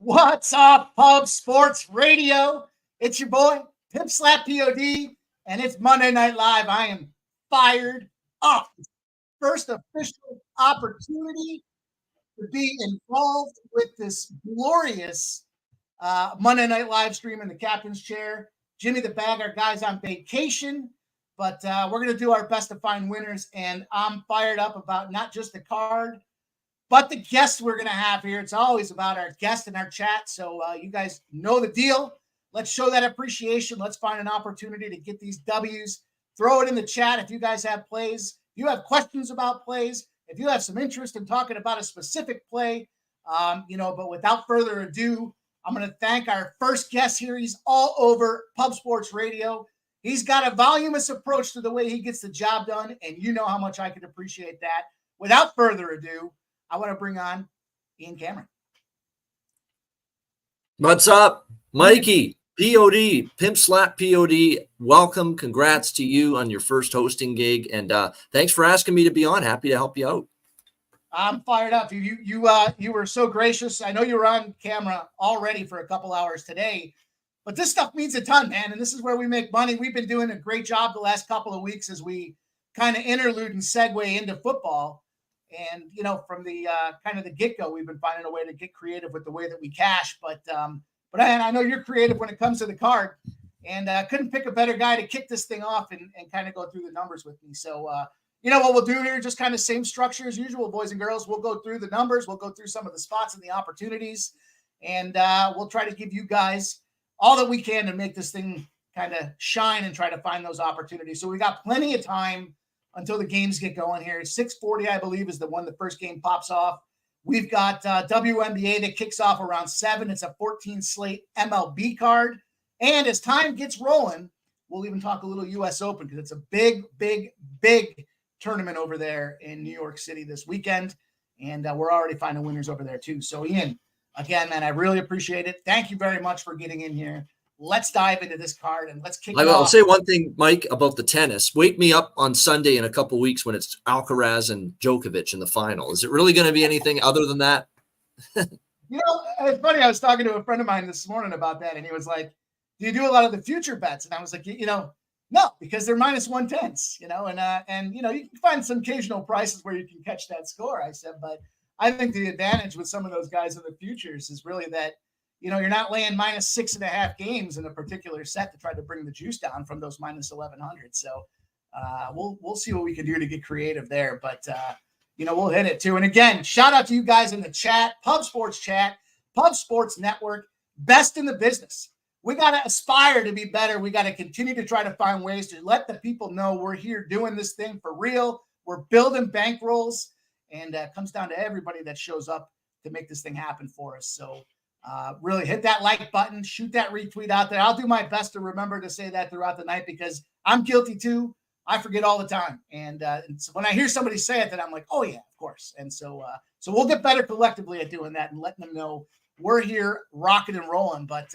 What's up, Pub Sports Radio? It's your boy, Pimp Slap POD, and it's Monday Night Live. I am fired up. First official opportunity to be involved with this glorious Monday Night Live stream in the captain's chair. Jimmy the Bag, our guy's on vacation, but we're going to do our best to find winners, and I'm fired up about not just the card, but the guests we're going to have here. It's always about our guests and our chat. So you guys know the deal. Let's show that appreciation. Let's find an opportunity to get these W's. Throw it in the chat if you guys have plays. If you have questions about plays, if you have some interest in talking about a specific play, but without further ado, I'm going to thank our first guest here. He's all over Pub Sports Radio. He's got a voluminous approach to the way he gets the job done, and you know how much I could appreciate that. Without further ado, I want to bring on Ian Cameron. What's up, Mikey? POD, Pimp Slap POD. Welcome. Congrats to you on your first hosting gig. And thanks for asking me to be on. Happy to help you out. I'm fired up. You were so gracious. I know you were on camera already for a couple hours today, but this stuff means a ton, man. And this is where we make money. We've been doing a great job the last couple of weeks as we kind of interlude and segue into football. And, from the kind of the get-go, we've been finding a way to get creative with the way that we cash. But I know you're creative when it comes to the card. And couldn't pick a better guy to kick this thing off and kind of go through the numbers with me. So, what we'll do here, just kind of same structure as usual, boys and girls. We'll go through the numbers. We'll go through some of the spots and the opportunities. And we'll try to give you guys all that we can to make this thing kind of shine and try to find those opportunities. So we got plenty of time until the games get going here. 6:40, I believe, is the one the first game pops off. We've got WNBA that kicks off around 7. It's a 14 slate MLB card. And as time gets rolling, we'll even talk a little U.S. Open because it's a big, big, big tournament over there in New York City this weekend. And we're already finding winners over there too. So, Ian, again, man, I really appreciate it. Thank you very much for getting in here. Let's dive into this card and let's kick it off. I'll say one thing, Mike, about the tennis. Wake me up on Sunday in a couple of weeks when it's Alcaraz and Djokovic in the final. Is it really going to be anything other than that? It's funny. I was talking to a friend of mine this morning about that, and he was like, do you do a lot of the future bets? And I was like, no, because they're minus 110s, and you can find some occasional prices where you can catch that score. I said, but I think the advantage with some of those guys in the futures is really that, you're not laying minus 6.5 games in a particular set to try to bring the juice down from those minus 1,100. So we'll see what we can do to get creative there. But, we'll hit it too. And again, shout out to you guys in the chat, Pub Sports Chat, Pub Sports Network, best in the business. We got to aspire to be better. We got to continue to try to find ways to let the people know we're here doing this thing for real. We're building bankrolls, and it comes down to everybody that shows up to make this thing happen for us. So, really hit that like button, shoot that retweet out there. I'll do my best to remember to say that throughout the night because I'm guilty too. I forget all the time. And so when I hear somebody say it, then I'm like, oh yeah, of course. And so we'll get better collectively at doing that and letting them know we're here rocking and rolling. But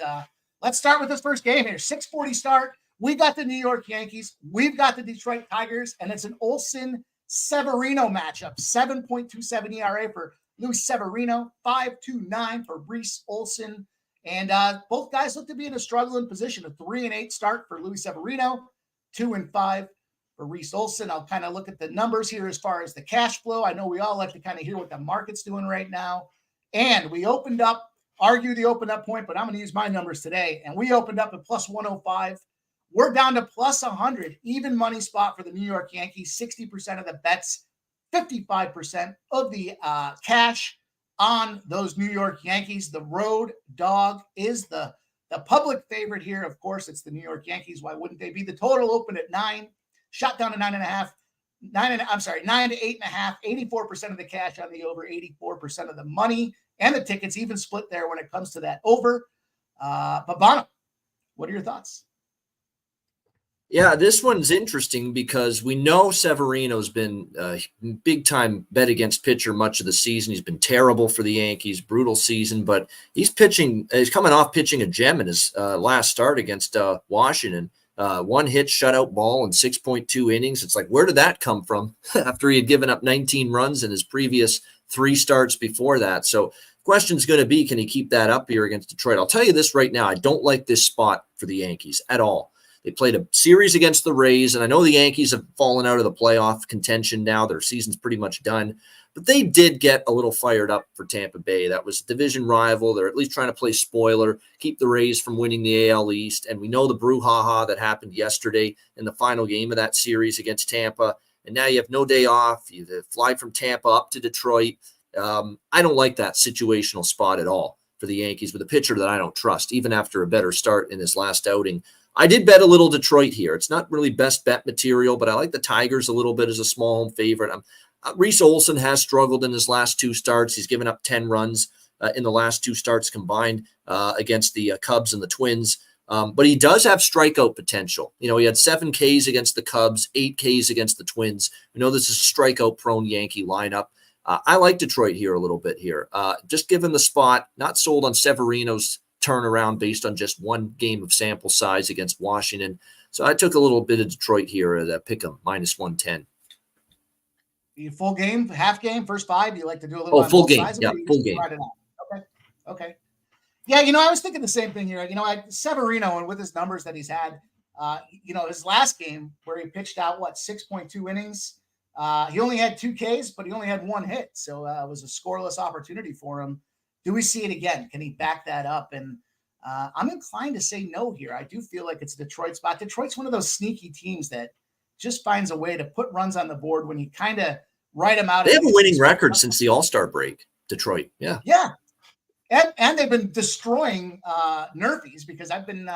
let's start with this first game here. 6:40 start. We got the New York Yankees. We've got the Detroit Tigers, and it's an Olsen-Severino matchup. 7.27 ERA for Luis Severino, 5.29 for Reese Olson. And both guys look to be in a struggling position. A 3-8 start for Luis Severino, 2-5 for Reese Olson. I'll kind of look at the numbers here as far as the cash flow. I know we all like to kind of hear what the market's doing right now. And we opened up, argue the open up point, but I'm going to use my numbers today. And we opened up at plus 105. We're down to plus 100. Even money spot for the New York Yankees. 60% of the bets, 55% of the cash on those New York Yankees. The road dog is the public favorite here. Of course, it's the New York Yankees. Why wouldn't they be? The total opened at 9, shot down to 9.5. 9 to 8.5. 84% of the cash on the over, 84% of the money and the tickets, even split there when it comes to that over. But Bono, what are your thoughts? Yeah, this one's interesting because we know Severino's been a big-time bet against pitcher much of the season. He's been terrible for the Yankees, brutal season, but he's coming off pitching a gem in his last start against Washington. One hit shutout ball in 6.2 innings. It's like, where did that come from after he had given up 19 runs in his previous 3 starts before that? So, of question's going to be, can he keep that up here against Detroit? I'll tell you this right now. I don't like this spot for the Yankees at all. They played a series against the Rays, and I know the Yankees have fallen out of the playoff contention now. Their season's pretty much done. But they did get a little fired up for Tampa Bay. That was a division rival. They're at least trying to play spoiler, keep the Rays from winning the AL East. And we know the brouhaha that happened yesterday in the final game of that series against Tampa. And now you have no day off. You fly from Tampa up to Detroit. I don't like that situational spot at all for the Yankees with a pitcher that I don't trust, even after a better start in his last outing. I did bet a little Detroit here. It's not really best bet material, but I like the Tigers a little bit as a small home favorite. Reese Olson has struggled in his last 2 starts. He's given up 10 runs in the last 2 starts combined against the Cubs and the Twins. But he does have strikeout potential. You know, he had 7 Ks against the Cubs, 8 Ks against the Twins. We know this is a strikeout-prone Yankee lineup. I like Detroit here a little bit here. Just given the spot, not sold on Severino's turnaround based on just 1 game of sample size against Washington. So I took a little bit of Detroit here at pick 'em -110. Full game, half game, first 5? Do you like to do a little? Oh, full game. Yeah, full game. Okay. Yeah, you know, I was thinking the same thing here. You know, Severino, and with his numbers that he's had, you know, his last game where he pitched out 6.2 innings. He only had 2 Ks, but he only had 1 hit, so it was a scoreless opportunity for him. Do we see it again? Can he back that up? And I'm inclined to say no here. I do feel like it's a Detroit spot. Detroit's one of those sneaky teams that just finds a way to put runs on the board when you kind of write them out. They have a winning record since the All-Star break, Detroit. Yeah. And they've been destroying Nerfies, because I've been,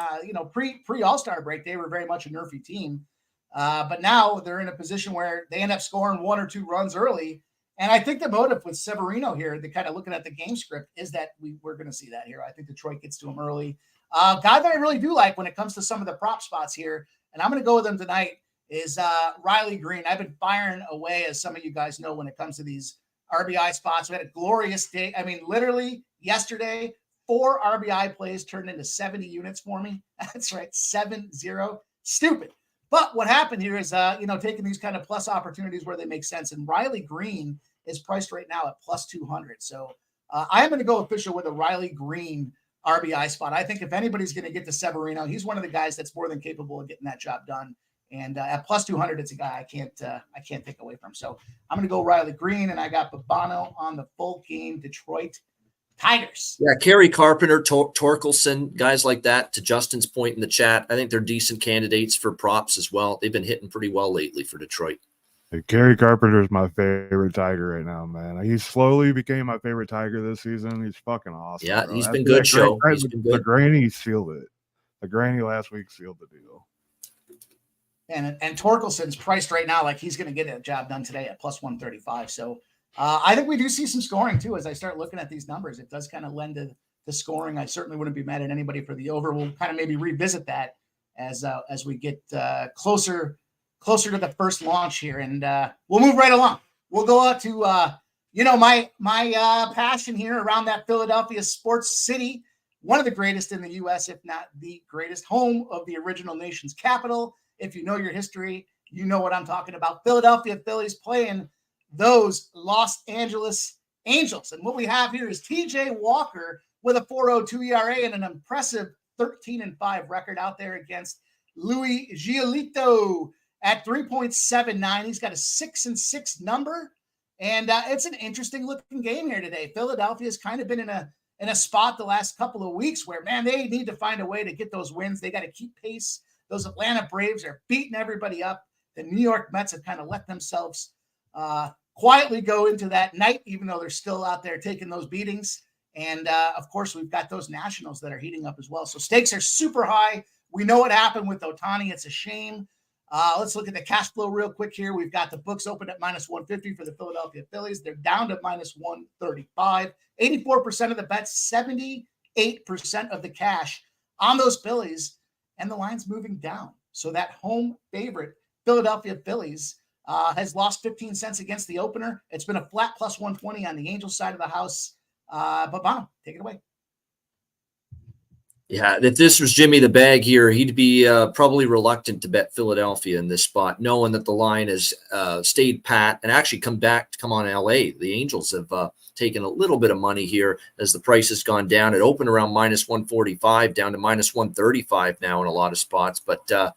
pre All-Star break, they were very much a Nerfy team. But now they're in a position where they end up scoring 1 or 2 runs early. And I think the motive with Severino here, the kind of looking at the game script, is that we're going to see that here. I think Detroit gets to him early. Guy that I really do like when it comes to some of the prop spots here, and I'm going to go with him tonight, is Riley Green. I've been firing away, as some of you guys know, when it comes to these RBI spots. We had a glorious day. I mean, literally yesterday, 4 RBI plays turned into 70 units for me. That's right, 7-0. Stupid. But what happened here is, taking these kind of plus opportunities where they make sense. And Riley Green is priced right now at +200. So I am going to go official with a Riley Green RBI spot. I think if anybody's going to get to Severino, he's one of the guys that's more than capable of getting that job done. And at +200, it's a guy I can't take away from. So I'm going to go Riley Green, and I got Babano on the full game Detroit Tigers. Yeah, Kerry Carpenter, Torkelson, guys like that, to Justin's point in the chat. I think they're decent candidates for props as well. They've been hitting pretty well lately for Detroit. Hey, Kerry Carpenter is my favorite Tiger right now, man. He slowly became my favorite Tiger this season. He's fucking awesome. Yeah, bro. He's been good, show. He's been good. The granny sealed it. The granny last week sealed the deal. And Torkelson's priced right now like he's going to get a job done today at +135. So I think we do see some scoring too. As I start looking at these numbers, it does kind of lend to the scoring. I certainly wouldn't be mad at anybody for the over. We'll kind of maybe revisit that as we get closer to the first launch here, and we'll move right along. We'll go out to my passion here around that Philadelphia sports city, one of the greatest in the U.S., if not the greatest, home of the original nation's capital. If you know your history, you know what I'm talking about. Philadelphia Phillies playing those Los Angeles Angels. And what we have here is TJ Walker with a 4.02 ERA and an impressive 13-5 record out there against Louis Giolito at 3.79. He's got a 6-6 number. And it's an interesting looking game here today. Philadelphia's kind of been in a spot the last couple of weeks where, man, they need to find a way to get those wins. They got to keep pace. Those Atlanta Braves are beating everybody up. The New York Mets have kind of let themselves quietly go into that night, even though they're still out there taking those beatings. And, of course, we've got those Nationals that are heating up as well. So stakes are super high. We know what happened with Ohtani. It's a shame. Let's look at the cash flow real quick here. We've got the books open at -150 for the Philadelphia Phillies. They're down to -135. 84% of the bets, 78% of the cash on those Phillies. And the line's moving down. So that home favorite, Philadelphia Phillies, has lost 15 cents against the opener. It's been a flat +120 on the Angels side of the house. But Bono, take it away. Yeah, if this was Jimmy the Bag here, he'd be probably reluctant to bet Philadelphia in this spot, knowing that the line has stayed pat and actually come on LA. The Angels have taken a little bit of money here as the price has gone down. It opened around minus 145 down to minus 135 now in a lot of spots. But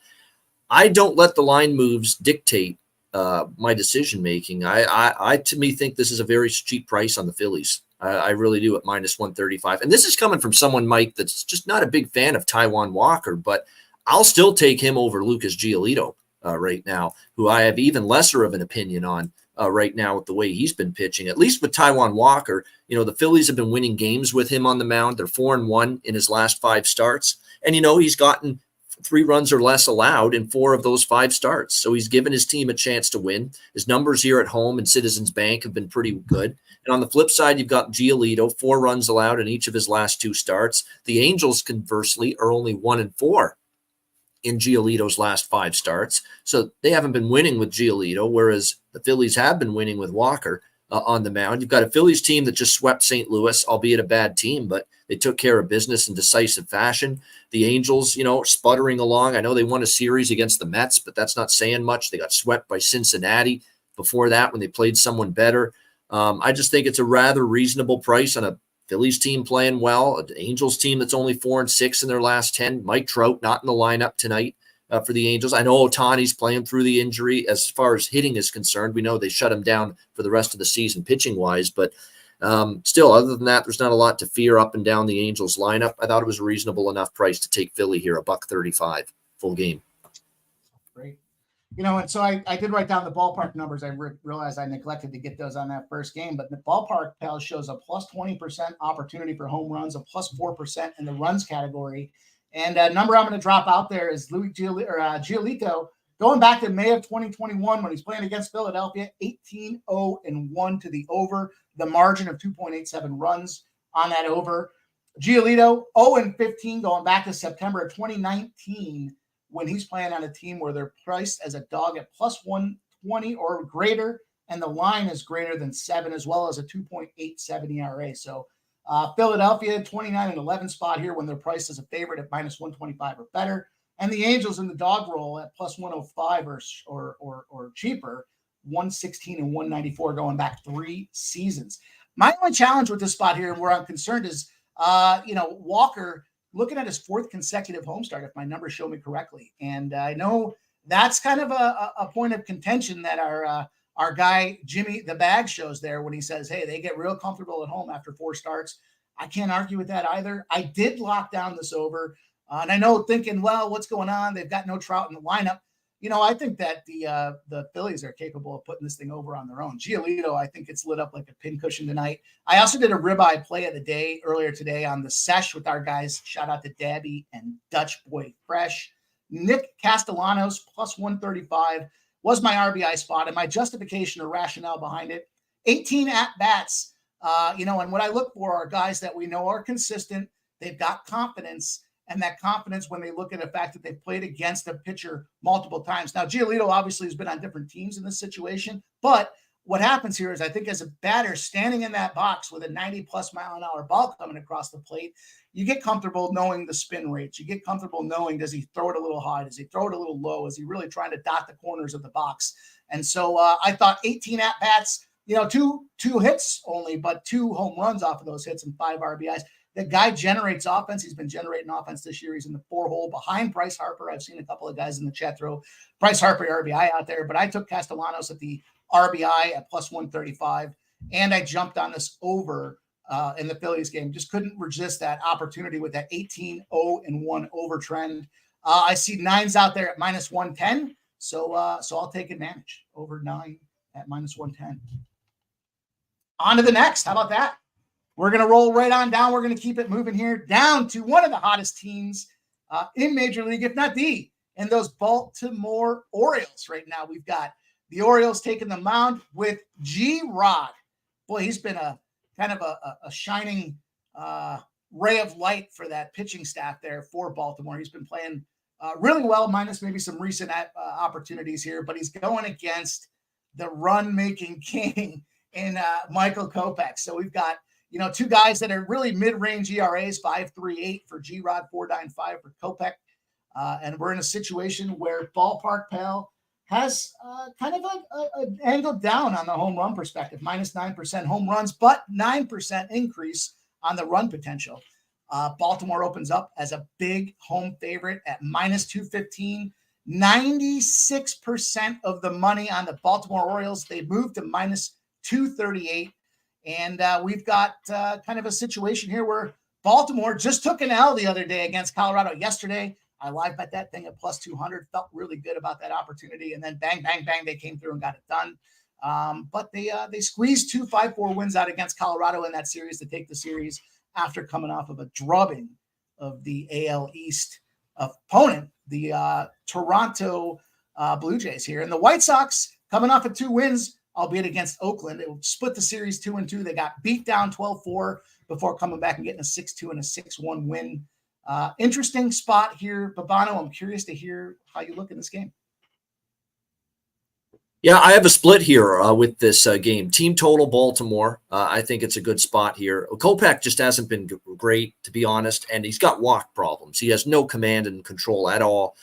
I don't let the line moves dictate my decision making. I to me think this is a very cheap price on the Phillies. I really do at minus 135. And this is coming from someone, Mike, that's just not a big fan of Taijuan Walker, but I'll still take him over Lucas Giolito right now, who I have even lesser of an opinion on right now with the way he's been pitching. At least with Taijuan Walker, the Phillies have been winning games with him on the mound. They're 4-1 in his last 5 starts. And, he's gotten 3 runs or less allowed in 4 of those 5 starts. So he's given his team a chance to win. His numbers here at home and Citizens Bank have been pretty good. And on the flip side, you've got Giolito, 4 runs allowed in each of his last 2 starts. The Angels, conversely, are only 1-4 in Giolito's last 5 starts. So they haven't been winning with Giolito, whereas the Phillies have been winning with Walker on the mound. You've got a Phillies team that just swept St. Louis, albeit a bad team, but they took care of business in decisive fashion. The Angels, sputtering along. I know they won a series against the Mets, but that's not saying much. They got swept by Cincinnati before that when they played someone better. I just think it's a rather reasonable price on a Phillies team playing well, an Angels team that's only 4-6 in their last 10. Mike Trout not in the lineup tonight for the Angels. I know Ohtani's playing through the injury. As far as hitting is concerned, we know they shut him down for the rest of the season pitching-wise, but still, other than that, there's not a lot to fear up and down the Angels lineup. I thought it was a reasonable enough price to take Philly here, $1.35 full game. Great. And so I did write down the ballpark numbers. I realized I neglected to get those on that first game, but the ballpark pal shows a plus 20% opportunity for home runs, a plus 4% in the runs category. And a number I'm going to drop out there is Louis Giolito, going back to May of 2021 when he's playing against Philadelphia, 18-0-1 to the over, the margin of 2.87 runs on that over. Giolito, 0-15 going back to September of 2019 when he's playing on a team where they're priced as a dog at plus 120 or greater, and the line is greater than 7, as well as a 2.87 ERA. So Philadelphia, 29-11 spot here when they're priced as a favorite at minus 125 or better. And the Angels in the dog roll at plus 105 or cheaper, 116 and 194 going back 3 seasons. My only challenge with this spot here, and where I'm concerned, is Walker looking at his 4th consecutive home start, if my numbers show me correctly. And I know that's kind of a point of contention that our guy Jimmy the Bag shows there when he says, hey, they get real comfortable at home after 4 starts. I can't argue with that either. I did lock down this over. And I know thinking, well, what's going on? They've got no Trout in the lineup. I think that the Phillies are capable of putting this thing over on their own. Giolito, I think it's lit up like a pincushion tonight. I also did a ribeye play of the day earlier today on the sesh with our guys. Shout out to Dabby and Dutch Boy Fresh. Nick Castellanos, plus 135, was my RBI spot, and my justification or rationale behind it, 18 at-bats. And what I look for are guys that we know are consistent. They've got confidence. And that confidence when they look at the fact that they've played against a pitcher multiple times. Now, Giolito obviously has been on different teams in this situation, but what happens here is I think as a batter standing in that box with a 90-plus mile-an-hour ball coming across the plate, you get comfortable knowing the spin rates. You get comfortable knowing, does he throw it a little high? Does he throw it a little low? Is he really trying to dot the corners of the box? And so I thought 18 at-bats, 2 hits only, but 2 home runs off of those hits and 5 RBIs. The guy generates offense. He's been generating offense this year. He's in the 4-hole behind Bryce Harper. I've seen a couple of guys in the chat throw Bryce Harper RBI out there, but I took Castellanos at the RBI at plus 135, and I jumped on this over in the Phillies game. Just couldn't resist that opportunity with that 18-0-1 over trend. I see 9s out there at minus 110, so I'll take advantage. Over 9 at minus 110. On to the next. How about that? We're going to roll right on down. We're going to keep it moving here down to one of the hottest teams in Major League, if not the, and those Baltimore Orioles right now. We've got the Orioles taking the mound with G-Rod. Boy, he's been a kind of a shining ray of light for that pitching staff there for Baltimore. He's been playing really well, minus maybe some recent opportunities here, but he's going against the run-making king in Michael Kopech. So we've got two guys that are really mid-range ERAs, 5.38 for G-Rod, 4.95 for Kopech. And we're in a situation where Ballpark Pal has kind of an angle down on the home run perspective, minus 9% home runs, but 9% increase on the run potential. Baltimore opens up as a big home favorite at minus 215. 96% of the money on the Baltimore Orioles. They moved to minus 238. And we've got kind of a situation here where Baltimore just took an L the other day against Colorado yesterday. I live bet that thing at plus 200. Felt really good about that opportunity. And then bang, bang, bang, they came through and got it done. But they squeezed 2 5-4 wins out against Colorado in that series to take the series after coming off of a drubbing of the AL East opponent, the Toronto Blue Jays here. And the White Sox coming off of 2 wins, albeit against Oakland. It split the series 2-2. They got beat down 12-4 before coming back and getting a 6-2 and a 6-1 win. Interesting spot here, Babano. I'm curious to hear how you look in this game. Yeah, I have a split here with this game. Team total Baltimore. I think it's a good spot here. Kopech just hasn't been great, to be honest, and he's got walk problems. He has no command and control at all.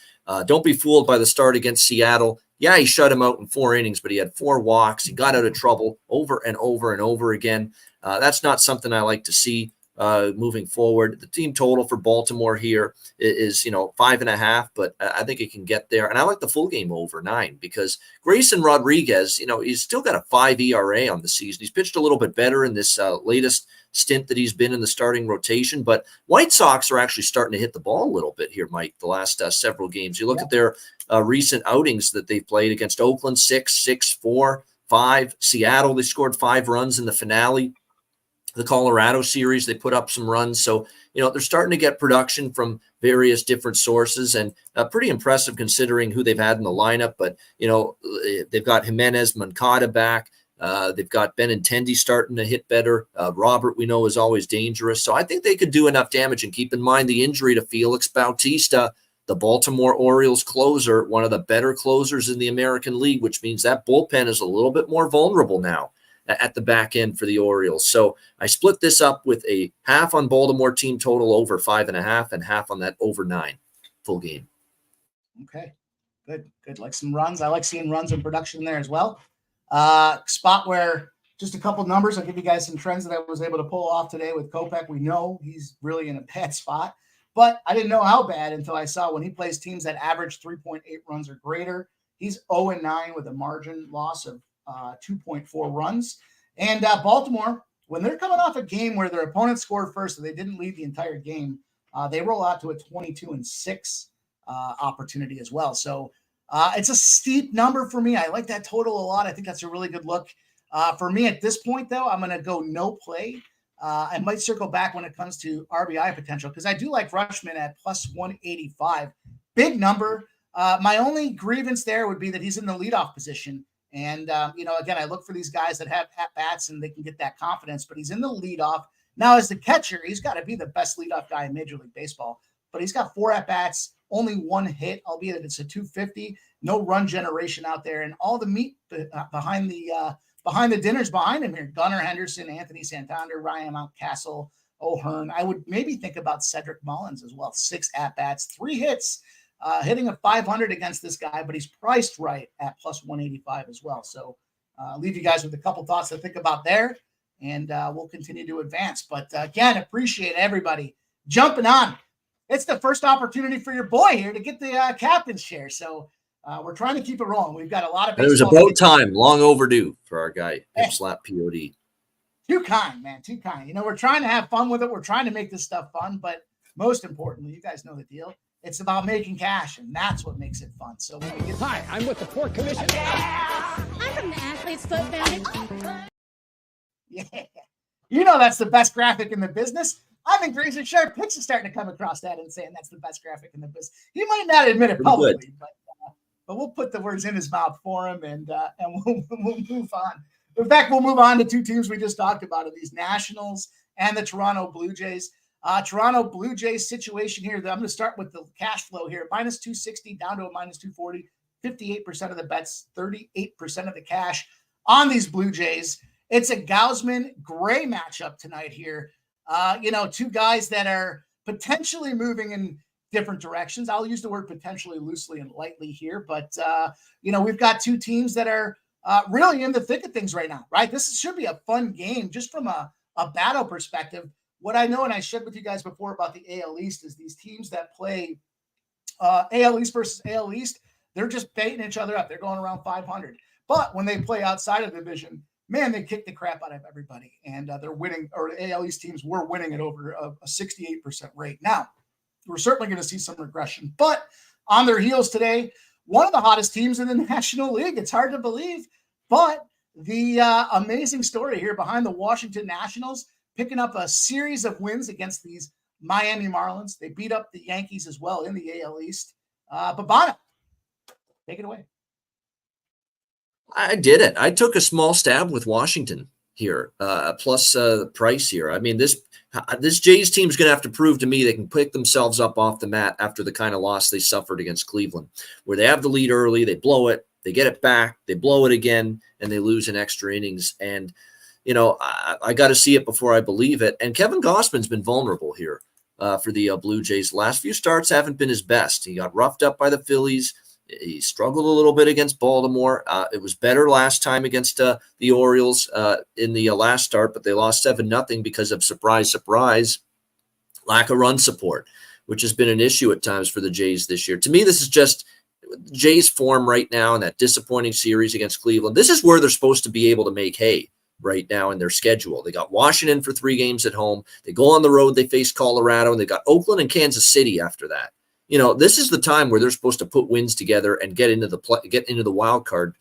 Don't be fooled by the start against Seattle. Yeah, he shut him out in 4 innings, but he had 4 walks. He got out of trouble over and over and over again. That's not something I like to see moving forward. The team total for Baltimore here is 5.5, but I think it can get there. And I like the full game over 9 because Grayson Rodriguez, he's still got a 5 ERA on the season. He's pitched a little bit better in this latest stint that he's been in the starting rotation, but White Sox are actually starting to hit the ball a little bit here, Mike, the last several games. You look at their recent outings that they've played against Oakland, 6-4, 5. Seattle, they scored 5 runs in the finale. The Colorado series, they put up some runs. So, they're starting to get production from various different sources and pretty impressive considering who they've had in the lineup. But, they've got Jimenez Moncada back. They've got Benintendi starting to hit better. Robert, we know, is always dangerous. So I think they could do enough damage. And keep in mind the injury to Felix Bautista, the Baltimore Orioles closer, one of the better closers in the American League, which means that bullpen is a little bit more vulnerable now at the back end for the Orioles. So I split this up with a half on Baltimore team total over 5.5 and half on that over 9 full game. Okay, good. Like some runs. I like seeing runs and production there as well. Spot where just a couple numbers. I'll give you guys some trends that I was able to pull off today with Kopech. We know he's really in a bad spot, but I didn't know how bad until I saw when he plays teams that average 3.8 runs or greater. He's 0-9 with a margin loss of 2.4 runs. And Baltimore, when they're coming off a game where their opponent scored first and they didn't lead the entire game, they roll out to a 22-6 opportunity as well. So it's a steep number for me. I like that total a lot. I think that's a really good look. For me at this point, though, I'm going to go no play. I might circle back when it comes to RBI potential because I do like Rutschman at plus 185. Big number. My only grievance there would be that he's in the leadoff position. And, again, I look for these guys that have at-bats and they can get that confidence, but he's in the leadoff. Now, as the catcher, he's got to be the best leadoff guy in Major League Baseball, but he's got 4 at-bats, only 1 hit, albeit it's a 250, no run generation out there, and all the meat behind the dinners behind him here. Gunnar Henderson, Anthony Santander, Ryan Mountcastle, O'Hearn. I would maybe think about Cedric Mullins as well. 6 at-bats, 3 hits. Hitting a 500 against this guy, but he's priced right at plus 185 as well. So I'll leave you guys with a couple thoughts to think about there, and we'll continue to advance. But again, appreciate everybody jumping on. It's the first opportunity for your boy here to get the captain's share. So we're trying to keep it rolling. We've got a lot of baseball. It was about time, long overdue for our guy, Hip Slap POD. Too kind, man, too kind. We're trying to have fun with it. We're trying to make this stuff fun, but most importantly, you guys know the deal. It's about making cash, and that's what makes it fun. So when we get Hi, I'm with the Port Commission. I'm from the Athlete's Foot Foundation. Yeah. That's the best graphic in the business. I think Grayson Sharp Pitts is starting to come across that and saying that's the best graphic in the business. He might not admit it publicly, but we'll put the words in his mouth for him, and we'll move on. In fact, we'll move on to 2 teams we just talked about, of these Nationals and the Toronto Blue Jays. Toronto Blue Jays situation here. I'm going to start with the cash flow here. Minus 260 down to a minus 240. 58% of the bets, 38% of the cash on these Blue Jays. It's a Gausman-Gray matchup tonight here. Two guys that are potentially moving in different directions. I'll use the word potentially loosely and lightly here, but we've got two teams that are really in the thick of things right now, right? This should be a fun game just from a battle perspective. What I know, and I shared with you guys before about the AL East, is these teams that play AL East versus AL East, they're just baiting each other up. They're going around 500. But when they play outside of the division, man, they kick the crap out of everybody. And they're winning, or the AL East teams were winning at over a 68% rate. Now, we're certainly going to see some regression. But on their heels today, one of the hottest teams in the National League. It's hard to believe. But the amazing story here behind the Washington Nationals, picking up a series of wins against these Miami Marlins. They beat up the Yankees as well in the AL East. Babano, take it away. I did it. I took a small stab with Washington here, plus the price here. I mean, this Jays team is going to have to prove to me they can pick themselves up off the mat after the kind of loss they suffered against Cleveland, where they have the lead early, they blow it, they get it back, they blow it again, and they lose in extra innings. And, I got to see it before I believe it. And Kevin Gausman's been vulnerable here for the Blue Jays. The last few starts haven't been his best. He got roughed up by the Phillies. He struggled a little bit against Baltimore. It was better last time against the Orioles in the last start, but they lost 7-0 because of surprise, lack of run support, which has been an issue at times for the Jays this year. To me, this is just Jays form right now in that disappointing series against Cleveland. This is where they're supposed to be able to make hay right now in their schedule. They got Washington for 3 games at home. They go on the road. They face Colorado, and they got Oakland and Kansas City after that. This is the time where they're supposed to put wins together and get into the wild card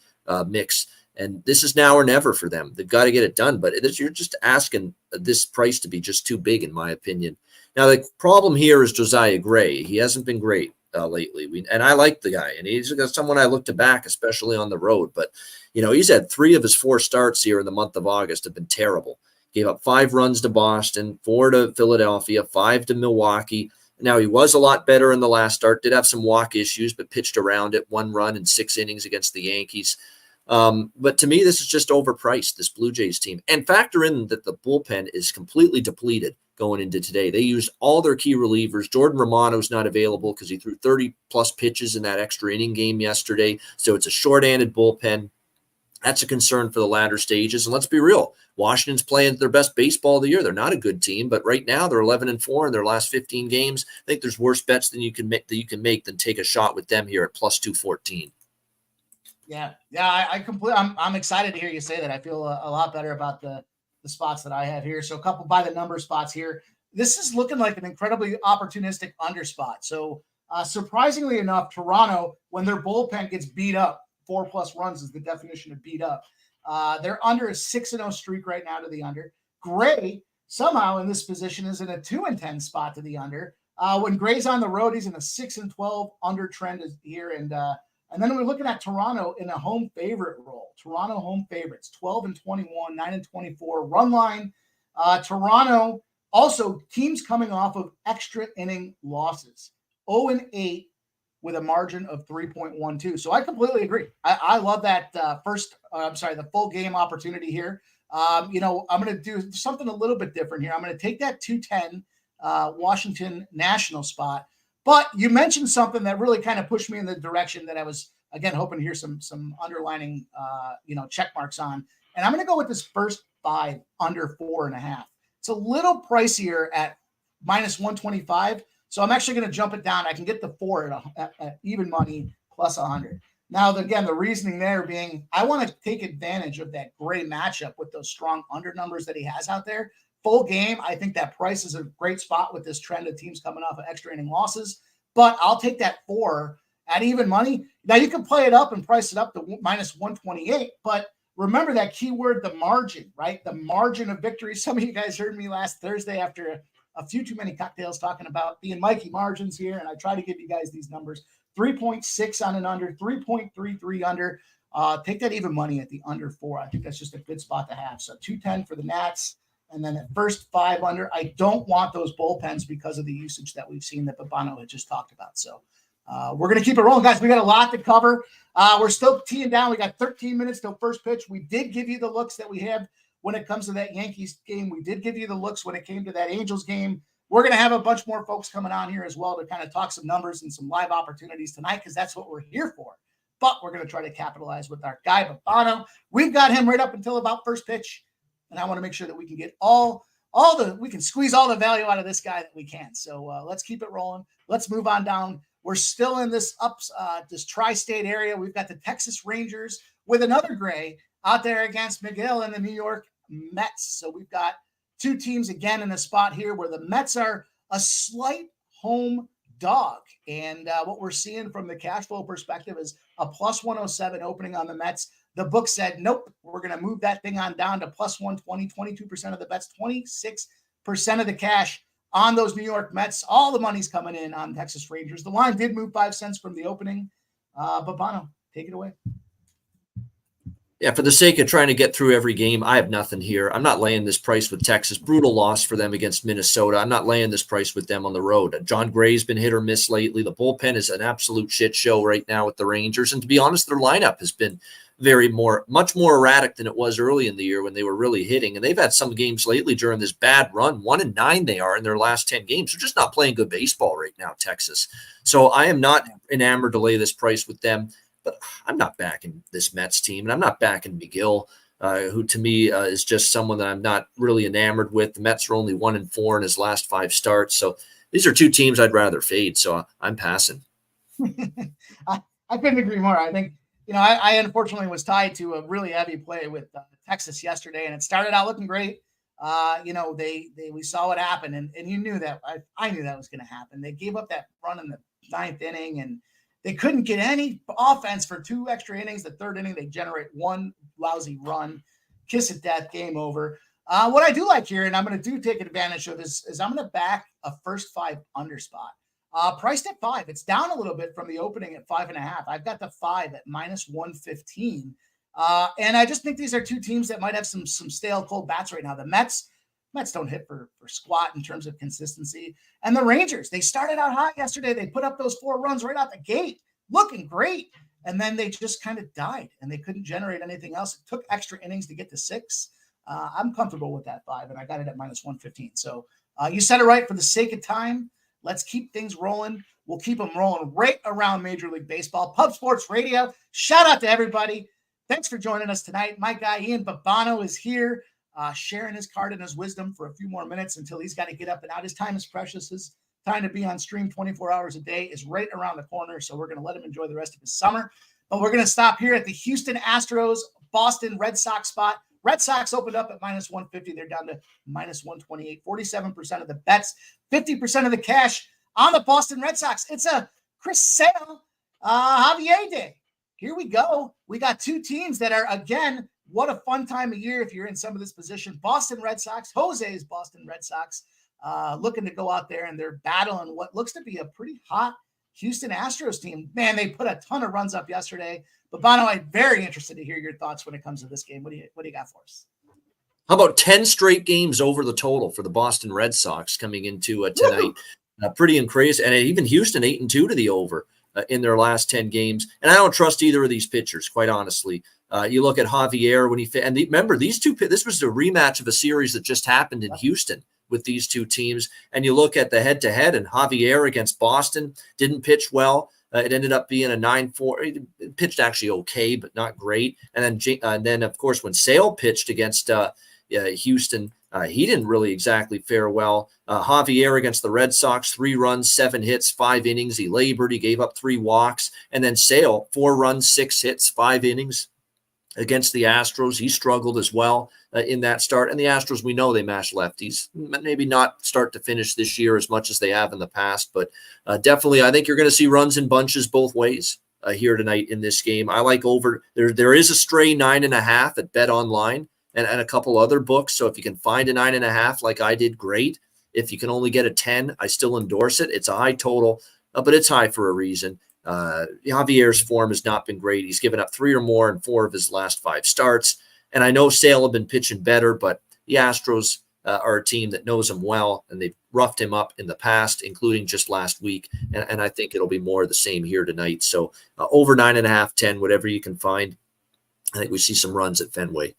mix. And this is now or never for them. They've got to get it done. But you're just asking this price to be just too big, in my opinion. Now, the problem here is Josiah Gray. He hasn't been great lately. And I like the guy. And he's someone I look to back, especially on the road. But, he's had 3 of his 4 starts here in the month of August have been terrible. Gave up 5 runs to Boston, 4 to Philadelphia, 5 to Milwaukee. Now, he was a lot better in the last start, did have some walk issues, but pitched around it, 1 run in 6 innings against the Yankees. But to me, this is just overpriced, this Blue Jays team. And factor in that the bullpen is completely depleted going into today. They used all their key relievers. Jordan Romano's not available because he threw 30-plus pitches in that extra inning game yesterday. So it's a short-handed bullpen. That's a concern for the latter stages. And let's be real, Washington's playing their best baseball of the year. They're not a good team, but right now they're 11-4 in their last 15 games. I think there's worse bets than you can make than take a shot with them here at plus 214. Yeah, I completely. I'm excited to hear you say that. I feel a lot better about the spots that I have here. So a couple by the number spots here. This is looking like an incredibly opportunistic under spot. So surprisingly enough, Toronto, when their bullpen gets beat up, 4+ runs is the definition of beat up. They're under a 6-0 streak right now to the under. Gray somehow in this position is in a 2-10 spot to the under. When Gray's on the road, he's in a 6-12 under trend here. And then we're looking at Toronto in a home favorite role. Toronto home favorites, 12-21, 9-24 run line. Toronto also teams coming off of extra inning losses, 0-8. With a margin of 3.12. So I completely agree. I love that the full game opportunity here. I'm going to do something a little bit different here. I'm going to take that 210 Washington National spot. But you mentioned something that really kind of pushed me in the direction that I was, again, hoping to hear some underlining, check marks on. And I'm going to go with this first 5 under 4.5. It's a little pricier at minus 125. So I'm actually going to jump it down. I can get the 4 at even money plus 100. Now, again, the reasoning there being I want to take advantage of that Gray matchup with those strong under numbers that he has out there. Full game, I think that price is a great spot with this trend of teams coming off of extra inning losses. But I'll take that 4 at even money. Now, you can play it up and price it up to minus 128. But remember that key word, the margin, right? The margin of victory. Some of you guys heard me last Thursday after a few too many cocktails talking about being Mikey margins here. And I try to give you guys these numbers, 3.6 on an under, 3.33 under. Take that even money at the under 4. I think that's just a good spot to have. So 210 for the Nats. And then at first 5 under, I don't want those bullpens because of the usage that we've seen that Babano had just talked about. So we're going to keep it rolling, guys. We got a lot to cover. We're still teeing down. We got 13 minutes till first pitch. We did give you the looks that we have when it comes to that Yankees game. We did give you the looks when it came to that Angels game. We're going to have a bunch more folks coming on here as well to kind of talk some numbers and some live opportunities tonight, because that's what we're here for. But we're going to try to capitalize with our guy, Babano. We've got him right up until about first pitch, and I want to make sure that we can get we can squeeze all the value out of this guy that we can. So let's keep it rolling. Let's move on down. We're still in this this tri-state area. We've got the Texas Rangers with another gray out there against McGill and the New York Mets. So we've got two teams again in a spot here where the Mets are a slight home dog. And what we're seeing from the cash flow perspective is a plus 107 opening on the Mets. The book said, nope, we're going to move that thing on down to plus 120, 22% of the bets, 26% of the cash on those New York Mets. All the money's coming in on Texas Rangers. The line did move 5 cents from the opening. Babano, take it away. Yeah, for the sake of trying to get through every game, I have nothing here. I'm not laying this price with Texas. Brutal loss for them against Minnesota. I'm not laying this price with them on the road. John Gray's been hit or miss lately. The bullpen is an absolute shit show right now with the Rangers. And to be honest, their lineup has been much more erratic than it was early in the year when they were really hitting. And they've had some games lately during this bad run. 1-9 they are in their last 10 games. They're just not playing good baseball right now, Texas. So I am not enamored to lay this price with them. But I'm not backing this Mets team, and I'm not backing McGill, who to me is just someone that I'm not really enamored with. The Mets are only 1-4 in his last 5 starts. So these are two teams I'd rather fade. So I'm passing. I couldn't agree more. I think, I unfortunately was tied to a really heavy play with Texas yesterday, and it started out looking great. We saw what happened, and you knew that. I knew that was going to happen. They gave up that run in the 9th inning, and they couldn't get any offense for 2 extra innings. The 3rd inning, they generate 1 lousy run, kiss of death, game over. What I do like here, and I'm going to take advantage of, is I'm going to back a first 5 under spot. Priced at 5. It's down a little bit from the opening at 5.5. I've got the 5 at minus 115. And I just think these are two teams that might have some stale, cold bats right now. The Mets don't hit for squat in terms of consistency. And the Rangers, they started out hot yesterday. They put up those 4 runs right out the gate, looking great. And then they just kind of died, and they couldn't generate anything else. It took extra innings to get to 6. I'm comfortable with that 5, and I got it at minus 115. So you said it right. For the sake of time, let's keep things rolling. We'll keep them rolling right around Major League Baseball. Pub Sports Radio, shout out to everybody. Thanks for joining us tonight. My guy, Ian Babano, is here. Sharing his card and his wisdom for a few more minutes until he's got to get up and out. His time is precious. His time to be on stream 24 hours a day is right around the corner. So we're going to let him enjoy the rest of his summer. But we're going to stop here at the Houston Astros, Boston Red Sox spot. Red Sox opened up at minus 150. They're down to minus 128. 47% of the bets, 50% of the cash on the Boston Red Sox. It's a Chris Sale, Javier day. Here we go. We got 2 teams that are, again, what a fun time of year if you're in some of this position. Boston Red Sox, Jose's Boston Red Sox, looking to go out there, and they're battling what looks to be a pretty hot Houston Astros team. Man, they put a ton of runs up yesterday. But Bono, I'm very interested to hear your thoughts when it comes to this game. What do you got for us? How about 10 straight games over the total for the Boston Red Sox coming into tonight? Pretty and crazy. And even Houston 8-2 to the over in their last 10 games. And I don't trust either of these pitchers, quite honestly. You look at Javier when remember these two. This was a rematch of a series that just happened in Houston with these two teams. And you look at the head-to-head, and Javier against Boston didn't pitch well. It ended up being a 9-4. It pitched actually okay, but not great. And then of course, when Sale pitched against Houston, he didn't really exactly fare well. Javier against the Red Sox, 3 runs, 7 hits, 5 innings. He labored. He gave up 3 walks. And then Sale, 4 runs, 6 hits, 5 innings. Against the Astros, he struggled as well in that start. And the Astros, we know they mash lefties. Maybe not start to finish this year as much as they have in the past, but definitely I think you're going to see runs in bunches both ways here tonight in this game. I like over. There is a stray 9.5 at Bet Online and a couple other books. So if you can find a 9.5 like I did, great. If you can only get a 10, I still endorse it. It's a high total, but it's high for a reason. Javier's form has not been great. He's given up 3 or more in 4 of his last 5 starts. And I know Sale have been pitching better, but the Astros are a team that knows him well, and they've roughed him up in the past, including just last week. And I think it'll be more of the same here tonight. So over 9.5, 10, whatever you can find. I think we see some runs at Fenway.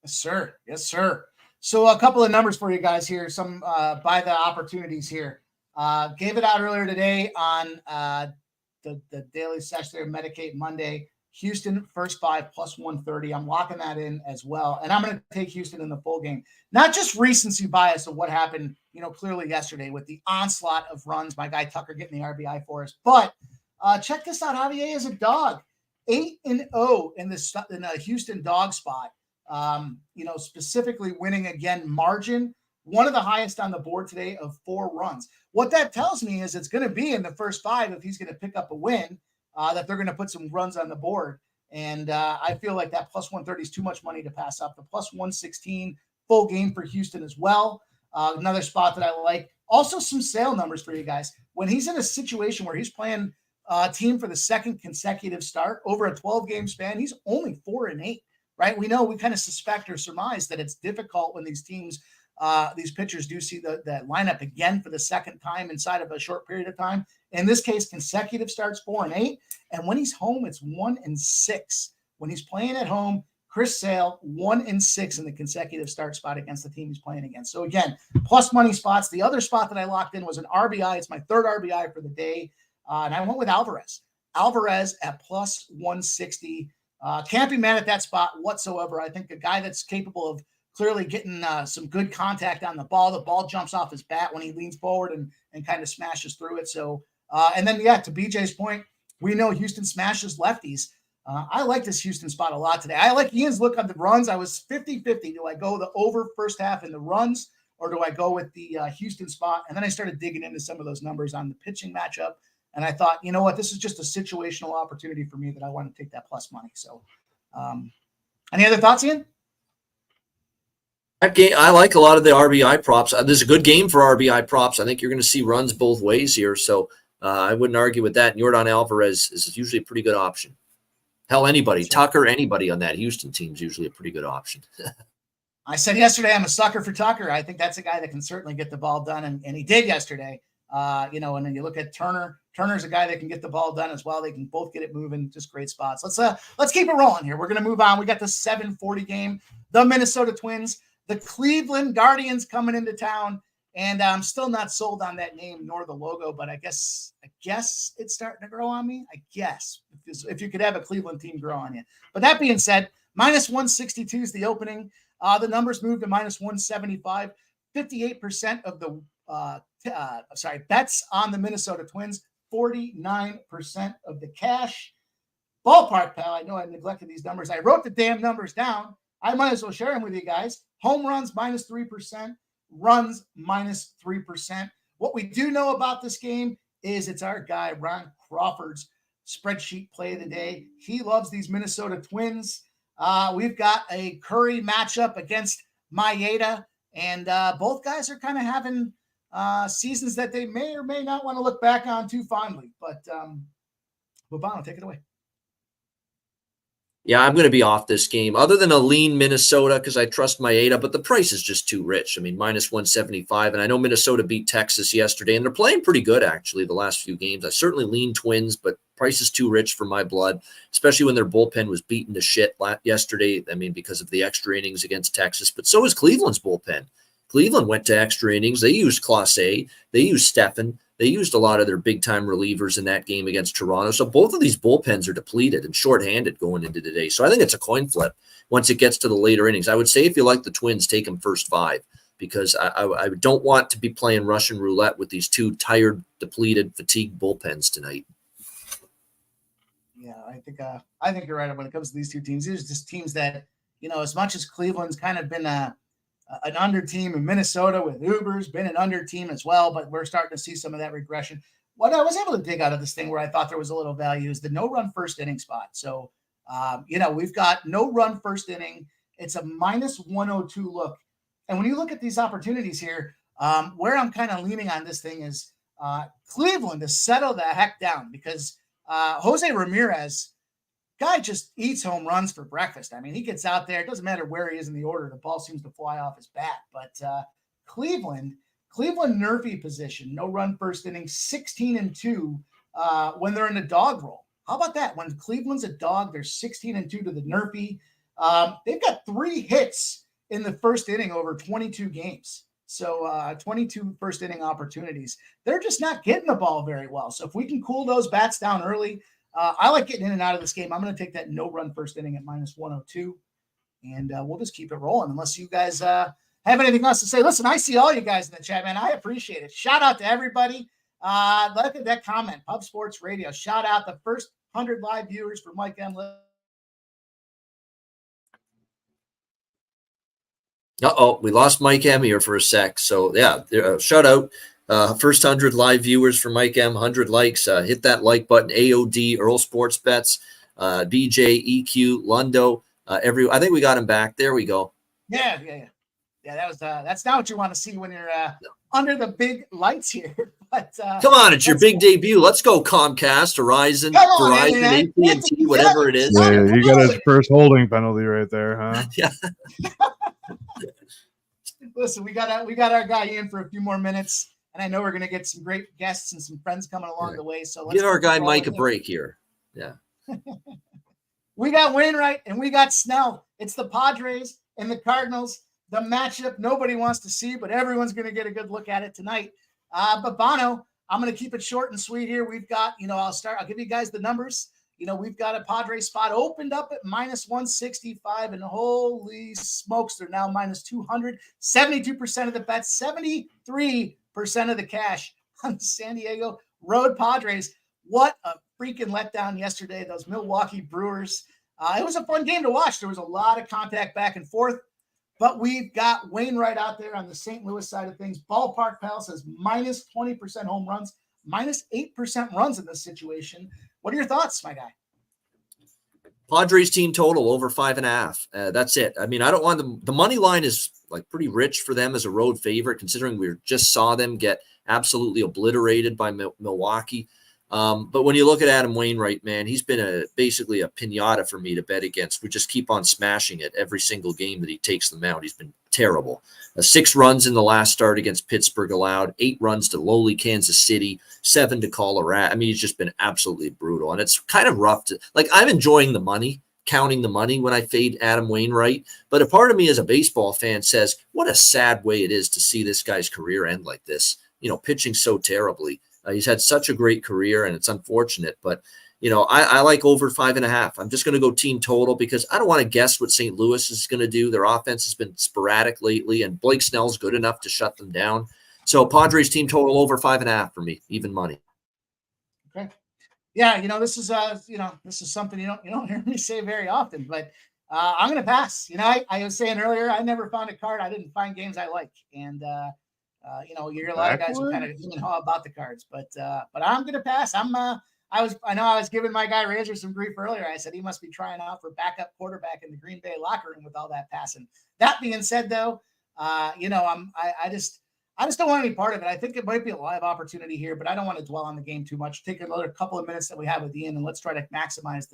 Yes, sir. Yes, sir. So a couple of numbers for you guys here. Some by the opportunities here. Gave it out earlier today on the daily session there, Medicate Monday. Houston first 5 plus 130. I'm locking that in as well. And I'm going to take Houston in the full game. Not just recency bias of what happened, clearly yesterday with the onslaught of runs. My guy Tucker getting the RBI for us. But check this out. Javier is a dog. 8-0 in the Houston dog spot. Specifically winning again margin, one of the highest on the board today of 4 runs. What that tells me is it's going to be in the first 5 if he's going to pick up a win, that they're going to put some runs on the board. And I feel like that plus 130 is too much money to pass up. The plus 116 full game for Houston as well. Another spot that I like. Also some sale numbers for you guys. When he's in a situation where he's playing a team for the second consecutive start over a 12-game span, he's only 4-8. Right? We know, we kind of suspect or surmise that it's difficult when these teams, these pitchers do see that lineup again for the second time inside of a short period of time. In this case, consecutive starts 4-8. And when he's home, it's 1-6. When he's playing at home, Chris Sale, 1-6 in the consecutive start spot against the team he's playing against. So again, plus money spots. The other spot that I locked in was an RBI. It's my third RBI for the day. And I went with Alvarez. Alvarez at plus 160. Can't be mad at that spot whatsoever. I think a guy that's capable of clearly getting some good contact on the ball jumps off his bat when he leans forward and kind of smashes through it. So, and then, to BJ's point, we know Houston smashes lefties. I like this Houston spot a lot today. I like Ian's look on the runs. I was 50-50. Do I go the over first half in the runs, or do I go with the Houston spot? And then I started digging into some of those numbers on the pitching matchup. And I thought, you know what, this is just a situational opportunity for me that I want to take that plus money. So any other thoughts, Ian? That game, I like a lot of the RBI props. There's a good game for RBI props. I think you're going to see runs both ways here. So I wouldn't argue with that. And Yordan Alvarez is usually a pretty good option. Hell, anybody, Tucker, anybody on that Houston team is usually a pretty good option. I said yesterday I'm a sucker for Tucker. I think that's a guy that can certainly get the ball done, and he did yesterday. And then you look at Turner. Turner's a guy that can get the ball done as well. They can both get it moving, just great spots. Let's keep it rolling here. We're going to move on. We got the 7:40 game, the Minnesota Twins, the Cleveland Guardians coming into town, and I'm still not sold on that name nor the logo, but I guess it's starting to grow on me. I guess if you could have a Cleveland team grow on you. But that being said, minus 162 is the opening. The numbers moved to minus 175. 58% of the bets on the Minnesota Twins, 49% of the cash. Ballpark, pal. I know I neglected these numbers. I wrote the damn numbers down. I might as well share them with you guys. Home runs, minus 3%. Runs, minus 3%. What we do know about this game is it's our guy, Ron Crawford's spreadsheet play of the day. He loves these Minnesota Twins. We've got a Curry matchup against Maeda, and both guys are kind of having seasons that they may or may not want to look back on too fondly. But Bobano, take it away. Yeah, I'm going to be off this game, other than a lean Minnesota because I trust Maeda, but the price is just too rich. I mean, minus 175, and I know Minnesota beat Texas yesterday, and they're playing pretty good, actually, the last few games. I certainly lean Twins, but price is too rich for my blood, especially when their bullpen was beaten to shit yesterday, because of the extra innings against Texas, but so is Cleveland's bullpen. Cleveland went to extra innings. They used Clase. They used Steffen. They used a lot of their big-time relievers in that game against Toronto. So both of these bullpens are depleted and shorthanded going into today. So I think it's a coin flip once it gets to the later innings. I would say if you like the Twins, take them first 5 because I don't want to be playing Russian roulette with these two tired, depleted, fatigued bullpens tonight. Yeah, I think you're right when it comes to these two teams. These are just teams that, as much as Cleveland's kind of been an under team, in Minnesota with Uber's been an under team as well, but we're starting to see some of that regression. What I was able to dig out of this thing where I thought there was a little value is the no run first inning spot. So, we've got no run first inning. It's a minus 102 look. And when you look at these opportunities here, where I'm kind of leaning on this thing is Cleveland to settle the heck down because Jose Ramirez, guy just eats home runs for breakfast. I mean, he gets out there. It doesn't matter where he is in the order. The ball seems to fly off his bat. But Cleveland nerfy position, no run first inning, 16-2 when they're in a dog roll. How about that? When Cleveland's a dog, they're 16-2 to the nerfy. They've got 3 hits in the first inning over 22 games. So 22 first inning opportunities. They're just not getting the ball very well. So if we can cool those bats down early, I like getting in and out of this game. I'm going to take that no-run first inning at -102, and we'll just keep it rolling unless you guys have anything else to say. Listen, I see all you guys in the chat, man. I appreciate it. Shout out to everybody. Look at that comment, Pub Sports Radio. Shout out the first 100 live viewers for Mike M. We lost Mike M here for a sec. So yeah, shout out. First 100 live viewers for Mike M, 100 likes. Hit that like button. AOD, Earl Sports Bets, BJ, EQ, Lundo. I think we got him back. There we go. Yeah. That was that's not what you want to see when you're under the big lights here. But come on, it's your big debut. Let's go, Comcast, Verizon, AT&T, whatever it is. Yeah, you got his first holding penalty right there, huh? Yeah. Listen, we got our guy in for a few more minutes, and I know we're going to get some great guests and some friends coming along the way. So let's give our guy Mike a break here. Yeah. We got Wainwright and we got Snell. It's the Padres and the Cardinals, the matchup nobody wants to see, but everyone's going to get a good look at it tonight. But Bono, I'm going to keep it short and sweet here. We've got, I'll give you guys the numbers. We've got a Padres spot opened up at -165, and holy smokes, they're now -200. 72% of the bets, 73% of the cash on the San Diego Road Padres. What a freaking letdown yesterday, those Milwaukee Brewers. It was a fun game to watch. There was a lot of contact back and forth, but we've got Wainwright out there on the St. Louis side of things. Ballpark Pal says -20% home runs, -8% runs in this situation. What are your thoughts, my guy? Padres team total over 5.5. That's it. I mean, I don't want the money line is like pretty rich for them as a road favorite, considering we just saw them get absolutely obliterated by Milwaukee. But when you look at Adam Wainwright, man, he's been basically a pinata for me to bet against. We just keep on smashing it every single game that he takes them out. He's been terrible. 6 runs in the last start against Pittsburgh allowed, 8 runs to lowly Kansas City, 7 to Colorado. I mean, he's just been absolutely brutal. And it's kind of rough I'm enjoying the money, counting the money when I fade Adam Wainwright. But a part of me as a baseball fan says, what a sad way it is to see this guy's career end like this, pitching so terribly. He's had such a great career, and it's unfortunate. But, I like over 5.5. I'm just going to go team total because I don't want to guess what St. Louis is going to do. Their offense has been sporadic lately, and Blake Snell's good enough to shut them down. So Padres team total over 5.5 for me, even money. Okay. Yeah, this is something you don't hear me say very often, but I'm going to pass. I was saying earlier, I never found a card. I didn't find games I like, and you hear a lot of guys who kind of haw about the cards, but I'm going to pass. I was giving my guy Razor some grief earlier. I said he must be trying out for backup quarterback in the Green Bay locker room with all that passing. That being said, though, I just don't want any part of it. I think it might be a live opportunity here, but I don't want to dwell on the game too much. Take another couple of minutes that we have with Ian, and let's try to maximize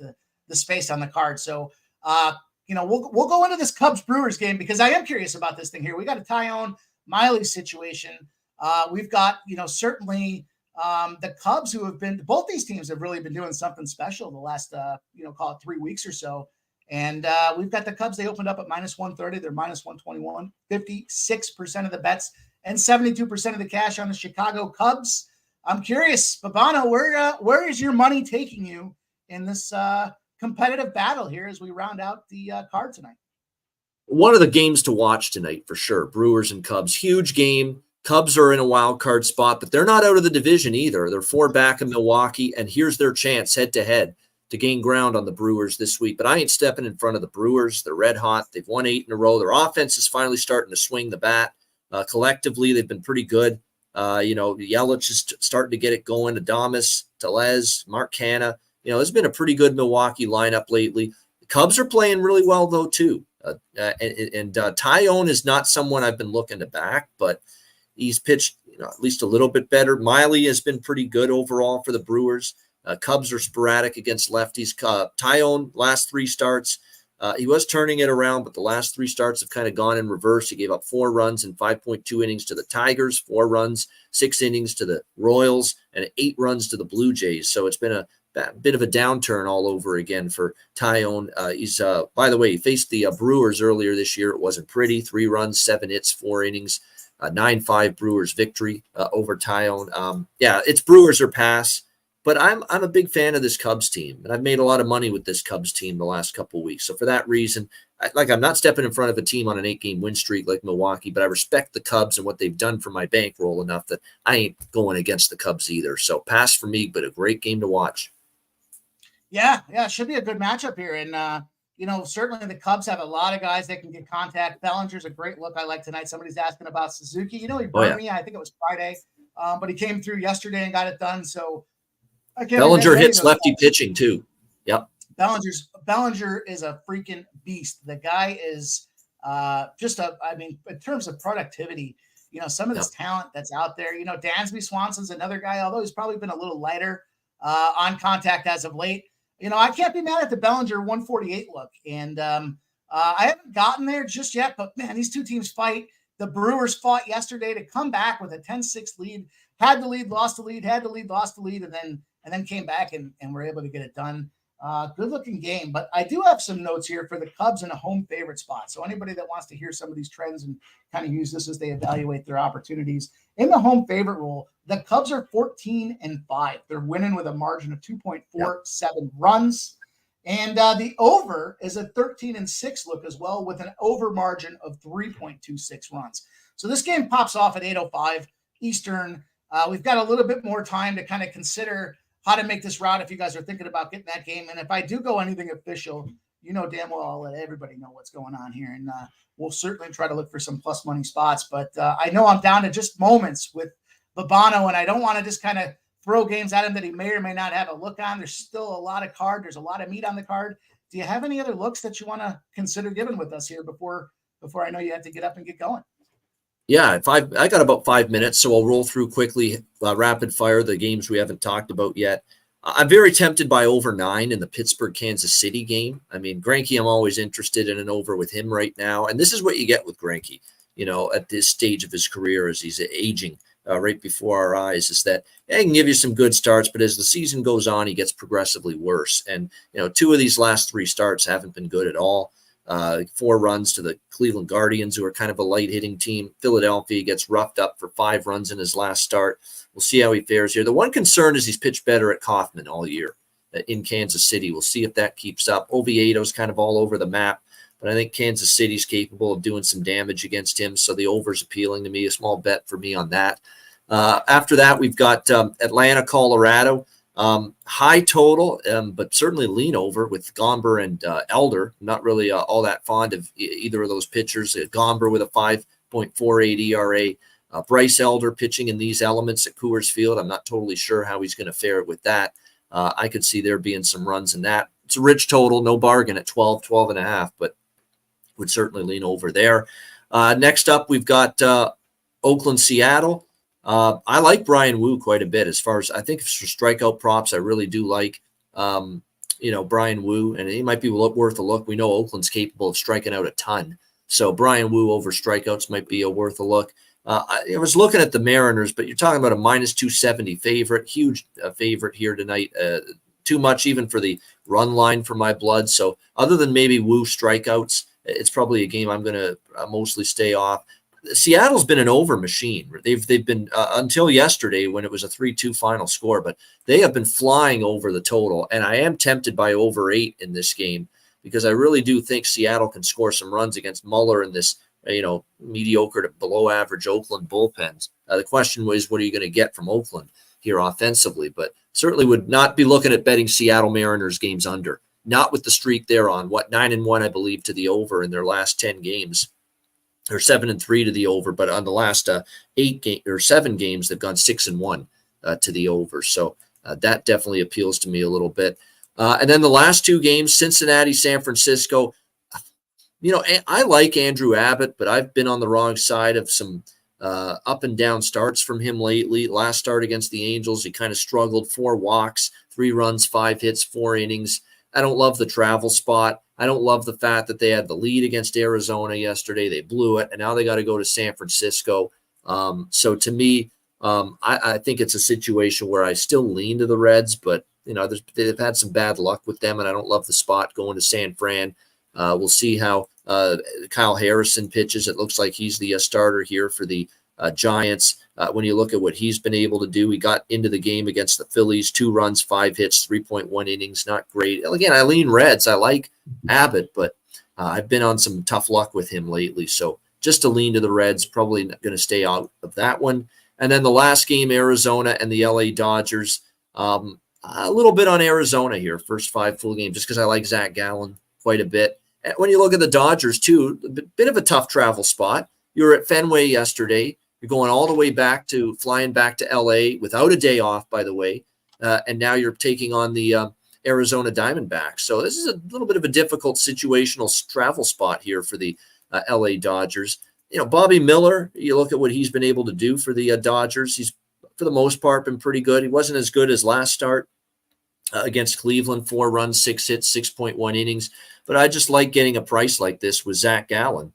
the space on the card. So, we'll go into this Cubs Brewers game because I am curious about this thing here. We got a Tyone Miley situation. We've got, certainly the Cubs who have been, both these teams have really been doing something special the last, call it 3 weeks or so. And we've got the Cubs. They opened up at -130. They're -121, 56% of the bets and 72% of the cash on the Chicago Cubs. I'm curious, Babano, where is your money taking you in this competitive battle here as we round out the card tonight? One of the games to watch tonight for sure. Brewers and Cubs, huge game. Cubs are in a wild card spot, but they're not out of the division either. They're 4 back in Milwaukee, and here's their chance head-to-head to gain ground on the Brewers this week. But I ain't stepping in front of the Brewers. They're red hot. They've won 8 in a row. Their offense is finally starting to swing the bat. Collectively, they've been pretty good. Yelich is starting to get it going. Adames, Tellez, Mark Canha. There's been a pretty good Milwaukee lineup lately. The Cubs are playing really well, though, too. Tyone is not someone I've been looking to back, but he's pitched at least a little bit better. Miley has been pretty good overall for the Brewers. Cubs are sporadic against lefties. Tyone, last 3 starts, he was turning it around, but the last 3 starts have kind of gone in reverse. He gave up 4 runs in 5.2 innings to the Tigers, 4 runs, 6 innings to the Royals, and 8 runs to the Blue Jays. So it's been a bit of a downturn all over again for Tyone. He's by the way, he faced the Brewers earlier this year. It wasn't pretty. 3 runs, 7 hits, 4 innings, 9-5 Brewers victory over Tyone. Yeah, it's Brewers or pass. But I'm a big fan of this Cubs team, and I've made a lot of money with this Cubs team the last couple of weeks. So for that reason, I'm not stepping in front of a team on an 8-game win streak like Milwaukee, but I respect the Cubs and what they've done for my bankroll enough that I ain't going against the Cubs either. So pass for me, but a great game to watch. Yeah, it should be a good matchup here. And, certainly the Cubs have a lot of guys that can get contact. Bellinger's a great look I like tonight. Somebody's asking about Suzuki. He burned me. I think it was Friday, but he came through yesterday and got it done. So Bellinger hits lefty pitching too. Yep. Bellinger is a freaking beast. The guy is in terms of productivity, some of this talent that's out there, Dansby Swanson's another guy, although he's probably been a little lighter on contact as of late. I can't be mad at the Bellinger 148 look. And I haven't gotten there just yet, but man, these two teams fight. The Brewers fought yesterday to come back with a 10-6 lead, had the lead, lost the lead, had the lead, lost the lead, and then came back and were able to get it done. Good looking game, but I do have some notes here for the Cubs in a home favorite spot. So anybody that wants to hear some of these trends and kind of use this as they evaluate their opportunities in the home favorite role, the Cubs are 14-5. They're winning with a margin of 2.47 runs. And the over is a 13-6 look as well with an over margin of 3.26 runs. So this game pops off at 8:05 Eastern. We've got a little bit more time to kind of consider how to make this route if you guys are thinking about getting that game. And if I do go anything official, damn well I'll let everybody know what's going on here. And we'll certainly try to look for some plus money spots. But I know I'm down to just moments with Babano, and I don't want to just kind of throw games at him that he may or may not have a look on. There's still a lot of card. There's a lot of meat on the card. Do you have any other looks that you want to consider giving with us here before I know you have to get up and get going? Yeah, I got about 5 minutes, so I'll roll through quickly, rapid fire, the games we haven't talked about yet. I'm very tempted by over 9 in the Pittsburgh-Kansas City game. I mean, Greinke, I'm always interested in an over with him right now, and this is what you get with Greinke, at this stage of his career as he's aging right before our eyes, is that he can give you some good starts, but as the season goes on, he gets progressively worse. And, 2 of these last 3 starts haven't been good at all. 4 runs to the Cleveland Guardians, who are kind of a light hitting team. Philadelphia gets roughed up for 5 runs in his last start. We'll see how he fares here. The one concern is he's pitched better at Kauffman all year in Kansas City. We'll see if that keeps up. Oviedo's kind of all over the map, but I think Kansas City's capable of doing some damage against him. So the over's appealing to me, a small bet for me on that. After that, we've got Atlanta, Colorado. High total, but certainly lean over with Gomber and Elder. Not really all that fond of either of those pitchers. Gomber with a 5.48 ERA. Bryce Elder pitching in these elements at Coors Field. I'm not totally sure how he's going to fare with that. I could see there being some runs in that. It's a rich total, no bargain at 12.5, but would certainly lean over there. Next up, we've got Oakland, Seattle. I like Brian Wu quite a bit as far as I think for strikeout props. I really do like, Brian Wu, and he might be worth a look. We know Oakland's capable of striking out a ton. So Brian Wu over strikeouts might be worth a look. I was looking at the Mariners, but you're talking about a minus 270 favorite, huge favorite here tonight. Too much even for the run line for my blood. So other than maybe Wu strikeouts, it's probably a game I'm going to mostly stay off. Seattle's been an over machine. They've been until yesterday when it was a 3-2 final score, but they have been flying over the total. And I am tempted by over 8 in this game because I really do think Seattle can score some runs against Muller in this, mediocre to below average Oakland bullpens. The question was, what are you going to get from Oakland here offensively? But certainly would not be looking at betting Seattle Mariners games under, not with the streak they're on. 9-1, I believe, to the over in their last 10 games. Or 7-3 to the over, but on the last 7 games, they've gone 6-1 to the over. So that definitely appeals to me a little bit. And then the last 2 games, Cincinnati, San Francisco. I like Andrew Abbott, but I've been on the wrong side of some up and down starts from him lately. Last start against the Angels, he kind of struggled. 4 walks, 3 runs, 5 hits, 4 innings. I don't love the travel spot. I don't love the fact that they had the lead against Arizona yesterday. They blew it, and now they got to go to San Francisco. So to me, I think it's a situation where I still lean to the Reds, but they've had some bad luck with them, and I don't love the spot going to San Fran. We'll see how Kyle Harrison pitches. It looks like he's the starter here for the Giants. When you look at what he's been able to do, he got into the game against the Phillies, 2 runs, 5 hits, 3.1 innings. Not great. Again, I lean Reds. I like Abbott, but I've been on some tough luck with him lately. So just to lean to the Reds, probably not going to stay out of that one. And then the last game, Arizona and the LA Dodgers. A little bit on Arizona here, first 5 full games, just because I like Zach Gallen quite a bit. And when you look at the Dodgers, too, a bit of a tough travel spot. You were at Fenway yesterday. You're going all the way flying back to LA without a day off, by the way. And now you're taking on the Arizona Diamondbacks. So this is a little bit of a difficult situational travel spot here for the LA Dodgers. Bobby Miller, you look at what he's been able to do for the Dodgers. He's, for the most part, been pretty good. He wasn't as good as last start against Cleveland, 4 runs, 6 hits, 6.1 innings. But I just like getting a price like this with Zach Gallen,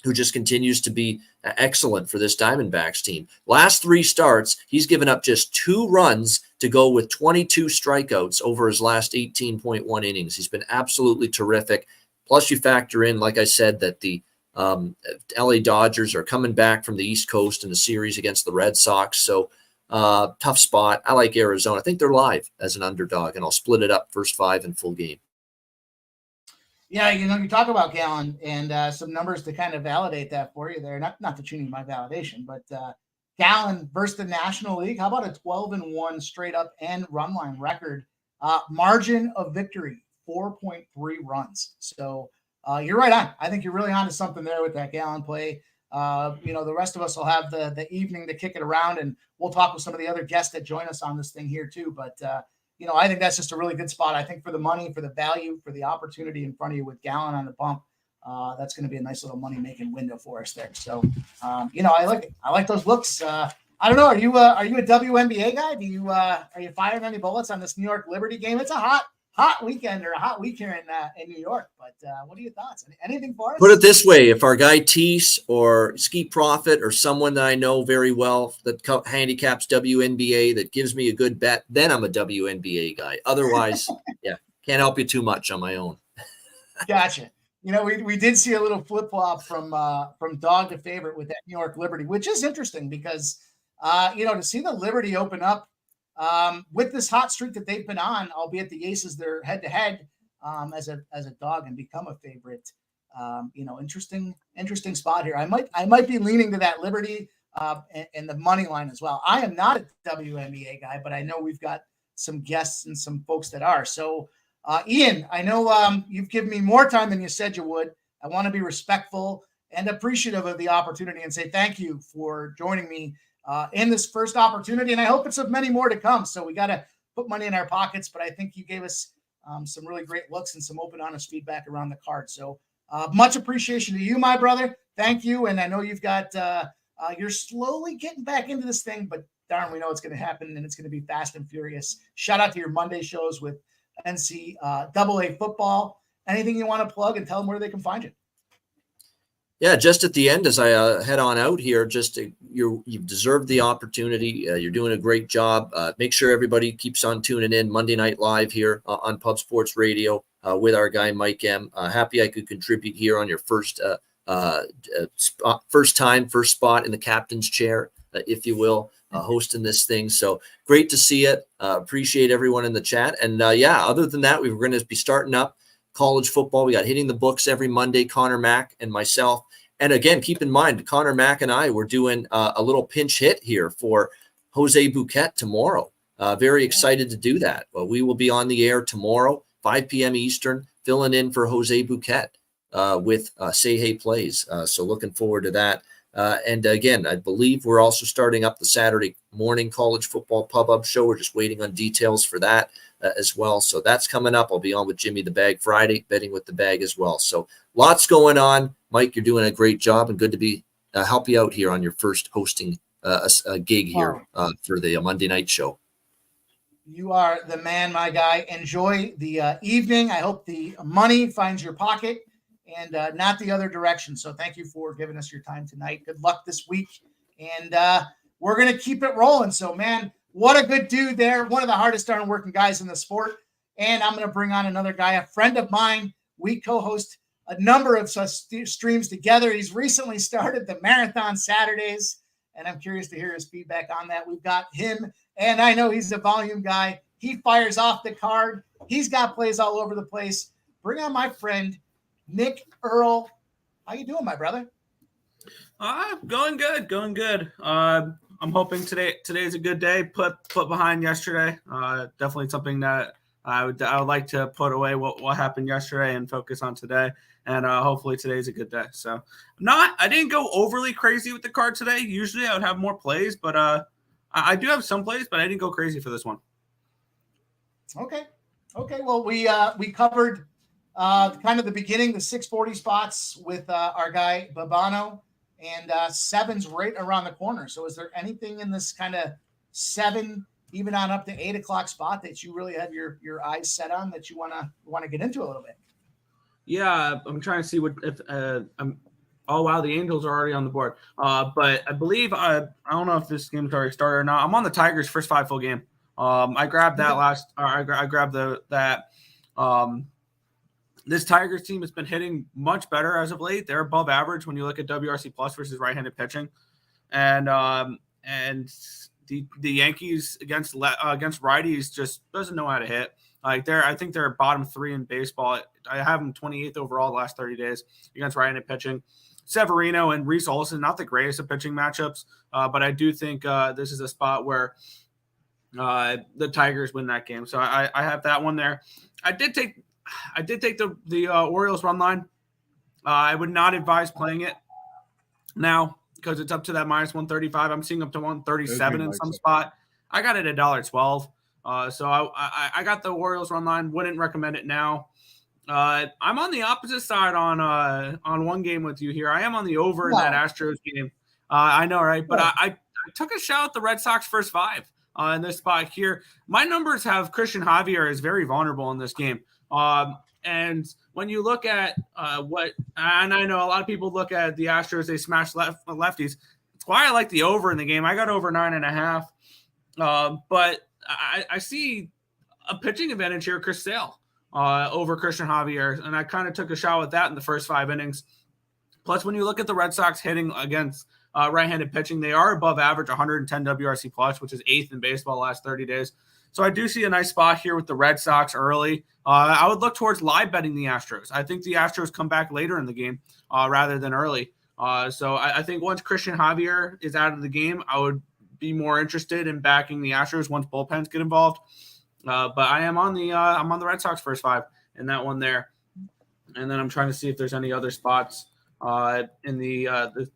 who just continues to be excellent for this Diamondbacks team. Last 3 starts, he's given up just 2 runs to go with 22 strikeouts over his last 18.1 innings. He's been absolutely terrific. Plus, you factor in, like I said, that the LA Dodgers are coming back from the East Coast in a series against the Red Sox. So tough spot. I like Arizona. I think they're live as an underdog, and I'll split it up first 5 in full game. Yeah, you talk about Gallen and some numbers to kind of validate that for you there. Not that you need my validation, but Gallen versus the National League. How about a 12-1 straight up and run line record? Margin of victory, 4.3 runs. So you're right on. I think you're really onto something there with that Gallen play. The rest of us will have the evening to kick it around, and we'll talk with some of the other guests that join us on this thing here too. But I think that's just a really good spot. I think for the money, for the value, for the opportunity in front of you with Gallen on the bump, that's going to be a nice little money-making window for us there. So, I like it. I like those looks. I don't know. Are you a WNBA guy? Are you firing any bullets on this New York Liberty game? It's a hot weekend or a hot week here in New York. But what are your thoughts? Anything for us? Put it this way: if our guy Teese or Ski Profit or someone that I know very well that handicaps WNBA that gives me a good bet, then I'm a WNBA guy. Otherwise, yeah, can't help you too much on my own. Gotcha. We did see a little flip flop from dog to favorite with that New York Liberty, which is interesting because to see the Liberty open up with this hot streak that they've been on, albeit the Aces they're head to head as a dog and become a favorite. Interesting spot here. I might be leaning to that Liberty and the money line as well. I am not a WNBA guy, but I know we've got some guests and some folks that are. So, Ian, I know you've given me more time than you said you would. I want to be respectful and appreciative of the opportunity and say thank you for joining me in this first opportunity. And I hope it's of many more to come. So we got to put money in our pockets, but I think you gave us some really great looks and some open, honest feedback around the card. So much appreciation to you, my brother. Thank you. And I know you've got, you're slowly getting back into this thing, but darn, we know it's going to happen and it's going to be fast and furious. Shout out to your Monday shows with NCAA football. Anything you want to plug and tell them where they can find you? Yeah, just at the end, as I head on out here, you've deserved the opportunity. You're doing a great job. Make sure everybody keeps on tuning in Monday Night Live here on Pub Sports Radio with our guy Mike M. Happy I could contribute here on your first spot in the captain's chair, if you will, hosting this thing. So great to see it. Appreciate everyone in the chat. And other than that, we're going to be starting up college football. We got Hitting the Books every Monday, Connor Mack and myself. And again, keep in mind, Connor Mack and I were doing a little pinch hit here for Jose Bouquet tomorrow. Very excited to do that. Well, we will be on the air tomorrow, 5 p.m. Eastern, filling in for Jose Bouquet with Say Hey Plays. So looking forward to that. And again, I believe we're also starting up the Saturday morning college football pub-up show. We're just waiting on details for that as well. So that's coming up. I'll be on with Jimmy the Bag Friday, betting with the bag as well. So lots going on. Mike, you're doing a great job and good to be help you out here on your first hosting a gig here for the Monday night show. You are the man, my guy. Enjoy the evening. I hope the money finds your pocket and not the other direction. So thank you for giving us your time tonight. Good luck this week. And we're going to keep it rolling. So, man, What a good dude there. One of the hardest darn working guys in the sport. And I'm going to bring on another guy, a friend of mine. We co-host a number of streams together. He's recently started the Marathon Saturdays, and I'm curious to hear his feedback on that. We've got him, and I know he's a volume guy. He fires off the card. He's got plays all over the place. Bring on my friend, Nick Earl. How you doing, my brother? Going good. I'm hoping today's a good day. Put behind yesterday. Definitely something that I would like to put away what happened yesterday and focus on today. And hopefully today's a good day. So I didn't go overly crazy with the card today. Usually I would have more plays, but I do have some plays, but I didn't go crazy for this one. Okay. Well, we covered kind of the beginning, the 640 spots with our guy Babano, and 7's right around the corner. So is there anything in this kind of 7, even on up to 8 o'clock spot that you really have your eyes set on that you want to get into a little bit? Yeah, I'm trying to see oh wow, the Angels are already on the board. But I believe I don't know if this game's already started or not. I'm on the Tigers' first 5 full game. I grabbed that I grabbed that. This Tigers team has been hitting much better as of late. They're above average when you look at WRC plus versus right-handed pitching, and the Yankees against righties just doesn't know how to hit. Like I think they're bottom 3 in baseball. I have them 28th overall the last 30 days against right-handed pitching. Severino and Reese Olson, not the greatest of pitching matchups, but I do think this is a spot where the Tigers win that game. So I have that one there. I did take the Orioles run line. I would not advise playing it now because it's up to that minus 135. I'm seeing up to 137 in some spot. I got it at $1.12. So I got the Orioles run line. Wouldn't recommend it now. I'm on the opposite side on one game with you here. I am on the over in that Astros game. I know, right? But I took a shot at the Red Sox first 5 in this spot here. My numbers have Christian Javier is very vulnerable in this game. And when you look at and I know a lot of people look at the Astros, they smash lefties. It's why I like the over in the game. I got over 9.5. But I see a pitching advantage here, Chris Sale, over Christian Javier. And I kind of took a shot with that in the first 5 innings. Plus, when you look at the Red Sox hitting against right-handed pitching, they are above average 110 WRC plus, which is 8th in baseball the last 30 days. So I do see a nice spot here with the Red Sox early. I would look towards live betting the Astros. I think the Astros come back later in the game rather than early. So I think once Christian Javier is out of the game, I would be more interested in backing the Astros once bullpens get involved. But I am on the Red Sox first 5 in that one there. And then I'm trying to see if there's any other spots in the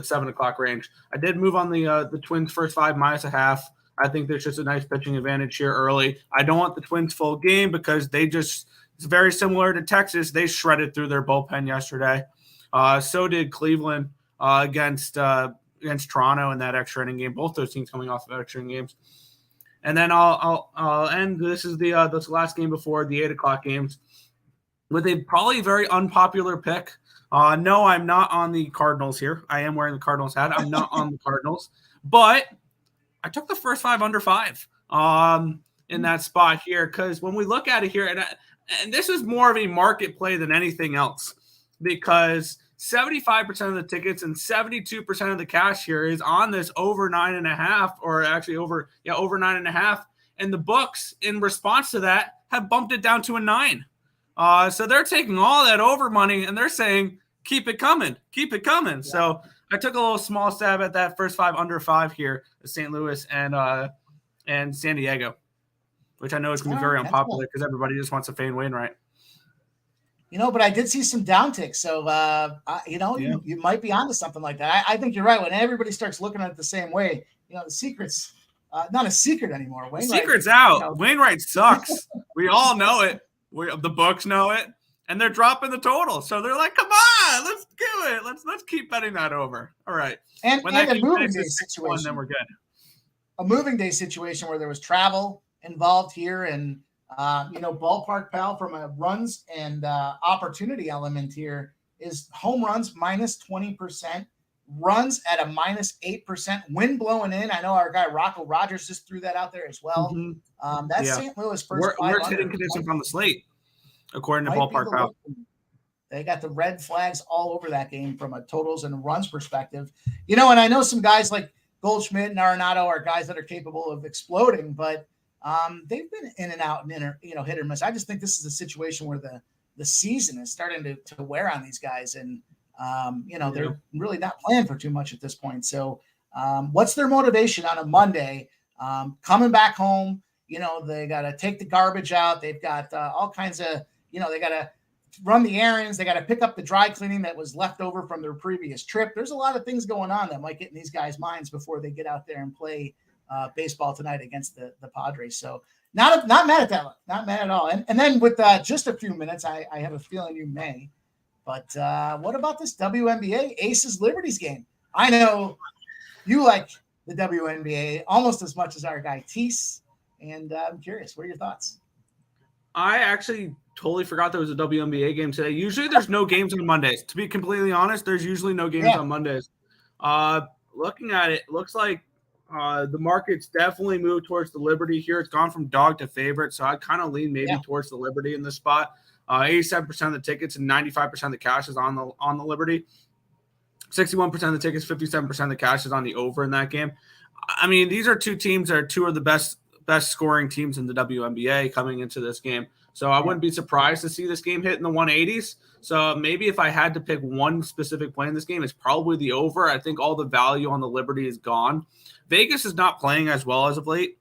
7 o'clock range. I did move on the Twins first 5 -0.5. I think there's just a nice pitching advantage here early. I don't want the Twins full game because it's very similar to Texas. They shredded through their bullpen yesterday. So did Cleveland against Toronto in that extra inning game. Both those teams coming off of extra inning games. And then I'll end. This is the last game before the 8 o'clock games with a probably very unpopular pick. No, I'm not on the Cardinals here. I am wearing the Cardinals hat. I'm not on the Cardinals, but I took the first 5 under 5 in that spot here because when we look at it here, and this is more of a market play than anything else because 75% of the tickets and 72% of the cash here is on this over 9.5, or actually over 9.5, and the books in response to that have bumped it down to a 9. So they're taking all that over money and they're saying, keep it coming. Yeah. So I took a little small stab at that first 5 under 5 here, St. Louis and San Diego, which I know is going to be very unpopular because everybody just wants a Fane win, right? But I did see some downticks. So, you might be onto something like that. I think you're right. When everybody starts looking at it the same way, the secret's not a secret anymore. Wainwright, the secret's out. Wainwright sucks. We all know it. The books know it. And they're dropping the total. So they're like, come on, let's do it. Let's keep betting that over. All right. And a moving day situation. Then we're good. A moving day situation where there was travel involved here and, ballpark pal from a runs and opportunity element here is home runs minus 20%, runs at a -8%, wind blowing in. I know our guy Rocco Rogers just threw that out there as well. That's St. Louis first. Worst hitting conditions on the slate, according to Ballpark Pal. They got the red flags all over that game from a totals and runs perspective. And I know some guys like Goldschmidt and Arenado are guys that are capable of exploding, but they've been in and out and hit or miss. I just think this is a situation where the season is starting to wear on these guys, and they're really not playing for too much at this point. So what's their motivation on a Monday? Coming back home, they got to take the garbage out. They've got all kinds of, they got to run the errands. They got to pick up the dry cleaning that was left over from their previous trip. There's a lot of things going on that might get in these guys' minds before they get out there and play baseball tonight against the Padres. So not mad at that one. Not mad at all. And then with just a few minutes, I have a feeling you may. But what about this WNBA Aces Liberties game? I know you like the WNBA almost as much as our guy Tease. And I'm curious, what are your thoughts? I actually totally forgot there was a WNBA game today. Usually there's no games on Mondays. To be completely honest, there's usually no games on Mondays. Looking at it, looks like the market's definitely moved towards the Liberty here. It's gone from dog to favorite, so I'd kind of lean maybe towards the Liberty in this spot. 87% of the tickets and 95% of the cash is on the Liberty. 61% of the tickets, 57% of the cash is on the over in that game. I mean, these are two teams that are two of the best scoring teams in the WNBA coming into this game. So I wouldn't be surprised to see this game hit in the 180s. So maybe if I had to pick one specific play in this game, it's probably the over. I think all the value on the Liberty is gone. Vegas is not playing as well as of late.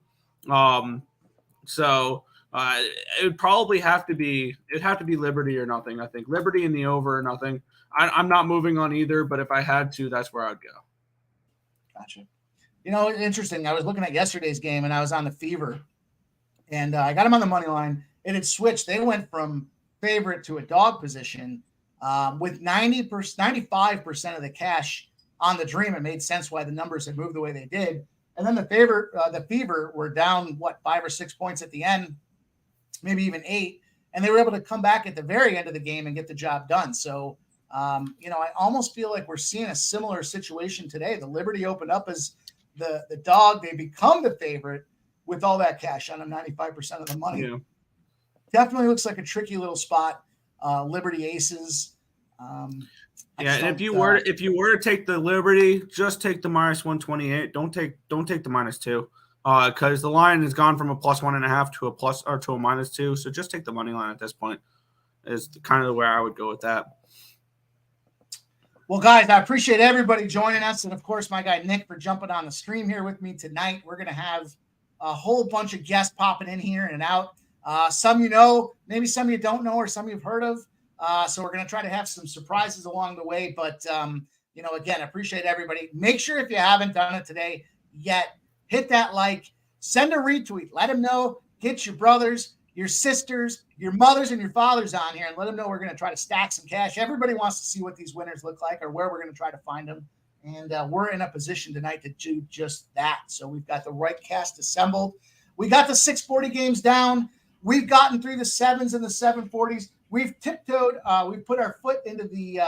So it would probably have to be Liberty or nothing. I think Liberty in the over or nothing. I'm not moving on either, but if I had to, that's where I'd go. Gotcha. Interesting. I was looking at yesterday's game and I was on the Fever, and I got them on the money line. It had switched. They went from favorite to a dog position with 95% of the cash on the Dream. It made sense why the numbers had moved the way they did. And then the Fever were down 5 or 6 points at the end, maybe even 8, and they were able to come back at the very end of the game and get the job done. So, I almost feel like we're seeing a similar situation today. The Liberty opened up as the dog. They become the favorite with all that cash on them, 95% of the money. Yeah. Definitely looks like a tricky little spot. Liberty Aces. And if you were to take the Liberty, just take the -128. Don't take the -2, because the line has gone from a +1.5 to a -2. So just take the money line at this point. Is kind of where I would go with that. Well, guys, I appreciate everybody joining us, and of course, my guy Nick for jumping on the stream here with me tonight. We're going to have a whole bunch of guests popping in here and out. Some maybe some you don't know, or some you've heard of. So we're going to try to have some surprises along the way. But, again, appreciate everybody. Make sure if you haven't done it today yet, hit that like, send a retweet. Let them know. Get your brothers, your sisters, your mothers, and your fathers on here and let them know we're going to try to stack some cash. Everybody wants to see what these winners look like or where we're going to try to find them. And we're in a position tonight to do just that. So we've got the right cast assembled. We got the 640 games down. We've gotten through the 7s and the 740s. We've tiptoed. We've put our foot into the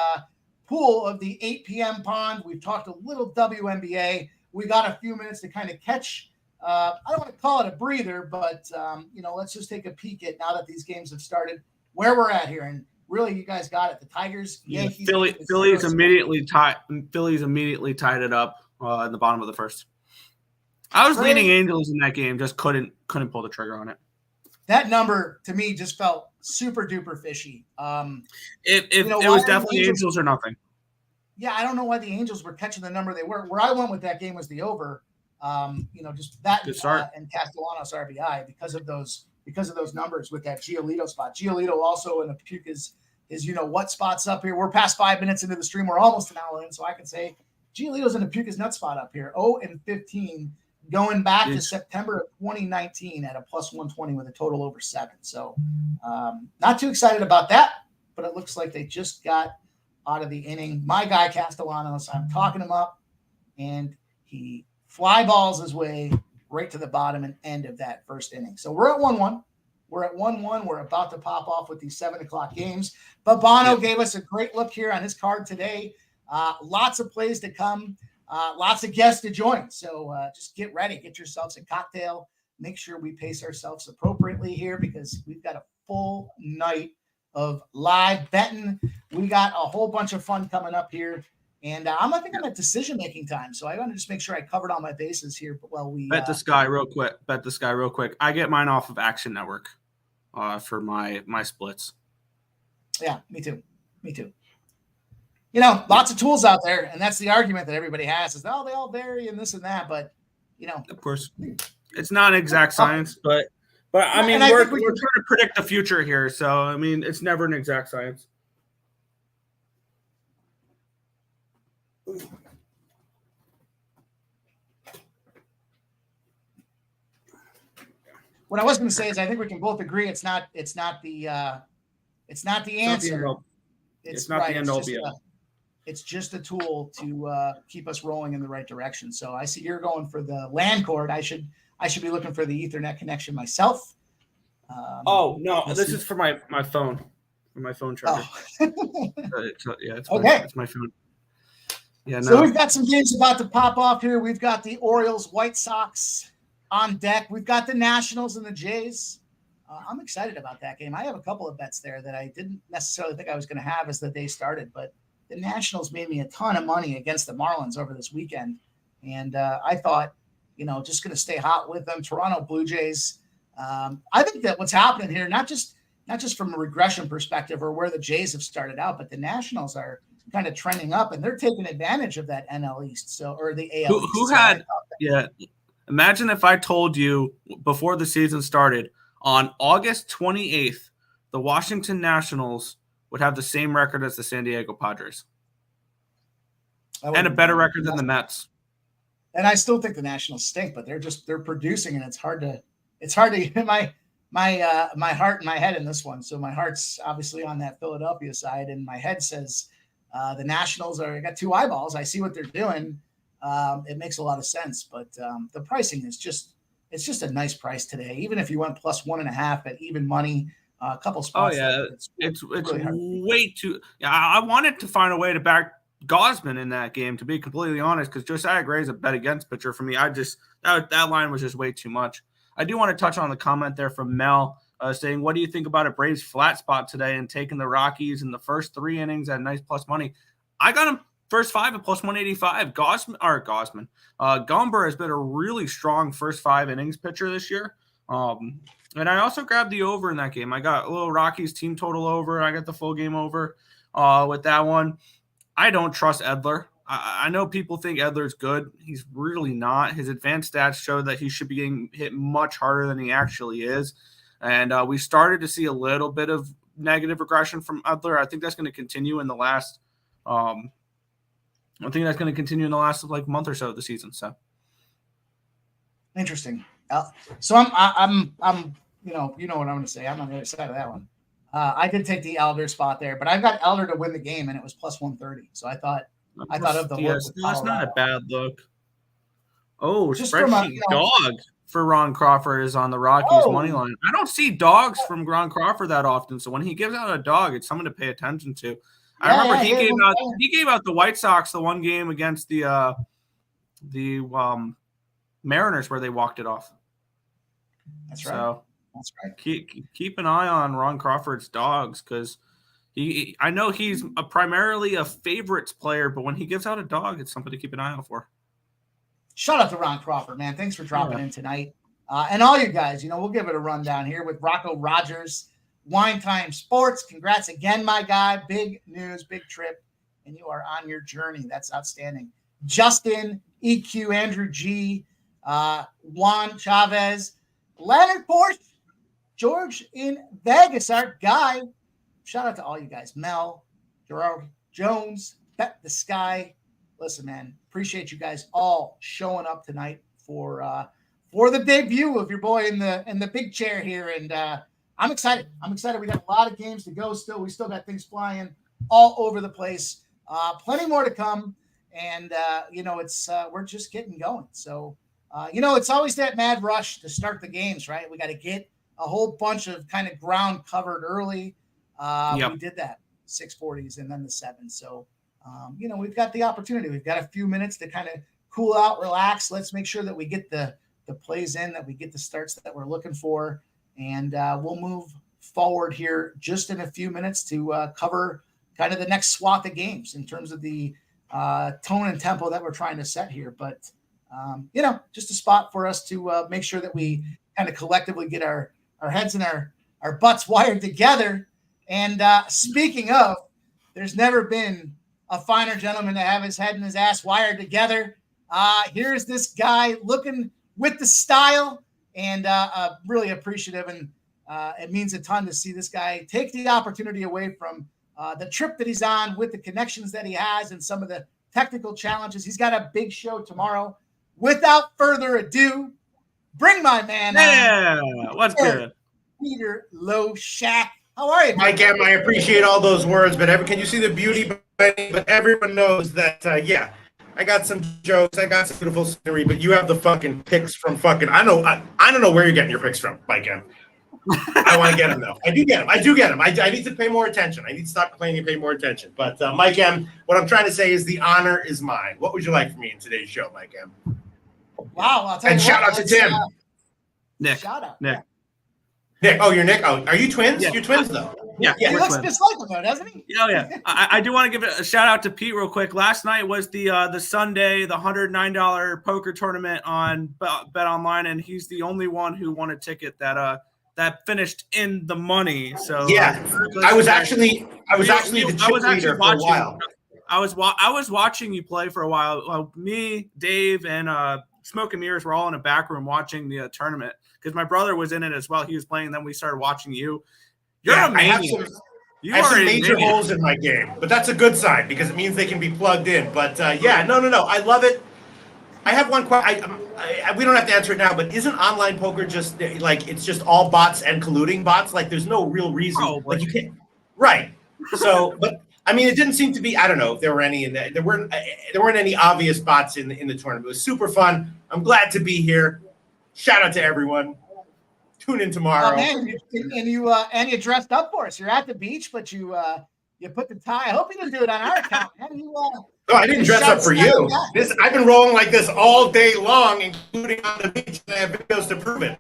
pool of the 8 p.m. pond. We've talked a little WNBA. We got a few minutes to kind of catch. I don't want to call it a breather, but, let's just take a peek at, now that these games have started, where we're at here. And really, you guys got it. The Tigers, Yankees. Phillies immediately tied it up in the bottom of the first. I was leaning Angels in that game, just couldn't pull the trigger on it. That number, to me, just felt super duper fishy. It was definitely Angels or nothing. Yeah, I don't know why the Angels were catching the number they were. Where I went with that game was the over. Just that and Castellanos RBI because of those numbers with that Giolito spot. Giolito also in the Puca's is what spots up here. We're past 5 minutes into the stream. We're almost an hour in, so I can say Giolito's in the Puca's nut spot up here. 0-15 going back to September of 2019 at a +120 with a total over 7. So not too excited about that, but it looks like they just got out of the inning. My guy Castellanos, I'm talking him up, and he fly balls his way right to the bottom and end of that first inning. So we're at 1-1. We're at 1-1. We're about to pop off with these 7 o'clock games. But Bono gave us a great look here on his card today. Lots of plays to come. Lots of guests to join. So just get ready. Get yourselves a cocktail. Make sure we pace ourselves appropriately here because we've got a full night of live betting. We got a whole bunch of fun coming up here. And I think I'm at decision-making time. So I want to just make sure I covered all my bases here. But Bet the Sky real quick. I get mine off of Action Network for my splits. Yeah, me too. Lots of tools out there, and that's the argument that everybody has is, they all vary and this and that, but, Of course, it's not an exact science, but I mean, we're trying to predict the future here, so, I mean, it's never an exact science. What I was going to say is I think we can both agree it's not the answer. It's not the end all be all. It's just a tool to keep us rolling in the right direction. So I see you're going for the LAN cord. I should be looking for the Ethernet connection myself. No, this is for my phone. For my phone charger. It's my phone. Yeah. So we've got some games about to pop off here. We've got the Orioles, White Sox on deck. We've got the Nationals and the Jays. I'm excited about that game. I have a couple of bets there that I didn't necessarily think I was going to have as the day started, but the Nationals made me a ton of money against the Marlins over this weekend. And I thought, just going to stay hot with them. Toronto Blue Jays. I think that what's happening here, not just from a regression perspective or where the Jays have started out, but the Nationals are kind of trending up and they're taking advantage of that NL East. Or the AL East. Imagine if I told you before the season started on August 28th, the Washington Nationals would have the same record as the San Diego Padres and a better record than the Mets. And I still think the Nationals stink, but they're producing, and it's hard to get my heart and my head in this one. So my heart's obviously on that Philadelphia side, and my head says the Nationals I got two eyeballs. I see what they're doing. It makes a lot of sense, but the pricing is just a nice price today. Even if you went plus 1.5 at even money, a couple spots. Oh yeah, it's really way too. Yeah, I wanted to find a way to back Gausman in that game, to be completely honest, because Josiah Gray is a bet against pitcher for me. That line was just way too much. I do want to touch on the comment there from Mel saying, "What do you think about a Braves flat spot today and taking the Rockies in the first 3 innings at nice plus money?" I got him first 5 at plus 185. Gomber has been a really strong first 5 innings pitcher this year. And I also grabbed the over in that game. I got a little Rockies team total over. I got the full game over with that one. I don't trust Edler. I know people think Edler's good. He's really not. His advanced stats show that he should be getting hit much harder than he actually is. And we started to see a little bit of negative regression from Edler. I think that's going to continue in the last like month or so of the season. So interesting. So I'm you know what I'm going to say. I'm on the other side of that one. I did take the Elder spot there, but I've got Elder to win the game, and it was plus 130. So I thought of the look. That's not a bad look. Oh, just spreadsheet dog for Ron Crawford is on the Rockies money line. I don't see dogs from Ron Crawford that often, so when he gives out a dog, it's something to pay attention to. I remember he gave out the White Sox the one game against the Mariners where they walked it off. That's right. So that's right. Keep an eye on Ron Crawford's dogs, because I know he's primarily a favorites player, but when he gives out a dog, it's something to keep an eye out for. Shout out to Ron Crawford, man. Thanks for dropping in tonight. And all you guys, we'll give it a rundown here with Rocco Rogers, Wine Time Sports. Congrats again, my guy. Big news, big trip, and you are on your journey. That's outstanding. Justin, EQ, Andrew G, Juan Chavez, Leonard Porsche, George in Vegas, our guy. Shout out to all you guys. Mel, Gerard Jones, Bet the Sky. Listen, man, appreciate you guys all showing up tonight for the debut of your boy in the big chair here. And I'm excited. We got a lot of games to go still. We still got things flying all over the place. Plenty more to come. And, we're just getting going. So, it's always that mad rush to start the games, right? We got to get a whole bunch of kind of ground covered early. We did that, 640s and then the 7. So we've got the opportunity. We've got a few minutes to kind of cool out, relax. Let's make sure that we get the plays in, that we get the starts that we're looking for. And we'll move forward here just in a few minutes to cover kind of the next swath of games in terms of the tone and tempo that we're trying to set here. But, just a spot for us to make sure that we kind of collectively get our heads and our butts wired together. And speaking of, there's never been a finer gentleman to have his head and his ass wired together. Here's this guy looking with the style, and really appreciative. And it means a ton to see this guy take the opportunity away from the trip that he's on with the connections that he has and some of the technical challenges. He's got a big show tomorrow. Without further ado, bring my man on. What's good? Peter Loshak. How are you, Mike M, I appreciate all those words, but can you see the beauty? But everyone knows that, I got some jokes, I got some beautiful scenery, but you have the fucking picks from fucking, I don't know where you're getting your picks from, Mike M. I want to get them, though. I do get them. I need to pay more attention. I need to stop complaining and pay more attention. But, Mike M, what I'm trying to say is the honor is mine. What would you like from me in today's show, Mike M? Wow. I'll tell and you shout what, out to Tim. Nick. Shout out. Nick. Nick. Oh, you're Nick? Oh, are you twins? Yeah. You're twins, though. Yeah. He looks just like him, though, doesn't he? Oh, yeah. I do want to give a shout out to Pete real quick. Last night was the Sunday, the $109 poker tournament on Bet Online, and he's the only one who won a ticket that finished in the money. So yeah, I was actually the chip leader for a while. I was watching you play for a while. Me, Dave, and Smoke and Mirrors were all in a back room watching the tournament because my brother was in it as well. He was playing, and then we started watching you. You're amazing. I have some major holes in my game, but that's a good sign because it means they can be plugged in. But no. I love it. I have one question. We don't have to answer it now, but isn't online poker just like it's just all bots and colluding bots? Like there's no real reason. Like you can't. Right. So, but I mean, it didn't seem to be. I don't know if there were any. There weren't any obvious bots in the tournament. It was super fun. I'm glad to be here. Shout out to everyone. Tune in tomorrow. Man, and you dressed up for us. You're at the beach, but you put the tie. I hope you didn't do it on our account. No, I didn't dress up for you. I've been rolling like this all day long, including on the beach, and I have videos to prove it.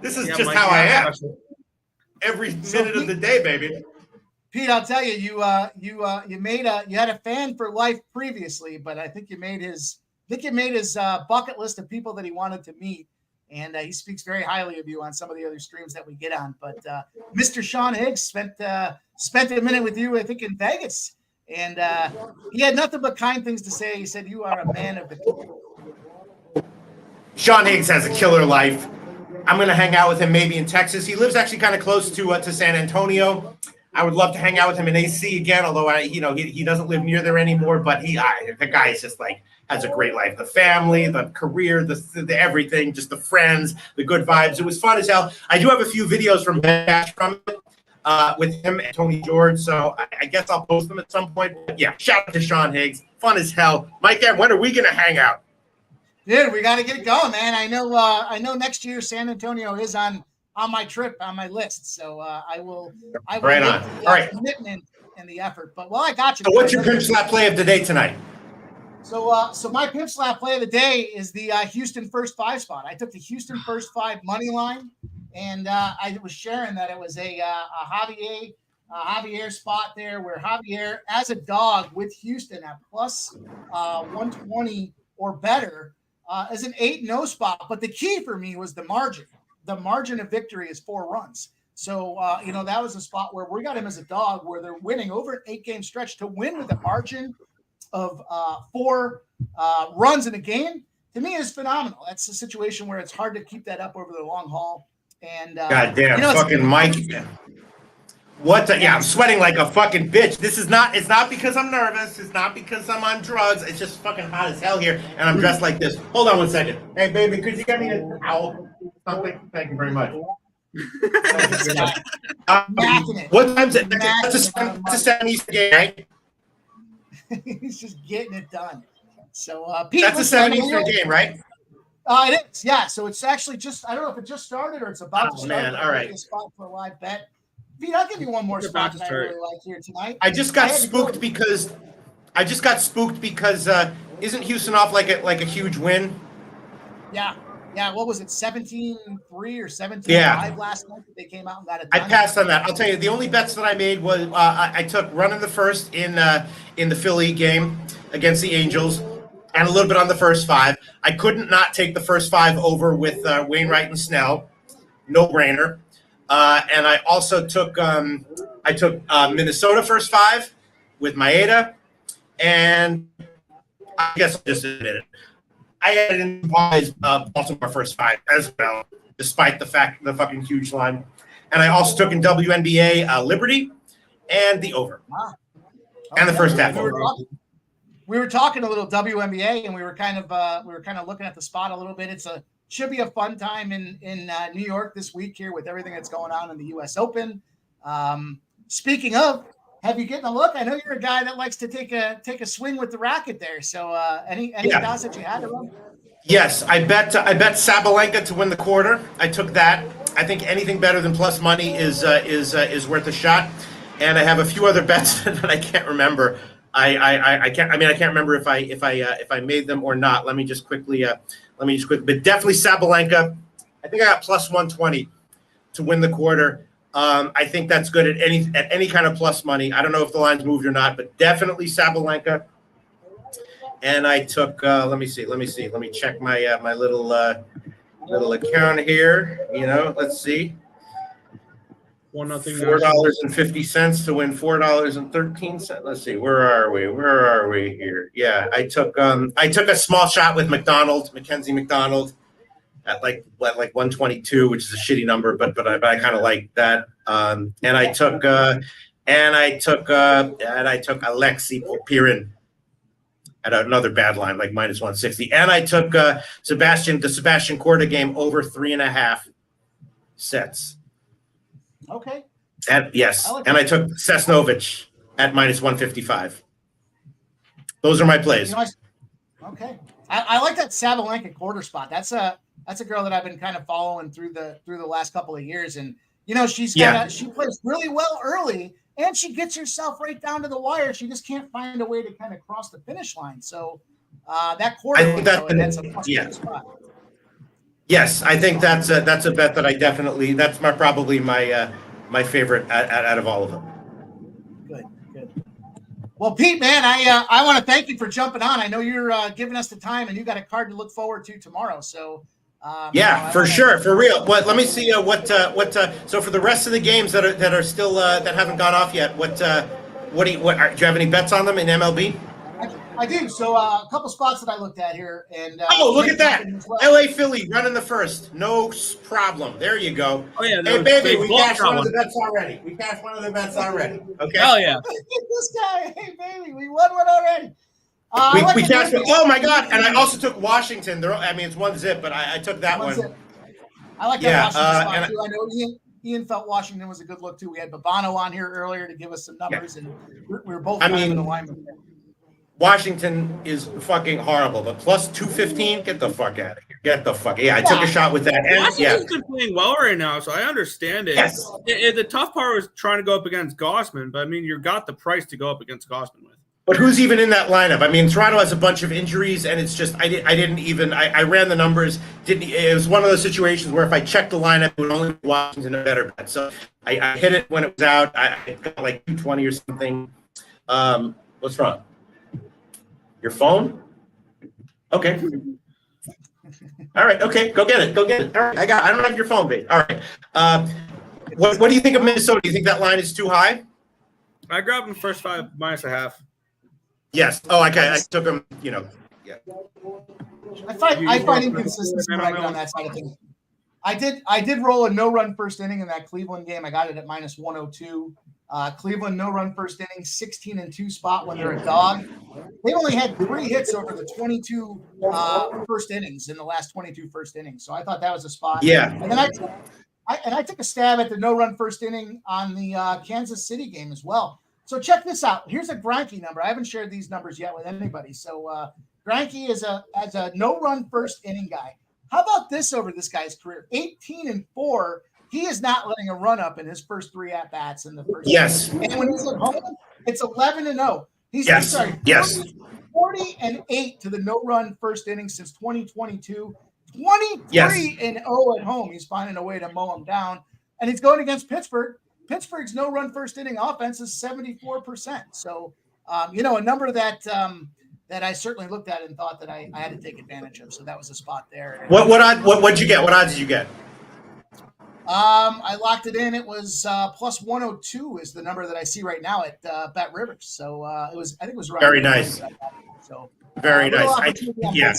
This is just how I am. Every minute of the day, baby. Pete, I'll tell you, you had a fan for life previously, but I think you made his bucket list of people that he wanted to meet. And he speaks very highly of you on some of the other streams that we get on. But Mr. Sean Higgs spent a minute with you, I think, in Vegas. And he had nothing but kind things to say. He said, you are a man of the people. Sean Higgs has a killer life. I'm going to hang out with him maybe in Texas. He lives actually kind of close to San Antonio. I would love to hang out with him in AC again, although he doesn't live near there anymore. But the guy is just like has a great life. The family, the career, the everything, just the friends, the good vibes. It was fun as hell. I do have a few videos from it with him and Tony George, so I guess I'll post them at some point. But yeah, shout out to Sean Higgs. Fun as hell. Mike, when are we going to hang out? Dude, we got to get it going, man. I know next year San Antonio is on my trip, on my list. So I will right on. The, all right. Commitment and the effort. But I got you. So what's your pimp slap play of the day tonight? So my pimp slap play of the day is the Houston first five spot. I took the Houston first five money line, and I was sharing that it was a Javier spot there where Javier as a dog with Houston at plus 120 or better is an 8-0 spot. But the key for me was the margin. The margin of victory is 4 runs. So, that was a spot where we got him as a dog where they're winning over an 8-game stretch to win with a margin of 4 runs in a game. To me is phenomenal. That's a situation where it's hard to keep that up over the long haul. And goddamn, fucking Mike. I'm sweating like a fucking bitch. It's not because I'm nervous. It's not because I'm on drugs. It's just fucking hot as hell here. And I'm dressed like this. Hold on one second. Hey, baby, could you get me a towel? Something? Thank you very much. What time's it? That's a 7 Eastern game, right? He's just getting it done. So, Pete, that's a 7 Eastern game, right? It is, yeah. So it's actually just, I don't know if it just started or it's about to start. Man, all right. A spot for a live bet. Pete, I'll give you one more spot that I really like here tonight. I just got spooked because I just got spooked because isn't Houston off like a huge win? Yeah. What was it, 17-3 or 17-5 last night that they came out and got it I done? passed on that. I'll tell you, the only bets that I made was I took run in the first in the Philly game against the Angels, and a little bit on the first 5. I couldn't not take the first 5 over with Wainwright and Snell, no brainer. And I also took Minnesota first 5 with Maeda, and I guess I'll just admit it. I added in Baltimore first 5 as well, despite the fucking huge line. And I also took in WNBA Liberty and the over. And the first half over. We were talking a little WNBA, and we were kind of looking at the spot a little bit. Should be a fun time in New York this week here with everything that's going on in the U.S. Open. Speaking of, have you getting a look? I know you're a guy that likes to take a swing with the racket there. So any thoughts that you had to run? Yes, I bet Sabalenka to win the quarter. I took that. I think anything better than plus money is worth a shot. And I have a few other bets that I can't remember. I can't remember if I made them or not. Let me just quickly. But definitely Sabalenka. I think I got plus 120 to win the quarter. I think that's good at any kind of plus money. I don't know if the line's moved or not, but definitely Sabalenka. And I took. Let me see. Let me check my my little account here. Let's see. $4.50 to win $4.13. Let's see. Where are we here? Yeah, I took a small shot with Mackenzie McDonald at like 122, which is a shitty number, but I kind of like that. And I took Alexei Popyrin at another bad line, like minus 160. And I took the Sebastian Korda game over 3.5 sets. Okay. And yes, I took Sesnovich at minus 155. Those are my plays. Okay. I like that Sabalenka quarter spot. That's a girl that I've been kind of following through the last couple of years, and she plays really well early, and she gets herself right down to the wire. She just can't find a way to kind of cross the finish line. So that quarter, that's a spot. Yes, I think that's a bet that I definitely. That's probably my favorite out of all of them. Good. Well, Pete, man, I want to thank you for jumping on. I know you're giving us the time, and you got a card to look forward to tomorrow. So for sure, for real. Let me see So for the rest of the games that are still that haven't gone off yet, do you have any bets on them in MLB? I do. So a couple spots that I looked at here, and look at that! LA Philly running the first, no problem. There you go. Oh yeah, hey baby, we cashed one of the bets already. Okay. Hell yeah! This guy, hey baby, we won one already. We cashed one. Oh my god! And I also took Washington. It's 1-0, but I took that one. I like that Washington spot too. I know Ian felt Washington was a good look too. We had Babano on here earlier to give us some numbers, and we were both in alignment there. Washington is fucking horrible, but plus 215, get the fuck out of here. Yeah, I took a shot with that. Washington's been playing well right now, so I understand it. Yes. The tough part was trying to go up against Gossman, but I mean, you got the price to go up against Gossman with. But who's even in that lineup? I mean, Toronto has a bunch of injuries, and it's just I ran the numbers. It was one of those situations where if I checked the lineup, it would only be Washington a better bet. So I hit it when it was out. I got like 220 or something. What's wrong? Your phone? Okay. All right. Okay. Go get it. All right. I don't have your phone, babe. All right. What do you think of Minnesota? Do you think that line is too high? I grabbed them first 5 minus a half. Yes. Oh, okay. I took them. Yeah. I find inconsistency on that side of things. I did roll a no-run first inning in that Cleveland game. I got it at minus 102. Cleveland no-run first inning, 16-2 spot when they're a dog. They only had 3 hits over the 22 first innings in the last 22 first innings. So I thought that was a spot. Yeah. And then I took a stab at the no-run first inning on the Kansas City game as well. So check this out. Here's a Greinke number. I haven't shared these numbers yet with anybody. So Greinke is as a no-run first inning guy. How about this over this guy's career? 18-4. He is not letting a run up in his first 3 at-bats in the first. Yes. Inning. And when he's at home, it's 11-0. He's Yes. sorry, Yes. 40-8 to the no-run first inning since 2022. 23-0 at home. He's finding a way to mow him down, and he's going against Pittsburgh. Pittsburgh's no-run first inning offense is 74%. So, a number that I certainly looked at and thought that I had to take advantage of. So that was a spot there. What'd you get? What odds did you get? I locked it in. It was plus 102 is the number that I see right now at Bet Rivers. So I think it was around Very nice. So Very nice. Yeah.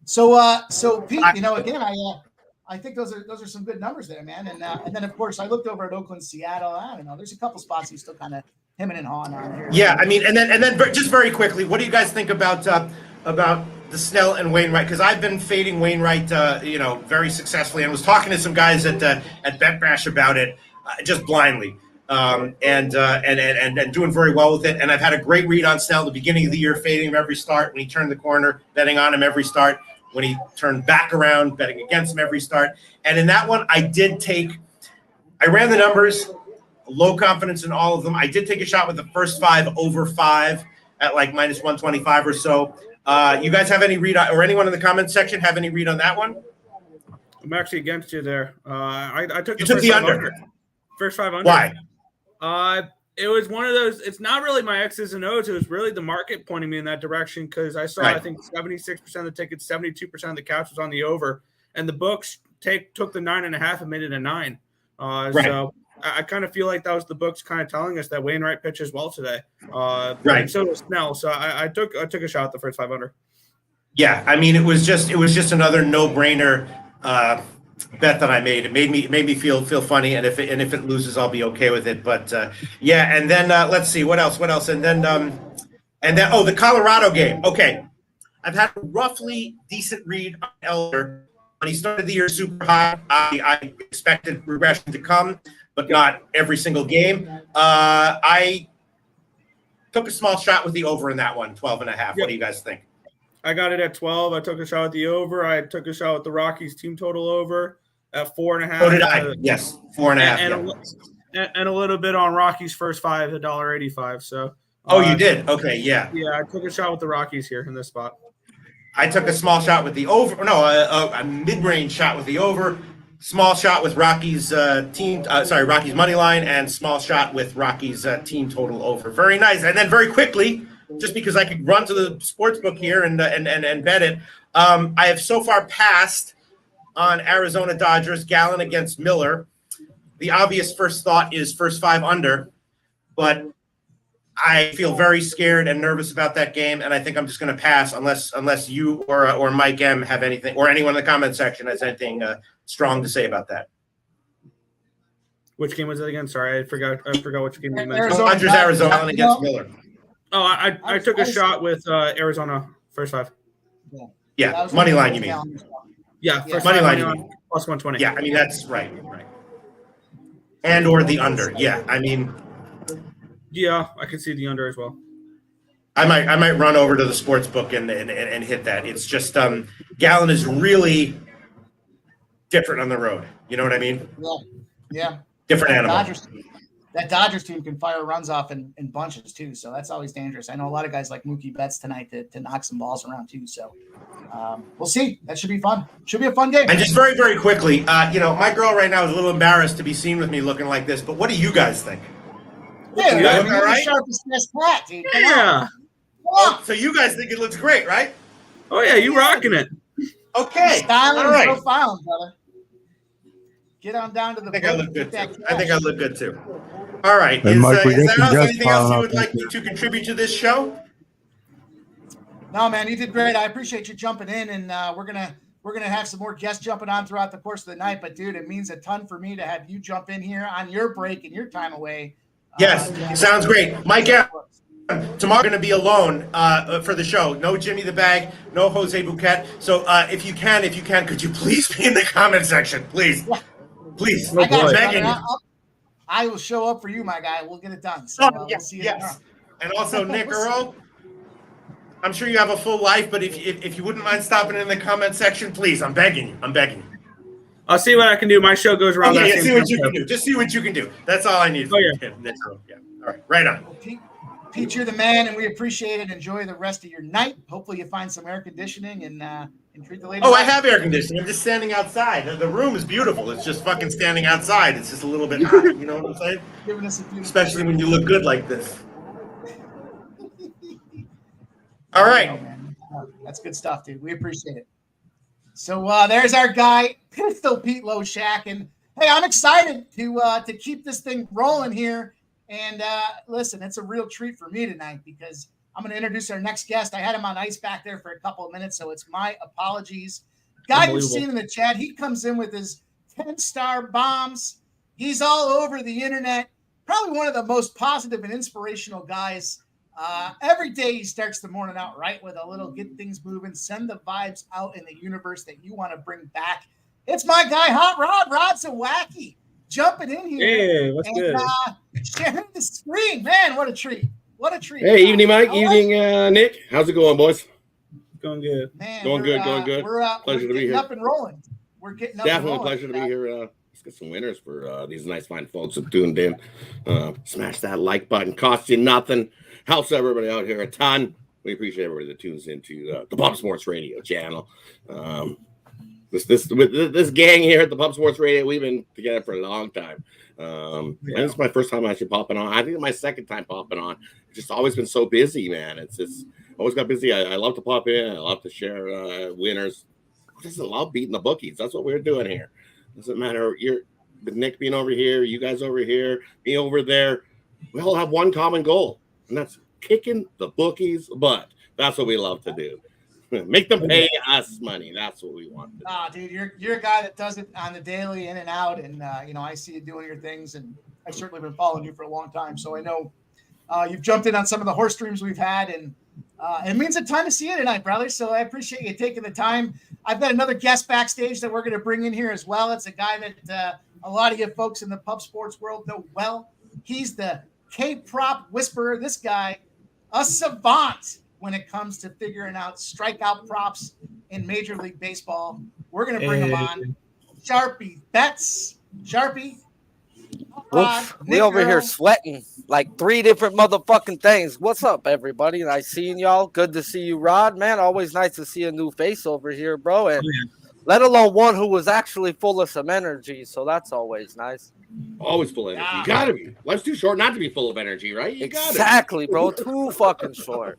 So Pete, again, I think those are some good numbers there, man. And then of course I looked over at Oakland, Seattle. I don't know. There's a couple spots he's still kind of hemming and hawing on here. Yeah, I mean, and then just very quickly, what do you guys think about the Snell and Wainwright? Because I've been fading Wainwright, very successfully, and was talking to some guys at Bet Bash about it, just blindly, and doing very well with it. And I've had a great read on Snell at the beginning of the year, fading him every start. When he turned the corner, betting on him every start. When he turned back around, betting against him every start. And in that one, I ran the numbers, low confidence in all of them. I did take a shot with the first 5 over 5 at like minus 125 or so. You guys have any read, or anyone in the comments section have any read on that one? I'm actually against you there. I took the under. First 5 under. Why? It was one of those. It's not really my X's and O's. It was really the market pointing me in that direction because I saw, I think 76% of the tickets, 72% of the couch was on the over, and the books took the 9.5 and made it a 9. So I kind of feel like that was the books kind of telling us that Wainwright pitches well today. And so does Snell. So I took a shot at the first 5 under. Yeah, I mean, it was just another no-brainer bet that I made. It made me feel funny, and if it loses, I'll be okay with it. But and then let's see what else, and then the Colorado game. Okay, I've had a roughly decent read on Elder. When he started the year super high, I expected regression to come, but not every single game. I took a small shot with the over in that one, 12.5. Yep. What do you guys think? I got it at 12. I took a shot at the over. I took a shot with the Rockies team total over at 4.5. So did I. Yes, 4.5. And a little bit on Rockies first 5 at $1.85. So. You did? Okay, yeah. Yeah, I took a shot with the Rockies here in this spot. I took a small shot with the over. No, a mid-range shot with the over. Small shot with Rockies Rockies money line, and small shot with Rockies team total over. Very nice. And then very quickly, just because I could run to the sports book here and bet it, I have so far passed on Arizona Dodgers, Gallen against Miller. The obvious first thought is first 5 under, but I feel very scared and nervous about that game, and I think I'm just going to pass unless you or Mike M have anything, or anyone in the comment section has anything strong to say about that. Which game was it again? Sorry, I forgot which game you mentioned. Dodgers, Arizona against Miller. Oh, I took a shot with Arizona first 5. Yeah, money line, you mean? Yeah, first money line, plus 120. Yeah, I mean that's right. And or the under. Yeah, I mean. Yeah, I could see the under as well. I might run over to the sports book and hit that. It's just Gallen is really different on the road. You know what I mean? Yeah. Different animal. That Dodgers team can fire runs off in bunches too, so that's always dangerous. I know a lot of guys like Mookie Betts tonight to knock some balls around too. So we'll see. That should be fun. Should be a fun game. And just very, very quickly, my girl right now is a little embarrassed to be seen with me looking like this. But what do you guys think? Yeah, you're the sharpest cat, dude. Yeah. So you guys think it looks great, right? Oh yeah, you rocking it. Okay. Styling all right. profound, brother. Get on down to the. I think I look good too. I think I look good too. All right. And Mike, is there anything else you up would like me to contribute to this show? No, man, you did great. I appreciate you jumping in, and we're gonna have some more guests jumping on throughout the course of the night. But dude, it means a ton for me to have you jump in here on your break and your time away. Yes, sounds great. Mike, tomorrow going to be alone for the show. No Jimmy the Bag, no Jose Bouquet. So if you can, could you please be in the comment section, please, please. I got you, I will show up for you, my guy. We'll get it done. So we'll see you tomorrow. And also, Nick Earl, I'm sure you have a full life, but if you wouldn't mind stopping in the comment section, please, I'm begging you. I'll see what I can do. My show goes around. See what you can do. Just see what you can do. That's all I need. Oh, yeah. Nick Earl. Yeah. All right. Right on. Pete, you're the man, and we appreciate it. Enjoy the rest of your night. Hopefully, you find some air conditioning and treat the ladies. Oh, I have air conditioning. I'm just standing outside. The room is beautiful. It's just fucking standing outside. It's just a little bit hot. You know what I'm saying? Giving us a beautiful Especially when you look good like this. All right. Oh, man. That's good stuff, dude. We appreciate it. So there's our guy, Pistol Pete Loshak. And hey, I'm excited to keep this thing rolling here. And listen, it's a real treat for me tonight because I'm going to introduce our next guest. I had him on ice back there for a couple of minutes, so it's my apologies. Guy you've seen in the chat, he comes in with his 10-star bombs. He's all over the internet. Probably one of the most positive and inspirational guys. Every day he starts the morning out right with a little get things moving, send the vibes out in the universe that you want to bring back. It's my guy, Hot Rod. Rod's a wacky. Jumping in here. Hey, what's good? Sharing the screen. Man, what a treat. What a treat. Hey, evening, Mike. Evening, Nick. How's it going, boys? Going good. Man, going good. Pleasure to be here. Up and rolling. We're getting up Definitely and rolling. Pleasure to be here. Let's get some winners for these nice, fine folks that tuned in. Smash that like button. Costs you nothing. Helps everybody out here a ton. We appreciate everybody that tunes into the Pub Sports Radio channel. This gang here at the Pub Sports Radio, we've been together for a long time. And this is my first time actually popping on. I think it's my second time popping on. It's just always been so busy, man. It's just always got busy. I love to pop in. I love to share winners. I just love beating the bookies. That's what we're doing here. Doesn't matter. You're with Nick being over here, you guys over here, me over there. We all have one common goal, and that's kicking the bookies' butt. That's what we love to do. Make them pay us money. That's what we want. Dude, you're a guy that does it on the daily, in and out, and I see you doing your things, and I've certainly been following you for a long time, so I know you've jumped in on some of the horse streams we've had, and it means a ton to see you tonight, brother. So I appreciate you taking the time. I've got another guest backstage that we're going to bring in here as well. It's a guy that a lot of you folks in the pub sports world know well. He's the K-prop whisperer. This guy, a savant when it comes to figuring out strikeout props in Major League Baseball. We're going to bring him on. Sharpie Betts. Sharpie. We over here sweating like 3 different motherfucking things. What's up, everybody? Nice seeing y'all. Good to see you, Rod. Man, always nice to see a new face over here, bro. And let alone one who was actually full of some energy. So that's always nice. Always full of energy. You gotta be. Life's too short not to be full of energy, right? You exactly, bro. Too fucking short.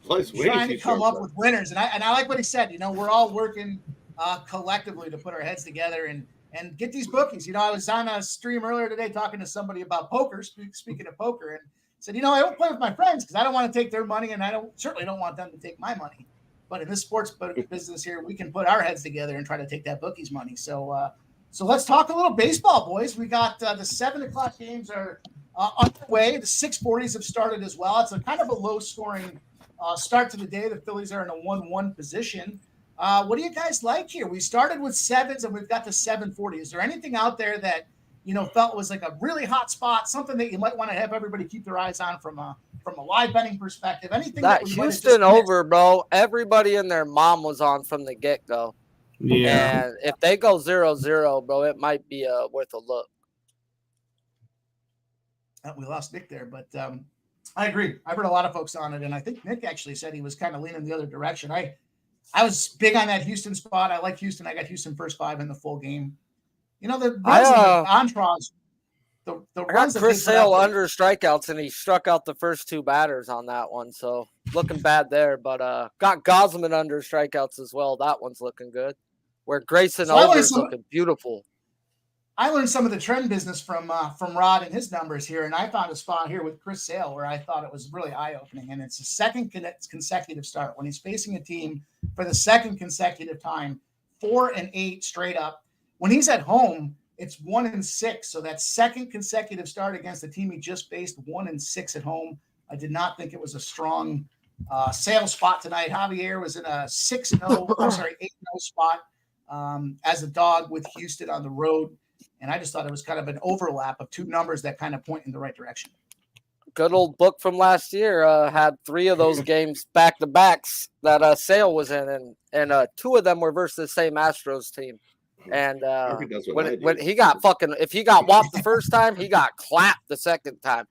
Life's way trying to come short, up with winners, and I like what he said. We're all working collectively to put our heads together and get these bookies. I was on a stream earlier today talking to somebody about poker. Speaking of poker, and said, I don't play with my friends because I don't want to take their money, and certainly don't want them to take my money. But in this sports business here, we can put our heads together and try to take that bookie's money. So let's talk a little baseball, boys. We got the 7:00 games are underway. The 6:40s have started as well. It's a kind of a low-scoring start to the day. The Phillies are in a 1-1 position. What do you guys like here? We started with 7s, and we've got the 7:40. Is there anything out there that felt was like a really hot spot, something that you might want to have everybody keep their eyes on from a live betting perspective? Anything that Houston over, bro. Everybody and their mom was on from the get-go. Yeah. And if they go 0-0, bro, it might be worth a look. We lost Nick there, but I agree. I've heard a lot of folks on it, and I think Nick actually said he was kind of leaning the other direction. I was big on that Houston spot. I like Houston. I got Houston first 5 in the full game. The runs of the entourage. The runs I got Chris Sale under strikeouts, and he struck out the first 2 batters on that one. So looking bad there, but got Gosman under strikeouts as well. That one's looking good. Where Grayson over is looking beautiful. I learned some of the trend business from Rod and his numbers here, and I found a spot here with Chris Sale where I thought it was really eye-opening, and it's the second consecutive start when he's facing a team for the second consecutive time, 4-8 straight up. When he's at home, it's 1-6, so that second consecutive start against the team he just faced, 1-6 at home. I did not think it was a strong Sale spot tonight. Javier was in a 8-0 spot as a dog with Houston on the road. And I just thought it was kind of an overlap of 2 numbers that kind of point in the right direction. Good old book from last year had 3 of those games back-to-backs that Sale was in, and 2 of them were versus the same Astros team. And when he got if he got whopped the first time, he got clapped the second time.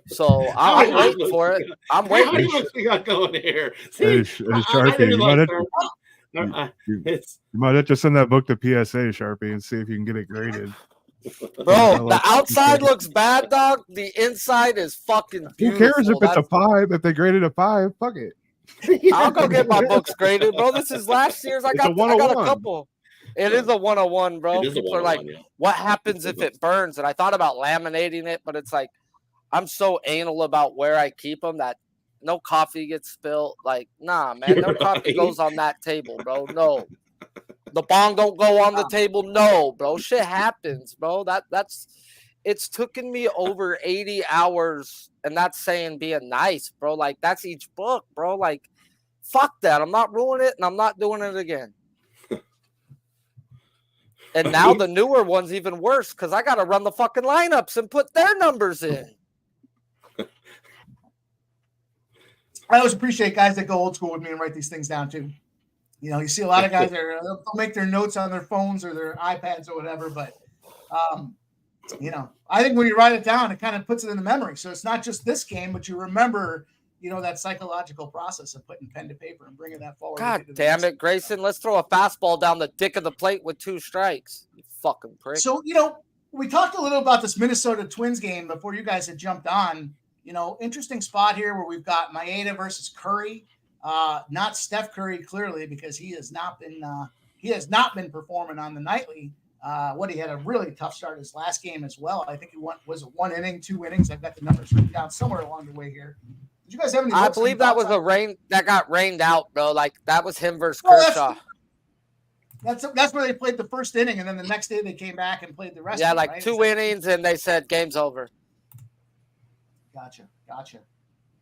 So I'm waiting for it. I'm How many waiting. looks we got going here? Hey, See, Sharpie, you might have to, it's you might have to send that book to PSA, Sharpie, and see if you can get it graded. Bro, the outside looks bad, dog. The inside is fucking Who beautiful. cares if it's a 5? If they graded a 5, fuck it. I'll go get my books graded, bro. This is last year's. I got a 101. couple. It is a 101, bro. It is a People are like, 101, yeah. what happens if it burns? And I thought about laminating it, but it's like, I'm so anal about where I keep them that no coffee gets spilled. Like, nah, man, no coffee Right. goes on that table, bro. No. The bong don't go on the table. No, bro. Shit happens, bro. It's taken me over 80 hours, and that's saying being nice, bro. Like, that's each book, bro. Like, fuck that. I'm not ruining it, and I'm not doing it again. And now the newer one's even worse because I got to run the fucking lineups and put their numbers in. I always appreciate guys that go old school with me and write these things down too. You know, you see a lot of guys that they'll make their notes on their phones or their iPads or whatever, but you know, I think when you write it down, it kind of puts it in the memory. So it's not just this game, but you remember, you know, that psychological process of putting pen to paper and bringing that forward. God damn it, Grayson. Let's throw a fastball down the dick of the plate with 2 strikes. You fucking prick. So, you know, we talked a little about this Minnesota Twins game before you guys had jumped on. You know, interesting spot here where we've got Maeda versus Curry. Not Steph Curry, clearly, because he has not been performing on the nightly. He had a really tough start his last game as well. I think he was it 1 inning, 2 innings. I've got the numbers written down somewhere along the way here. Did you guys have any? I believe that was that got rained out, bro. Like that was him versus Well, Kershaw. That's where they played the first inning, and then the next day they came back and played the rest. Yeah, of it, like right? 2 innings, and they said game's over. Gotcha.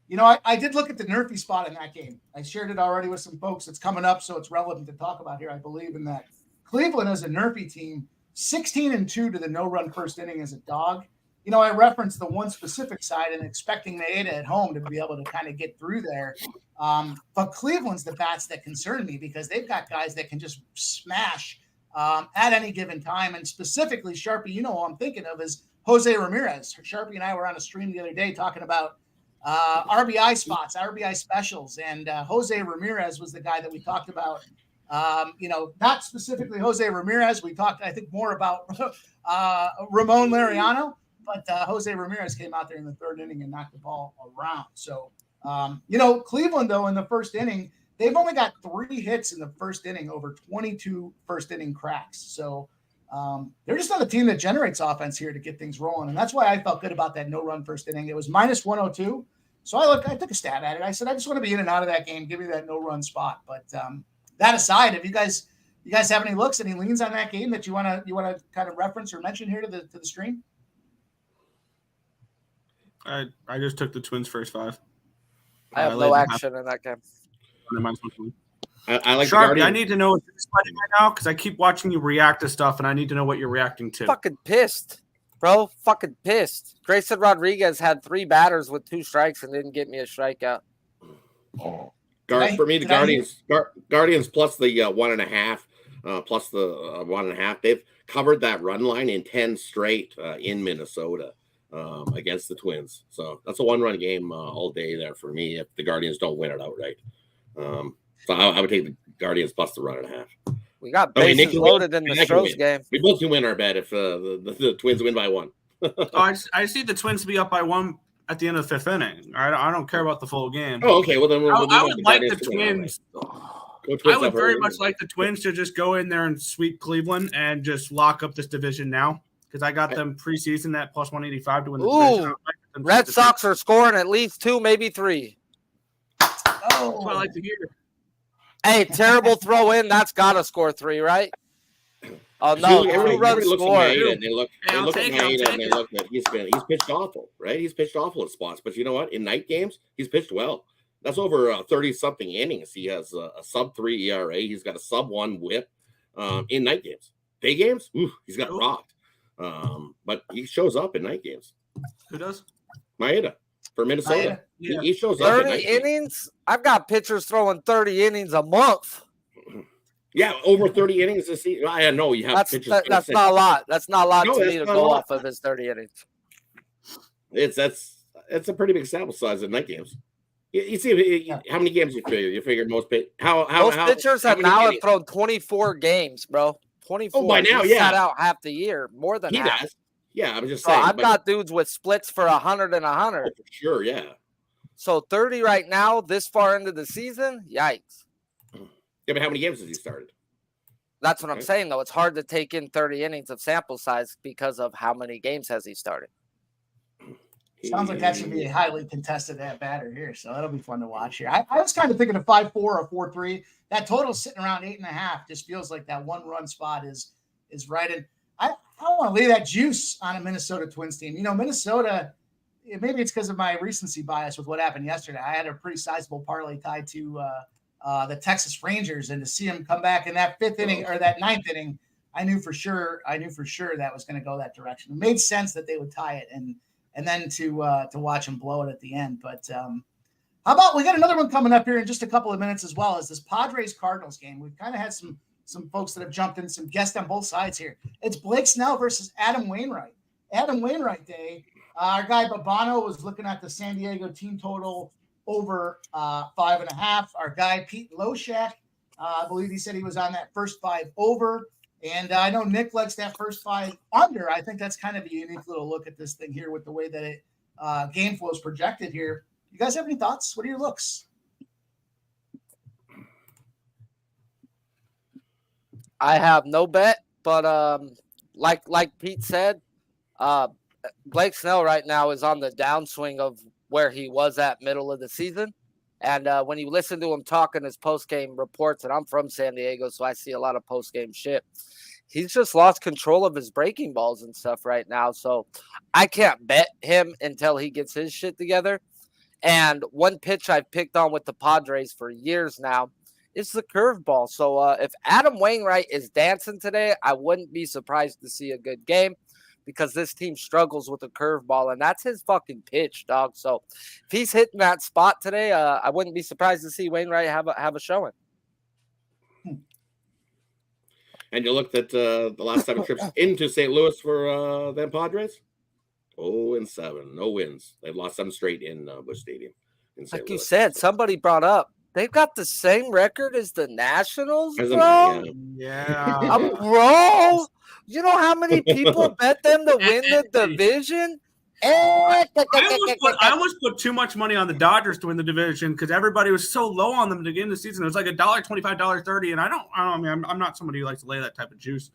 You know, I did look at the Nerfy spot in that game. I shared it already with some folks. It's coming up, so it's relevant to talk about here. I believe in that Cleveland as a Nerfy team, 16-2 to the no-run first inning as a dog. You know, I referenced the one specific side and expecting Maeda at home to be able to kind of get through there. But Cleveland's the bats that concern me because they've got guys that can just smash at any given time. And specifically, Sharpie, you know who I'm thinking of is Jose Ramirez. Sharpie and I were on a stream the other day talking about RBI spots, RBI specials. And Jose Ramirez was the guy that we talked about. You know, not specifically Jose Ramirez. We talked, I think, more about Ramon Laureano. But Jose Ramirez came out there in the 3rd inning and knocked the ball around. So, you know, Cleveland, though, in the first inning, they've only got 3 hits in the first inning over 22 first inning cracks. So they're just not a team that generates offense here to get things rolling. And that's why I felt good about that no-run first inning. It was minus 102. So I took a stab at it. I said, I just want to be in and out of that game. Give me that no-run spot. But that aside, if you guys have any looks, any leans on that game that you want to kind of reference or mention here to the stream? I just took the Twins first 5. I have no action in that game. I like Sharpie, I need to know what you're sweating right now because I keep watching you react to stuff, and I need to know what you're reacting to. Fucking pissed, bro. Fucking pissed. Grayson Rodriguez had 3 batters with 2 strikes and didn't get me a strikeout. For me, the Guardians plus the 1.5, plus the 1.5. They've covered that run line in 10 straight in Minnesota against the Twins. So that's a 1-run game all day there for me if the Guardians don't win it outright. So I would take the Guardians plus the 1.5. We got bases loaded in the Astros game. We both can win our bet if the Twins win by 1. I see the Twins to be up by 1 at the end of the 5th inning. I don't care about the full game. Oh, okay. Well, then I would like the Twins. I would very much like the Twins to just go in there and sweep Cleveland and just lock up this division now because I got them preseason at plus 185 to win the division. Red Sox are scoring at least 2, maybe 3. That's what I like to hear. Hey, terrible throw in. That's got to score 3, right? Oh, no. 2-run score. They look at Maeda and they look at he's pitched awful, right? He's pitched awful at spots. But you know what? In night games, he's pitched well. That's over 30-something innings. He has a sub-3 ERA. He's got a sub-1 whip in night games. Day games, he's got rocked. But he shows up in night games. Who does? Maeda for Minnesota. Yeah. He shows up 30 innings? I've got pitchers throwing 30 innings a month. Yeah, over 30 innings this season. I know you have pitchers. That's not a lot. That's not a lot to me to go off of his 30 innings. That's it's a pretty big sample size in night games. You see how many games you figure? You figure most pitchers have thrown 24 games, bro. 24. Oh, by now, He's yeah. sat out half the year, more than half. Does. Yeah, I'm just so saying. I've got dudes with splits for 100 and 100. Oh, for sure, yeah. So 30 right now, this far into the season, yikes. Yeah, but how many games has he started? That's what I'm saying, though. It's hard to take in 30 innings of sample size because of how many games has he started. Sounds like that should be a highly contested at-batter here, so that'll be fun to watch here. I was kind of thinking of 5-4 or 4-3. That total sitting around 8.5 just feels like that one-run spot is right. And I want to lay that juice on a Minnesota Twins team. You know, Minnesota, maybe it's because of my recency bias with what happened yesterday. I had a pretty sizable parlay tied to the Texas Rangers, and to see them come back in that fifth inning or that ninth inning, I knew for sure that was going to go that direction. It made sense that they would tie it, and then to watch them blow it at the end. But how about we got another one coming up here in just a couple of minutes as well as this Padres-Cardinals game. We've kind of had some folks that have jumped in, some guests on both sides here. It's Blake Snell versus Adam Wainwright. Adam Wainwright Day. Our guy Babano was looking at the San Diego team total over 5.5. Our guy Pete Loshak, I believe he said he was on that first 5 over. And I know Nick likes that first 5 under. I think that's kind of a unique little look at this thing here with the way that it game flow is projected here. You guys have any thoughts? What are your looks? I have no bet, but like Pete said, Blake Snell right now is on the downswing of where he was at middle of the season. And when you listen to him talking his post-game reports, and I'm from San Diego, so I see a lot of post-game shit, he's just lost control of his breaking balls and stuff right now. So I can't bet him until he gets his shit together. And one pitch I've picked on with the Padres for years now is the curveball. So if Adam Wainwright is dancing today, I wouldn't be surprised to see a good game, because this team struggles with the curveball, and that's his fucking pitch, dog. So if he's hitting that spot today, I wouldn't be surprised to see Wainwright have a showing. And you looked at the last 7 trips into St. Louis for them Padres. 0-7, no wins. They've lost 7 straight in Busch Stadium. In St. Like Louis. you said, somebody brought up, they've got the same record as the Nationals, bro. Yeah. Bro, you know how many people bet them to win the division? I almost put too much money on the Dodgers to win the division because everybody was so low on them to begin the season. It was like $1.25, $1.30, and I mean, I'm not somebody who likes to lay that type of juice,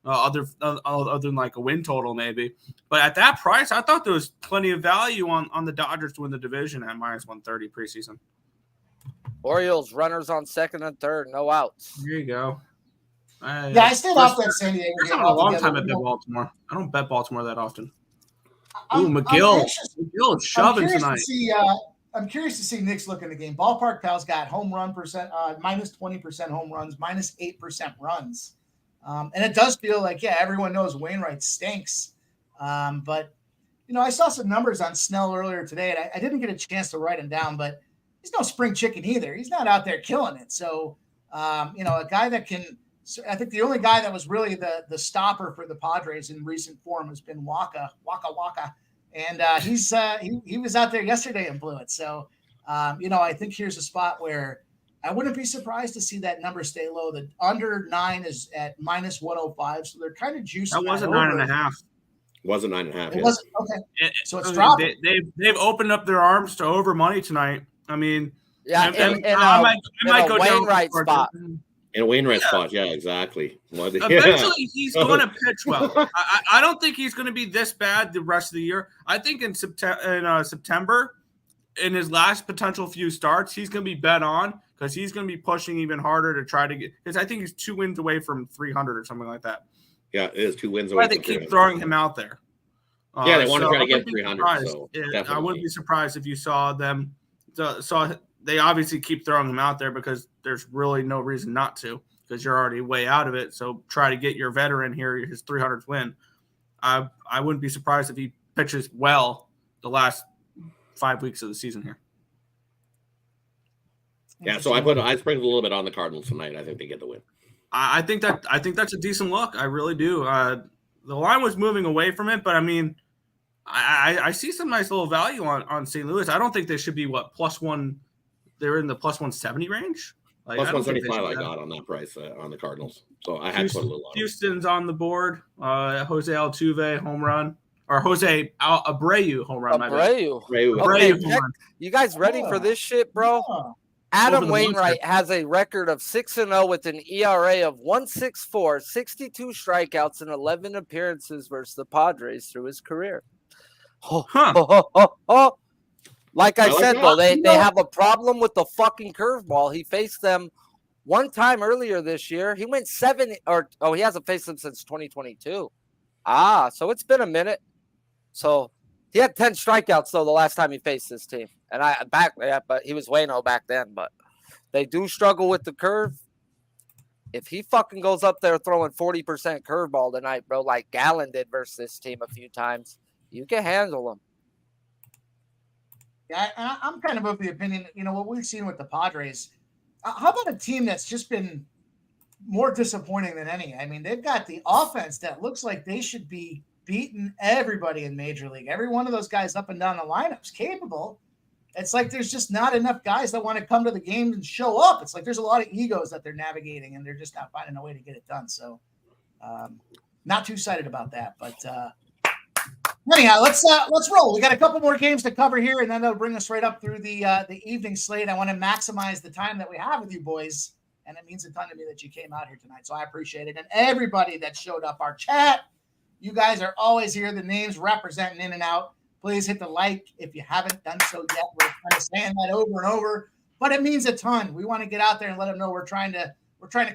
other than like a win total maybe. But at that price, I thought there was plenty of value on the Dodgers to win the division at -130 preseason. Orioles runners on second and third, no outs. There you go. I stayed off that San Diego It's game not a long altogether. time at Baltimore. I don't bet Baltimore that often. I'm- Ooh, McGill. I'm anxious- McGill is shoving tonight. I'm curious to see Nick's look in the game. Ballpark Pal's got home run percent, -20% home runs, -8% runs. And it does feel like, everyone knows Wainwright stinks. But, I saw some numbers on Snell earlier today, and I didn't get a chance to write them down, but he's no spring chicken either. He's not out there killing it. So, a guy that can – I think the only guy that was really the stopper for the Padres in recent form has been Waka. And he was out there yesterday and blew it. So, I think here's a spot where I wouldn't be surprised to see that number stay low. The under 9 is at -105. So they're kind of juicing. That was a over. 9.5. It was a 9.5. It wasn't okay. So it's I mean, dropping. They've opened up their arms to over money tonight. I mean, Yeah, I might go down Wainwright spot. In a Wainwright spot, yeah, exactly. Eventually, he's going to pitch well. I don't think he's going to be this bad the rest of the year. I think in September, in his last potential few starts, he's going to be bet on because he's going to be pushing even harder to try to get. Because I think he's 2 wins away from 300 or something like that. Yeah, it is 2 wins away. Why they keep throwing him out there? They want to try to get I 300. So I wouldn't be surprised if you saw them. They obviously keep throwing him out there because there's really no reason not to, because you're already way out of it. So try to get your veteran here, his 300th win. I wouldn't be surprised if he pitches well the last 5 weeks of the season here. Yeah, so I sprinkled a little bit on the Cardinals tonight. I think they get the win. I think that's a decent look. I really do. The line was moving away from it, but I mean, I see some nice little value on St. Louis. I don't think they should be +1. They're in the +170 range. Like, Plus I don't think they 175 I should got on that price on the Cardinals. So I had to put a little on. Houston's on the board. Jose Altuve home run, or Jose Abreu home run. Abreu. Abreu home check, run. you guys ready for this shit, bro? Adam Wainwright has a record of 6-0 with an ERA of 1.64, 62 strikeouts, and 11 appearances versus the Padres through his career. Like I said, though, they have a problem with the fucking curveball. He faced them one time earlier this year. He went 7, he hasn't faced them since 2022. So it's been a minute. So he had 10 strikeouts, though, the last time he faced this team. And but he was Waino back then. But they do struggle with the curve. If he fucking goes up there throwing 40% curveball tonight, bro, like Gallen did versus this team a few times, you can handle him. Yeah, I'm kind of the opinion, what we've seen with the Padres. How about a team that's just been more disappointing than any? I mean, they've got the offense that looks like they should be beating everybody in Major League. Every one of those guys up and down the lineup's capable. It's like there's just not enough guys that want to come to the game and show up. It's like there's a lot of egos that they're navigating, and they're just not finding a way to get it done. So, not too excited about that. But anyhow, let's roll. We got a couple more games to cover here, and then that'll bring us right up through the evening slate. I want to maximize the time that we have with you boys, and it means a ton to me that you came out here tonight. So I appreciate it, and everybody that showed up. Our chat, you guys are always here. The names representing in and out. Please hit the like if you haven't done so yet. We're kind of saying that over and over, but it means a ton. We want to get out there and let them know we're trying to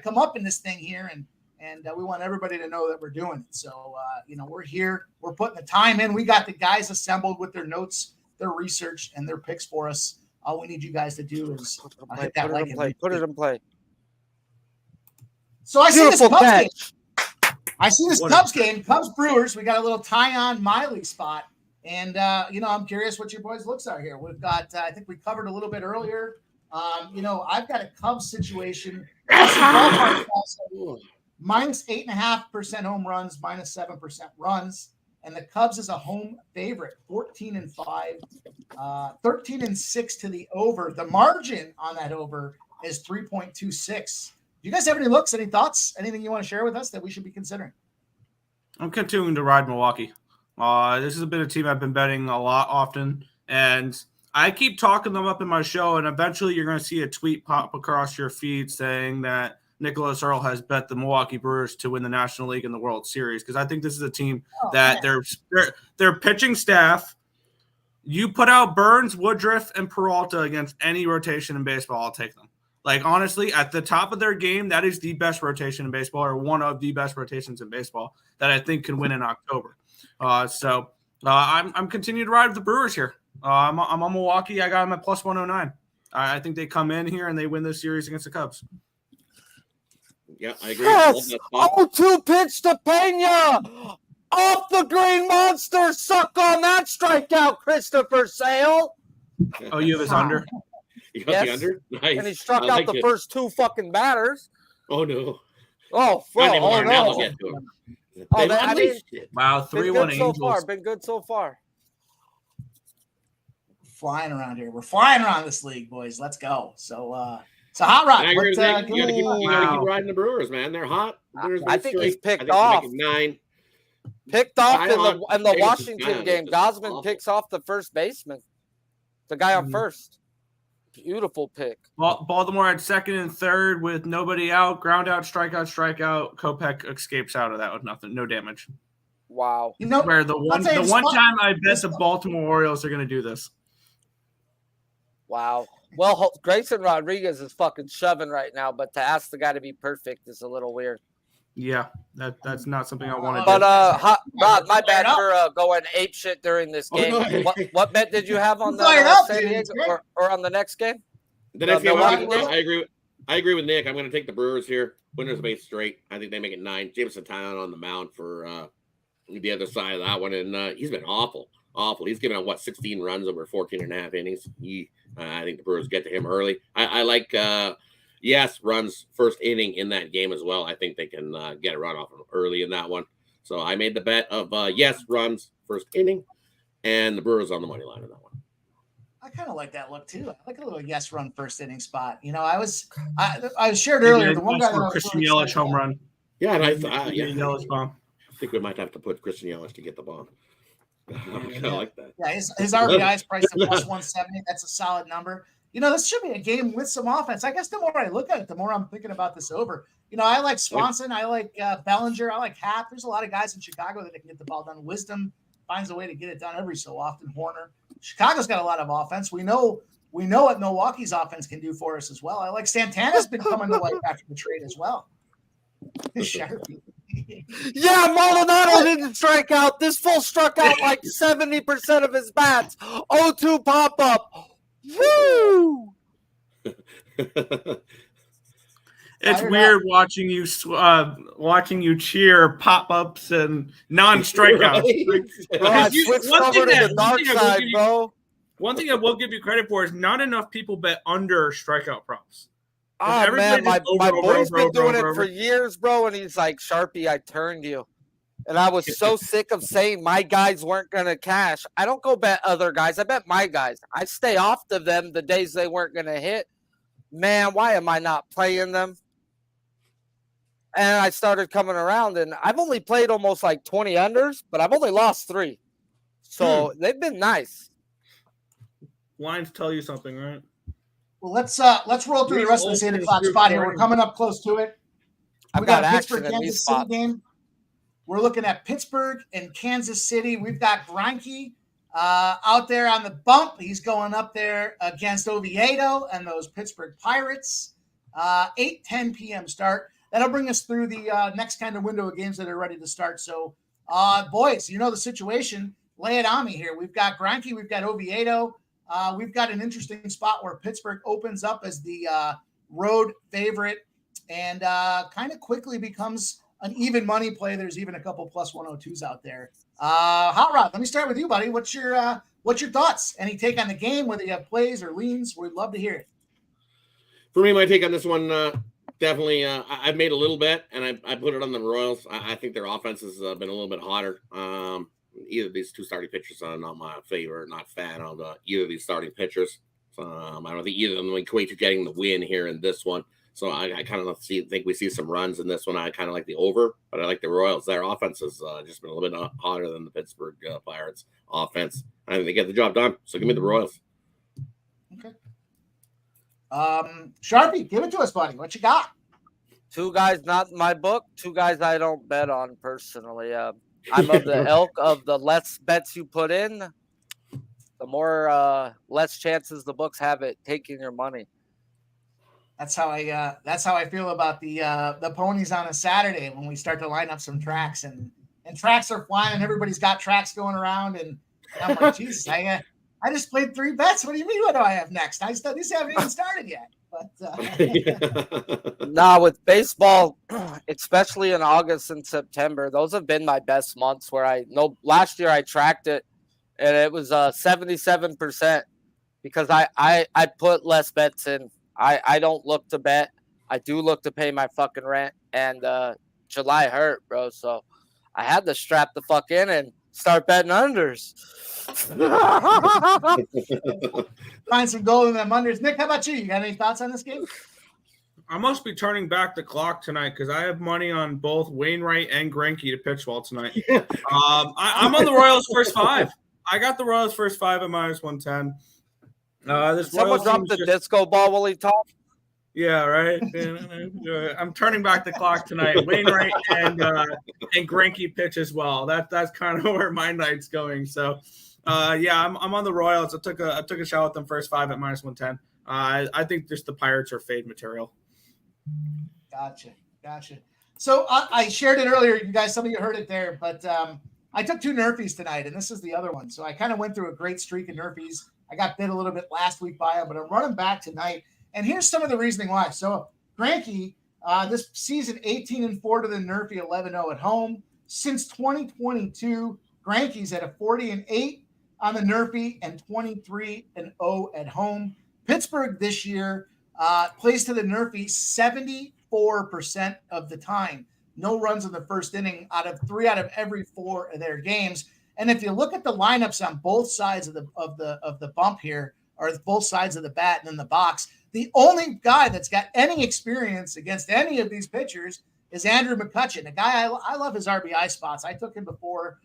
come up in this thing here, and we want everybody to know that we're doing it. So we're here. We're putting the time in. We got the guys assembled with their notes, their research, and their picks for us. All we need you guys to do is hit that like and put it in play. So I see this Cubs game. I see this Cubs game. Cubs Brewers. We got a little Tyon Miley spot. And, I'm curious what your boys' looks are here. We've got, I think we covered a little bit earlier. I've got a Cubs situation. Minus 8.5% home runs, minus 7% runs. And the Cubs is a home favorite, 14-5, 13-6 to the over. The margin on that over is 3.26. Do you guys have any looks, any thoughts, anything you want to share with us that we should be considering? I'm continuing to ride Milwaukee. This has been a team I've been betting a lot often, and I keep talking them up in my show, and eventually you're going to see a tweet pop across your feed saying that Nicholas Earl has bet the Milwaukee Brewers to win the National League and the World Series, because I think this is a team that their pitching staff, you put out Burns, Woodruff, and Peralta against any rotation in baseball, I'll take them. Like, honestly, at the top of their game, that is the best rotation in baseball, or one of the best rotations in baseball that I think can win in October. I'm continuing to ride with the Brewers here. I'm on Milwaukee. I got them at plus 109. I think they come in here and they win this series against the Cubs. Yeah, I agree. Yes! 0-2 pitch to Pena! Off the Green Monster! Suck on that strikeout, Christopher Sale! Oh, you have his under? You got the under? Nice. And he struck out the first two fucking batters. Oh, no. Oh, no. Wow, 3-1 Angels. Been good so far. Flying around here. We're flying around this league, boys. Let's go. So Hot Rod. You gotta keep riding the Brewers, man. They're hot. I think he's picked off. 9. Picked off in the Washington game. Gosman picks off the first baseman. The guy on first. Beautiful pick. Baltimore had second and third with nobody out. Ground out, strikeout. Kopech escapes out of that with nothing. No damage. Wow. Where the one time I bet the Baltimore Orioles are going to do this. Wow. Well, Grayson Rodriguez is fucking shoving right now, but to ask the guy to be perfect is a little weird. Yeah, that's not something I want to do. But Rod, my bad for going ape shit during this game. What bet did you have on the San Diego or on the next game? The next game, I agree with Nick. I'm going to take the Brewers here. Winners of 8 straight. I think they make it 9. Jameson Tyon on the mound for the other side of that one, and he's been awful. He's given out 16 runs over 14 and a half innings. I think the Brewers get to him early. I like runs first inning in that game as well. I think they can get a run off him early in that one. So I made the bet of runs first inning. and the Brewers on the money line in that one. I kind of like that look too. I like a little yes run first inning spot. I shared earlier the one guy that Christian Yelich home run. Yeah, and Yelich bomb. I think we might have to put Christian Yelich to get the bomb. I kind of like that. Yeah, his RBI is priced at plus 170. That's a solid number. This should be a game with some offense. I guess the more I look at it, the more I'm thinking about this over. I like Swanson. I like Bellinger. I like Happ. There's a lot of guys in Chicago that can get the ball done. Wisdom finds a way to get it done every so often. Horner. Chicago's got a lot of offense. We know what Milwaukee's offense can do for us as well. I like Santana's been coming to life after the trade as well. Sharpie. Yeah, Maldonado didn't strike out. This fool struck out like 70% of his bats. 0-2 pop-up. Woo! It's weird watching you cheer pop-ups and non-strikeouts. I switched over to the dark side, bro. One thing I will give you credit for is not enough people bet under strikeout props. Oh, man, my boy's been doing it for years, bro, and he's like, Sharpie, I turned you. And I was so sick of saying my guys weren't going to cash. I don't go bet other guys. I bet my guys. I stay off of them the days they weren't going to hit. Man, why am I not playing them? And I started coming around, and I've only played almost like 20 unders, but I've only lost 3. So they've been nice. Lines tell you something, right? Well, let's roll through the rest of this 8 o'clock spot here. We're coming up close to it. I've got a action Pittsburgh in Kansas these City spots. game. We're looking at Pittsburgh and Kansas City. We've got Greinke out there on the bump. He's going up there against Oviedo and those Pittsburgh Pirates. 8:10 p.m. start. That'll bring us through the next kind of window of games that are ready to start. So, boys, you know the situation. Lay it on me here. We've got Greinke. We've got Oviedo. We've got an interesting spot where Pittsburgh opens up as the road favorite and kind of quickly becomes an even money play. There's even a couple plus 102s out there. Hot Rod, let me start with you, buddy. What's your thoughts? Any take on the game, whether you have plays or leans? We'd love to hear it. For me, my take on this one, definitely, I've made a little bet, and I put it on the Royals. I think their offense has been a little bit hotter. Either of these two starting pitchers are not my favorite, not fan of either of these starting pitchers. I don't think either of them equate to getting the win here in this one. So I kind of think we see some runs in this one. I kind of like the over, but I like the Royals. Their offense has just been a little bit hotter than the Pittsburgh Pirates offense. I think they get the job done. So give me the Royals. Okay. Sharpie, give it to us, buddy. What you got? 2 guys not in my book. 2 guys I don't bet on personally. I'm of the ilk of the less bets you put in, the more less chances the books have it taking your money. That's how I feel about the ponies on a Saturday when we start to line up some tracks and tracks are flying and everybody's got tracks going around and I'm like, Jesus, I just played 3 bets. What do you mean? What do I have next? These haven't even started yet. But Nah, with baseball, especially in August and September, those have been my best months. Where I know last year I tracked it, and it was 77% because I put less bets in. I don't look to bet. I do look to pay my fucking rent, and July hurt, bro. So I had to strap the fuck in and start betting unders. Find some gold in them unders. Nick, how about you? You got any thoughts on this game? I must be turning back the clock tonight because I have money on both Wainwright and Greinke to pitch well tonight. I'm on the Royals first 5. I got the Royals first 5 at minus 110. Someone dropped the disco ball while he talked. Yeah, right. I'm turning back the clock tonight. Wainwright and Greinke pitch as well. That's kind of where my night's going. So, I'm on the Royals. I took a shot with them first 5 at minus 110. I think just the Pirates are fade material. Gotcha. So I shared it earlier. You guys, some of you heard it there, but I took 2 Nerfies tonight, and this is the other one. So I kind of went through a great streak of Nerfies. I got bit a little bit last week by them, but I'm running back tonight. And here's some of the reasoning why. So Greinke, this season 18-4 to the Nerfie, 11-0 at home. Since 2022, Greinke's at a 40-8 on the Nerfie and 23-0 at home. Pittsburgh this year plays to the Nerfie 74% of the time. No runs in the first inning out of 3 out of every 4 of their games. And if you look at the lineups on both sides of the bump here, or both sides of the bat and in the box, the only guy that's got any experience against any of these pitchers is Andrew McCutchen, a guy I love his RBI spots. I took him before.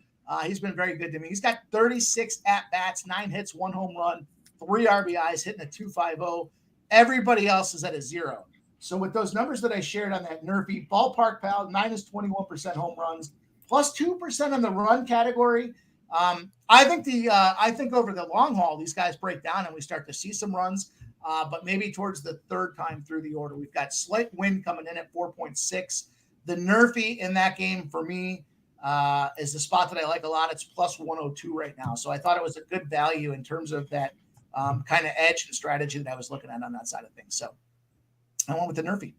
He's been very good to me. He's got 36 at-bats, 9 hits, 1 home run, 3 RBIs, hitting a 2.50. Everybody else is at a 0. So with those numbers that I shared on that Nerfy ballpark pal, minus 21% home runs, plus 2% on the run category. I think over the long haul, these guys break down and we start to see some runs. But maybe towards the third time through the order, we've got slight wind coming in at 4.6. The Nerfy in that game for me is the spot that I like a lot. It's plus 102 right now. So I thought it was a good value in terms of that kind of edge and strategy that I was looking at on that side of things. So I went with the Nerfy.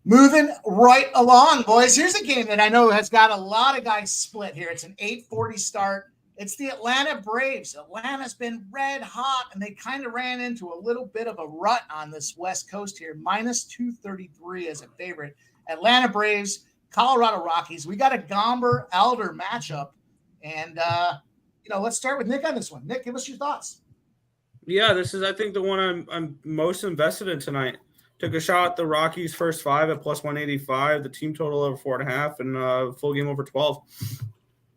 Moving right along, boys. Here's a game that I know has got a lot of guys split here. It's an 8:40 start. It's the Atlanta Braves. Atlanta's been red hot, and they kind of ran into a little bit of a rut on this West Coast here. Minus 233 as a favorite. Atlanta Braves, Colorado Rockies. We got a Gomber-Elder matchup. And, let's start with Nick on this one. Nick, give us your thoughts. Yeah, this is, I think, the one I'm most invested in tonight. Took a shot at the Rockies first 5 at plus 185, the team total over 4.5, and full game over 12.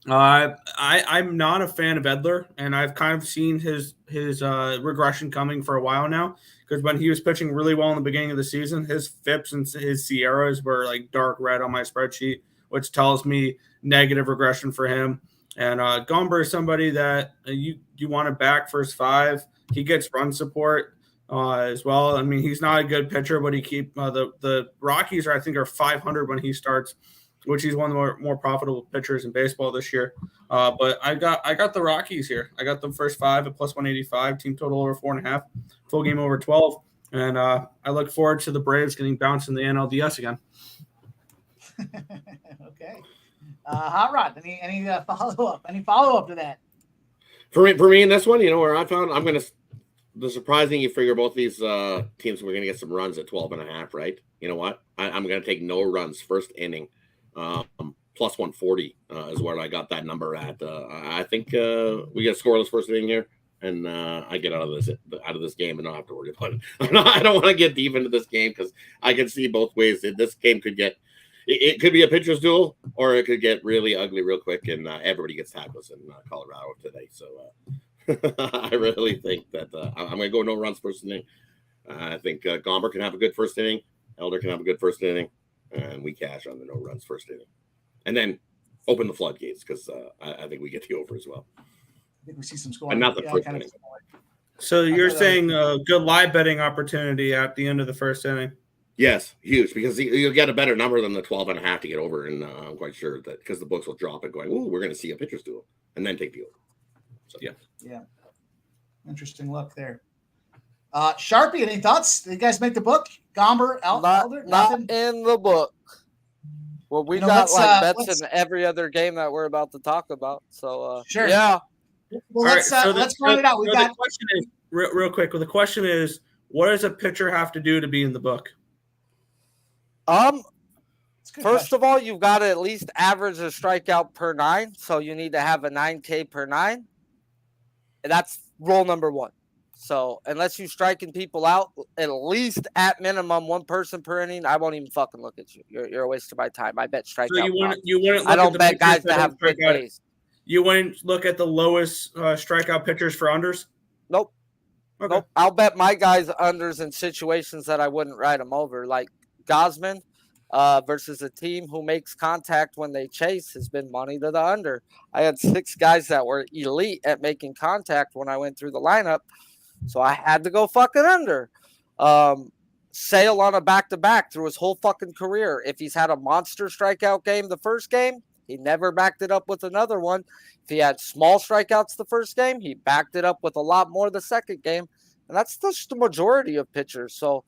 I'm not a fan of Edler, and I've kind of seen his regression coming for a while now, because when he was pitching really well in the beginning of the season, his FIPS and his Sierras were like dark red on my spreadsheet, which tells me negative regression for him. And Gomber is somebody that you want to back first 5. He gets run support as well. I mean, he's not a good pitcher, but he the Rockies I think are 500 when he starts, which he's one of the more profitable pitchers in baseball this year. But I got the Rockies here. I got them first 5 at plus 185, team total over 4.5, full game over 12. And I look forward to the Braves getting bounced in the NLDS again. Okay. Hot Rod, any follow-up? Any follow-up to that? For me in this one, where I found the surprising you figure both these teams we're going to get some runs at 12.5, right? You know what? I'm going to take no runs first inning. Plus 140 is where I got that number at. I think we get scoreless first inning here, and I get out of this game and not have to worry about it. I don't want to get deep into this game because I can see both ways. This game could get it could be a pitcher's duel, or it could get really ugly real quick, and everybody gets tackled in Colorado today. So I really think that I'm going to go no runs first inning. I think Gomber can have a good first inning. Elder can have a good first inning. And we cash on the no runs first inning. And then open the floodgates because I think we get the over as well. I think we see some scoring. And not the first inning. So you're saying a good live betting opportunity at the end of the first inning? Yes, huge, because you'll get a better number than the 12.5 to get over. And I'm quite sure that because the books will drop it going, we're going to see a pitcher's duel and then take the over. So, yeah. Yeah. Interesting look there. Sharpie, any thoughts? Did you guys make the book? Gomber, Elder? Not in the book. Well, we got bets in every other game that we're about to talk about. So, sure. Yeah. Well, let's point it out. We got. The question is, real quick. Well, the question is, what does a pitcher have to do to be in the book? First of all, you've got to at least average a strikeout per 9. So you need to have a 9K per 9. And that's rule number 1. So unless you're striking people out, at least at minimum 1 person per inning, I won't even fucking look at you. You're a waste of my time. I bet strikeout. So you wouldn't. I don't bet guys that have good days. You wouldn't look at the lowest strikeout pitchers for unders? Nope. Okay. Nope. I'll bet my guys unders in situations that I wouldn't ride them over, like Gosman versus a team who makes contact when they chase has been money to the under. I had 6 guys that were elite at making contact when I went through the lineup. So I had to go fucking under. Sale on a back-to-back through his whole fucking career. If he's had a monster strikeout game the first game, he never backed it up with another one. If he had small strikeouts the first game, he backed it up with a lot more the second game. And that's just the majority of pitchers. So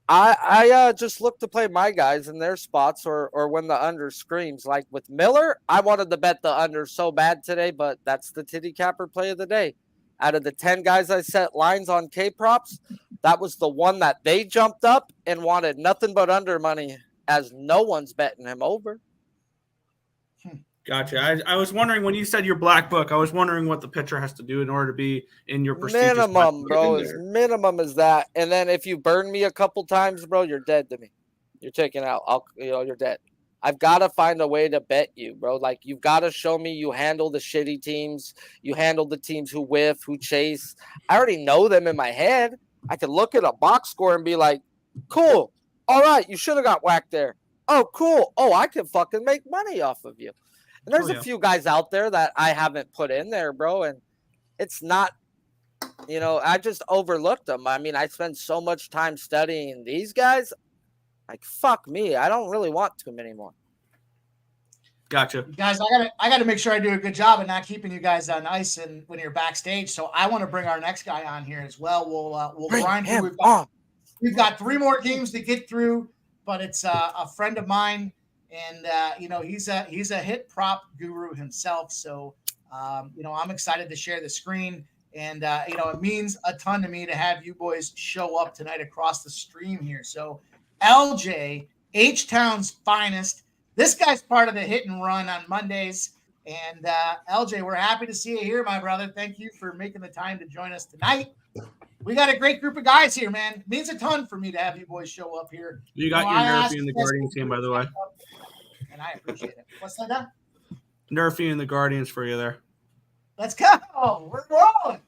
I just look to play my guys in their spots or when the under screams. Like with Miller, I wanted to bet the under so bad today, but that's the titty capper play of the day. Out of the 10 guys I set lines on K-props, that was the one that they jumped up and wanted nothing but under money, as no one's betting him over. Gotcha. I was wondering when you said your black book, I was wondering what the pitcher has to do in order to be in your prestigious Minimum, bro, in is there. minimum is that. And then if you burn me a couple times, bro, you're dead to me. You're taken out. You're dead. I've got to find a way to bet you, bro. Like, you've got to show me you handle the shitty teams. You handle the teams who whiff, who chase. I already know them in my head. I could look at a box score and be like, cool. All right, you should have got whacked there. Oh, cool. Oh, I can fucking make money off of you. And there's a few guys out there that I haven't put in there, bro. And it's not, I just overlooked them. I mean, I spend so much time studying these guys. Like, fuck me. I don't really want to anymore. Gotcha. Guys, I gotta make sure I do a good job of not keeping you guys on ice and when you're backstage. So I want to bring our next guy on here as well. We'll grind through. We've got 3 more games to get through, but it's a friend of mine, and he's a hit prop guru himself. So I'm excited to share the screen, and it means a ton to me to have you boys show up tonight across the stream here. So LJ, H-Town's finest. This guy's part of the hit and run on Mondays. And LJ, we're happy to see you here, my brother. Thank you for making the time to join us tonight. We got a great group of guys here, man. It means a ton for me to have you boys show up here. You got your Nerfy and the Guardians team, by the way. And I appreciate it. What's that? Nerfy and the Guardians for you there. Let's go. We're rolling.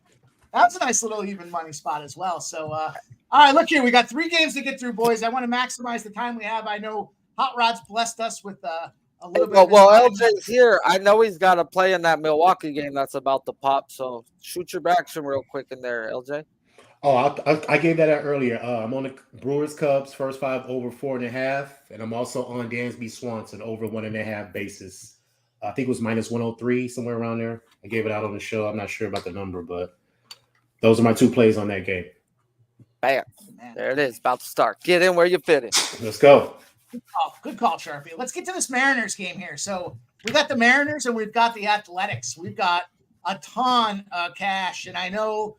That's a nice little even money spot as well. So, all right, look here. We got 3 games to get through, boys. I want to maximize the time we have. I know Hot Rod's blessed us with a little bit. Well, LJ's here. I know he's got to play in that Milwaukee game that's about to pop. So shoot your action real quick in there, LJ. Oh, I gave that out earlier. I'm on the Brewers Cubs first 5 over 4.5, and I'm also on Dansby Swanson over 1.5 bases. I think it was -103 somewhere around there. I gave it out on the show. I'm not sure about the number, but those are my 2 plays on that game. Bam! There it is. About to start. Get in where you fit in. Let's go. Good call, Sharpie. Let's get to this Mariners game here. So we got the Mariners and we've got the Athletics. We've got a ton of cash, and I know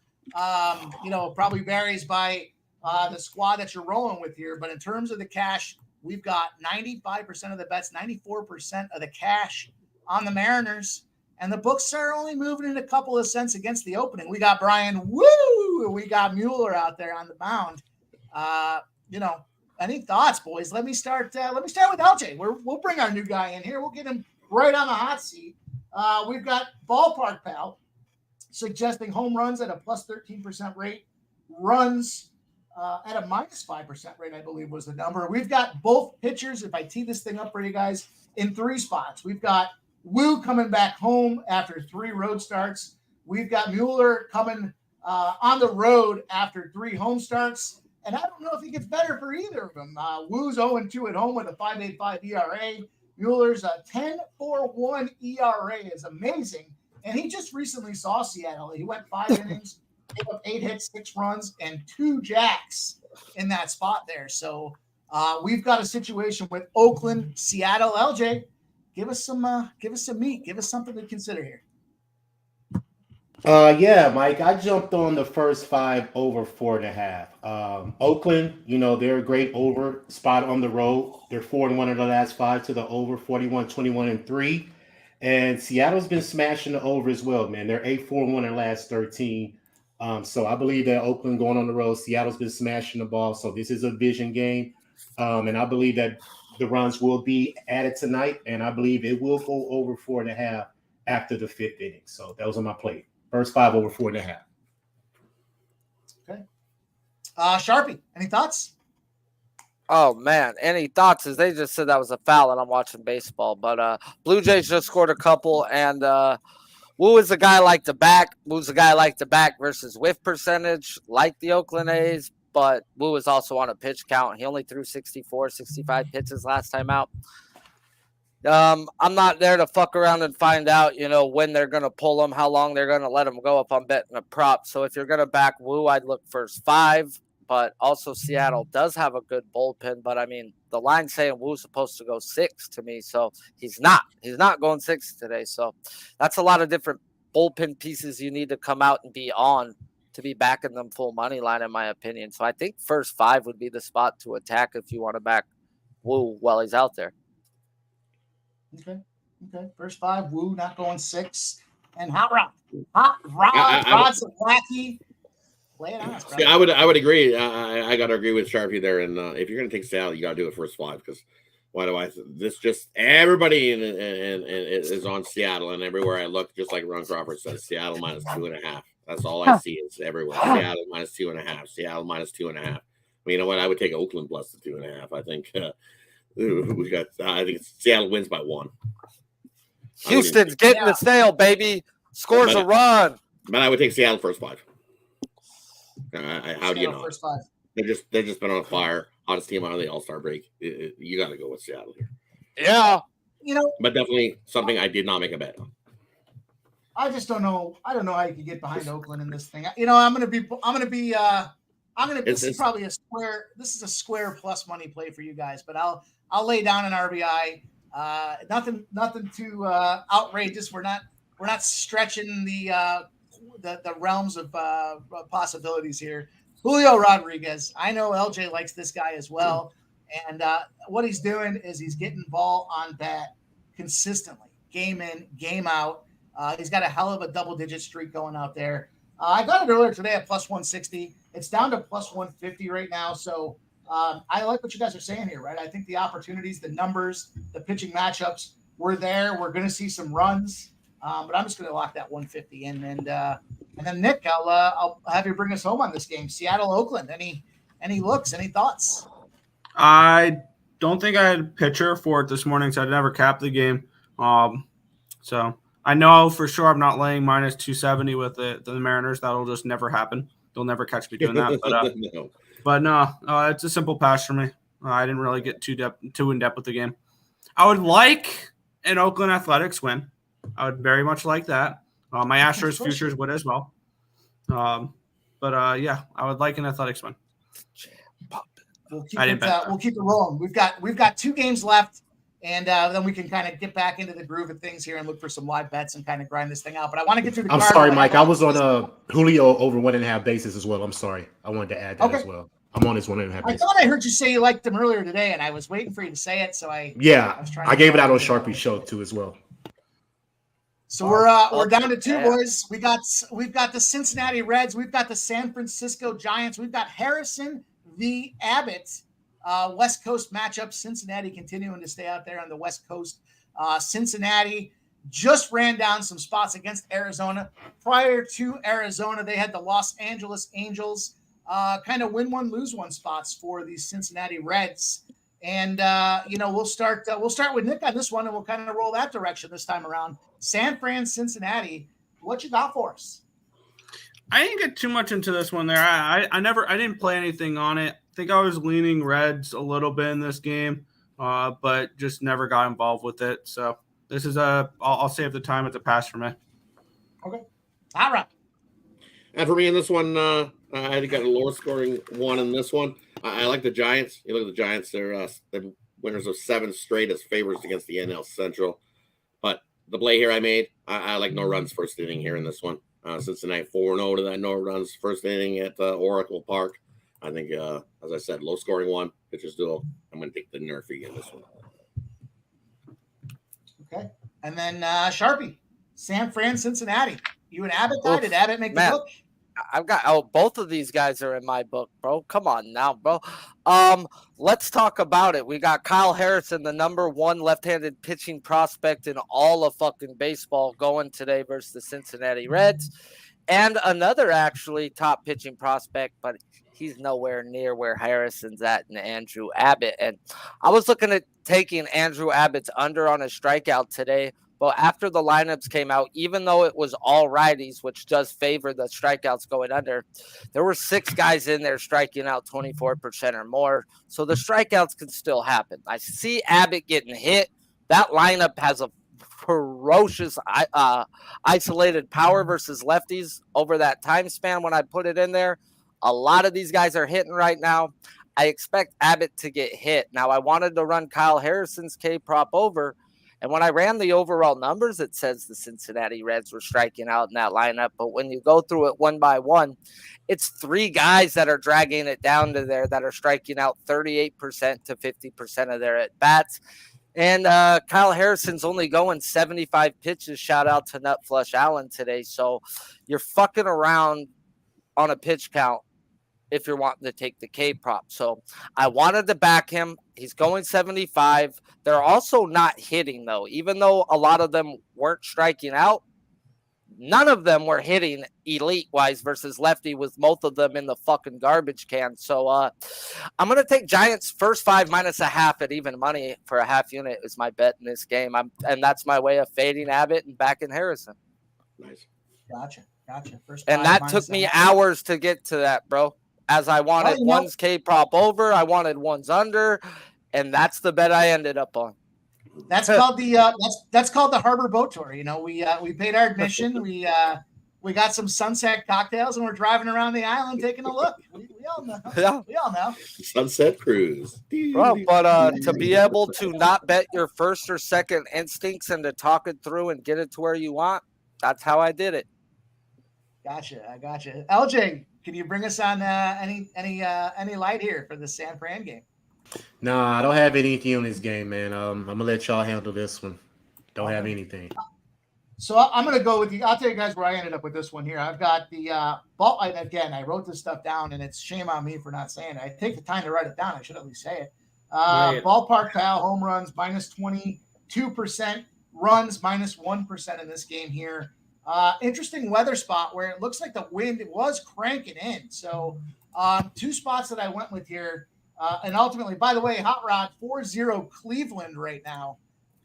probably varies by the squad that you're rolling with here. But in terms of the cash, we've got 95% of the bets, 94% of the cash on the Mariners. And the books are only moving in a couple of cents against the opening. We got Brian Woo. We got Mueller out there on the mound. Any thoughts, boys? Let me start with LJ. We'll bring our new guy in here. We'll get him right on the hot seat. We've got Ballpark Pal suggesting home runs at a plus 13% rate, runs at a minus 5% rate, I believe was the number. We've got both pitchers, if I tee this thing up for you guys, in 3 spots. We've got Woo coming back home after 3 road starts. We've got Mueller coming on the road after 3 home starts. And I don't know if he gets better for either of them. Woo's 0-2 at home with a 5.85 ERA. Mueller's a 10.41 ERA is amazing. And he just recently saw Seattle. He went 5 innings, gave up 8 hits, 6 runs, and 2 jacks in that spot there. So we've got a situation with Oakland, Seattle. LJ, give us some meat. Give us something to consider here. Yeah, Mike, I jumped on the first 5 over 4.5. Oakland, they're a great over spot on the road. They're 4-1 in the last 5 to the over, 41, 21, and 3. And Seattle's been smashing the over as well, man. They're 8-4-1 in the last 13. So I believe that Oakland going on the road, Seattle's been smashing the ball. So this is a vision game. And I believe that the runs will be added tonight. And I believe it will go over 4.5 after the 5th inning. So that was on my plate. First 5 over 4.5. Okay. Sharpie, any thoughts? Oh, man. Any thoughts? They just said that was a foul and I'm watching baseball. But Blue Jays just scored a couple. And Woo is a guy like to back. Woo's a guy like to back versus whiff percentage, like the Oakland A's. But Woo is also on a pitch count. He only threw 64, 65 pitches last time out. I'm not there to fuck around and find out, when they're going to pull them, how long they're going to let them go if I'm betting a prop. So if you're going to back Woo, I'd look first 5. But also Seattle does have a good bullpen. But, I mean, the line's saying Woo's supposed to go 6 to me. So he's not. He's not going 6 today. So that's a lot of different bullpen pieces you need to come out and be on to be backing them full money line, in my opinion. So I think first 5 would be the spot to attack if you want to back Woo while he's out there. Okay, first 5. Woo, not going 6. And Hot Rod. Rod's a wacky. Play it on us, See, I would agree. I got to agree with Sharpie there. And if you're going to take Seattle, you got to do it first 5 because why do I? This just everybody is on Seattle, and everywhere I look, just like Ron Crawford says, Seattle minus 2.5. That's all I see is everywhere. Seattle minus 2.5. Seattle minus 2.5. I mean, you know what? I would take Oakland plus the 2.5. I think we got. I think Seattle wins by 1. Houston's getting the sale, baby. Scores a run. But I would take Seattle first 5. How do you know? First 5. They've just been on fire. Hottest team out of the All-Star break. You got to go with Seattle here. Yeah. But definitely something I did not make a bet on. I just don't know. I don't know how you can get behind Oakland in this thing. I'm going to be. This is probably a square. This is a square plus money play for you guys. But I'll lay down an RBI. Nothing too outrageous. We're not stretching the realms of possibilities here. Julio Rodriguez. I know LJ likes this guy as well. And what he's doing is he's getting ball on bat consistently, game in, game out. He's got a hell of a double-digit streak going out there. I got it earlier today at plus 160. It's down to plus 150 right now. So I like what you guys are saying here, right? I think the opportunities, the numbers, the pitching matchups, we're there. We're going to see some runs. But I'm just going to lock that 150 in. And then, Nick, I'll have you bring us home on this game. Seattle, Oakland. Any looks, any thoughts? I don't think I had a pitcher for it this morning, so I never capped the game. So I know for sure I'm not laying minus 270 with the Mariners. That'll just never happen. They'll never catch me doing that. But no, it's a simple pass for me. I didn't really get too in depth with the game. I would like an Oakland Athletics win. I would very much like that. My Astros futures would as well. But yeah, I would like an Athletics win. We'll keep it rolling. We've got 2 games left, and then we can kind of get back into the groove of things here and look for some live bets and kind of grind this thing out. But I want to get through the. I'm sorry, Mike. I was on Julio over 1.5 bases as well. I'm sorry. I wanted to add that as well. I'm on his 1.5 bases. I thought I heard you say you liked him earlier today, and I was waiting for you to say it. So I gave it out on Sharpie's show too as well. So we're down to 2, boys. We've got the Cincinnati Reds. We've got the San Francisco Giants. We've got Harrison v. Abbott. West Coast matchup. Cincinnati continuing to stay out there on the West Coast. Cincinnati just ran down some spots against Arizona. Prior to Arizona, they had the Los Angeles Angels kind of win 1, lose 1 spots for the Cincinnati Reds. And we'll start with Nick on this one, and we'll kind of roll that direction this time around. San Fran, Cincinnati. What you got for us? I didn't get too much into this one there. I didn't play anything on it. I think I was leaning Reds a little bit in this game, but just never got involved with it. So this is I'll save the time. It's a pass for me. Okay. All right. And for me in this one, I got a lower scoring one in this one. I like the Giants. You look at the Giants; they're the winners of 7 straight as favorites against the NL Central. But the play here I made, I like no runs first inning here in this one. Cincinnati 4-0 to that no runs first inning at Oracle Park. I think, as I said, low scoring one, pitchers duel. I'm going to take the Nerfy in this one. Okay. And then Sharpie, San Fran, Cincinnati. You and Abbott died. Did Abbott make the book? I've got both of these guys are in my book, bro. Come on now, bro. Let's talk about it. We got Kyle Harrison, the number 1 left-handed pitching prospect in all of fucking baseball, going today versus the Cincinnati Reds, and another actually top pitching prospect, but he's nowhere near where Harrison's at, and Andrew Abbott. And I was looking at taking Andrew Abbott's under on his strikeout today. But after the lineups came out, even though it was all righties, which does favor the strikeouts going under, there were 6 guys in there striking out 24% or more. So the strikeouts can still happen. I see Abbott getting hit. That lineup has a ferocious isolated power versus lefties over that time span when I put it in there. A lot of these guys are hitting right now. I expect Abbott to get hit. Now, I wanted to run Kyle Harrison's K-prop over. And when I ran the overall numbers, it says the Cincinnati Reds were striking out in that lineup. But when you go through it one by one, it's 3 guys that are dragging it down to there that are striking out 38% to 50% of their at-bats. And Kyle Harrison's only going 75 pitches. Shout out to Nut Flush Allen today. So you're fucking around on a pitch count if you're wanting to take the K prop. So I wanted to back him. He's going 75. They're also not hitting, though. Even though a lot of them weren't striking out, none of them were hitting elite-wise versus lefty with most of them in the fucking garbage can. So I'm going to take Giants first 5 minus a half at even money for a half unit is my bet in this game. And that's my way of fading Abbott and backing Harrison. Nice. Gotcha. First and that took me hours to get to that, bro. As I wanted one's K prop over, I wanted one's under, and that's the bet I ended up on. That's called the that's called the Harbor Boat Tour. You know, we paid our admission. We got some sunset cocktails, and we're driving around the island taking a look. We all know. Yeah. We all know. Sunset cruise. Bro, but to be able to not bet your first or second instincts and to talk it through and get it to where you want, that's how I did it. Gotcha. I gotcha. LJ, can you bring us on any light here for the San Fran game? Nah, I don't have anything on this game, man. I'm gonna let y'all handle this one. Don't have anything. So I'm gonna go with you. I'll tell you guys where I ended up with this one here. I've got the ball. Again, I wrote this stuff down, and it's shame on me for not saying it. I take the time to write it down. I should at least say it. Ballpark Pal home runs minus 22%, runs minus 1% in this game here. Interesting weather spot where it looks like the wind was cranking in. So 2 spots that I went with here. And ultimately, by the way, Hot Rod 4-0 Cleveland right now.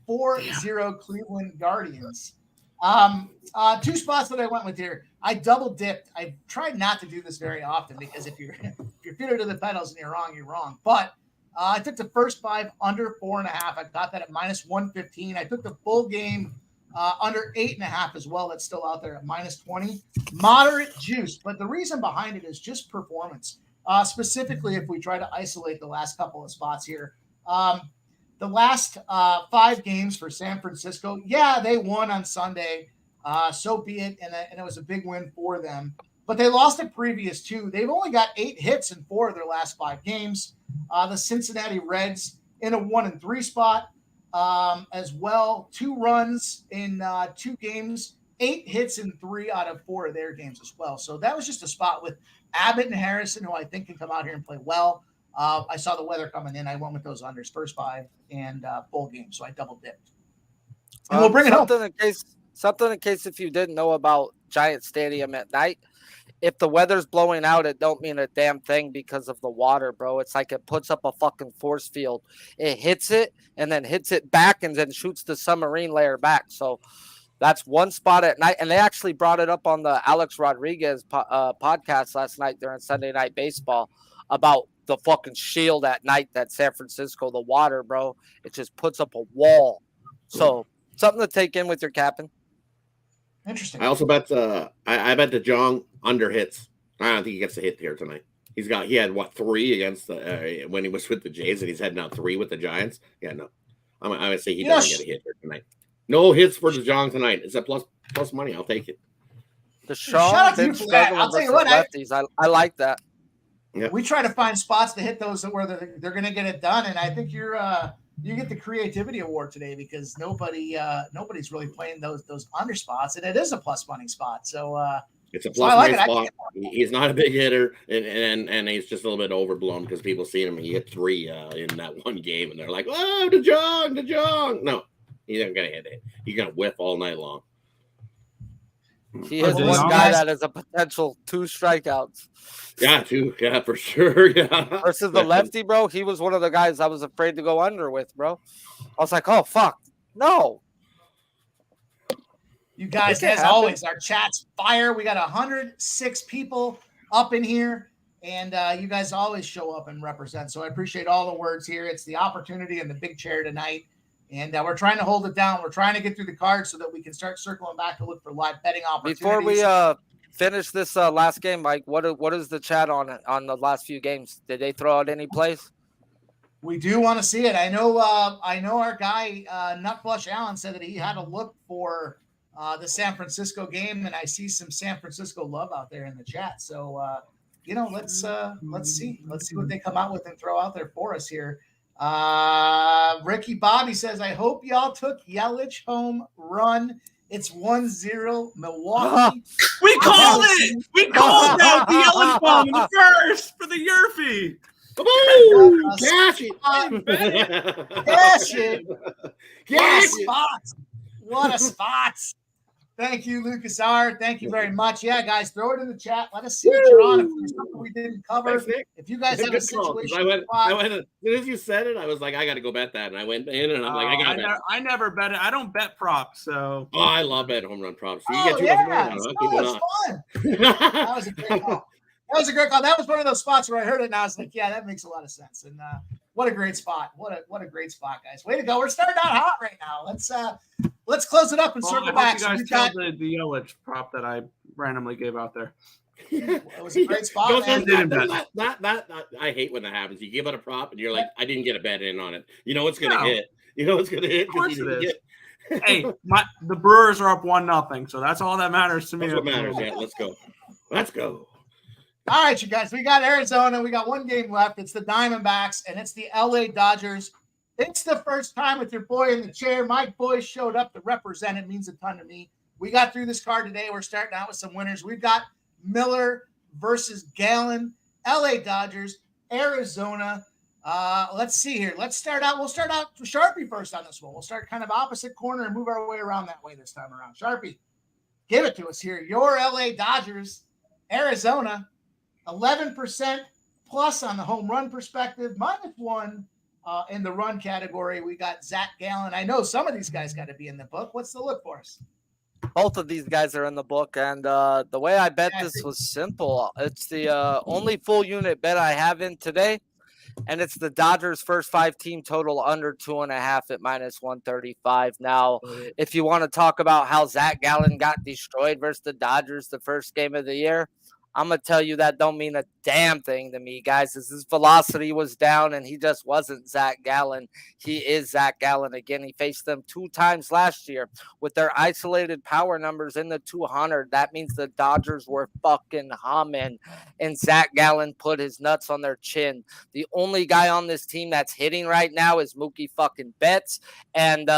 4-0 Cleveland Guardians. 2 spots that I went with here. I double dipped. I tried not to do this very often because if you're feet to the pedals and you're wrong, you're wrong. But I took the first 5 under 4.5. I got that at minus 115. I took the full game under 8.5 as well. That's still out there at minus 20. Moderate juice, but the reason behind it is just performance. Specifically, if we try to isolate the last couple of spots here. The last 5 games for San Francisco, yeah, they won on Sunday. So be it, and it was a big win for them. But they lost the previous 2. They've only got 8 hits in 4 of their last 5 games. The Cincinnati Reds in a 1-3 spot. As well, 2 runs in 2 games, 8 hits in 3 out of 4 of their games as well. So that was just a spot with Abbott and Harrison, who I think can come out here and play well. I saw the weather coming in. I went with those unders first 5 and full game, so I double dipped. And we'll bring it home. Something in case if you didn't know about Giant Stadium at night. If the weather's blowing out, it don't mean a damn thing because of the water, bro. It's like it puts up a fucking force field. It hits it and then hits it back and then shoots the submarine layer back. So that's one spot at night. And they actually brought it up on the Alex Rodriguez podcast last night during Sunday Night Baseball about the fucking shield at night that San Francisco, the water, bro. It just puts up a wall. So something to take in with your captain. Interesting. I also bet I bet the Jong under hits. I don't think he gets a hit here tonight. He had 3 against the when he was with the Jays, and he's had now 3 with the Giants. Yeah, no, I'm gonna say he doesn't get a hit here tonight. No hits for the Jong tonight. It's a plus money. I'll take it. The Shaw been struggling I'll tell you versus what, lefties. I like that. Yep. We try to find spots to hit those where they're going to get it done, and I think you get the creativity award today because nobody's really playing those under spots, and it is a plus money spot. So it's a plus money spot. He's not a big hitter, and he's just a little bit overblown because people seen him. He hit 3 in that one game, and they're like, "Oh, the Jong!" No, he's not gonna hit it. He's gonna whiff all night long. He is one guy that is a potential 2 strikeouts. Yeah, 2. Yeah, for sure. Yeah. Versus the lefty, bro. He was one of the guys I was afraid to go under with, bro. I was like, oh, fuck. No. You guys, as always, our chat's fire. We got 106 people up in here, and you guys always show up and represent. So I appreciate all the words here. It's the opportunity and the big chair tonight. And we're trying to hold it down. We're trying to get through the cards so that we can start circling back to look for live betting opportunities. Before we finish this last game, Mike, what is the chat on the last few games? Did they throw out any plays? We do want to see it. I know our guy Nut Flush Allen said that he had a look for the San Francisco game, and I see some San Francisco love out there in the chat. So let's see what they come out with and throw out there for us here. Ricky Bobby says, I hope y'all took Yelich home run. It's 1-0 Milwaukee. We called it. We called out the Yelich bomb in the first for the Yerfie. Woo! Cash it. Cash it. What a spot. What a spot. Thank you, Lucas R. Thank you very much. Yeah, guys, throw it in the chat. Let us see what you're on. If there's something we didn't cover, if you guys have a situation. I went, as soon as you said it, I was like, I got to go bet that. And I went in and I'm like, I got to bet. I never bet it. I don't bet props. So. Oh, I love betting home run props. So you get fun. That was a great call. That was a great call. That was one of those spots where I heard it and I was like, yeah, that makes a lot of sense. And what a great spot. What a great spot, guys. Way to go. We're starting out hot right now. Let's close it up and circle back. You guys killed the Yelich prop that I randomly gave out there. It was a great spot, man. I hate when that happens. You give out a prop and you're like, I didn't get a bet in on it. You know it's gonna hit. You know it's gonna hit. Of course it is. Hey, the Brewers are up 1-0, so that's all that matters to me. That's what matters. Yeah, let's go. Let's go. All right, you guys. We got Arizona. We got one game left. It's the Diamondbacks, and it's the LA Dodgers. It's the first time with your boy in the chair. My boy showed up to represent. It means a ton to me. We got through this card today. We're starting out with some winners. We've got Miller versus Gallen, LA Dodgers, Arizona. Let's see here. We'll start out with Sharpie first on this one. We'll start kind of opposite corner and move our way around that way this time around. Sharpie, give it to us here. Your LA Dodgers, Arizona, 11% plus on the home run perspective, -1 in the run category. We got Zach Gallen. I know some of these guys got to be in the book. What's the look for us? Both of these guys are in the book, and the way I bet this was simple. It's the only full unit bet I have in today, and it's the Dodgers' first 5 team total under 2.5 at -135. Now, if you want to talk about how Zach Gallen got destroyed versus the Dodgers the first game of the year, I'm going to tell you that don't mean a damn thing to me, guys. His velocity was down, and he just wasn't Zach Gallen. He is Zach Gallen again. He faced them 2 times last year with their isolated power numbers in the 200. That means the Dodgers were fucking humming, and Zach Gallen put his nuts on their chin. The only guy on this team that's hitting right now is Mookie fucking Betts, and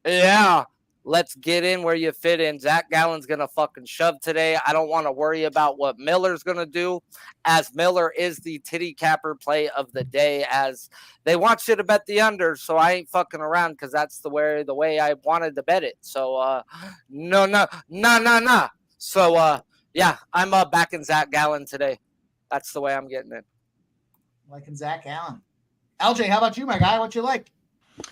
yeah. Let's get in where you fit in. Zach Gallen's going to fucking shove today. I don't want to worry about what Miller's going to do, as Miller is the titty capper play of the day, as they want you to bet the under, so I ain't fucking around because that's the way I wanted to bet it. So, no. So, yeah, I'm backing Zach Gallen today. That's the way I'm getting it. Liking Zach Gallen. LJ, how about you, my guy? What you like?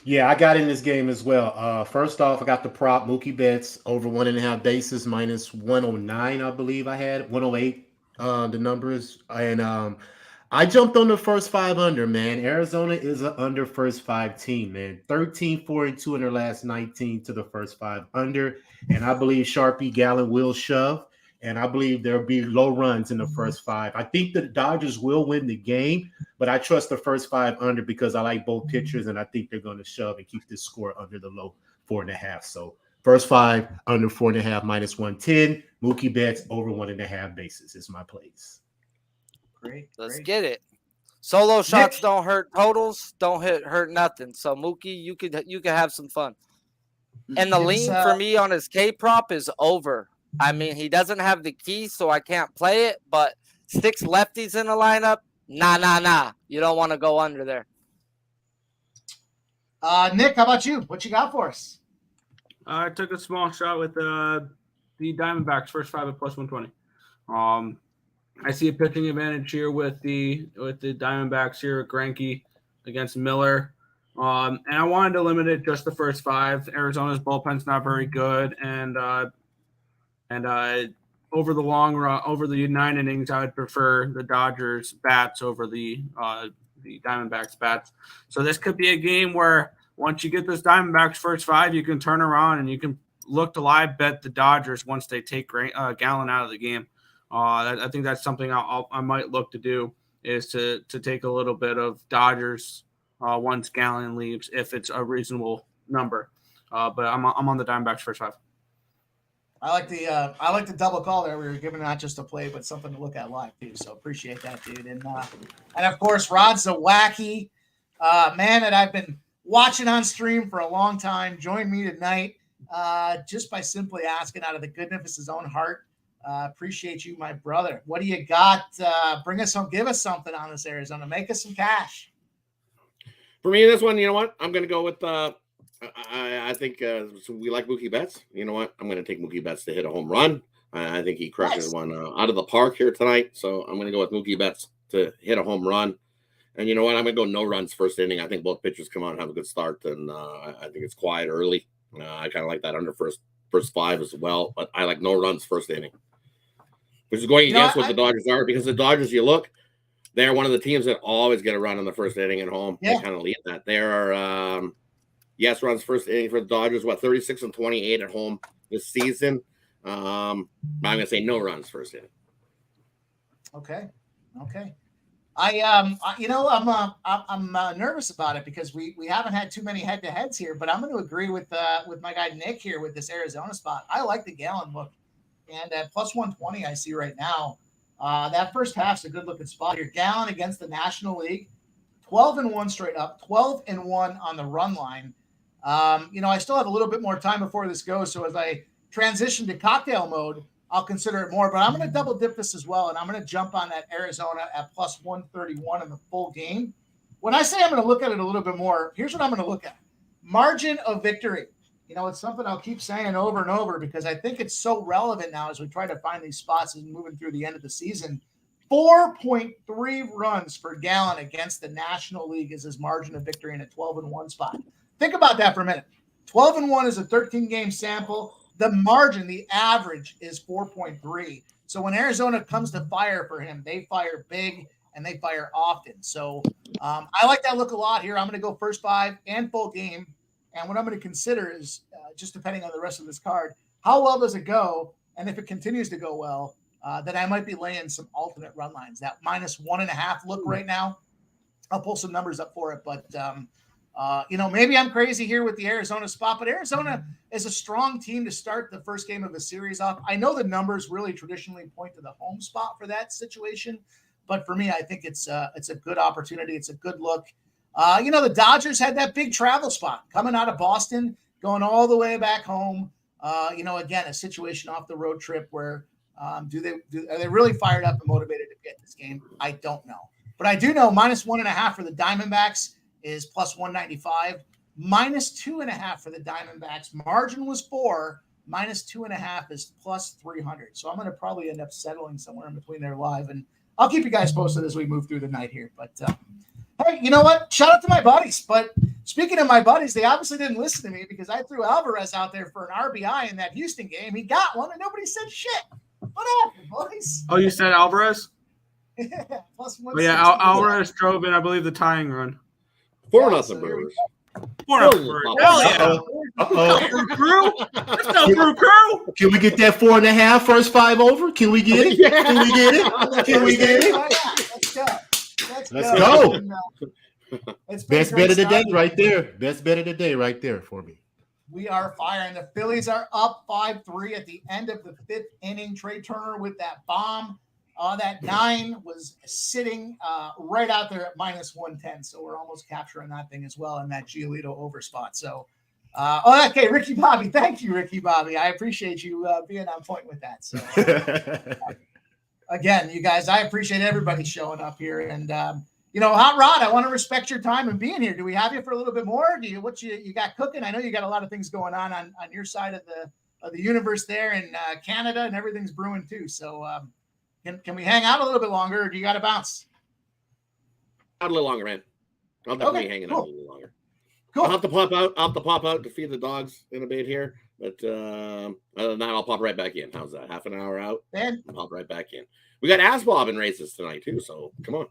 Yeah, I got in this game as well. First off, I got the prop Mookie Betts over 1.5 bases -109. I believe I had 108. The numbers, and I jumped on the first 5 under. Man, Arizona is an under first 5 team. Man, 13-4-2 in their last 19 to the first 5 under, and I believe Sharpie Gallen will shove. And I believe there'll be low runs in the first 5. I think the Dodgers will win the game, but I trust the first 5 under because I like both pitchers, and I think they're going to shove and keep this score under the low 4.5. So first 5 under 4.5 -110. Mookie Betts over 1.5 bases is my plays. Great. Let's get it. Solo shots don't hurt totals, don't hurt nothing. So Mookie, you could have some fun. And the lean for me on his K prop is over. I mean, he doesn't have the key, so I can't play it, but 6 lefties in the lineup, nah. You don't want to go under there. Nick, how about you? What you got for us? I took a small shot with the Diamondbacks first 5 at +120. I see a pitching advantage here with the Diamondbacks here at Greinke against Miller. And I wanted to limit it just the first 5. Arizona's bullpen's not very good, and over the long run, over the 9 innings, I would prefer the Dodgers bats over the Diamondbacks bats. So this could be a game where once you get this Diamondbacks first 5, you can turn around and you can look to live bet the Dodgers once they take Gallen out of the game. I think that's something I might look to do, is to take a little bit of Dodgers once Gallen leaves, if it's a reasonable number. But I'm on the Diamondbacks first 5. I like the double call there. We were giving not just a play, but something to look at live too. So appreciate that, dude. And of course, Rod Zawacki man that I've been watching on stream for a long time, joined me tonight just by simply asking out of the goodness of his own heart. Appreciate you, my brother. What do you got? Bring us some, give us something on this Arizona. Make us some cash. For me, this one, you know what? I'm going to go with. I think so we like Mookie Betts. You know what? I'm going to take Mookie Betts to hit a home run. I think he crushes one out of the park here tonight. So I'm going to go with Mookie Betts to hit a home run. And you know what? I'm going to go no runs first inning. I think both pitchers come out and have a good start, and I think it's quiet early. I kind of like that under first 5 as well, but I like no runs first inning, which is going against what the Dodgers are, because the Dodgers, you look, they're one of the teams that always get a run in the first inning at home. Yeah. They kind of lead that. There are yes runs first inning for the Dodgers. 36-28 at home this season. I'm going to say no runs first inning. Okay. I'm nervous about it because we haven't had too many head-to-heads here, but I'm going to agree with my guy Nick here with this Arizona spot. I like the Gallen look, and at plus 120 I see right now. That first half's a good-looking spot here. Gallen against the National League, 12-1 straight up, 12-1 on the run line. I still have a little bit more time before this goes, so as I transition to cocktail mode, I'll consider it more, but I'm going to double dip this as well, and I'm going to jump on that Arizona at plus 131 in the full game. When I say I'm going to look at it a little bit more, here's what I'm going to look at. Margin of victory. It's something I'll keep saying over and over because I think it's so relevant now as we try to find these spots as moving through the end of the season. 4.3 runs per gallon against the National League is his margin of victory in a 12-1 spot. Think about that for a minute. 12-1 is a 13-game sample. The margin, the average is 4.3. So when Arizona comes to fire for him, they fire big and they fire often. So I like that look a lot here. I'm going to go first 5 and full game. And what I'm going to consider is just depending on the rest of this card, how well does it go? And if it continues to go well, then I might be laying some alternate run lines. That minus 1.5 look right now. I'll pull some numbers up for it, but maybe I'm crazy here with the Arizona spot, but Arizona is a strong team to start the first game of a series off. I know the numbers really traditionally point to the home spot for that situation, but for me, I think it's a good opportunity. It's a good look. The Dodgers had that big travel spot coming out of Boston, going all the way back home. Again, a situation off the road trip where are they really fired up and motivated to get this game? I don't know, but I do know minus 1.5 for the Diamondbacks is plus 195, minus 2.5 for the Diamondbacks. Margin was 4, minus 2.5 is plus 300. So I'm going to probably end up settling somewhere in between there live, and I'll keep you guys posted as we move through the night here. But hey, you know what? Shout out to my buddies. But speaking of my buddies, they obviously didn't listen to me because I threw Alvarez out there for an RBI in that Houston game. He got one, and nobody said shit. What happened, boys? Oh, you said Alvarez? Yeah, plus 160. Yeah, Alvarez drove in, I believe, the tying run. 4-0 Brewers. 4-0 Brewers. Hell yeah. Crew? Let's go, Crew. Can we get that 4.5 first 5 over? Can we get it? Yeah. Can we get it? Can we get it? Let's go. Best bet of the day right there. Best bet of the day right there for me. We are firing. The Phillies are up 5-3 at the end of the 5th inning. Trey Turner with that bomb. That 9 was sitting right out there at minus 110. So we're almost capturing that thing as well in that Giolito over spot. So, okay, Ricky Bobby. Thank you, Ricky Bobby. I appreciate you being on point with that. So, again, you guys, I appreciate everybody showing up here. And, Hot Rod, I want to respect your time and being here. Do we have you for a little bit more? What you got cooking? I know you got a lot of things going on your side of the universe there in Canada, and everything's brewing too. So, Can we hang out a little bit longer, or do you got to bounce? Out a little longer, man. I'll definitely be hanging out a little longer. Cool. I'll have to pop out to feed the dogs in a bit here, but other than that, I'll pop right back in. How's that? Half an hour out, and I'll pop right back in. We got ass bobbing races tonight too, so come on.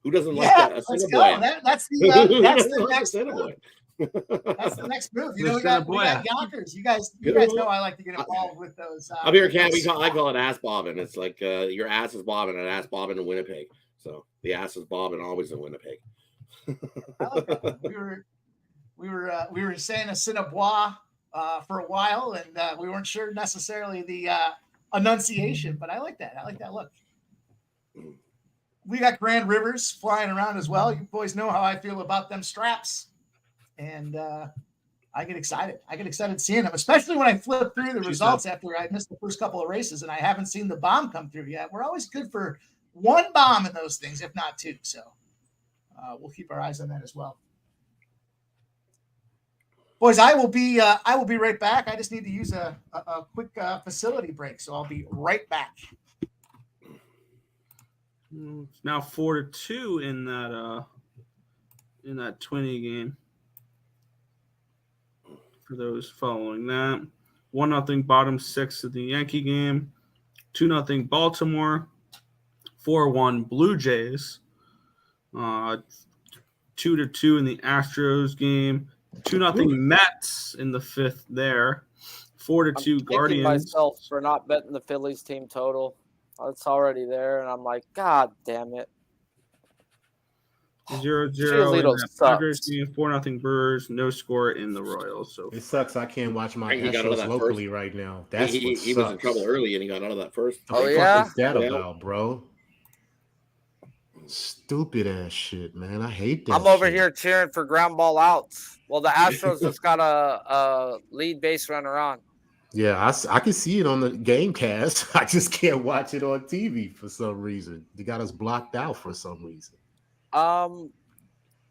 Who doesn't like that? Assiniboia. That's the next Assiniboia. That's the next move. We got Yonkers. You guys know I like to get involved with those. Up here, I call it ass bobbing. It's like your ass is bobbing and ass bobbing in Winnipeg. So the ass is bobbing always in Winnipeg. I like that. We were saying Assiniboia for a while, and we weren't sure necessarily the enunciation, but I like that. I like that look. we got Grand Rivers flying around as well. You boys know how I feel about them straps. And I get excited. I get excited seeing them, especially when I flip through the results after I missed the first couple of races and I haven't seen the bomb come through yet. We're always good for one bomb in those things, if not two. So we'll keep our eyes on that as well. Boys, I will be right back. I just need to use a quick facility break, so I'll be right back. It's now 4-2 in that 20 game. For those following that, 1-0 bottom six of the Yankee game, 2-0 Baltimore, 4-1 Blue Jays, 2-2 in the Astros game. 2-0 Mets in the fifth there. 4-2 Guardians. Myself for not betting the Phillies team total. It's already there, and I'm like, God damn it. 0-0 Padres game. 4-0 Brewers. No score in the Royals. So it sucks. I can't watch my Astros locally right now. That's he was in trouble early, and he got out of that first. What the fuck is that about, bro? Stupid ass shit, man. I hate that. I'm over here cheering for ground ball outs. Well, the Astros just got a lead base runner on. Yeah, I can see it on the game cast. I just can't watch it on TV for some reason. They got us blocked out for some reason.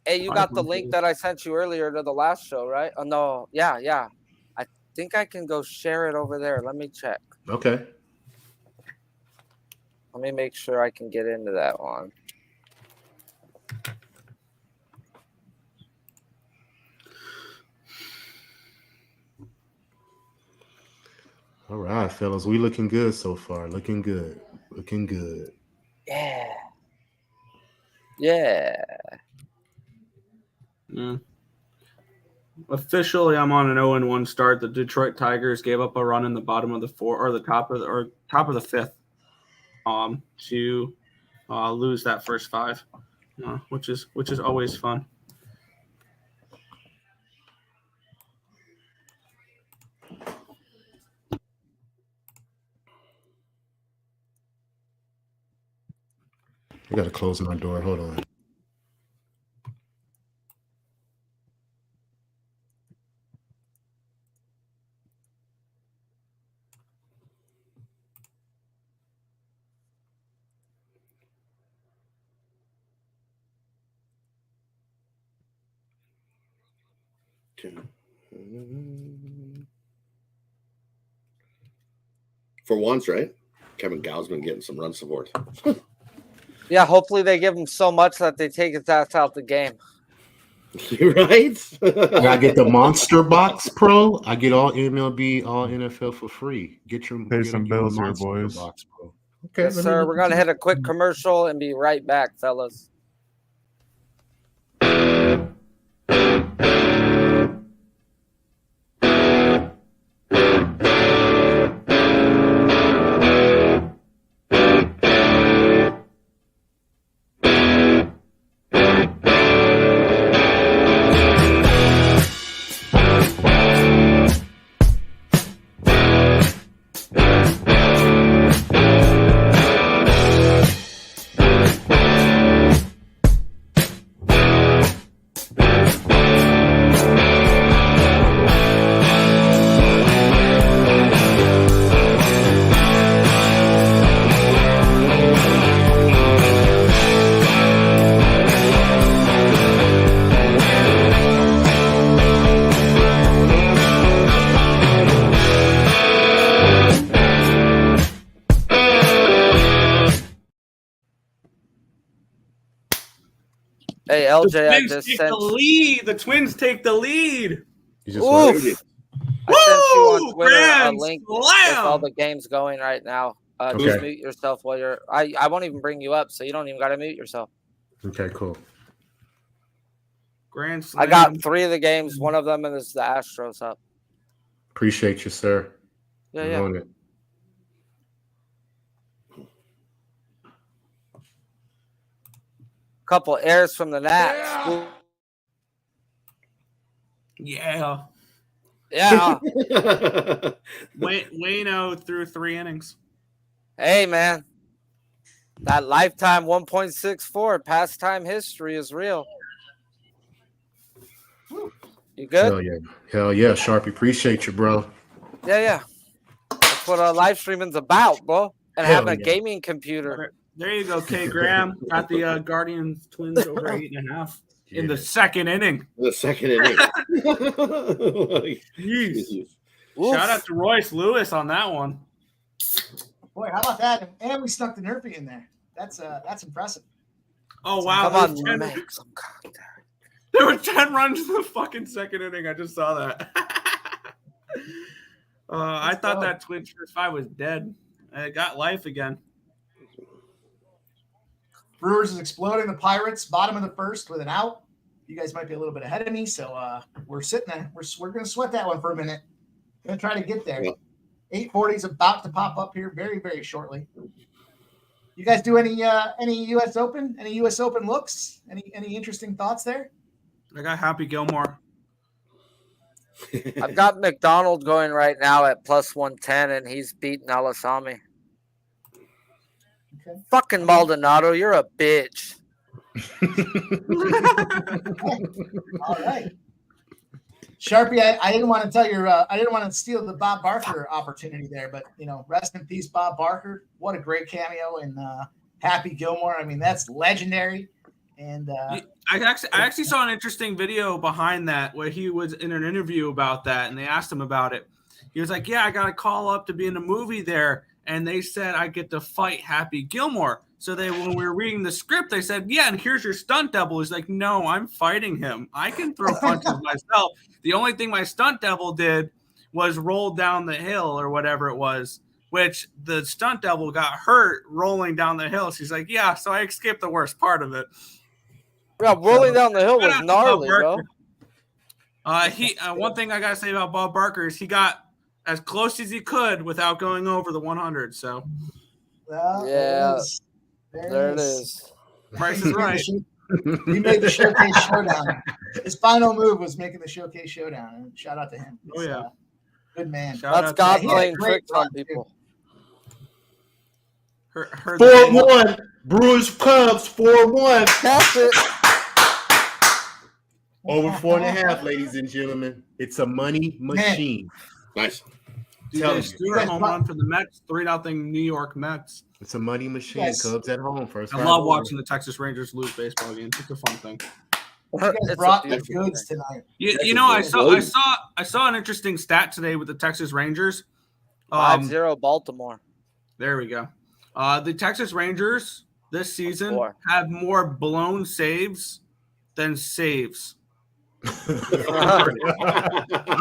Hey, you got the link that I sent you earlier to the last show, right? Oh no, yeah. I think I can go share it over there. Let me check. Okay. Let me make sure I can get into that one. All right, fellas. We looking good so far. Looking good. Yeah. Officially, I'm on an 0-1 start. The Detroit Tigers gave up a run in the bottom of the fourth or the top of the fifth to lose that first five, which is always fun. I gotta close my door. Hold on. For once, right? Kevin Gow's been getting some run support. Yeah, hopefully they give him so much that they take his ass out the game. Right? I get the Monster Box Pro. I get all MLB, all NFL for free. Get some bills here, boys. Box Pro. Okay, yes, sir. We're gonna hit a quick commercial and be right back, fellas. Hey, LJ, I just sent the lead. The Twins take the lead. You just I sent you on Twitter a link with all the games going right now. Just mute yourself while you're. I won't even bring you up, so you don't even got to mute yourself. Okay, cool. Grand Slam. I got 3 of the games. One of them is the Astros up. Appreciate you, sir. Yeah. On it. Couple airs from the Nats. Yeah. Yeah. Wayno threw 3 innings. Hey, man. That lifetime 1.64 pastime history is real. You good? Hell yeah, Sharpie. Appreciate you, bro. Yeah. That's what live streaming's about, bro. And Hell having a yeah. gaming computer. There you go, K. Graham. Got the Guardians Twins over 8.5 in the second inning. The second inning. Jeez. Shout out to Royce Lewis on that one. Boy, how about that? And we snuck the Nerfy in there. That's impressive. Oh wow! Come on, make some contact. There were 10 runs in the fucking second inning. I just saw that. I thought that Twins first 5 was dead. It got life again. Brewers is exploding. The Pirates, bottom of the first with an out. You guys might be a little bit ahead of me, so we're sitting there. We're going to sweat that one for a minute. Going to try to get there. 8:40 is about to pop up here very, very shortly. You guys do any U.S. Open? Any U.S. Open looks? Any interesting thoughts there? I got Happy Gilmore. I've got McDonald going right now at plus 110, and he's beating Alasami. Okay. Fucking Maldonado, you're a bitch. All right. Sharpie, I didn't want to tell your I didn't want to steal the Bob Barker opportunity there, but rest in peace, Bob Barker. What a great cameo in Happy Gilmore. I mean, that's legendary. And I actually saw an interesting video behind that where he was in an interview about that, and they asked him about it. He was like, "Yeah, I got a call up to be in a movie there, and they said I get to fight Happy Gilmore." So when we were reading the script, they said, "Yeah, and here's your stunt double." He's like, "No, I'm fighting him. I can throw punches myself. The only thing my stunt double did was roll down the hill or whatever it was." Which the stunt double got hurt rolling down the hill. She's like, "Yeah, so I escaped the worst part of it." Yeah, rolling down the hill was gnarly, bro. One thing I gotta say about Bob Barker is he got as close as he could without going over the 100. So, yeah, there it is. Price is right. He made the Showcase Showdown. His final move was making the Showcase Showdown. And shout out to him. Oh yeah, good man. That's God playing tricks on people. 4-1. Brewers Cubs 4-1. That's it. Over 4.5, ladies and gentlemen. It's a money machine. Nice. DJ Stewart home run for the Mets, 3-0 New York Mets. It's a money machine. Yes. Cubs at home first. I love watching the Texas Rangers lose baseball games. It's a fun thing. You guys brought the goods tonight. I saw an interesting stat today with the Texas Rangers. 5-0 Baltimore. There we go. The Texas Rangers this season have more blown saves than saves. I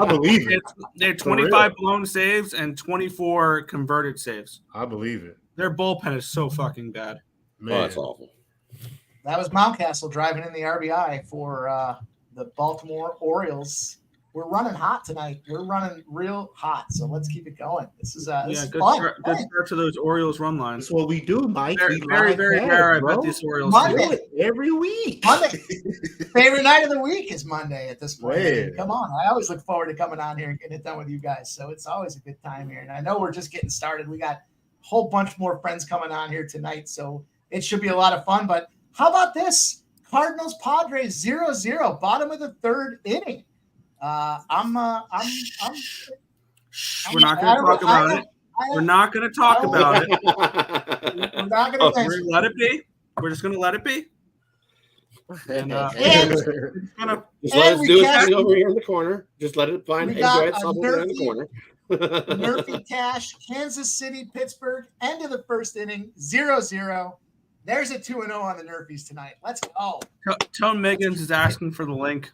believe it. They had 25 blown saves and 24 converted saves. I believe it. Their bullpen is so fucking bad. Man. Oh, that's awful. That was Mountcastle driving in the RBI for the Baltimore Orioles. We're running hot tonight. We're running real hot, so let's keep it going. This is good fun. Good start to those Orioles run lines. That's what we do, Mike. Very rare. I bet this Orioles Monday. Every week. Monday. Favorite night of the week is Monday at this point. Man. Come on. I always look forward to coming on here and getting it done with you guys. So it's always a good time here. And I know we're just getting started. We got a whole bunch more friends coming on here tonight. So it should be a lot of fun. But how about this? Cardinals Padres 0-0, bottom of the third inning. We're not going to talk about it. We're not going to talk about it. We're not going to We're let it be. We're just going to let it be. And just let us do it over here in the corner. Just let it find enjoy itself over in the corner. Murphy Cash, Kansas City, Pittsburgh, end of the first inning, 0-0. There's a 2-0 on the Nerfies tonight. Let's go. Tone Miggins is asking for the link.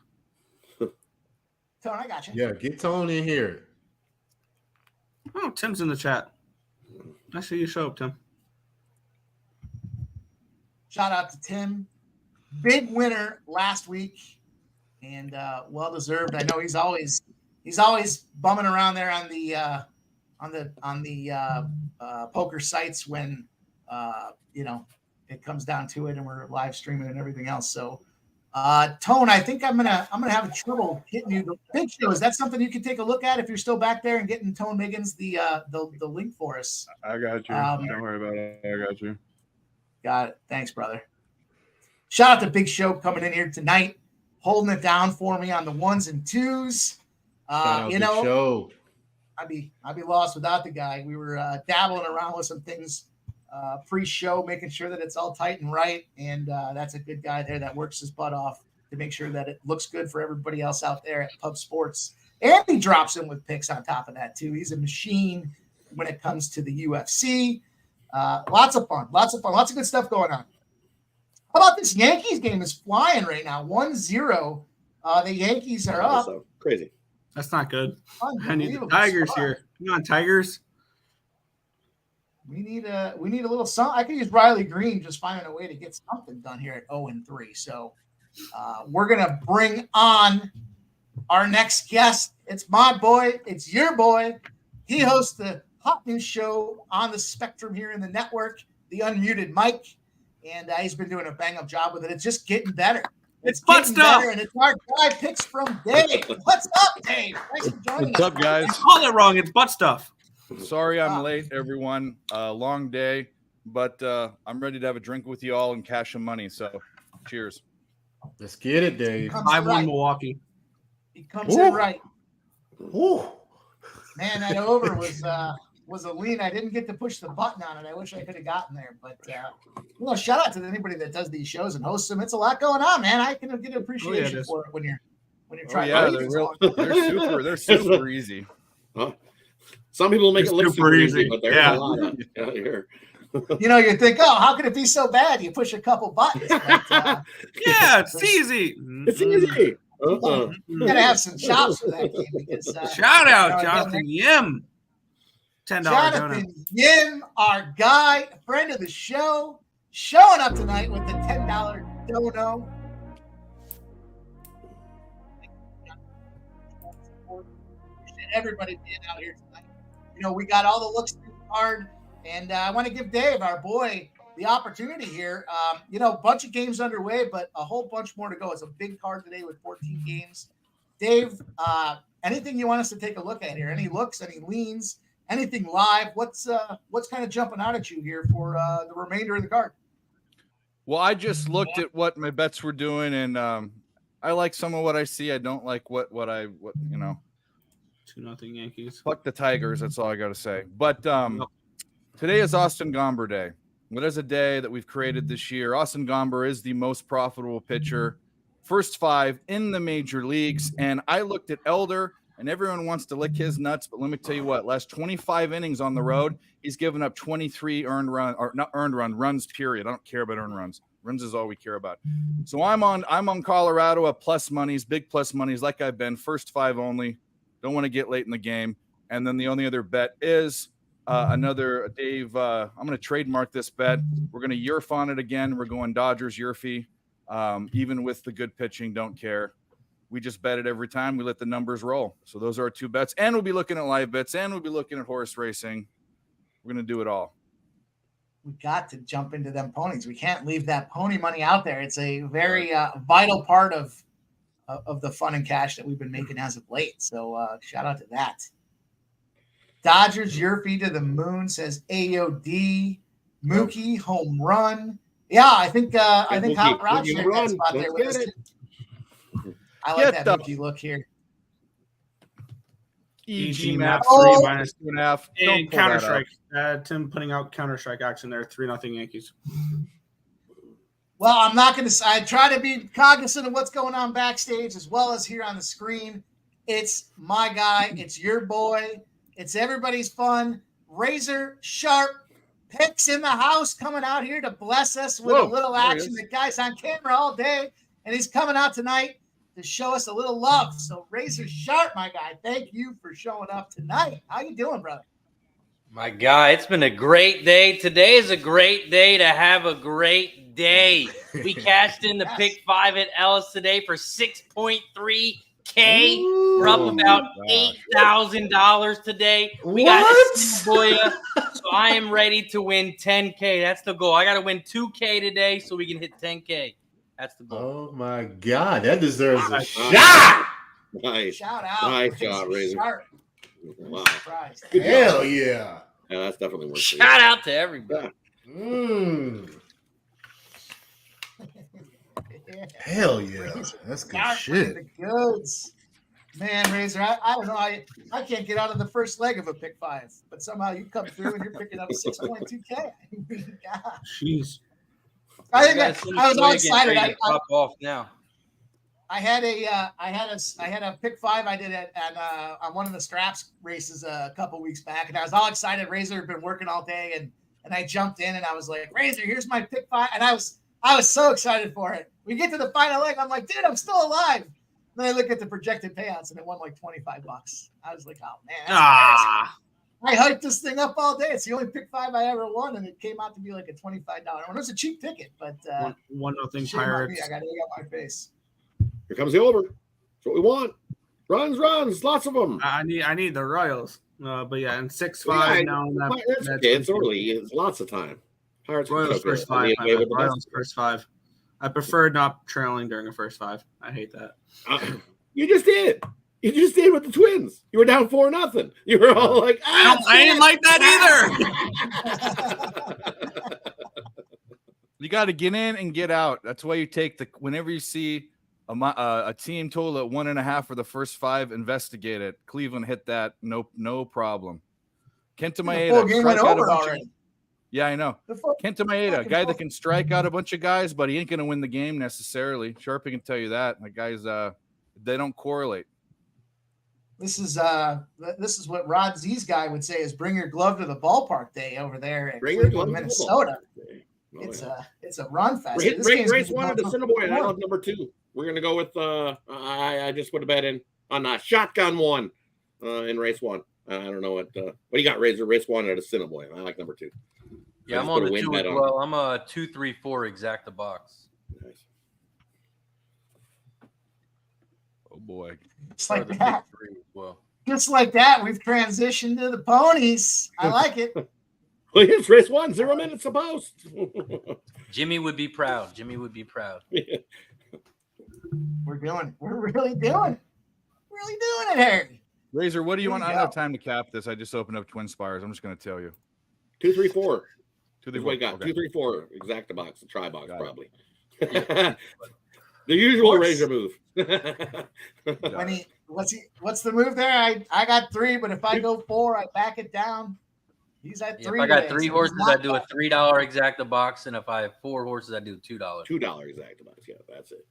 Tone, I got you. Yeah, get Tone in here. Oh, Tim's in the chat. I see you show up, Tim. Shout out to Tim. Big winner last week, and well deserved. I know he's always bumming around there on the poker sites when it comes down to it, and we're live streaming and everything else. So. Tone, I think I'm gonna have trouble hitting you. The Big Show, is that something you can take a look at if you're still back there and getting Tone Miggins the link for us? I got you. Don't worry about it. I got you. Got it. Thanks, brother. Shout out to Big Show coming in here tonight, holding it down for me on the 1s and 2s. Shout out Big Show. I'd be lost without the guy. We were dabbling around with some things pre-show, making sure that it's all tight and right. And that's a good guy there that works his butt off to make sure that it looks good for everybody else out there at Pub Sports. And he drops in with picks on top of that too. He's a machine when it comes to the UFC. Lots of fun, lots of good stuff going on. How about this Yankees game is flying right now, 1-0. The Yankees are up. So crazy. That's not good. I need the Tigers here. Come on, Tigers. We need a little something. I could use Riley Green just finding a way to get something done here at 0-3. So we're gonna bring on our next guest. It's my boy. It's your boy. He hosts the Hot News Show on the Spectrum here in the network, the Unmuted Mike, and he's been doing a bang-up job with it. It's just getting better. It's butt stuff. And it's our guy picks from Dave. What's up, Dave? Thanks for joining us. What's up, guys? You called it wrong. It's butt stuff. Sorry I'm late, everyone. Long day, but I'm ready to have a drink with you all and cash some money. So, cheers. Let's get it, Dave. 5-1 Milwaukee. He comes in right. Ooh. Man, that over was a lean. I didn't get to push the button on it. I wish I could have gotten there. But shout out to anybody that does these shows and hosts them. It's a lot going on, man. I can get an appreciation for it when you're trying. Yeah, they're super easy. Huh? Some people make it look super easy, but there's a lot out here. You think, how could it be so bad? You push a couple buttons. But, yeah, it's easy. It's easy. You gotta have some chops for that game because shout out Jonathan Yim. $10 Jonathan donut. Yim, our guy, friend of the show, showing up tonight with the $10 dono. Everybody being out here tonight. We got all the looks through the card, and I want to give Dave, our boy, the opportunity here. A bunch of games underway, but a whole bunch more to go. It's a big card today with 14 games. Dave, anything you want us to take a look at here? Any looks, any leans, anything live? What's kind of jumping out at you here for the remainder of the card? Well, I just looked at what my bets were doing, and I like some of what I see. I don't like what 2-0 Yankees. Fuck the Tigers. That's all I got to say. But today is Austin Gomber Day. What is a day that we've created this year? Austin Gomber is the most profitable pitcher, first 5 in the major leagues. And I looked at Elder, and everyone wants to lick his nuts. But let me tell you what, last 25 innings on the road, he's given up 23 runs, period. I don't care about earned runs. Runs is all we care about. So I'm on Colorado at plus monies, big plus monies, like I've been, first 5 only. Don't want to get late in the game. And then the only other bet is another Dave. I'm going to trademark this bet. We're going to Yerf on it again. We're going Dodgers Yerfy. Even with the good pitching, don't care. We just bet it every time. We let the numbers roll. So those are our 2 bets. And we'll be looking at live bets. And we'll be looking at horse racing. We're going to do it all. We got to jump into them ponies. We can't leave that pony money out there. It's a very vital part of the fun and cash that we've been making as of late. So shout out to that. Dodgers, Yerfy to the moon, says AOD. Mookie, home run. Yeah, I think Hot Rod shared that spot there with us. I like that Mookie look here. EG map 3 -2.5. And Counter-Strike. Tim putting out Counter-Strike action there. 3-0 Yankees. Well, I'm not going to – I try to be cognizant of what's going on backstage as well as here on the screen. It's my guy. It's your boy. It's everybody's fun. Razor Sharp picks in the house coming out here to bless us with a little action. The guy's on camera all day, and he's coming out tonight to show us a little love. So Razor Sharp, my guy, thank you for showing up tonight. How you doing, brother? My guy, it's been a great day. Today is a great day to have a great day. We cashed in the pick 5 at Ellis today for $6.3K. We're up about $8,000 today. We got Assiniboia, so I am ready to win 10K. That's the goal. I got to win 2K today so we can hit 10K. That's the goal. Oh my God, that deserves a shot. Nice. Shout out. Nice job, Razor. Wow. Hell yeah. Yeah, that's definitely worth it. Shout out to everybody. Hell yeah, that's good Start shit. with the goods. Man, Razor, I don't know. I can't get out of the first leg of a pick 5, but somehow you come through and you're picking up 6.2K. Jeez. I think I was all excited. Pop off now. I had a pick 5 I did on one of the straps races a couple weeks back, and I was all excited. Razor had been working all day, and I jumped in and I was like, Razor, here's my pick 5, and I was so excited for it. We get to the final leg, I'm like, dude, I'm still alive. Then I look at the projected payouts and it won like $25. I was like, oh man. I hyped this thing up all day. It's the only pick 5 I ever won, and it came out to be like a $25 one. It was a cheap ticket, but 1-0 Pirates. I got egg on my face. Here comes the over. That's what we want. Runs, lots of them. I need the Royals. But yeah, and 6-5 now. That's okay. It's early. It's lots of time. Pirates Royals first 5. Royals first 5. I prefer not trailing during a first 5. I hate that. You just did. You just did with the Twins. You were down 4-0. You were all like, I didn't like that either. You got to get in and get out. That's why you take whenever you see a team total at 1.5 for the first 5, investigate it. Cleveland hit that. No problem. Kenta Maeda. Game went over already. Yeah, I know. Kenta Maeda, a guy that can strike out a bunch of guys, but he ain't going to win the game necessarily. Sharpie can tell you that. The guys, they don't correlate. This is what Rod Z's guy would say is bring your glove to the ballpark day over there at Cleveland, Minnesota. It's a run fest. Race 1 at Assiniboia, and I love number 2. We're going to go with I just put a bet in on shotgun 1 in race 1. I don't know what do you got, Razor? Race 1 at Assiniboia. I like number 2. Yeah, I'm on the 2 as well. I'm a 2-3-4 exact the box. Nice. Oh boy. Just like that. Just like that, we've transitioned to the ponies. I like it. Well, here's race 1, 0 minutes a post. Jimmy would be proud. Yeah. We're really doing it, Harry. Razor, what do you want? I don't have time to cap this. I just opened up Twin Spires. I'm just going to tell you. 2-3-4. 2-3-4. Got okay. 2-3-4. Exacta box, the try box, probably. The usual Razor move. What's the move there? I got 3, but if I go 4, I back it down. He's at 3. If I got 3 horses, I do a $3 exacta box, and if I have 4 horses, I do $2. $2 exacta box. Yeah, that's it.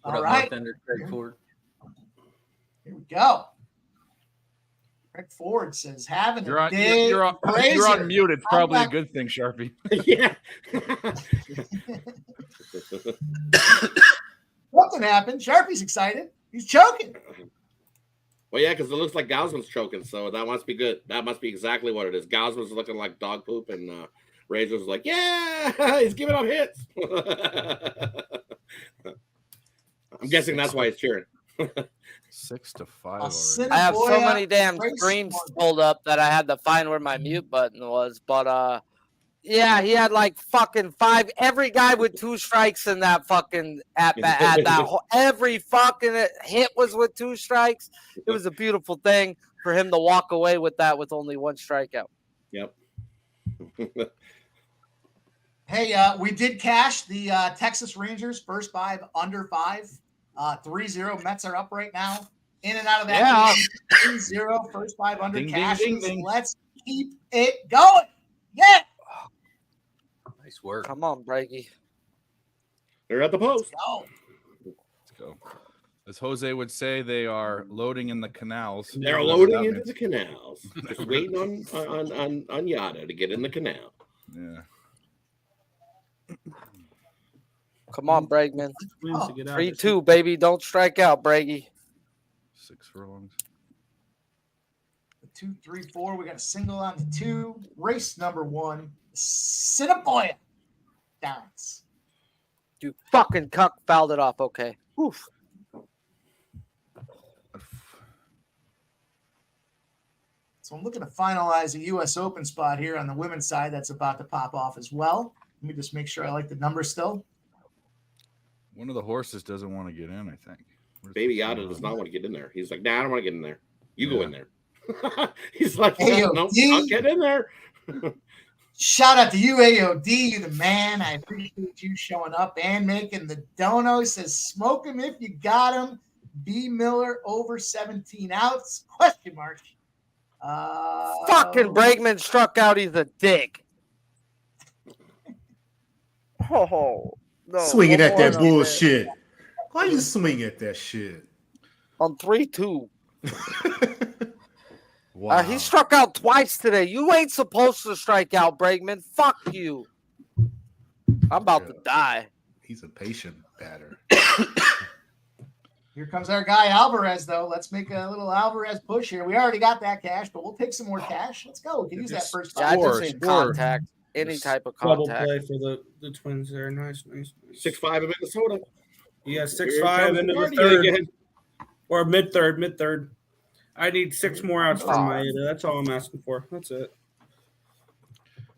All right. Here we go. Craig Ford says having you're on mute. It's probably a good thing, Sharpie. Yeah. Something happened. Sharpie's excited. He's choking. Well, yeah, because it looks like Gausman's choking, so that must be good. That must be exactly what it is. Gausman's looking like dog poop, and Razor's like, yeah, he's giving up hits. I'm guessing that's why he's cheering. 6-5 already. I have so many damn screens pulled up that I had to find where my mute button was. But yeah, he had like fucking 5. Every guy with 2 strikes in that fucking every fucking hit was with 2 strikes. It was a beautiful thing for him to walk away with that with only 1 strikeout. Yep. Hey, we did cash the Texas Rangers first 5 under 5. 3-0 Mets are up right now. In and out of that game. 3-0 first 5 under cash. Let's keep it going. Yeah. Nice work. Come on, Brady. They're at the post. Let's go. As Jose would say, they are loading in the canals. They're loading into the canals. Just waiting on Yada to get in the canal. Yeah. Come on, Bregman. 3-2, baby. Don't strike out, Brady. 6 furlongs. 2, 3, 4. We got a single on the 2. Race number 1. Assiniboia Downs. You fucking cuck fouled it off. Okay. Oof. So I'm looking to finalize a U.S. Open spot here on the women's side that's about to pop off as well. Let me just make sure I like the number still. One of the horses doesn't want to get in, I think. Baby Yada does not want to get in there. He's like, nah, I don't want to get in there. You go in there. He's like, hey, no, I'll get in there. Shout out to you, AOD, you the man. I appreciate you showing up and making the dono. Says smoke him if you got him. B. Miller over 17 outs? Question mark. Fucking Bregman struck out. He's a dick. Oh no! Swinging at that bullshit. Why you swing at that shit? On 3-2. Wow. He struck out twice today. You ain't supposed to strike out, Bregman. Fuck you. I'm about to die. He's a patient batter. Here comes our guy Alvarez, though. Let's make a little Alvarez push here. We already got that cash, but we'll take some more cash. Let's go. We can use that first Yeah, I time. just need contact. Any type of Double contact. play for the Twins there. Nice. 6-5 in Minnesota. Yeah, Here 6-5 comes into the Guardian third. again. Or mid-third. I need 6 more outs from Maeda. That's all I'm asking for. That's it.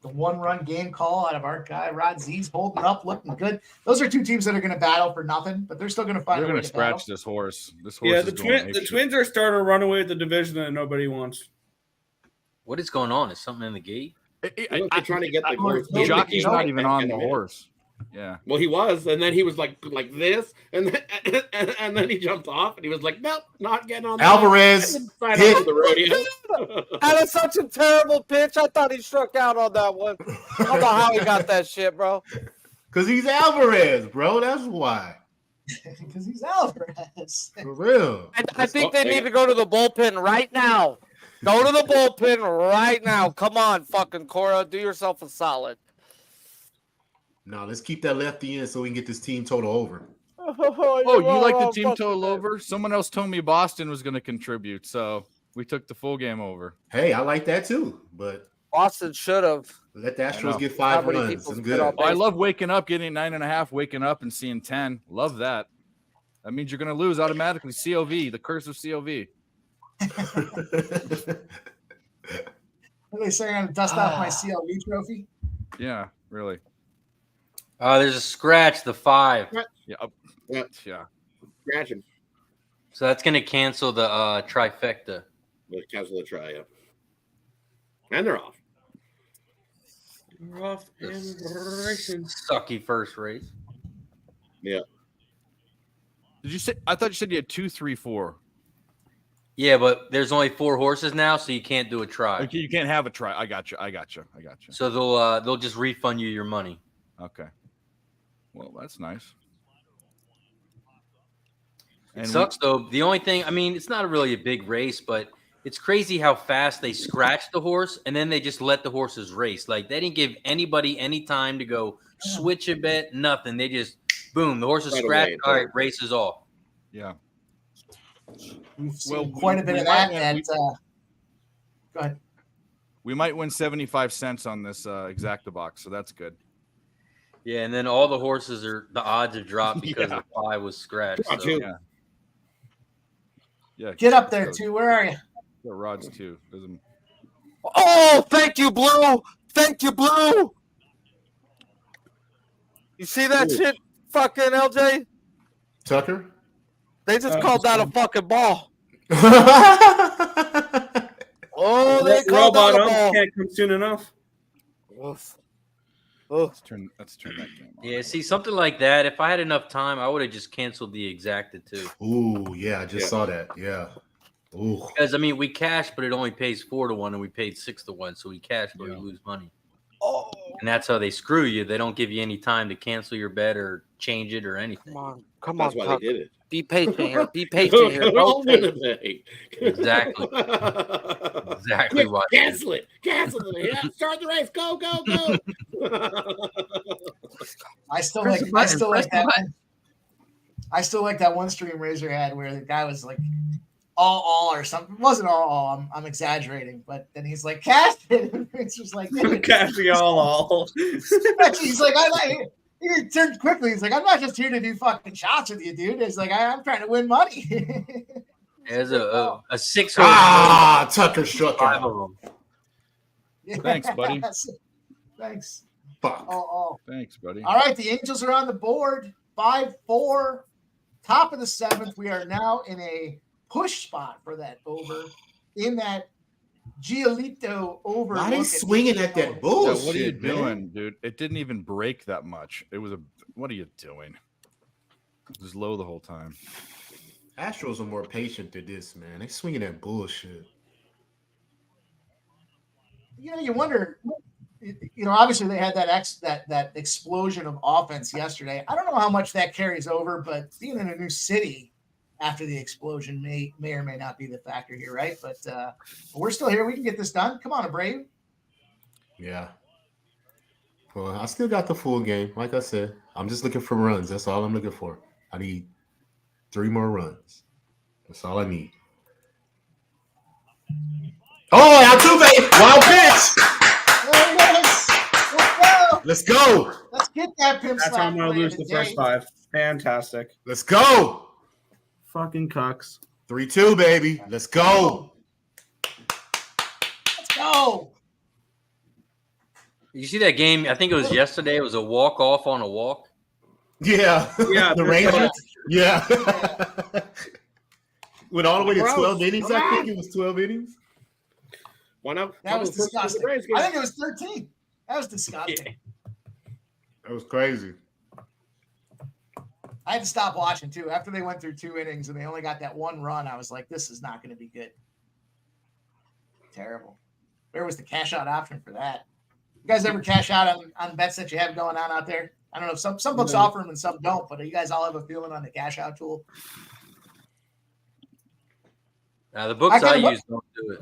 The one-run game call out of our guy Rod Z's holding up, looking good. Those are two teams that are going to battle for nothing, but they're still going to find. They're going to scratch this horse. This horse. Yeah, is going the Twins are starting to run away with the division that nobody wants. What is going on? Is something in the gate? They're trying to get the jockey's not even on the horse. Yeah. Well, he was, and then he was like this, and then he jumped off, and he was like, "Nope, not getting on." Alvarez hit the rodeo. That is such a terrible pitch. I thought he struck out on that one. I don't know how he got that shit, bro. Because he's Alvarez, bro. That's why. Because he's Alvarez. For real. I think they need to go to the bullpen right now. Go to the bullpen right now. Come on, fucking Cora. Do yourself a solid. No, let's keep that lefty in so we can get this team total over. Oh, you like the team total over? Someone else told me Boston was going to contribute, so we took the full game over. Hey, I like that too, but Boston should have. Let the Astros get 5 runs. That's good. I love waking up, getting 9.5, waking up and seeing 10. Love that. That means you're going to lose automatically. COV, the curse of COV. What are they saying? I'm going to dust off my CLV trophy? Yeah, really. There's a scratch, the 5. Yeah. Scratching. So that's going to cancel the trifecta. Cancel the try, yeah. And they're off. Rough and racing. Sucky first race. Yeah. Did you say? I thought you said you had 2, 3, 4. Yeah, but there's only 4 horses now, so you can't do a try. Okay, you can't have a try. I got you. So they'll just refund you your money. Okay. Well, that's nice. It sucks though. The only thing, I mean, it's not really a big race, but it's crazy how fast they scratch the horse and then they just let the horses race. Like they didn't give anybody any time to go switch a bit, nothing. They just boom, the horse is scratched. All right, race is off. Yeah. We've seen quite a bit of that. Go ahead. We might win 75 cents on this exacta box, so that's good. Yeah, and then all the horses the odds have dropped because the 5 was scratched. So. Yeah. Get up there, too. Where are you? The rods too. Oh, thank you, Blue. Thank you, Blue. You see that shit, fucking LJ? Tucker? They just called that a fucking ball. They called that a ball. Can't come soon enough. Let's turn that game on. Yeah, see, something like that, if I had enough time, I would have just canceled the exacta too. Ooh, yeah, I just saw that. Yeah. Ooh. Because, I mean, we cashed, but it only pays 4-1, and we paid 6-1, so we cashed, but we lose money. Oh. And that's how they screw you. They don't give you any time to cancel your bet or change it or anything. Come That's on, why they did it. Be patient here. Be patient here. Don't Exactly. Exactly what. Cancel it. Cancel it. Yeah, start the race. Go, go, go. I still like that. I still like that one stream Razor had where the guy was like all or something. It wasn't all. I'm exaggerating, but then he's like cash it. It's just like cashing all. He's like he turned quickly. He's like, I'm not just here to do fucking shots with you, dude. It's like I'm trying to win money. There's a 6 Tucker struck 5 out. of them. Thanks, buddy. Thanks. Fuck. Thanks, buddy. All right, the Angels are on the board. 5-4, top of the 7th. We are now in a push spot for that over in that Giolito over. Why they swinging at that bullshit? What are you man? doing, dude? It didn't even break that much. It was a. What are you doing? It was low the whole time. Astros are more patient than this, man. They swinging at bullshit. You know, you wonder. You know, obviously they had that explosion of offense yesterday. I don't know how much that carries over, but being in a new city after the explosion may or may not be the factor here, right? But we're still here. We can get this done. Come on, Abreu. Yeah. Well, I still got the full game. Like I said, I'm just looking for runs. That's all I'm looking for. I need 3 more runs. That's all I need. Oh, Altuve! Wild pitch! There it is. Let's go! Let's get that pimp That's how I'm slap going to play lose the today. first 5. Fantastic. Let's go! Fucking cucks. 3-2, baby. Let's go! Let's go. You see that game? I think it was yesterday. It was a walk off on a walk. Yeah. Yeah, the Rangers. Yeah. Went all the way to 12 innings, I think it was 12 innings. Why not? That was disgusting. I think it was 13. That was disgusting. That was crazy. I had to stop watching too. After they went through 2 innings and they only got that 1 run, I was like, this is not going to be good. Terrible. Where was the cash out option for that? You guys ever cash out on bets that you have going on out there? I don't know. Some books offer them and some don't, but you guys all have a feeling on the cash out tool? The books I use don't do it.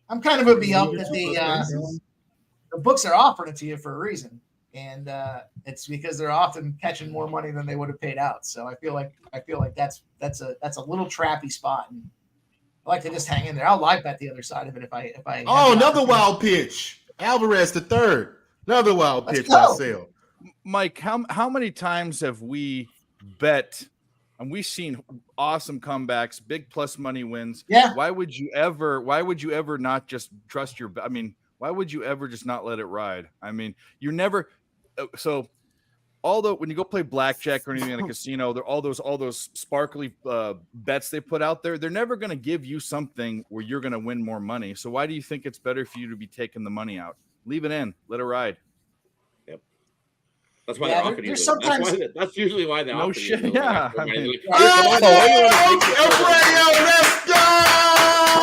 I'm kind of of the up that the books are offering it to you for a reason. And it's because they're often catching more money than they would have paid out. So I feel like that's a little trappy spot. And I like to just hang in there. I'll live bet the other side of it if I. Oh, another wild pitch. Alvarez the third. Another wild pitch by Sale. Mike, how many times have we bet and we've seen awesome comebacks, big plus money wins? Yeah. Why would you ever not just trust your? I mean, why would you ever just not let it ride? I mean, you're never. So, although when you go play blackjack or anything in a casino, all those sparkly bets they put out there, they're never going to give you something where you're going to win more money. So why do you think it's better for you to be taking the money out? Leave it in, let it ride. Yep. That's why they're offering you. That's usually why they offer you. Yeah. I mean, let's go!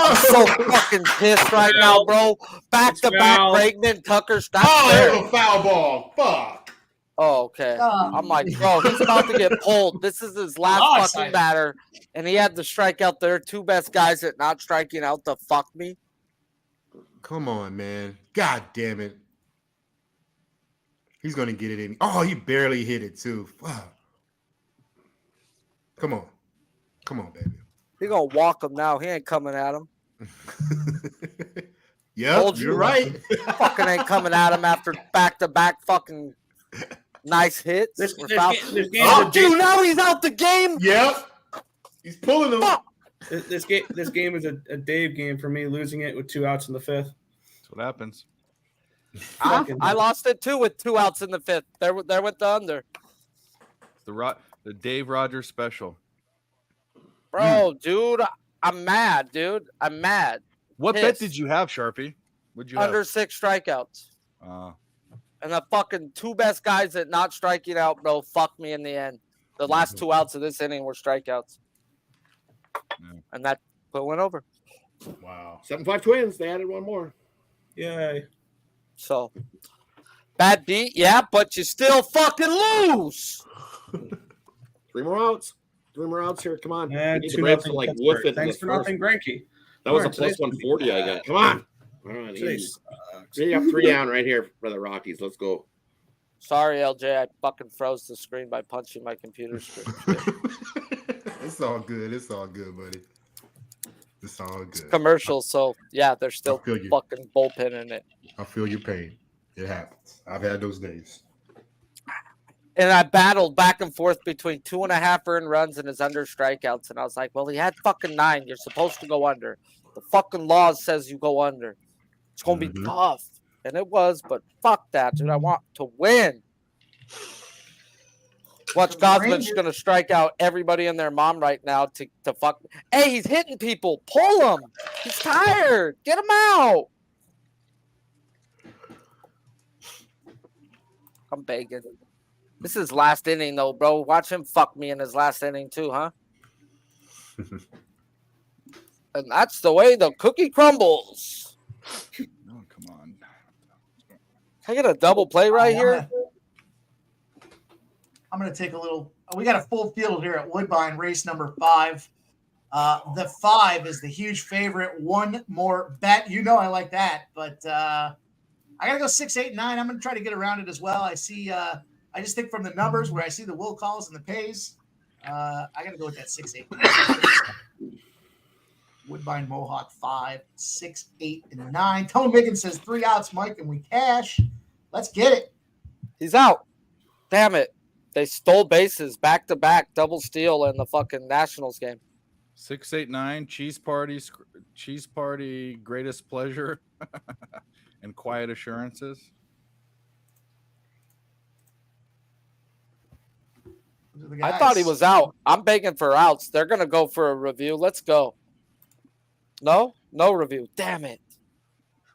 I'm so fucking pissed right now, bro. Back to back, Bregman, Tucker, stop there. Oh, a foul ball. Fuck. Oh, okay. I'm like, bro, he's about to get pulled. This is his last fucking batter, and he had to strike out there. 2 best guys at not striking out to fuck me. Come on, man. God damn it. He's gonna get it in. Oh, he barely hit it too. Fuck. Come on, baby. He gonna walk him now. He ain't coming at him. Yeah, you're right. Fucking ain't coming at him after back-to-back fucking nice hits. Dude, now he's out the game. Yep. He's pulling them. This game is a Dave game for me, losing it with 2 outs in the 5th. That's what happens. I lost it too with 2 outs in the 5th. There went the under. The Dave Rogers special. Bro, dude, I'm mad, dude. I'm mad. What bet did you have, Sharpie? What'd you Under have? 6 strikeouts. And the fucking 2 best guys at not striking out, bro, fucked me in the end. The last 2 outs of this inning were strikeouts. Yeah. And that went over. Wow. 7-5 Twins. They added 1 more. Yay. So, bad beat, yeah, but you still fucking lose. 3 more outs. 3 more outs here. Come on. Yeah, the Braves to like woof it. Thanks for nothing, Granky. That was a plus 140 I got. Come on. All right. You have 3 down right here for the Rockies. Let's go. Sorry, LJ. I fucking froze the screen by punching my computer screen. It's all good. It's all good, buddy. It's all good. It's commercial, so yeah, they're still fucking bullpenning it. I feel your pain. It happens. I've had those days. And I battled back and forth between 2.5 earned runs and his under strikeouts. And I was like, well, he had fucking 9. You're supposed to go under. The fucking law says you go under. It's going to be tough. And it was, but fuck that, dude. I want to win. Watch Gosman's going to strike out everybody and their mom right now to fuck. Hey, he's hitting people. Pull him. He's tired. Get him out. I'm begging. This is last inning, though, bro. Watch him fuck me in his last inning, too, huh? And that's the way the cookie crumbles. Oh, come on. Can I get a double play right here? I'm going to take a little. We got a full field here at Woodbine, race number 5. The 5 is the huge favorite. One more bet. You know I like that, but I got to go 6, 8, 9. I'm going to try to get around it as well. I see. I just think from the numbers where I see the will calls and the pays, I got to go with that 6, 8, 9. Woodbine Mohawk 5, 6, 8, and 9. Tone Miggins says 3 outs, Mike, and we cash. Let's get it. He's out. Damn it. They stole bases back-to-back, double steal in the fucking Nationals game. 6, 8, 9. Cheese party, greatest pleasure, and quiet assurances. I thought he was out. I'm begging for outs. They're going to go for a review. Let's go. No review. Damn it.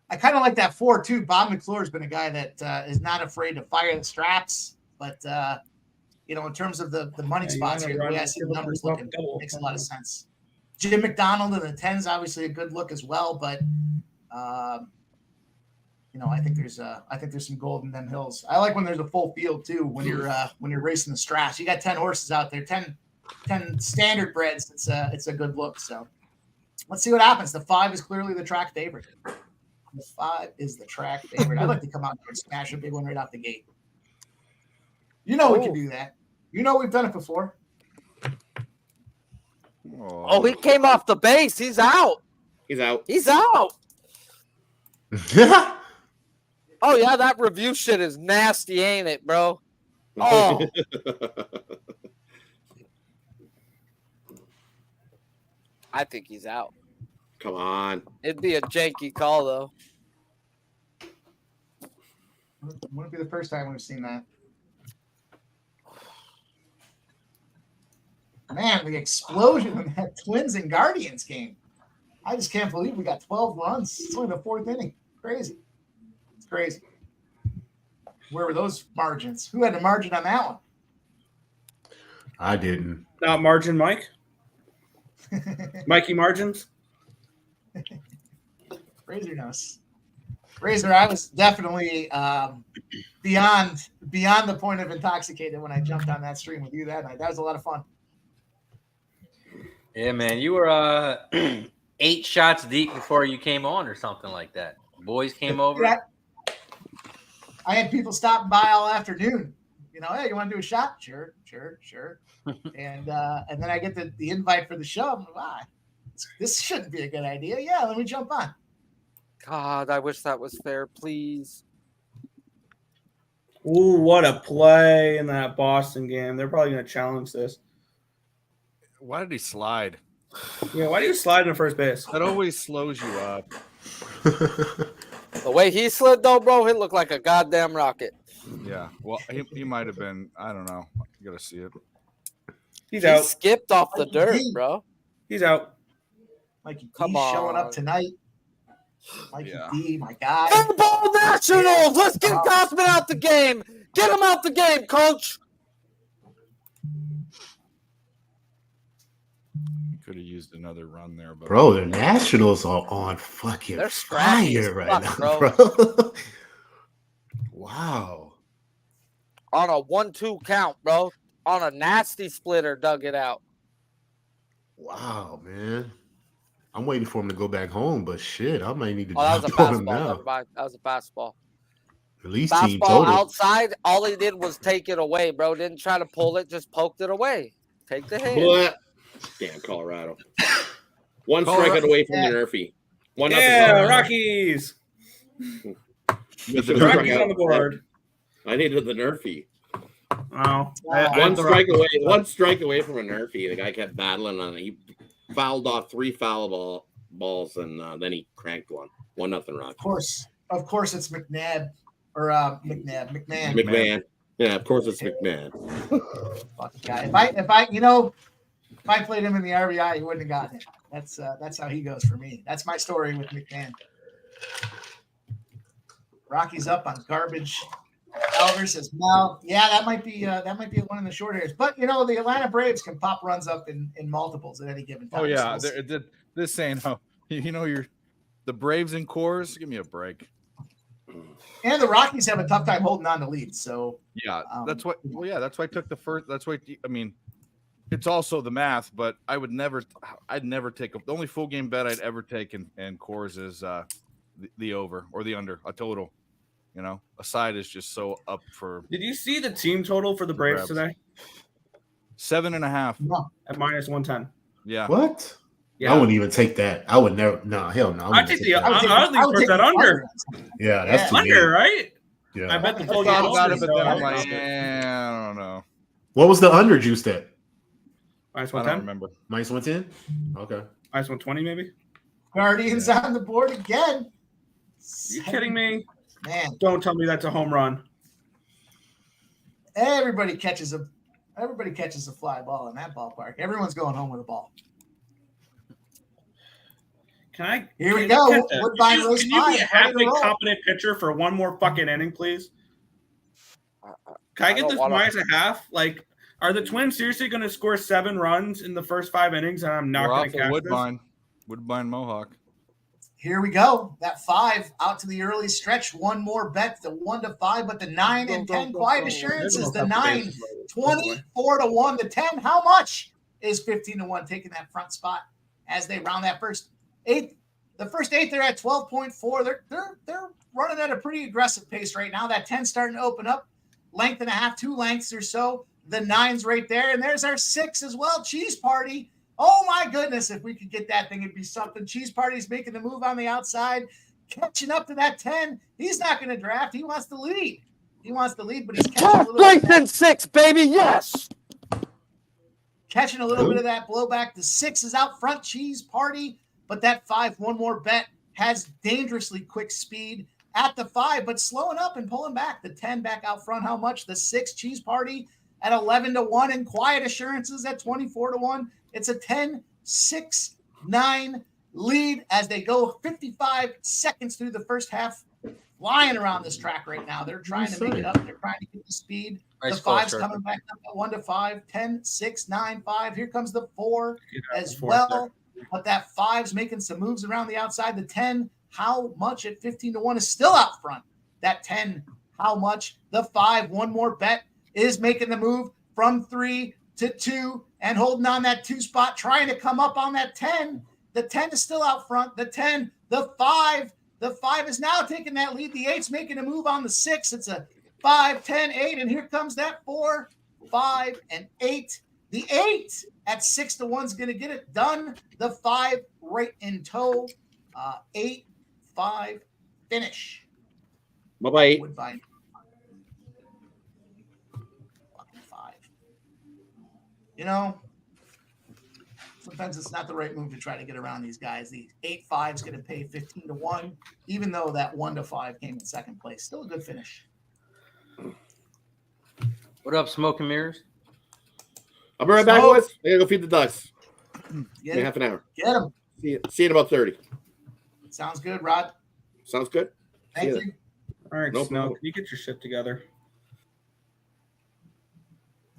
I kind of like that 4-2. Bob McClure has been a guy that is not afraid to fire the straps, but in terms of the money spots here, the way I see the numbers looking, makes a lot of sense. Jim McDonald in the 10s, obviously a good look as well, but I think there's some gold in them hills. I like when there's a full field too. When you're racing the straps, you got 10 horses out there, 10 standard breds. It's a good look. So let's see what happens. The 5 is clearly the track favorite. The 5 is the track favorite. I'd like to come out here and smash a big one right off the gate. We can do that. We've done it before. Oh, he came off the base. He's out. He's out. Oh, yeah, that review shit is nasty, ain't it, bro? Oh. I think he's out. Come on. It'd be a janky call, though. Wouldn't be the first time we've seen that. Man, the explosion in that Twins and Guardians game. I just can't believe we got 12 runs. It's only the 4th inning. Crazy. It's crazy. Where were those margins? Who had the margin on that one? I didn't. Not margin, Mike. Mikey Margins. Razor, I was definitely beyond the point of intoxicated when I jumped on that stream with you that night. That was a lot of fun. Yeah, man, you were 8 shots deep before you came on or something like that. Boys came over. Yeah. I had people stopping by all afternoon. Hey, you want to do a shot? Sure. And then I get the invite for the show. I'm like, wow, this shouldn't be a good idea. Yeah, let me jump on. God, I wish that was fair, please. Ooh, what a play in that Boston game. They're probably going to challenge this. Why did he slide? Yeah, why do you slide in first base? That always slows you up. The way he slid, though, bro, it looked like a goddamn rocket. Yeah, well, he might have been. I don't know. You got to see it. He's out. He skipped off the dirt, bro. He's out. Mikey Come D's on. showing up tonight. Mikey Yeah. D, my guy. Football Nationals! Let's get Gossman out the game! Get him out the game, coach! Could have used another run there, but Bro, the Nationals are on fucking They're scrappy as fire right fuck, now, bro. bro. Wow. On a 1-2 count, bro. On a nasty splitter, dug it out. Wow, man. I'm waiting for him to go back home, but shit, I might need to Oh, that was a jump on him fastball. now. Never mind. That was a fastball. At least team Fastball total. outside, all he did was take it away, bro. Didn't try to pull it, just poked it away. Take the hand. Blah. Damn, Colorado. One strikeout away from the Nerfy. Yeah, Rockies. Rockies on the board. I needed the Nerfy. Oh, One strike away from a Nerfy. The guy kept battling on it. He fouled off 3 foul balls, and then he cranked one. 1-0 Rockies. Of course, it's McNabb or McMahon. Yeah, of course it's McMahon. Fucking guy. If I played him in the RBI, he wouldn't have gotten it. That's how he goes for me. That's my story with McMahon. Rocky's up on garbage. Albert says, "No, yeah, that might be one in the short hairs." But the Atlanta Braves can pop runs up in multiples at any given time. Oh yeah, So this saying, you're the Braves and Coors. Give me a break. and the Rockies have a tough time holding on to leads. So yeah, that's why. Well, yeah, that's why I took the first. That's why. I mean, it's also the math, but I'd never take the only full game bet I'd ever take in Coors is the over or the under, a total. A side is just so up for. Did you see the team total for the Braves today? 7.5 at -110. Yeah. What? Yeah. I wouldn't even take that. I would never. No, hell no. I'd lean towards that under. Yeah, that's too under, big. right? Yeah. I bet the I total thought goes about over, it, but so then I'm I like, think it's I don't know. What was the under juice at? -110. I don't remember. -110. Okay. -120 maybe. Guardians on the board again. Are you kidding me? Man, don't tell me that's a home run. Everybody catches a fly ball in that ballpark. Everyone's going home with a ball. Here we go. Woodbine race Can you be a 5, halfway competent pitcher for one more fucking inning, please? Can I get this -1.5? Like, are the Twins seriously going to score 7 runs in the first 5 innings? And I'm not going to catch Woodbine. Woodbine Mohawk. Here we go. That 5 out to the early stretch. One more bet, the 1 to 5, but the 9 and 10 quiet assurances. The 9, 24 to 1. The 10, how much is 15 to 1 taking that front spot as they round that first 8? The first 8, they're at 12.4. They're running at a pretty aggressive pace right now. That 10 starting to open up, length and a half, 2 lengths or so. The 9's right there, and there's our 6 as well. Cheese Party. Oh my goodness, if we could get that thing, it'd be something. Cheese Party's making the move on the outside, catching up to that 10. He's not going to draft. He wants to lead. But he's catching a little bit of 6, baby. Yes. Catching a little bit of that blowback. The 6 is out front, Cheese Party, but that 5, one more bet, has dangerously quick speed at the 5, but slowing up and pulling back. The 10 back out front. How much? The 6, Cheese Party, at 11 to 1, and quiet assurances at 24 to 1. It's a 10-6-9 lead as they go 55 seconds through the first half, flying around this track right now. They're trying to make it up. They're trying to get the speed. The 5's coming back up at 1 to 5, 10-6-9-5. Here comes the 4 as well. But that 5's making some moves around the outside. The 10, how much at 15 to 1 is still out front. That 10, how much? The 5, one more bet, is making the move from 3 to 2 and holding on that 2 spot, trying to come up on that 10. The 10 is still out front. The 10, the 5 is now taking that lead. The 8's making a move on the 6. It's a 5, 10, 8, and here comes that 4, 5, and 8. The 8 at 6 to 1 is going to get it done. The 5 right in tow. 8, 5, finish. Bye-bye. Woodbine. Sometimes it's not the right move to try to get around these guys. The 8-5 is going to pay 15 to 1, even though that 1 to 5 came in second place. Still a good finish. What up, Smoke and Mirrors? I'll be right back, boys. I gotta go feed the ducks. Get in half an hour. Get them. See you in about 30. Sounds good, Rod. Sounds good. Thank you. All right, No Snow, problem. can you get your shit together?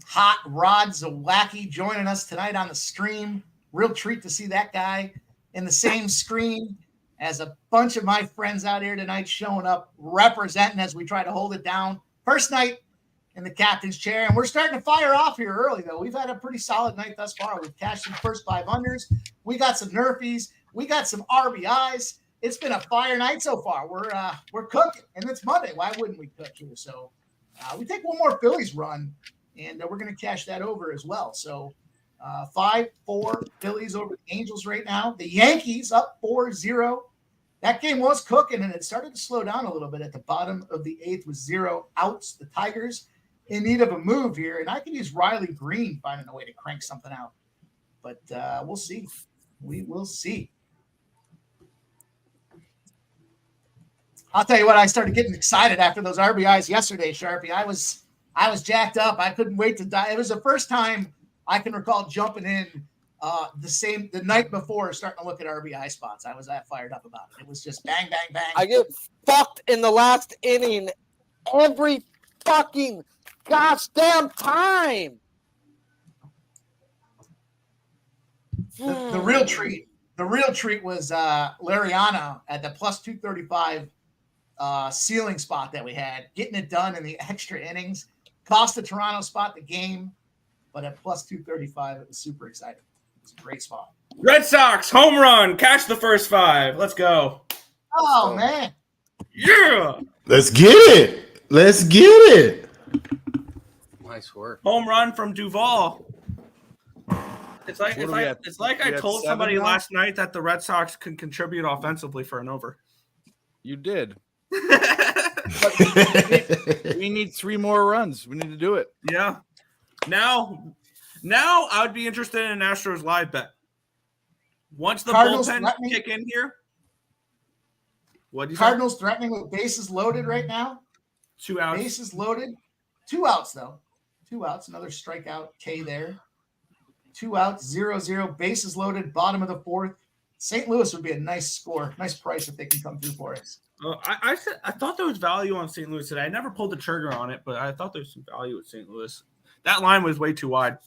Hot Rod Zawacki joining us tonight on the stream. Real treat to see that guy in the same screen as a bunch of my friends out here tonight showing up, representing as we try to hold it down. First night in the captain's chair, and we're starting to fire off here early, though. We've had a pretty solid night thus far. We've cashed some first 5 unders. We got some nerfies. We got some RBIs. It's been a fire night so far. We're cooking, and it's Monday. Why wouldn't we cook here? So we take one more Phillies run, and we're going to cash that over as well. So 5-4 Phillies over the Angels right now. The Yankees up 4-0. That game was cooking, and it started to slow down a little bit at the bottom of the 8th with 0 outs. The Tigers in need of a move here, and I can use Riley Green finding a way to crank something out. But we'll see. We will see. I'll tell you what, I started getting excited after those RBIs yesterday, Sharpie. I was I was jacked up. I couldn't wait to die. It was the first time I can recall jumping in the night before, starting to look at RBI spots. I was that fired up about it. It was just bang, bang, bang. I get fucked in the last inning every fucking goddamn time. The real treat was Lariano at the plus 235 ceiling spot that we had, getting it done in the extra innings. Cost the Toronto spot the game, but at plus 235, it was super exciting. It's a great spot. Red Sox home run, catch the first 5. Let's go. Oh man, yeah. Let's get it. Let's get it. Nice work. Home run from Duvall. It's like I told somebody last night that the Red Sox can contribute offensively for an over. You did. We need 3 more runs. We need to do it. Yeah. Now I would be interested in an Astros live bet. Once the Cardinals bullpen kick in here. What do you Cardinals say? Threatening with bases loaded right now. 2 outs. Bases loaded. 2 outs though. 2 outs. Another strikeout. K there. 2 outs. 0-0. Bases loaded. Bottom of the 4th. St. Louis would be a nice score. Nice price if they can come through for us. I thought there was value on St. Louis today. I never pulled the trigger on it, but I thought there was some value at St. Louis. That line was way too wide.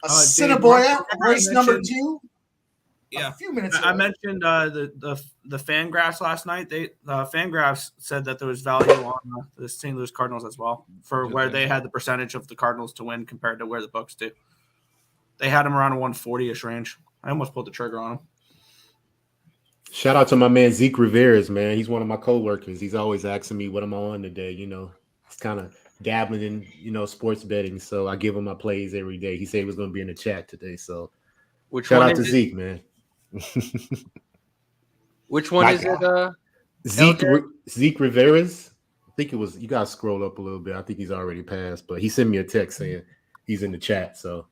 Assiniboia, race number 2. Yeah, a few minutes ago. I mentioned the Fangraphs last night. Fangraphs said that there was value on the St. Louis Cardinals as well for where they had the percentage of the Cardinals to win compared to where the books do. They had them around a 140-ish range. I almost pulled the trigger on them. Shout out to my man Zeke Rivera's, man. He's one of my coworkers. He's always asking me what I'm on today. You know, he's kind of dabbling in, sports betting. So I give him my plays every day. He said he was going to be in the chat today. So shout out to Zeke, man. Which one is it? Zeke Rivera's. I think it was. You guys scroll up a little bit. I think he's already passed, but he sent me a text saying he's in the chat. So,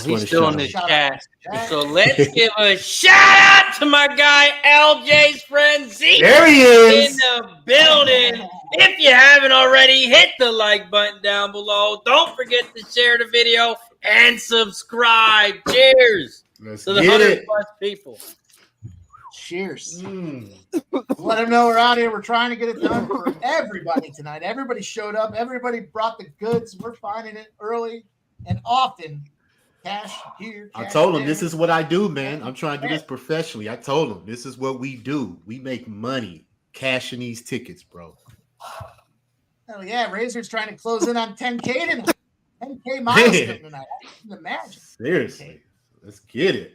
he's still in the chat. So let's give a shout out to my guy LJ's friend Zeke. There he is in the building. If you haven't already, hit the like button down below. Don't forget to share the video and subscribe. Cheers. Let's to the get 100+ it. people. Cheers. Let them know we're out here. We're trying to get it done for everybody tonight. Everybody showed up. Everybody brought the goods. We're finding it early and often. Cash here. Cash I told him there. this is what I do, man. I'm trying to do this professionally. I told him this is what we do. We make money cashing these tickets, bro. Oh yeah, Razor's trying to close in on 10K tonight. 10K milestone tonight. I can imagine. Seriously. Let's get it.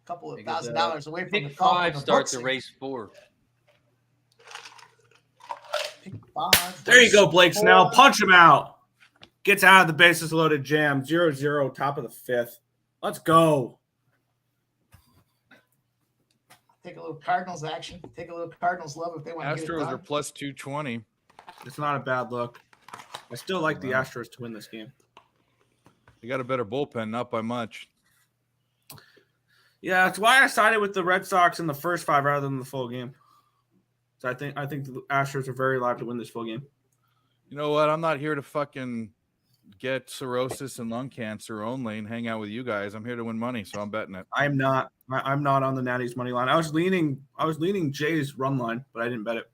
A couple of $1,000 away from the Pick call. 5 starts at race 4. Pick 5. There you go, Blake Snell. Punch him out. Gets out of the bases loaded jam. 0-0, top of the 5th. Let's go. Take a little Cardinals action. Take a little Cardinals love if they want to get it Astros done. are plus 220. It's not a bad look. I still like the Astros to win this game. You got a better bullpen, not by much. Yeah, that's why I sided with the Red Sox in the first 5 rather than the full game. So I think the Astros are very live to win this full game. You know what? I'm not here to fucking get cirrhosis and lung cancer only and hang out with you guys. I'm here to win money, so I'm betting it. I'm not on the Natty's money line. I was leaning Jay's run line, but I didn't bet it.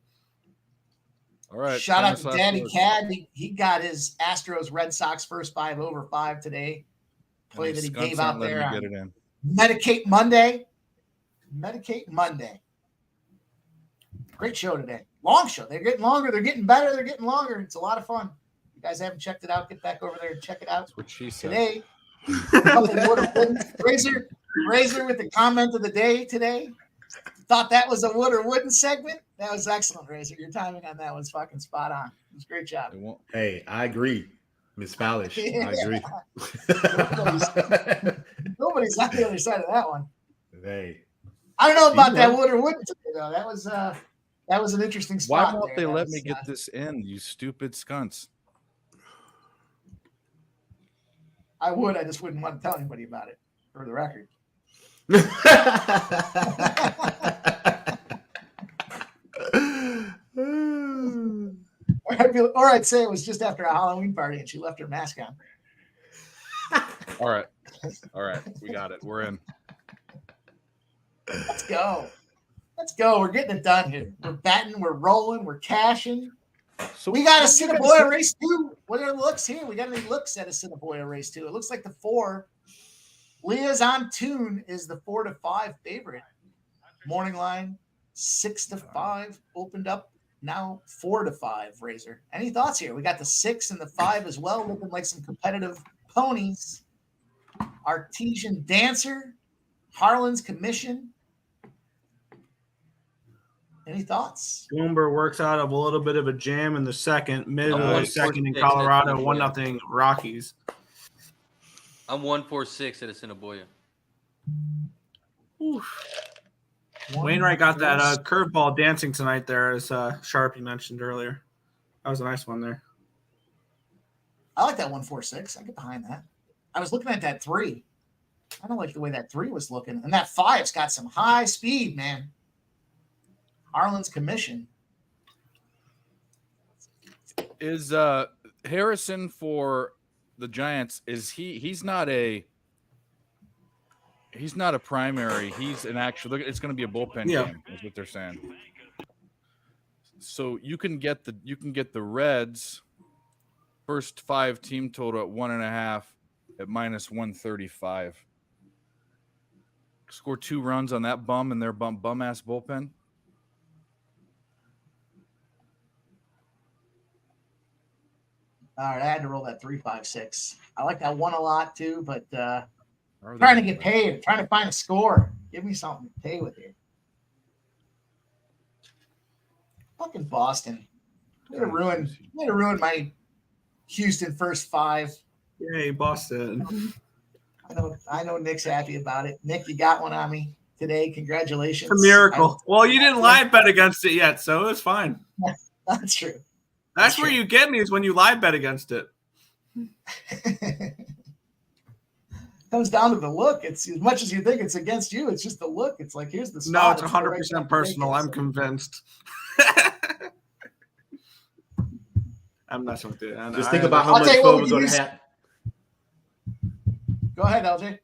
All right. Shout out to Danny Cad. He got his Astros Red Sox first 5 over 5 today. Play that he gave out there on get it in. Medicate Monday. Medicate Monday. Great show today. Long show. They're getting longer. They're getting better. They're getting longer. It's a lot of fun. You guys haven't checked it out, get back over there and check it out. That's what she said. Today, Razor with the comment of the day today. Thought that was a wood or wooden segment. That was excellent, Razor. Your timing on that was fucking spot on. It was a great job. Hey, I agree. Miss Fallish. I agree. Nobody's on the other side of that one. Hey. I don't know about that wood or wooden today, though. That was an interesting Why spot. won't they let me get this in, you stupid skunts? I would. I just wouldn't want to tell anybody about it, for the record. Or I'd say it was just after a Halloween party and she left her mask on. All right. We got it. We're in. Let's go. We're getting it done here. We're batting. We're rolling. We're cashing. So we got Assiniboia race 2. What are the looks here? We got any looks at Assiniboia race 2? It looks like the 4. Leah's on tune is the 4-5 favorite. Morning line 6-5 opened up. Now 4-5. Razor. Any thoughts here? We got the 6 and the 5 as well, looking like some competitive ponies. Artesian Dancer, Harlan's Commission. Any thoughts? Bloomberg works out of a little bit of a jam in the second, second in 1-4-6 Colorado, at 1-0 Rockies. I'm 1-4-6 at Assiniboia. Wainwright got that curveball dancing tonight there, as Sharpie mentioned earlier. That was a nice one there. I like that 1-4-6. I get behind that. I was looking at that 3. I don't like the way that 3 was looking. And that 5's got some high speed, man. Harlan's Commission. Is Harrison for the Giants? Is he's not a primary. He's an actual. Look, it's going to be a bullpen game. Is what they're saying. So you can get the Reds first 5 team total at 1.5 at -135. Score 2 runs on that bum and their bum ass bullpen. All right, I had to roll that 3-5-6. I like that 1 a lot too, but trying to get paid, trying to find a score. Give me something to pay with here. Fucking Boston. Way to ruin my Houston first 5. Yay, Boston. I know Nick's happy about it. Nick, you got one on me today. Congratulations. It's a miracle. Well, you didn't live bet against it yet, so it was fine. That's true. That's where you get me, is when you live bet against it. Comes down to the look. It's as much as you think it's against you. It's just the look. It's like, here's the spot. No, it's 100% personal. I'm convinced. I'm messing with it. Just think about how much fun we're going to have. Go ahead, LJ.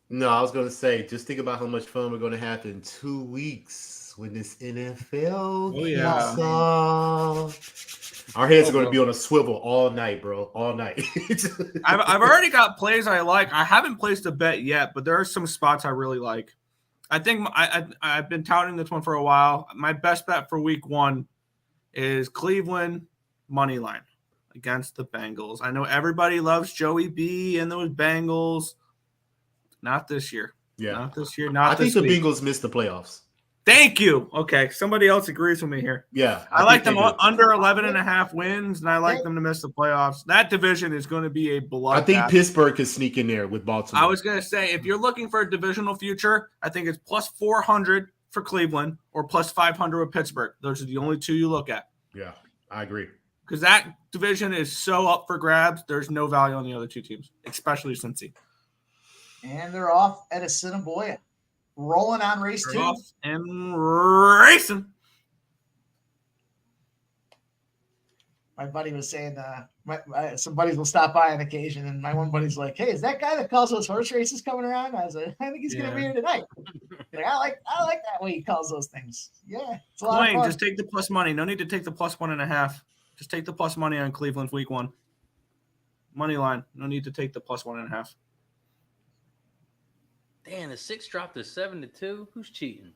No, I was going to say, just think about how much fun we're going to have in 2 weeks when this NFL kicks off. Our heads are going to be on a swivel all night, bro. All night. I've already got plays I like. I haven't placed a bet yet, but there are some spots I really like. I think I've been touting this one for a while. My best bet for week 1 is Cleveland money line against the Bengals. I know everybody loves Joey B and those Bengals. Not this year. Yeah. Not this year. I think the Bengals missed the playoffs. Thank you. Okay. Somebody else agrees with me here. Yeah. I like them under 11.5 wins, and I like them to miss the playoffs. That division is going to be a bloodbath. I think Pittsburgh could sneak in there with Baltimore. I was going to say, if you're looking for a divisional future, I think it's plus 400 for Cleveland or plus 500 with Pittsburgh. Those are the only 2 you look at. Yeah, I agree. Because that division is so up for grabs, there's no value on the other 2 teams, especially Cincy. And they're off at Assiniboia. Rolling on race 2. Off and racing. My buddy was saying, some buddies will stop by on occasion, and my one buddy's like, "Hey, is that guy that calls those horse races coming around?" I was like, "I think he's going to be here tonight." Like, I like that way he calls those things. Yeah, it's a lot of fun. Just take the plus money. No need to take the plus 1.5. Just take the plus money on Cleveland week 1. Money line. No need to take the plus 1.5. Damn, the 6 dropped to 7-2. Who's cheating?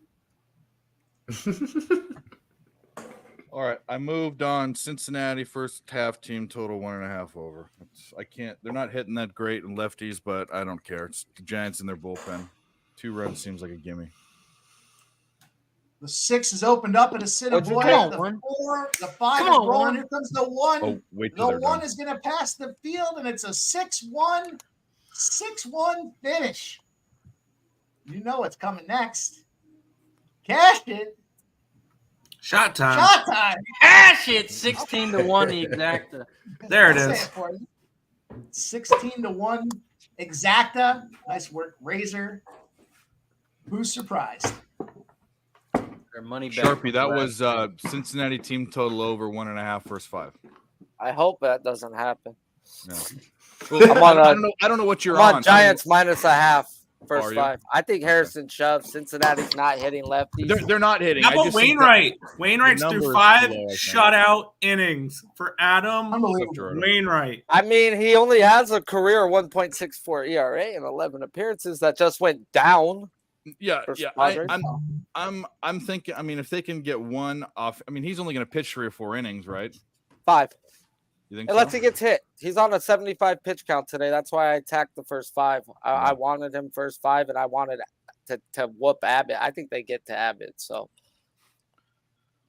All right, I moved on. Cincinnati first half team total 1.5 over. I can't. They're not hitting that great in lefties, but I don't care. It's the Giants in their bullpen. 2 runs seems like a gimme. The 6 is opened up at Assiniboia. The 4, the 5 is rolling. Here comes the 1. Oh, wait till the 1 is going to pass the field, and it's a 6-1 finish. You know what's coming next. Cashed it. Shot time. Cash it. 16-1 the exacta. There it is. 16-1 exacta. Nice work, Razor. Who's surprised? Their money back. Sharpie, that was Cincinnati team total over 1.5 first 5. I hope that doesn't happen. No. Well, I'm on I don't know what you're I'm on. Giants minus a half. Are First you? 5. I think Harrison shoves. Cincinnati's not hitting lefties. They're not hitting. How I about just think Wainwright? Wainwright's the number through is 5 too low, I think. shutout innings for Adam Unbelievable. Wainwright. I mean, he only has a career 1.64 ERA and 11 appearances that just went down. Yeah, for yeah. Padres. I'm thinking. I mean, if they can get one off, I mean, he's only going to pitch 3 or 4 innings, right? 5. You think? Unless so? he gets hit. He's on a 75 pitch count today. That's why I attacked the first 5. I wanted him first 5, and I wanted to whoop Abbott. I think they get to Abbott. So,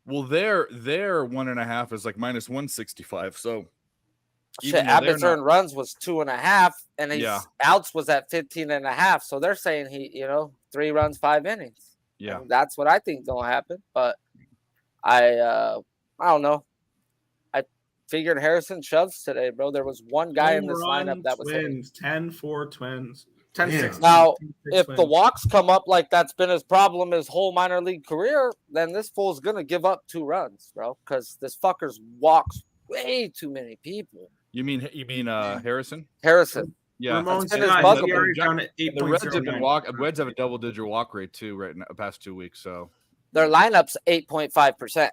Well, their 1.5 is like minus 165. So, shit, even though they're Abbott's earned runs was 2.5, and his outs was at 15.5. So they're saying he, 3 runs, 5 innings. Yeah, And that's what I think gonna happen. But I don't know. I figured Harrison shoves today, bro. There was one guy in this lineup that was hitting. Twins, 10-4 Twins. 10-6. Now, 10-6 if the Twins. walks come up like that's been his problem his whole minor league career, then this fool's gonna give up 2 runs, bro. Because this fucker's walks way too many people. you mean Harrison? Harrison. Yeah, Ramon's That's been his got bugaboo. ERA down at the Reds have 8.09. Reds have a double-digit walk rate too, right? In the past 2 weeks. So, Their lineup's 8.5%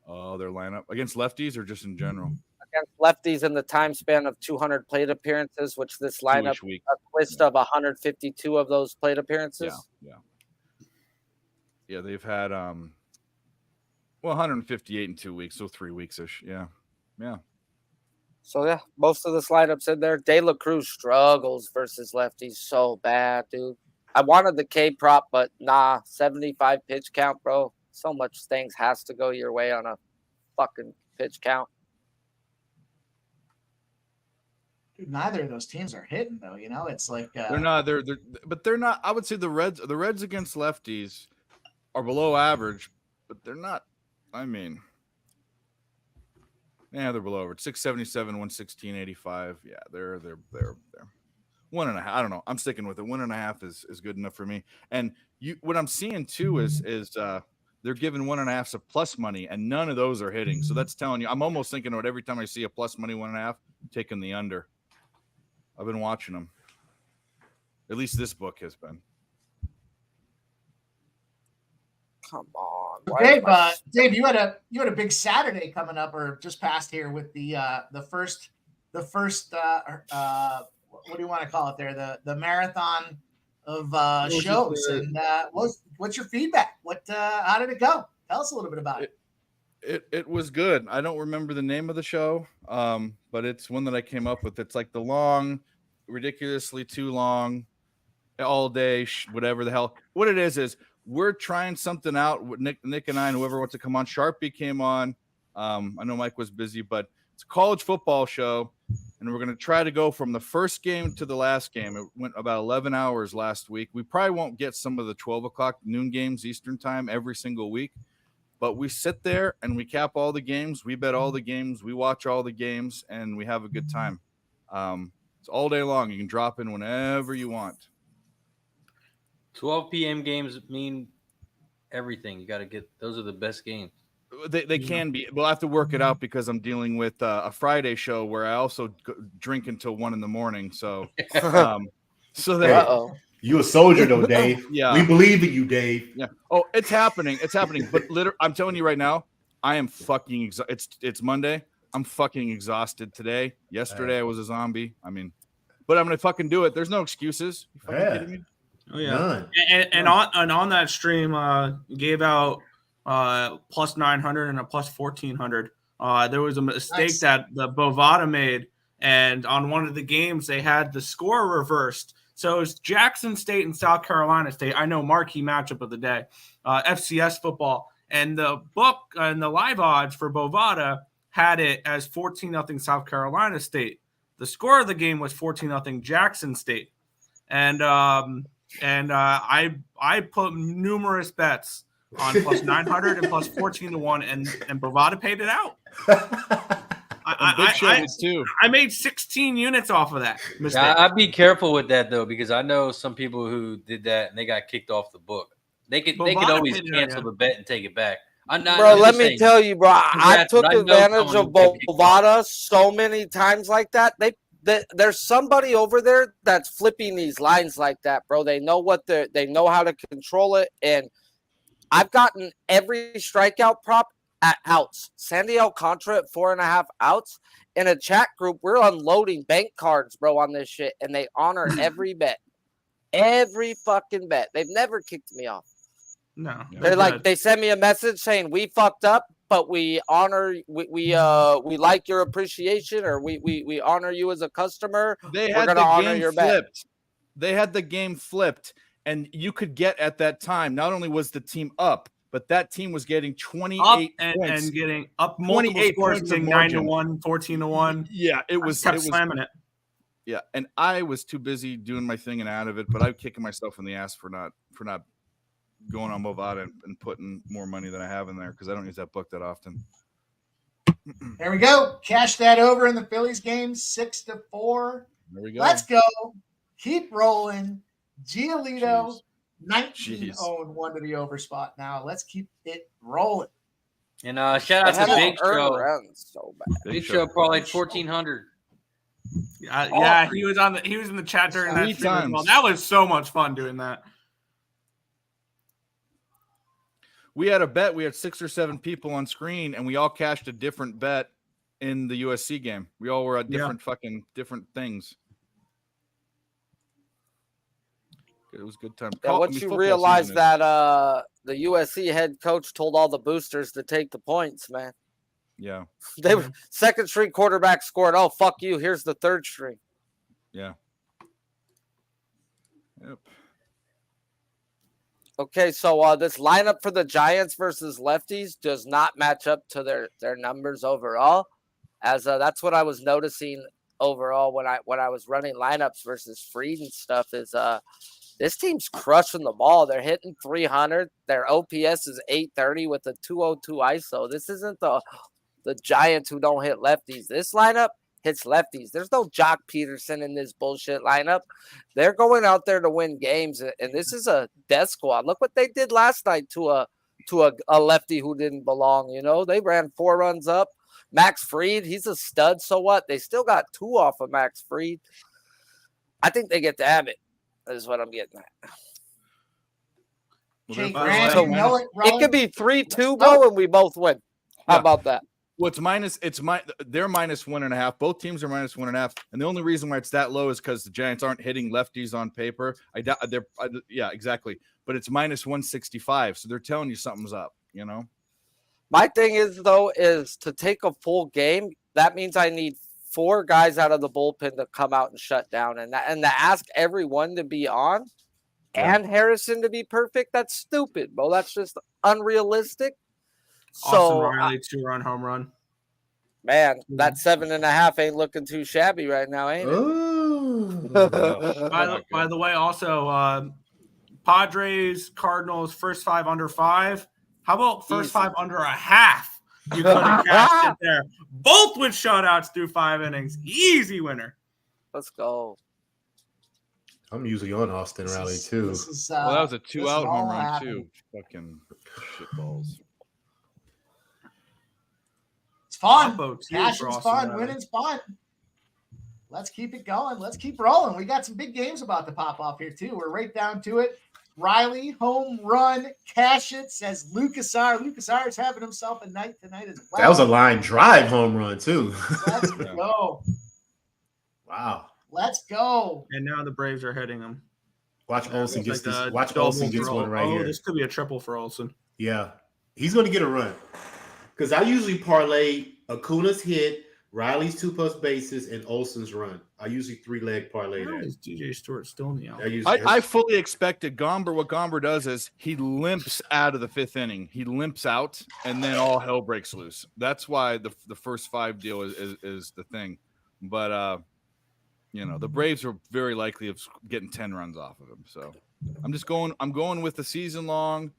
oh, their lineup against lefties or just in general? against lefties in the time span of 200 plate appearances, which this lineup Two-ish week. a twist of 152 of those plate appearances. Yeah. They've had 158 in 2 weeks, so 3 weeks ish. Yeah. So yeah, most of this lineup's in there. De La Cruz struggles versus lefties so bad, dude. I wanted the K prop, but nah, 75 pitch count, bro. So much things has to go your way on a fucking pitch count. Dude, neither of those teams are hitting though. It's like They're not. They're not. I would say the Reds against lefties are below average, but they're not. I mean, yeah, they're below average. 677, 116, 85. Yeah, they're 1.5. I don't know. I'm sticking with it. 1.5 is good enough for me. And what I'm seeing too is they're giving 1.5 of plus money, and none of those are hitting. So that's telling you. I'm almost thinking about every time I see a plus money 1.5, taking the under. I've been watching them. At least this book has been. Come on, Dave, you had a big Saturday coming up, or just passed here with the first what do you want to call it there? The marathon of shows. And what's your feedback? How did it go? Tell us a little bit about it. It was good. I don't remember the name of the show, but it's one that I came up with. It's like the long, ridiculously too long, all day, whatever the hell. What it is we're trying something out with Nick and I and whoever wants to come on. Sharpie came on. I know Mike was busy, but it's a college football show, and we're going to try to go from the first game to the last game. It went about 11 hours last week. We probably won't get some of the 12 o'clock noon games Eastern time every single week. But we sit there and we cap all the games. We bet all the games. We watch all the games, and we have a good time. It's all day long. You can drop in whenever you want. 12 p.m. games mean everything. You got to get – those are the best games. They can be. We'll have to work it out because I'm dealing with a Friday show where I also drink until 1 a.m. So, You a soldier though, Dave. Yeah, we believe in you, Dave. Yeah. Oh, it's happening. It's happening. But I'm telling you right now, I am fucking It's Monday. I'm fucking exhausted today. Yesterday I was a zombie. I mean, but I'm gonna fucking do it. There's no excuses. You fucking kidding me? Oh yeah. And on that stream, gave out plus 900 and a plus 1400. There was a mistake that the Bovada made, and on one of the games they had the score reversed. So it's Jackson State and South Carolina State. I know, marquee matchup of the day, FCS football. And the book and the live odds for Bovada had it as 14-0 South Carolina State. The score of the game was 14-0 Jackson State. And I put numerous bets on plus 900 and plus 14-1, and Bovada paid it out. I made 16 units off of that mistake. I'd be careful with that though, because I know some people who did that and they got kicked off the book. They could always cancel the bet and take it back. Bro, let me tell you, bro. I Congrats, took but I know advantage of someone who picked Bovada so many times like that. There's somebody over there that's flipping these lines like that, bro. They know they know how to control it, and I've gotten every strikeout prop at outs. Sandy Alcantara at 4.5 outs. In a chat group, we're unloading bank cards, bro, on this shit, and they honor every bet. Every fucking bet. They've never kicked me off. No. They're like, they send me a message saying we fucked up, but we honor we like your appreciation, or we honor you as a customer. They We're had gonna the honor game your bet. flipped. They had the game flipped, and you could get at that time. Not only was the team up, but that team was getting 28 points and getting up multiple 28 scores, points of being margin. 9-1, 14-1. Yeah, it was kept slamming it. Yeah, and I was too busy doing my thing and out of it, but I'm kicking myself in the ass for not going on Bovada and putting more money than I have in there because I don't use that book that often. There we go. Cash that over in the Phillies game, 6-4. There we go. Let's go. Keep rolling. Giolito, 19-1 to the over spot now. Let's keep it rolling. And shout out to Big Show. So bad. Big Show probably 1,400. Yeah, he was in the chat during that stream as well. That was so much fun doing that. We had a bet. We had 6 or 7 people on screen, and we all cashed a different bet in the USC game. We all were at different things. It was a good time. Yeah, once you realize that the USC head coach told all the boosters to take the points, man. Yeah. They were second string quarterback scored. Oh, fuck you. Here's the third string. Yeah. Yep. Okay, so this lineup for the Giants versus lefties does not match up to their numbers overall. As that's what I was noticing overall when I was running lineups versus Freed and stuff is this team's crushing the ball. They're hitting 300. Their OPS is 830 with a 202 ISO. This isn't the Giants who don't hit lefties. This lineup hits lefties. There's no Jock Peterson in this bullshit lineup. They're going out there to win games, and this is a death squad. Look what they did last night to a lefty who didn't belong. You know, they ran 4 runs up. Max Fried, he's a stud. So what? They still got 2 off of Max Fried. I think they get to have it. That is what I'm getting at. Okay, Grant, so it could be 3-2, bro, and we both win. How about that? Well, they're minus 1.5. Both teams are minus 1.5, and the only reason why it's that low is because the Giants aren't hitting lefties on paper. Yeah, exactly. But it's minus 165, so they're telling you something's up. You know. My thing is to take a full game. That means I need 4 guys out of the bullpen to come out and shut down, and to ask everyone to be on, and Harrison to be perfect. That's stupid, bro. That's just unrealistic. Austin Riley 2-run home run. Man, that 7.5 ain't looking too shabby right now, ain't it? By the way, also Padres, Cardinals, first 5 under 5. How about first 5 under a half? You could have cashed it there. Both with shutouts through 5 innings. Easy winner. Let's go. I'm usually on Austin Riley too. Well, that was a 2-out home run too. Fucking shitballs. It's fun. Cashing's fun. Winning's fun. Let's keep it going. Let's keep rolling. We got some big games about to pop off here too. We're right down to it. Riley, home run. Cash it, says Lucas R. Lucas R is having himself a night tonight as well. That was a line drive home run too. Let's go. Wow. Let's go. And now the Braves are hitting them. Watch Olsen gets this. Watch Olsen gets one right here. This could be a triple for Olsen. Yeah, he's going to get a run. Because I usually parlay Acuna's hit, Riley's 2+ bases, and Olsen's run. I usually 3-leg parlay that. Is DJ Stewart still in the out? I fully expected Gomber. What Gomber does is he limps out of the 5th inning. He limps out, and then all hell breaks loose. That's why the first 5 deal is the thing. But the Braves are very likely of getting 10 runs off of him. So I'm going with the season long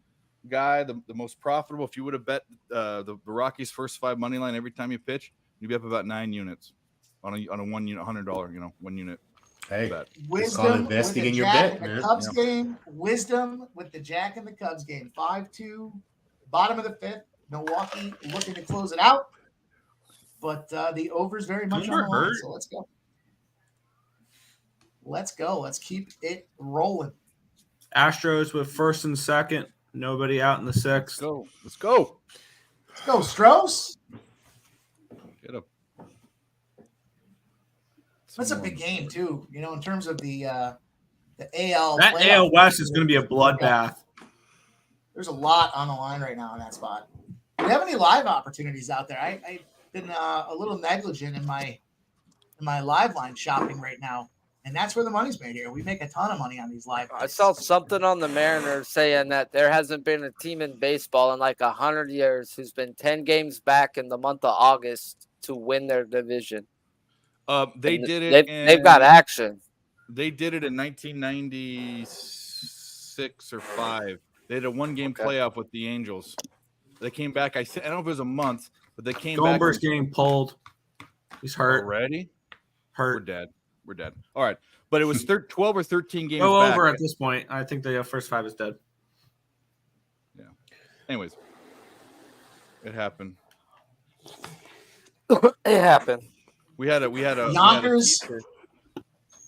guy, the most profitable. If you would have bet the Rockies' first 5 money line every time you pitch, you'd be up about 9 units on a 1 unit, $100, 1 unit. Hey, bet. Wisdom investing in your bet, man. Cubs game. Wisdom with the Jack and the Cubs game. 5-2, bottom of the 5th. Milwaukee looking to close it out, but the over is very much on the line. So let's go. Let's go. Let's keep it rolling. Astros with first and second. Nobody out in the sixth. Let's go. Let's go, Stros. Get up. That's a big game too. You know, in terms of the AL. That AL West is going to be a bloodbath. There's a lot on the line right now in that spot. Do you have any live opportunities out there? I've been a little negligent in my live line shopping right now, and that's where the money's made here. We make a ton of money on these live. I saw something on the Mariners saying that there hasn't been a team in baseball in like 100 years who's been 10 games back in the month of August to win their division. They did it. They've got action. They did it in 1996 or 5. They had a one-game playoff with the Angels. They came back. I don't know if it was a month, but they came back. Goldberg's getting pulled. He's hurt. Already? Hurt. We're dead. All right. But it was 12 or 13 games Go back. over at this point. I think the first 5 is dead. Yeah. Anyways. It happened. It happened. We had a Yonkers.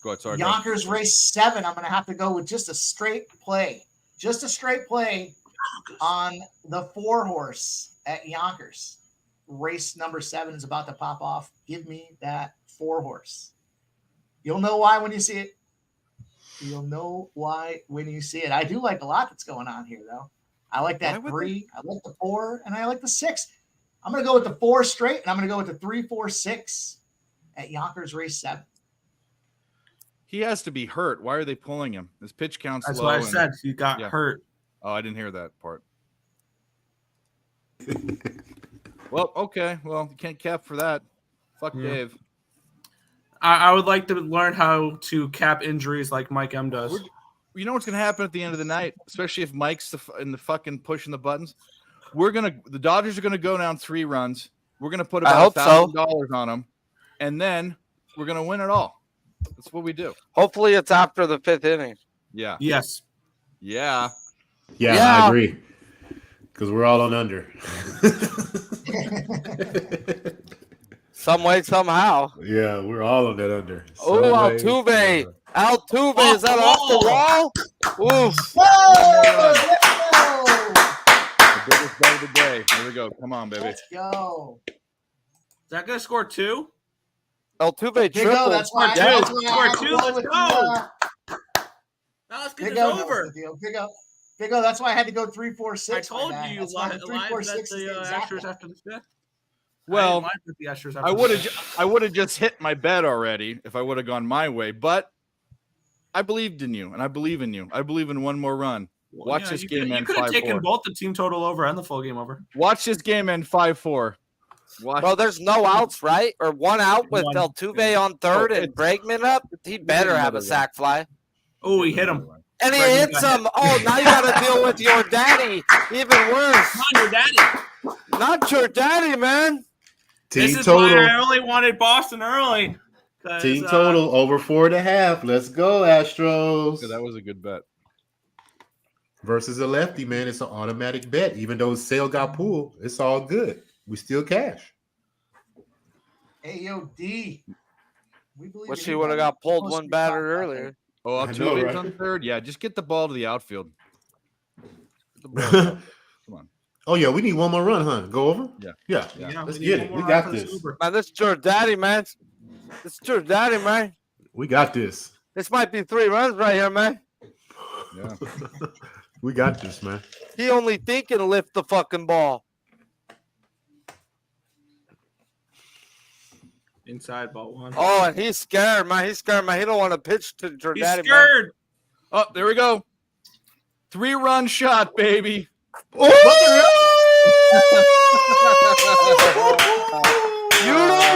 Go ahead, sorry. Yonkers race 7. I'm going to have to go with just a straight play. Just a straight play on the 4-horse at Yonkers. Race number 7 is about to pop off. Give me that 4-horse. You'll know why when you see it. You'll know why when you see it. I do like a lot that's going on here, though. I like that 3. I like the 4, and I like the 6. I'm going to go with the 4 straight, and I'm going to go with the 3, 4, 6 at Yonkers race 7. He has to be hurt. Why are they pulling him? His pitch count's That's low. what I said. He got hurt. Oh, I didn't hear that part. Well, okay. Well, you can't cap for that. Fuck Dave. I would like to learn how to cap injuries like Mike M does. You know what's going to happen at the end of the night, especially if Mike's in the fucking pushing the buttons? The Dodgers are going to go down 3 runs. We're going to put about $1,000 on them, and then we're going to win it all. That's what we do. Hopefully it's after the 5th inning. Yeah. Yes. Yeah. Yeah, I agree. Because we're all on under. Some way, somehow. Yeah, we're all on that under. Oh, Altuve. Altuve, is that off the wall? Oof. The biggest bet of the day. Here we go. Come on, baby. Let's go. Is that going to score 2? Altuve triple. That's why Score 2. Let's Go. Now let's get this over. Big O, that's why I had to go 3, 4, 6. I told you live bet the Astros after the 5th. Well, I would have just hit my bet already if I would have gone my way, but I believed in you, and I believe in you. I believe in one more run. Watch this game end 5-4. You could have taken both the team total over and the full game over. Watch this game end 5-4. Bro, there's no outs, right? Or one out with Altuve on third and Bregman up. He better have a sac fly. Oh, he hit him. And he hits him. Oh, now you got to deal with your daddy. Even worse. Not your daddy. Not your daddy, man. Team this total. Is why I only wanted Boston early. Team total over 4.5. Let's go, Astros. Yeah, that was a good bet. Versus a lefty, man. It's an automatic bet. Even though Sale got pulled, it's all good. We still cash. AOD. Wish he would have got pulled one batter earlier. Oh, Altuve's on third? Yeah, just get the ball to the outfield. Come on. Oh, yeah, we need one more run, huh? Go over? Yeah. Let's get it. We got this. Man, this is your daddy, man. This is your daddy, man. We got this. This might be 3 runs right here, man. Yeah. We got this, man. He only thinking to lift the fucking ball. Inside ball 1. Oh, and he's scared, man. He's scared, man. He don't want to pitch to your He's daddy, scared. man. Oh, there we go. 3-run shot, baby. You don't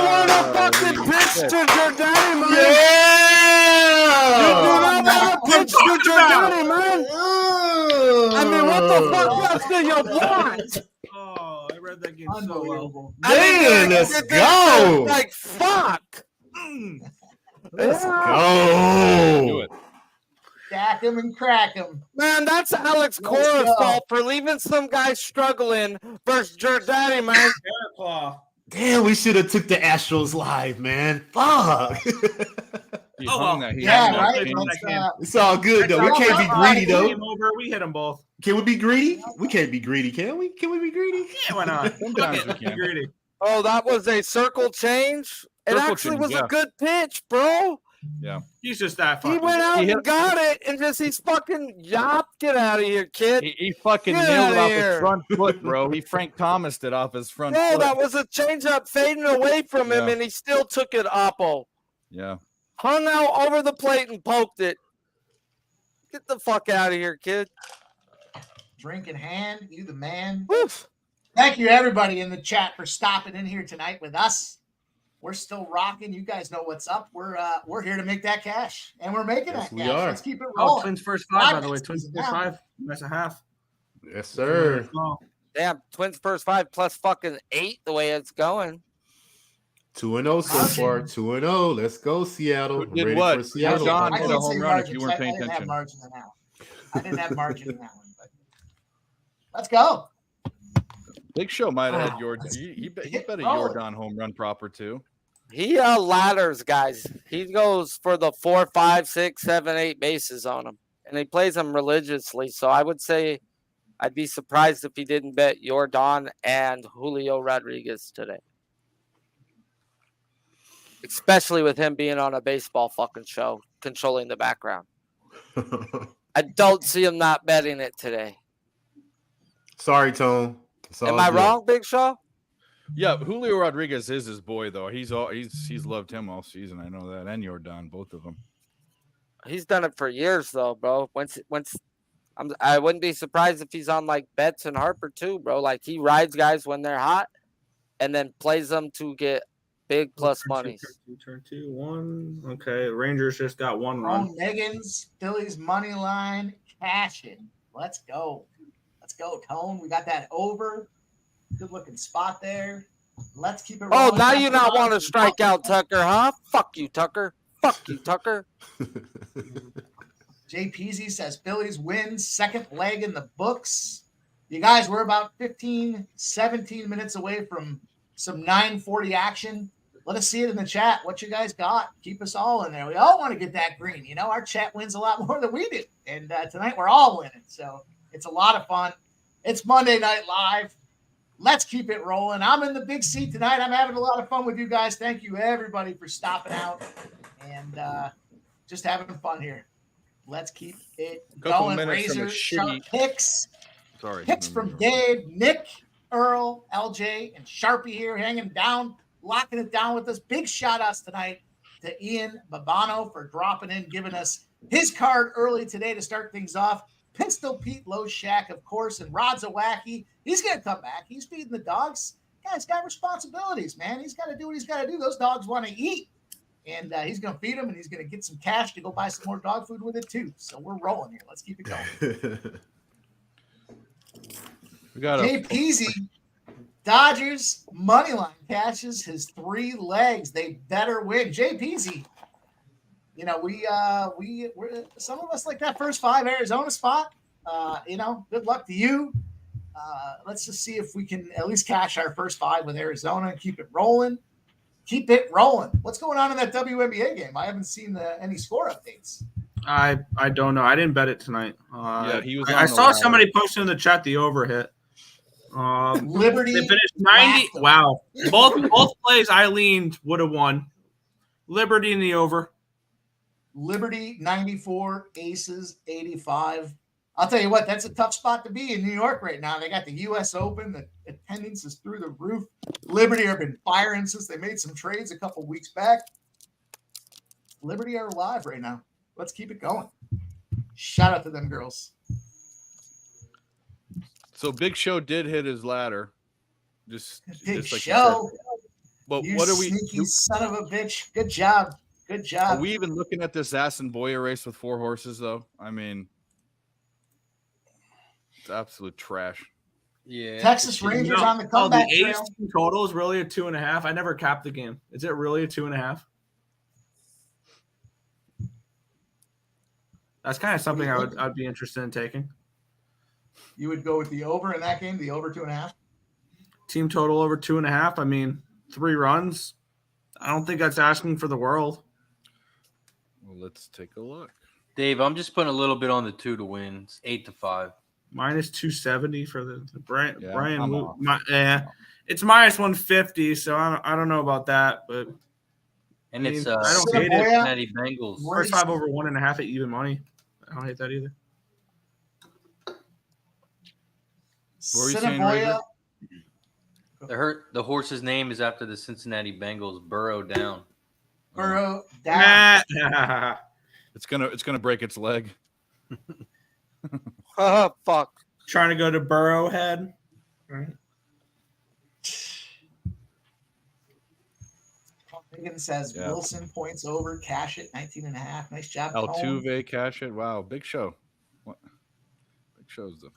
want to fucking pitch to your daddy, man. Yeah! You do not want to pitch to your daddy, man. I mean, what the fuck else do you want? Oh, I read that game so well. Man, let's go. Like, fuck. Let's go. Do it. Stack them and crack them. Man, that's Alex Let's Cora's go. fault for leaving some guy struggling versus Jordani, man. Claw. Damn, we should have took the Astros live, man. Fuck. He Oh, hung well. that. He Yeah, hung that right. game. It's all good though. We can't be greedy though. We hit them both. Can we be greedy? We can't be greedy, can we? Can we be greedy? Yeah, why not? Sometimes Fuck it, we can. greedy. Oh, that was a circle change. It Circle actually change, was yeah. a good pitch, bro. Yeah. He's just that He fucking. went out He hit- and got it, and just he's fucking yop. Get out of here, kid. He fucking Get nailed it outta off here. his front foot, bro. He Frank Thomas'd it off his front No, foot. that was a changeup fading away from him, Yeah. and he still took it oppo. Yeah. Hung out over the plate and poked it. Get the fuck out of here, kid. Drink in hand, you the man. Woof. Thank you, everybody in the chat, for stopping in here tonight with us. We're still rocking. You guys know what's up. We're here to make that cash, and we're making Yes, that we cash. are. Let's keep it Oh, rolling. Twins first five, by the way. Five Twins minutes first now. five. That's a half. Yes, sir. Oh, Damn, Twins first 5 plus fucking 8 the way it's going. 2-0 so far. 2-0. Let's go, Seattle. Who did Ready what? for Seattle. John I hit a didn't home say run if margins. you weren't I paying didn't have attention. margin in that one. I didn't have margin in that one. But let's go. Big Show might have had Wow. your. He bet a Rolling. Jordan home run proper too. He ladders guys. He goes for the 4, 5, 6, 7, 8 bases on him, and he plays them religiously. So I would say I'd be surprised if he didn't bet Jordan and Julio Rodriguez today, especially with him being on a baseball fucking show, controlling the background. I don't see him not betting it today. Sorry, Tone. It's all Am I good. wrong, Big Show? Yeah, Julio Rodriguez is his boy though. He's loved him all season. I know that, and Jordan, both of them. He's done it for years, though, bro. I wouldn't be surprised if he's on like Betts and Harper too, bro. Like he rides guys when they're hot, and then plays them to get big plus monies. Turn 2, 1. Okay, Rangers just got one run. Ron Higgins, Phillies money line, cash it. Let's go. Let's go, Tone. We got that over. Good looking spot there. Let's keep it rolling. Oh, now you not want to strike out Tucker, huh? Fuck you, Tucker. Fuck you, Tucker. Jay Peasy says Phillies win, second leg in the books. You guys, we're about 15, 17 minutes away from some 940 action. Let us see it in the chat. What you guys got? Keep us all in there. We all want to get that green. You know, our chat wins a lot more than we do. And tonight we're all winning. So it's a lot of fun. It's Monday Night Live. Let's keep it rolling. I'm in the big seat tonight. I'm having a lot of fun with you guys. Thank you, everybody, for stopping out and just having fun here. Let's keep it Couple going. minutes from a Razor sharp shitty- picks. Sorry. Picks from Dave, Nick, Earl, LJ, and Sharpie here hanging down, locking it down with us. Big shout outs tonight to Ian Babano for dropping in, giving us his card early today to start things off. Pistol Pete Low Shack, of course, and Rod Zawacki. He's going to come back. He's feeding the dogs. Guy's got responsibilities, man. He's got to do what he's got to do. Those dogs want to eat. And he's going to feed them, and he's going to get some cash to go buy some more dog food with it, too. So we're rolling here. Let's keep it going. We got Jay Peasy, Dodgers money line cashes his 3 legs. They better win. Jay Peasy, you know, we're some of us like that first 5 Arizona spot. You know, good luck to you. Let's just see if we can at least cash our first 5 with Arizona and keep it rolling. Keep it rolling. What's going on in that WNBA game? I haven't seen any score updates. I don't know. I didn't bet it tonight. Yeah, he was. I saw somebody posting in the chat the over hit. Liberty They finished 90. Blaster. Wow. Both plays I leaned would have won. Liberty in the over. Liberty 94, Aces 85. I'll tell you what, that's a tough spot to be in New York right now. They got the U.S. Open. The attendance is through the roof. Liberty have been firing since they made some trades a couple weeks back. Liberty are alive right now. Let's keep it going. Shout out to them girls. So Big Show did hit his ladder. Just Big like you show. said. But You what are we? sneaky son of a bitch. Good job. Good Are job. we even looking at this Assiniboia race with 4 horses though? I mean, it's absolute trash. Yeah. Texas Rangers on the the comeback ace trail. total is really a 2.5. I never capped the game. Is it really a 2.5? That's kind of something I'd be interested in taking. You would go with the over in that game, the over 2.5? Team total over 2.5. I mean, 3 runs. I don't think that's asking for the world. Well, let's take a look. Dave, I'm just putting a little bit on the 2 to win. It's 8-5. Minus 270 for the Brian. Yeah, Brian I'm Wu- off. it's minus 150, so I don't know about that, but And it's I don't hate it. Cincinnati Bengals. First 5 over 1.5 at even money. I don't hate that either. What were you saying, Razor? The horse's name is after the Cincinnati Bengals. Burrow down. Burrow down. It's gonna break its leg. Oh, fuck. Trying to go to Burrowhead. Right. Higgins says Wilson points over, cash it, 19.5. Nice job. Cone. Altuve, cash it. Wow, big show. What? Big shows though.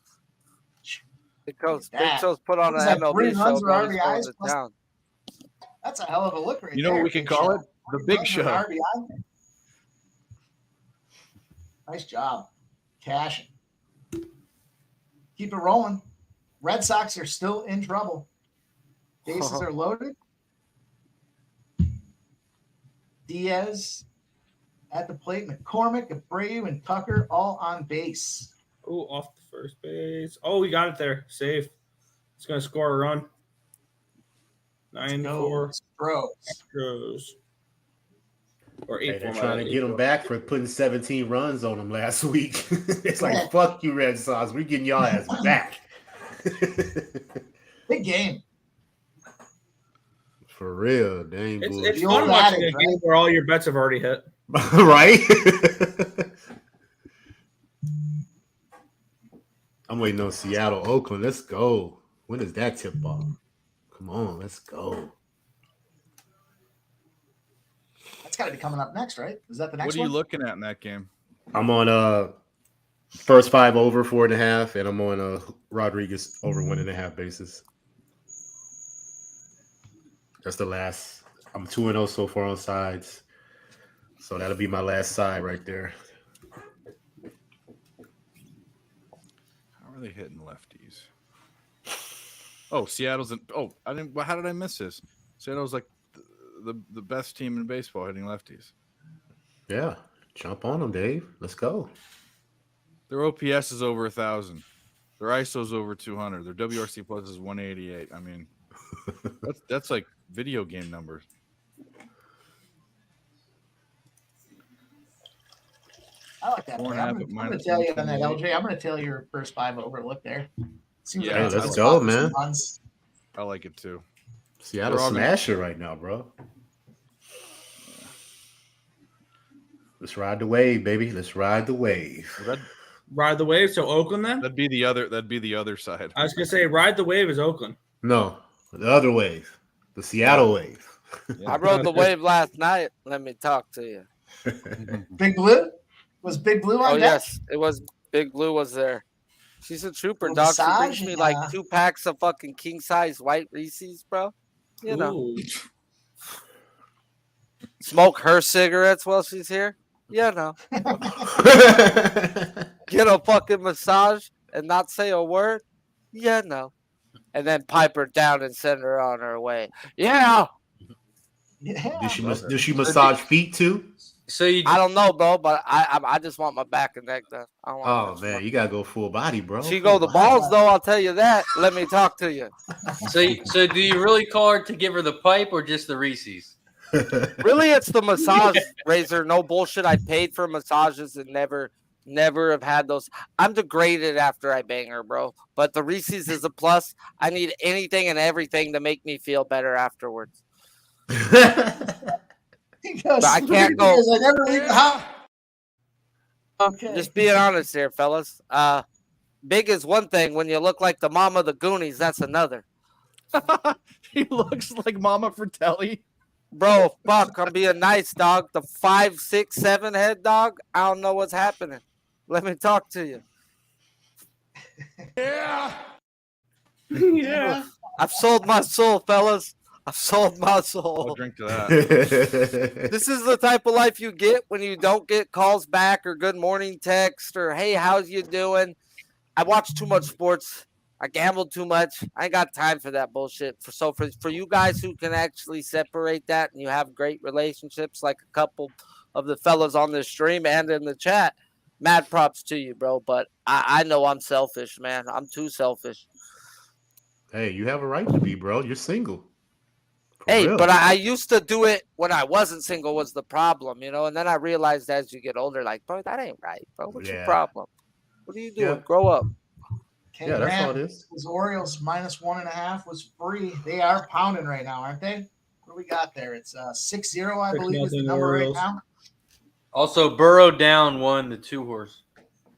Big Show's put on What is an that, MLB 3 show. runs or Nobody's RBIs slowing it plus- down. That's a hell of a look right there. You know what we can Big call Show. it? The Big Runs or Show. RBI. Nice job. Cash it. Keep it rolling. Red Sox are still in trouble. Bases are loaded. Diaz at the plate. McCormick, Abreu, and Tucker all on base. Oh, off the first base. Oh, we got it there. Safe. It's going to score a run. 9-4. Astros. Or 8-4. Hey, they're trying to get him back for putting 17 runs on him last week. It's like, fuck you, Red Sox. We're getting y'all ass back. Big game. For real. Dang. It's fun watching a game where all your bets have already hit. Right? I'm waiting on Seattle, Oakland. Let's go. When is that tip off? Come on, let's go. That's got to be coming up next, right? Is that the next What are one? you looking at in that game? I'm on first 5 over 4.5, and I'm on Rodriguez over 1.5 bases. That's the last. I'm 2-0 so far on sides. So that'll be my last side right there. How are they hitting lefties? Oh, Seattle's in. Oh, I didn't. How did I miss this? Seattle's like the best team in baseball hitting lefties. Yeah, jump on them, Dave. Let's go. Their OPS is over 1,000. Their ISO's over 200. Their WRC plus is 188. I mean, that's like video game numbers. I like that. I'm going to tell you on that, LJ. I'm going to tell your first 5 over. Look there. Seems Yeah, like let's go, man. I like it too. Seattle smashing right now, bro. Let's ride the wave, baby. Let's ride the wave. Ride the wave. So Oakland then? That'd be the other side. I was gonna say ride the wave is Oakland. No, the other wave, the Seattle wave. I rode the wave last night. Let me talk to you. Big Blue? Was Big Blue on deck? Yes, it was. Big Blue was there. She's a trooper, Little dog. She massage, brings me like 2 packs of fucking king size white Reese's, bro. You know, Ooh. smoke her cigarettes while she's here. You know, get a fucking massage and not say a word. You know, and then pipe her down and send her on her way. Yeah. Yeah. Does she massage feet too? So you, I don't know, bro, but I just want my back and neck done. I don't want Oh man, you gotta go full body, bro. She go the balls though. I'll tell you that. Let me talk to you. so do you really call her to give her the pipe or just the Reese's? Really, it's the massage razor. No bullshit. I paid for massages and never have had those. I'm degraded after I bang her, bro. But the Reese's is a plus. I need anything and everything to make me feel better afterwards. Because I can't go. I never leave the house. Okay. Just being honest here, fellas. Big is one thing. When you look like the mom of the Goonies, that's another. He looks like Mama Fratelli. Bro, fuck. I'm being nice, dog. The 5, 6, 7 head dog. I don't know what's happening. Let me talk to you. Yeah. I've sold my soul, fellas. I've sold my I'll soul. drink to that. This is the type of life you get when you don't get calls back or good morning text or hey, how's you doing? I watch too much sports. I gamble too much. I ain't got time for that bullshit. For you guys who can actually separate that and you have great relationships like a couple of the fellas on this stream and in the chat, mad props to you, bro. But I know I'm selfish, man. I'm too selfish. Hey, you have a right to be, bro. You're single. For Hey, real. but I used to do it when I wasn't single was the problem, you know? And then I realized as you get older, like, bro, that ain't right, bro. What's your problem? What are you doing? Yeah. Grow up. Okay, Yeah, that's Grant, all it is. Those Orioles minus 1.5 was free. They are pounding right now, aren't they? What do we got there? It's 6-0, I believe, is the 6-0 number right Orioles. now. Also, Burrow down won the 2-horse.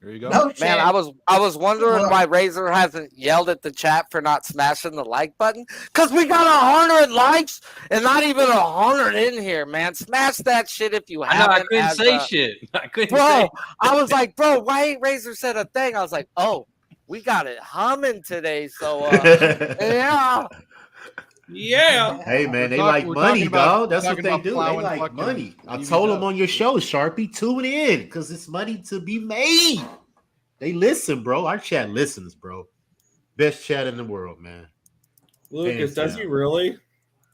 There you go. No Man, chance. I was wondering why Razor hasn't yelled at the chat for not smashing the like button. Because we got 100 likes and not even 100 in here, man. Smash that shit if you I know, I haven't. couldn't say shit. I couldn't Bro, say. I was like, bro, why ain't Razor said a thing? I was like, oh, we got it humming today. So, yeah. Yeah. Hey man, they We're like talking money, about- dog. That's what talking they about do. They plowing like fucking money. I TVs told them up. on your show, Sharpie, tune in because it's money to be made. They listen, bro. Our chat listens, bro. Best chat in the world, man. Lucas, Hands does down. he really?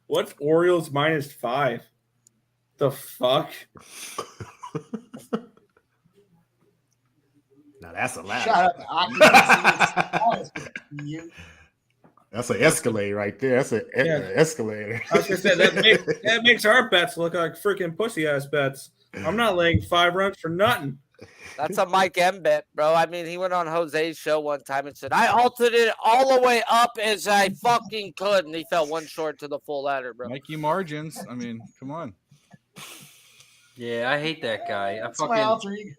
What's Orioles minus 5? The fuck? Now that's a lot. Shut up. Occupancy. You. That's an Escalade right there. That's an Yeah. escalator. I was gonna say that makes our bets look like freaking pussy ass bets. I'm not laying 5 runs for nothing. That's a Mike M bet, bro. I mean, he went on Jose's show one time and said, I altered it all the way up as I fucking could. And he fell one short to the full ladder, bro. Mikey margins. I mean, come on. Yeah, I hate that guy. That's my alter ego.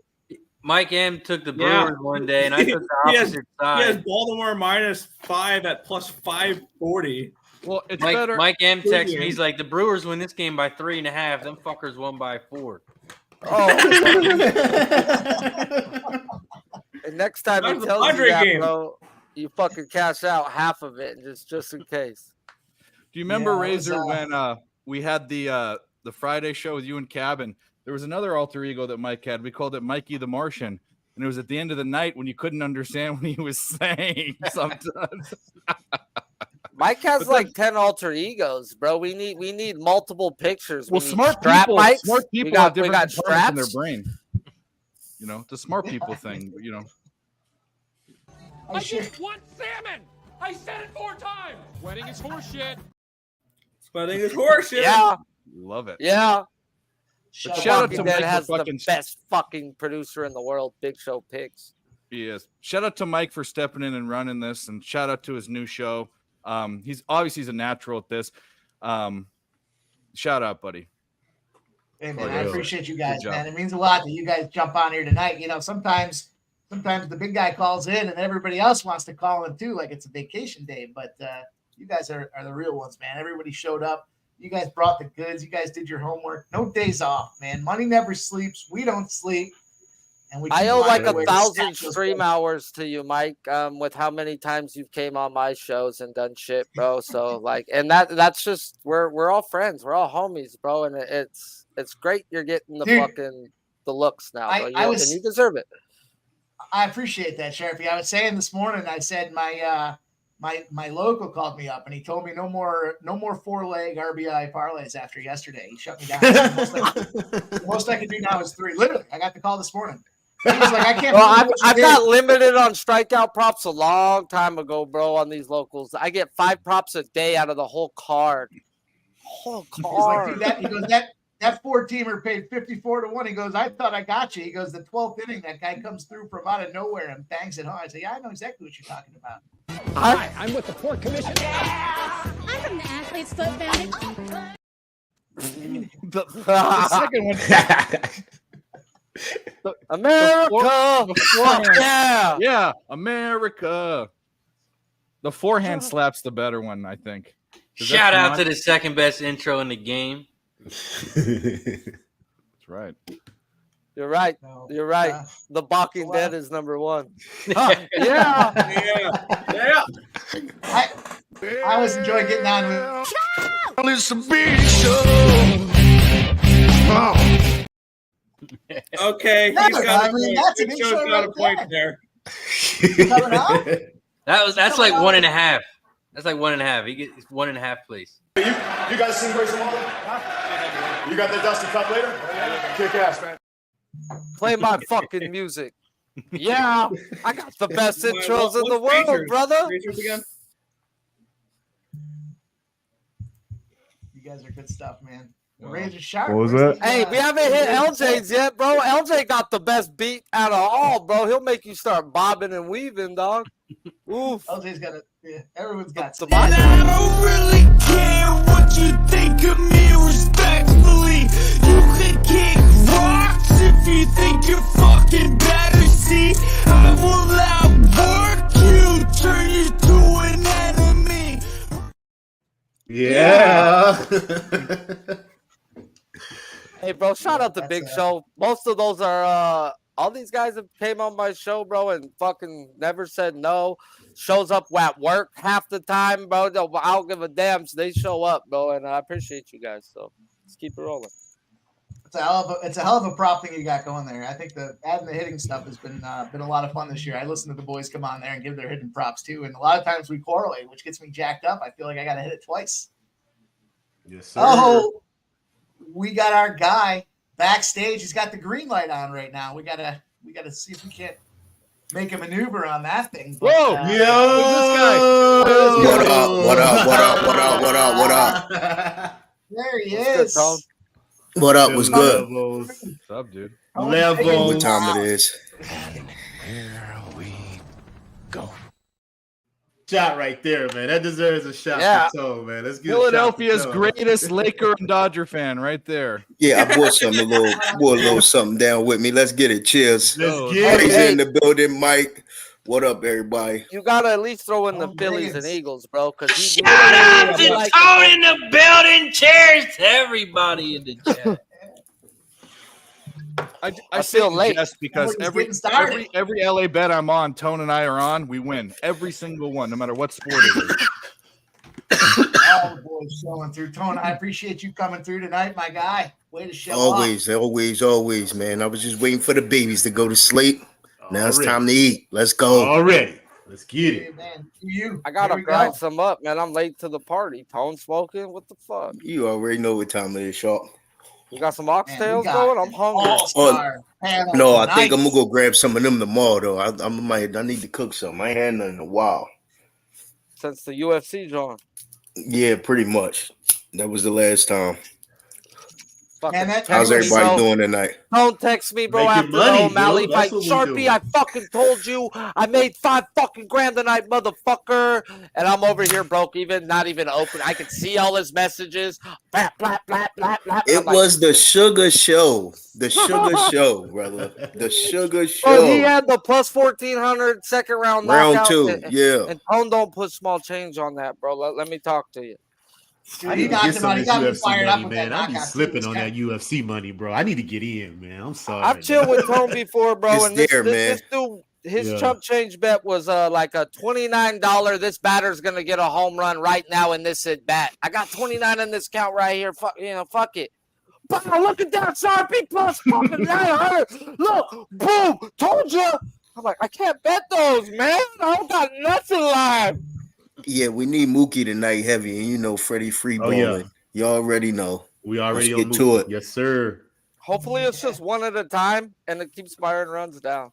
Mike M took the Yeah. Brewers one day, and I took the He has opposite side. Baltimore minus 5 at plus 540. Well, it's Mike, better. Mike M texted me. He's like, the Brewers win this game by 3.5. Them fuckers won by 4. Oh. And next time he That's a tells you Padre that, game. bro, you fucking cash out half of it just in case. Do you remember Yeah, it was, Razor when we had the Friday show with you and Cabin? There was another alter ego that Mike had. We called it Mikey the Martian, and it was at the end of the night when you couldn't understand what he was saying. Sometimes Mike has But like 10 alter egos, bro. We need multiple pictures. well, We need smart strap people, mics. smart people we got, have different we got compartments in their straps. brain. You know, it's a smart people thing. You know, I should. want salmon. I said it 4 times. Wedding is horseshit. Sweating is horseshit. Yeah, love it. yeah. Shut shout out up. to Walking Mike Dead for has the fucking- best fucking producer in the world, Big Show Picks. He is. Shout out to Mike for stepping in and running this, and shout out to his new show. He's a natural at this. Shout out, buddy. Hey, man, Oh, I yeah. appreciate you guys, job. man. It means a lot that you guys jump on here tonight. You know, sometimes the big guy calls in and everybody else wants to call in too, like it's a vacation day. But you guys are the real ones, man. Everybody showed up. You guys brought the goods. You guys did your homework. No days off, man. Money never sleeps. We don't sleep. And we I keep owe like finding a way to 1,000 snatch those stream goods. hours to you, Mike. With how many times you've came on my shows and done shit, bro. So like, and that's just we're all friends. We're all homies, bro. And it's great you're getting the Dude, fucking the looks now, bro. and you deserve it. I appreciate that, Sheriffy. I was saying this morning, I said my local called me up and he told me no more 4-leg RBI parlays after yesterday. He shut me down. The most I could do now is 3. Literally, I got the call this morning. He was like, I can't. Well, believe what you I've did. got limited on strikeout props a long time ago, bro. On these locals, I get 5 props a day out of the whole card. Whole He's like, card. dude, that 4-teamer paid 54-1. He goes, I thought I got you. He goes, the 12th inning, that guy comes through from out of nowhere and bangs it home. I say, yeah, I know exactly what you're talking about. Hi, I'm with the Port Commission. I'm from the Athlete's Foot Foundation. The second one, America, fuck yeah. yeah, America. The forehand slaps the better one, I think. Shout out to the second best intro in the game. That's right. You're right. No, You're right. uh, The Walking well- Dead is number 1. Yeah. Yeah. I always enjoy getting on with It's a big show. Oh. Okay, Yeah, he's got I a mean, point. that's a Big big Show's show got a right point there. Coming out? That's like 1.5. That's like 1.5. He gets 1.5, please. You guys seen Grayson Waller? Huh? You got that Dusty Cup later? Kick ass, man. Play my fucking music. Yeah, I got the best intros in the world, Rangers? brother. Rangers again? You guys are good stuff, man. The Rangers sharp. What was Where's that? the, Hey, we haven't hit LJ's yet, bro. LJ got the best beat out of all, bro. He'll make you start bobbing and weaving, dog. Oof. LJ's got it. Yeah, everyone's got The some. And I don't really care what you think of me respectfully. You can kick rocks if you think you're fucking better. See, I will outwork you, turn you to an enemy. Yeah. Hey, bro, shout out to Big Show. Most of those are, all these guys have came on my show, bro, and fucking never said no. Shows up at work half the time, bro. I don't give a damn. So they show up, bro, and I appreciate you guys. So let's keep it rolling. It's a hell of a prop thing you got going there. I think the adding the hitting stuff has been a lot of fun this year. I listen to the boys come on there and give their hitting props too, and a lot of times we correlate, which gets me jacked up. I feel like I got to hit it twice. Yes, sir. Oh, we got our guy backstage. He's got the green light on right now. We gotta see if we can't make a maneuver on that thing. But, Whoa, What up? What up? What up? What up? What up? What up? There he What's good, is. Tone? What up? What's good? What's up, dude? Levels. What time it is? Here we go. Shot right there, man. That deserves a shot Yeah. for Toe, man. Let's get Philadelphia's a shot for Toe. greatest Laker and Dodger fan, right there. Yeah, I brought a little something down with me. Let's get it. Cheers. Let's get Crazy Hey. in the building, Mike. What up, everybody? You gotta at least throw in the Oh, Phillies Vegas. and Eagles, bro. Because Shout out to Tone in the building. Cheers to everybody in the chat. I feel say late. yes because Everybody's getting started. every LA bet I'm on, Tone and I are on, we win every single one, no matter what sport it is. All the boys showing through. Tone, I appreciate you coming through tonight, my guy. Way to show up. Always, man. I was just waiting for the babies to go to sleep. Now it's Already. time to eat. Let's go. Already. Let's get Hey, it. man. You. I gotta Here we grind go. some up, man. I'm late to the party. Tone smoking. What the fuck? You already know what time it is, Sharp. You got some Man, oxtails we got going? I'm hungry. all-star panel No, I think tonight. I'm gonna go grab some of them tomorrow though. I need to cook some. I ain't had none in a while. Since the UFC joint. Yeah, pretty much. That was the last time. Fucking Man, that- text How's me, everybody bro. doing tonight? Don't text me, bro. Making After money, the O'Malley bro. fight, That's what we Sharpie, doing. I fucking told you I made $5 fucking grand tonight, motherfucker. And I'm over here broke, not even open. I can see all his messages. Blah, blah, blah, blah, blah. It I'm like, was the sugar show. The sugar show, brother. The sugar bro, he show. had the plus 1400 second round Round knockout. 2. And, Yeah. and Tone don't put small change on that, bro. Let me talk to you. Dude, I he need to knocked get him some out. of He this got me UFC fired up money, with man. that I be knockout, too. slipping It's on kinda- that UFC money, bro. I need to get in, man. I'm sorry. I've chilled with Tone before, bro. It's And this there, this man. dude, his Yeah. chump change bet was like a $29. This batter's gonna get a home run right now in this at bat. I got 29 in this count right here. Fuck it. But look at that, Sharpie plus fucking 900. Look, boom, told you. I'm like, I can't bet those, man. I don't got nothing live. Yeah, we need Mookie tonight heavy, and you know Freddie free Oh, yeah. balling. You already know. We already Let's on get to move. it. Yes, sir. Hopefully it's just one at a time and it keeps firing runs down.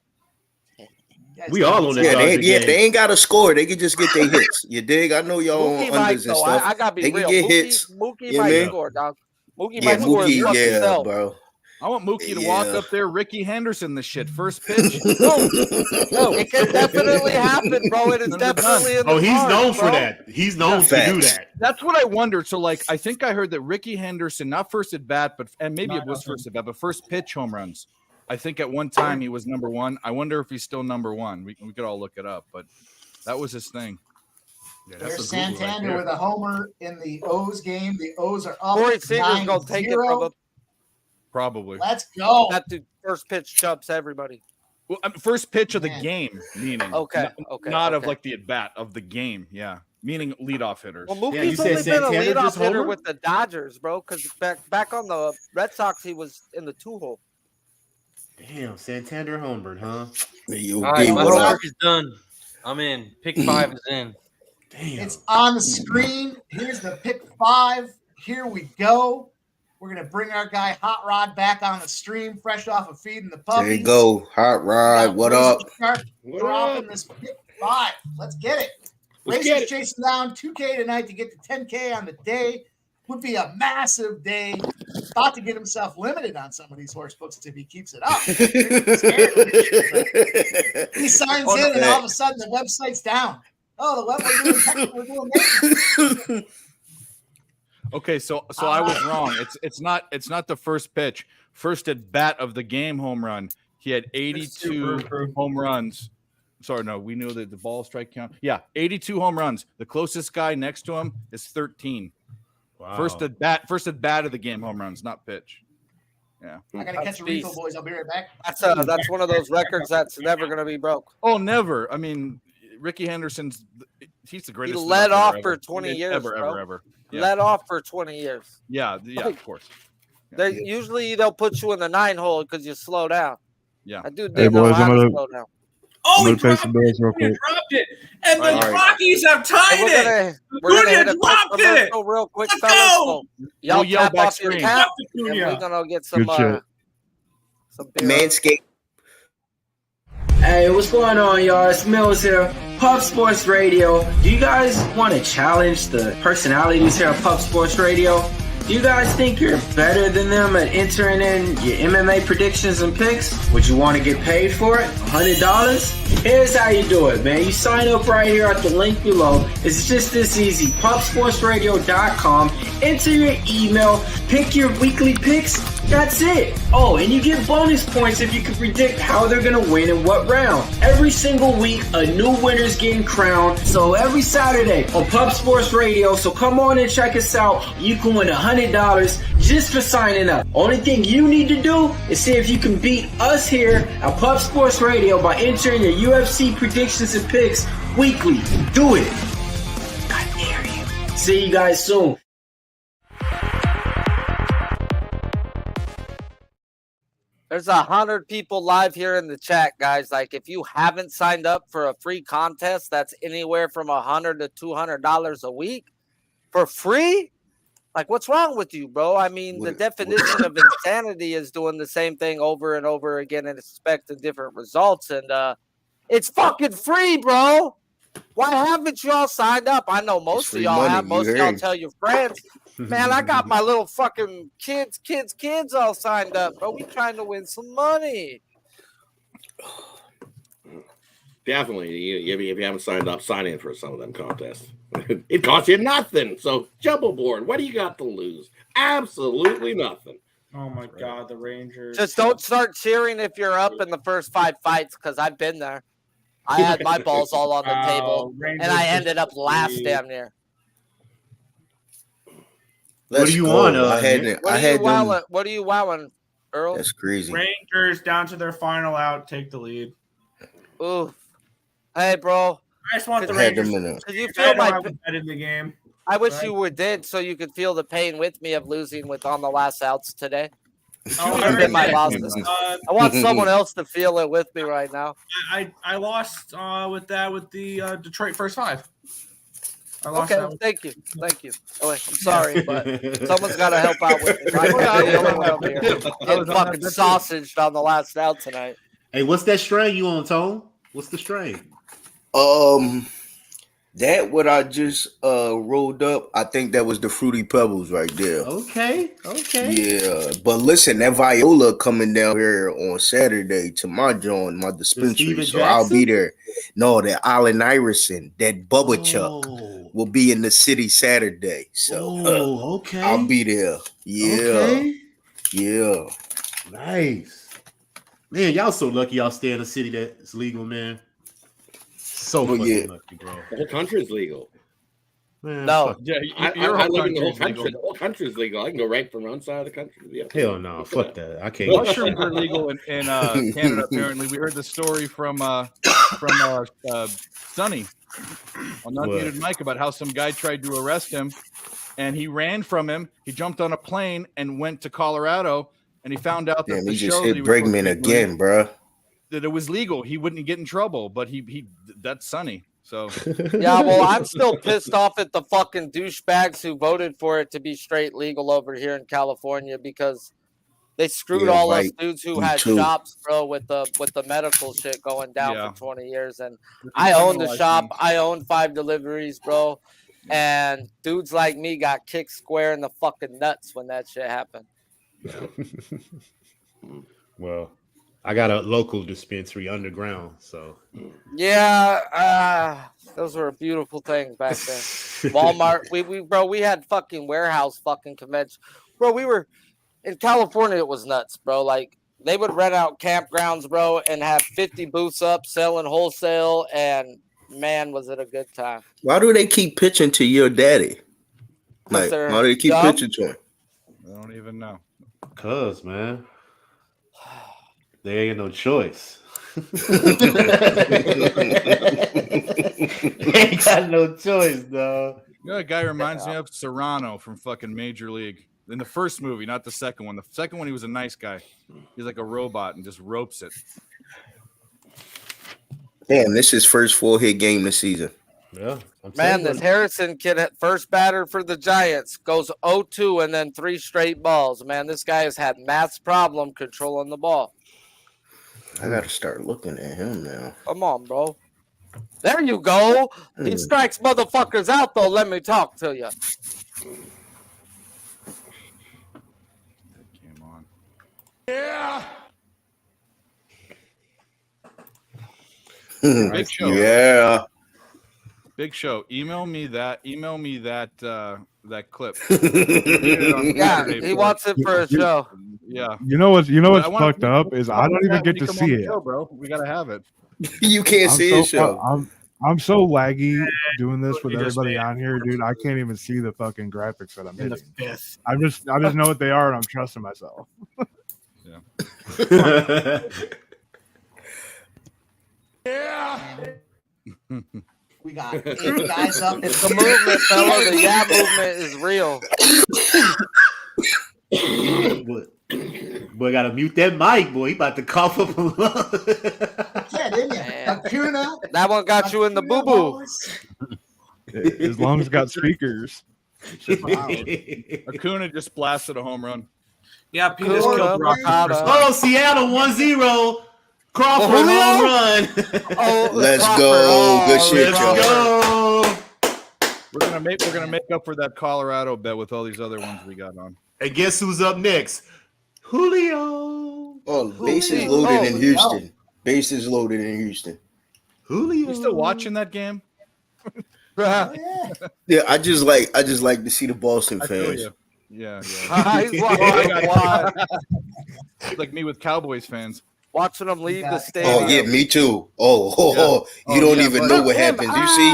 We all on that. They ain't got to score. They can just get their hits. You dig? I know y'all Mookie on might unders and though. stuff. I gotta be They real. can get hits. Mookie You know what I might mean? score, dog. Mookie Yeah, might score his Mookie, fucking yeah, self. bro. I want Mookie to Yeah. walk up there, Ricky Henderson, the shit. First pitch. It can definitely happen, bro. It is definitely in the he's cards, known for bro. that. He's known to do that. That's what I wondered. So, like, I think I heard that Ricky Henderson, not first at bat, and maybe it was first at bat, but first pitch home runs. I think at one time he was number one. I wonder if he's still number one. We could all look it up, but that was his thing. Yeah, There's Santander with a homer in the O's game. The O's are up Corey Seager's gonna take it from 9-0. him. Probably. Let's go. That dude first pitch jumps everybody. Well, first pitch of the game, meaning Okay, not, okay, not of okay. like the at bat of the game. Yeah. meaning leadoff hitters. Well, Mookie's Yeah, you said only been a Santana leadoff just hitter homer? with the Dodgers, bro. Because back on the Red Sox, he was in the 2-hole. Damn, Santander homered, huh? All right, my homework is done. I'm in. Pick 5 is in. Damn. It's on the screen. Here's the pick 5. Here we go. We're going to bring our guy Hot Rod back on the stream, fresh off of feeding the puppies. There you go. Hot Rod. What up? Dropping this pick 5. Let's get it. Racers chasing down 2K tonight to get to 10K on the day. Would be a massive day. Thought to get himself limited on some of these horse books if he keeps it up. He signs in, and all of a sudden the website's down. Oh, the web we're doing maintenance. Okay, so I was wrong. It's not the first pitch. First at bat of the game home run. He had 82 home runs. Sorry, no, we knew that the ball strike count. Yeah, 82 home runs. The closest guy next to him is 13. Wow. First at bat of the game home runs, not pitch. Yeah. I gotta catch a refill, boys. I'll be right back. That's one of those records that's never gonna be broke. Oh, never. I mean, Ricky Henderson's he's the He greatest. led off for ever. 20 years, Ever. Yeah. Led off for 20 years. Yeah, of course. Usually they'll put you in the 9-hole because you slow down. Yeah. I do. Hey, boys, I'm gonna slow down. I'm gonna he pay some bills real quick. dropped it, and the All right. Rockies have tied it. We're gonna hit Acuna a quick dropped it. commercial real quick, Let's fellas. go. So y'all yell tap back off your screen. tap, Acuna. and we're gonna get some Good shit. some beer. Manscaped. Hey, what's going on, y'all? It's Mills here. Puff Sports Radio. Do you guys want to challenge the personalities here at Puff Sports Radio? Do you guys think you're better than them at entering in your MMA predictions and picks? Would you want to get paid for it? $100? Here's how you do it, man. You sign up right here at the link below. It's just this easy. PuffSportsRadio.com. Enter your email. Pick your weekly picks. That's it. Oh, and you get bonus points if you can predict how they're going to win in what round. Every single week, a new winner's getting crowned. So every Saturday on Puff Sports Radio. So come on and check us out. You can win $100 just for signing up. Only thing you need to do is see if you can beat us here at Puff Sports Radio by entering your UFC predictions and picks weekly. Do it. I dare you. See you guys soon. There's 100 people live here in the chat, guys. Like, if you haven't signed up for a free contest that's anywhere from $100 to $200 a week for free, like, what's wrong with you, bro? I mean, the definition of insanity is doing the same thing over and over again and expecting different results. And it's fucking free, bro. Why haven't y'all signed up? I know most of y'all have. Most of y'all tell your friends. Man, I got my little fucking kids all signed up, bro. We trying to win some money. Definitely. If you haven't signed up, sign in for some of them contests. It costs you nothing. So jump aboard. What do you got to lose? Absolutely nothing. Oh my God, the Rangers. Just don't start cheering if you're up in the first 5 fights, because I've been there. I had my balls all on the table, and I ended up last damn near. What do you want? What are you wowing, Earl? That's crazy. Rangers down to their final out, take the lead. Ooh. Hey, bro. I just want the I had them Rangers. in You I feel don't my have a bet in the game. I wish Right. you were dead so you could feel the pain with me of losing with on the last outs today. Oh, You've been my losses. I want someone else to feel it with me right now. I lost with the Detroit first 5. I lost Okay, that one. thank you. Oh, wait, I'm sorry, but someone's got to help out with it. I'm not the only one over here getting fucking sausaged on the last out tonight. Hey, what's that strain you on, Tone? What's the strain? That what I just rolled up, I think that was the Fruity Pebbles right there. Okay. Yeah, but listen, that Viola coming down here on Saturday to my joint, my dispensary, Steven so I'll Jackson? be there. No, that Allen Iverson, that Bubba Chuck will be in the city Saturday. So okay. I'll be there. Yeah. Okay. Yeah. Nice. Man, y'all so lucky y'all stay in a city that's legal, man. So fucking lucky, bro. The whole country is legal. Man, No. fuck. Yeah, I live in the whole country. The whole country is legal. I can go right from one side of the country to the other. Hell no, fuck that. I can't. Mushrooms are legal in Canada. Apparently, we heard the story from Sonny on Unmuted Mike about how some guy tried to arrest him, and he ran from him. He jumped on a plane and went to Colorado, and he found out that Damn, the he show just that hit he was supposed Bregman to be again, doing, bro. that it was legal. He wouldn't get in trouble, but he that's Sonny. So Yeah, well, I'm still pissed off at the fucking douchebags who voted for it to be straight legal over here in California because they screwed all us dudes who had shops, bro, with the medical shit going down for 20 years. And I owned the shop. I owned 5 deliveries, bro. And dudes like me got kicked square in the fucking nuts when that shit happened. Well, I got a local dispensary underground, so yeah, those were beautiful things back then. Walmart, we had fucking warehouse fucking convention, bro. We were in California. It was nuts, bro. Like they would rent out campgrounds, bro, and have 50 booths up selling wholesale, and man, was it a good time. Why do they keep pitching to your daddy? Like, why do they keep pitching to him? I don't even know. Cause man, they ain't no choice. Ain't got no choice, dog. You know, that guy reminds me of Serrano from fucking Major League. In the first movie, not the second one. The second one, he was a nice guy. He's like a robot and just ropes it. Damn, this is his first 4-hit game this season. Yeah. Man, this Harrison kid at first batter for the Giants goes 0-2 and then 3 straight balls. Man, this guy has had maths problem controlling the ball. I gotta start looking at him now. Come on, bro. There you go. He strikes motherfuckers out, though. Let me talk to you. Yeah. Big show. Yeah. Big show. Email me that clip. Yeah, he wants it for a show. Yeah. You know what's fucked up is I don't even get to see it. Show, bro. We gotta have it. You can't see it, show. I'm so laggy doing this with everybody on here, dude. I can't even see the fucking graphics that I'm hitting. I just know what they are, and I'm trusting myself. Yeah. We got 8 guys up. It's the movement, fella. The yeah movement is real. Boy, gotta mute that mic, boy. He about to cough up a lung. Yeah, didn't you? Acuna. That one got you in the boo boo. As long as it's got speakers. Acuna just blasted a home run. Yeah, Pete just killed Brock. Oh, Seattle 1-0. Crawford home run. Let's go. Good shit, Let's go. We're gonna make up for that Colorado bet with all these other ones we got on. And guess who's up next? Julio. Oh, bases loaded in Houston. Bases loaded in Houston. Julio. You still watching that game? Yeah, I just like to see the Boston fans. Yeah. He's like me with Cowboys fans. Watching them leave the stadium. Oh yeah, me too. You don't even know what happens. You see,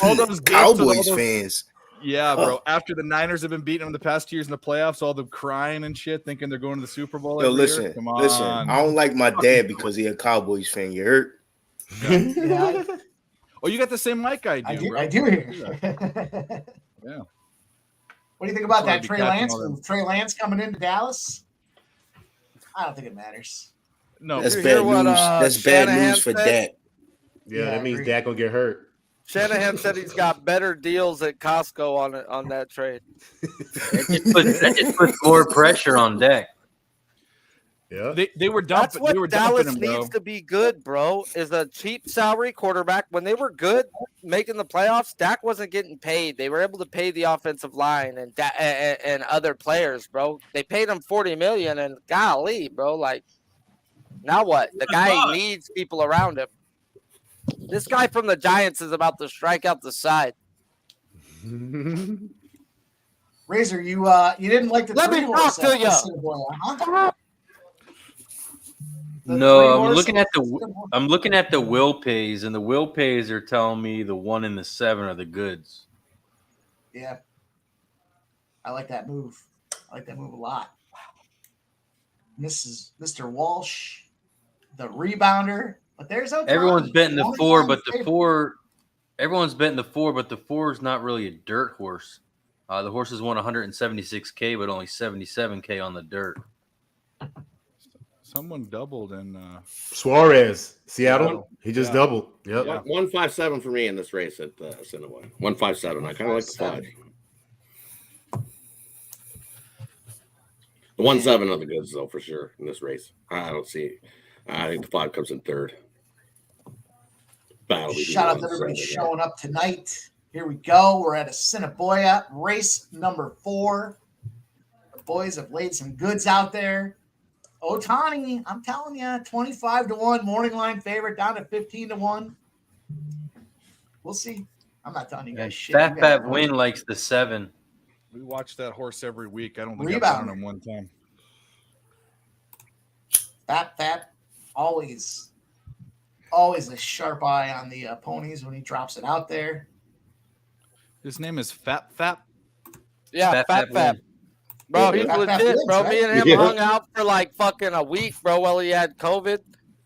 all those Cowboys fans. Yeah, bro. After the Niners have been beating them the past years in the playoffs, all them crying and shit, thinking they're going to the Super Bowl. Yo, every listen, year. Come on. listen. I don't like my dad because he's a Cowboys fan. You heard? Yeah. Oh, you got the same mic I do, bro. I do hear. Yeah. What do you think about Probably that Trey Lance move? Trey Lance coming into Dallas? I don't think it matters. No, that's bad news. That's bad news for Dak. Yeah, that means Dak will get hurt. Shanahan said he's got better deals at Costco on that trade. That just puts more pressure on Dak. Yeah, they were dumping. That's what they were Dallas dumping him, needs bro. to be good, bro. Is a cheap salary quarterback. When they were good, making the playoffs, Dak wasn't getting paid. They were able to pay the offensive line and other players, bro. They paid him $40 million, and golly, bro, like now what? The guy needs people around him. This guy from the Giants is about to strike out the side. Razor, you didn't like the Let me talk to you. huh? No, I'm looking at the will pays, and the will pays are telling me the 1 and the 7 are the goods. Yeah. I like that move. I like that move a lot. Mr. Walsh, the rebounder. But there's Otani. Everyone's betting the 4, but the 4. Everyone's betting the 4, but the 4 is not really a dirt horse. The horses won 176K, but only 77K on the dirt. Someone doubled in Suarez, Seattle. He just doubled. Yep. 157 for me in this race at Assiniboia. 157. I kind of like the 5. The 1-7 are the goods though for sure in this race. I don't see. I think the 5 comes in third. Shout out to everybody showing up tonight. Here we go. We're at Assiniboia, race number 4. The boys have laid some goods out there. Otani, I'm telling you, 25-1 morning line favorite down to 15-1. We'll see. I'm not telling you guys shit. Fat Win likes the 7. We watch that horse every week. I don't think I've done him one time. Fat, always a sharp eye on the ponies when he drops it out there. His name is Fat. Yeah, Fat. Bro, he's legit, bro. Me and him hung out for like fucking a week, bro, while he had COVID.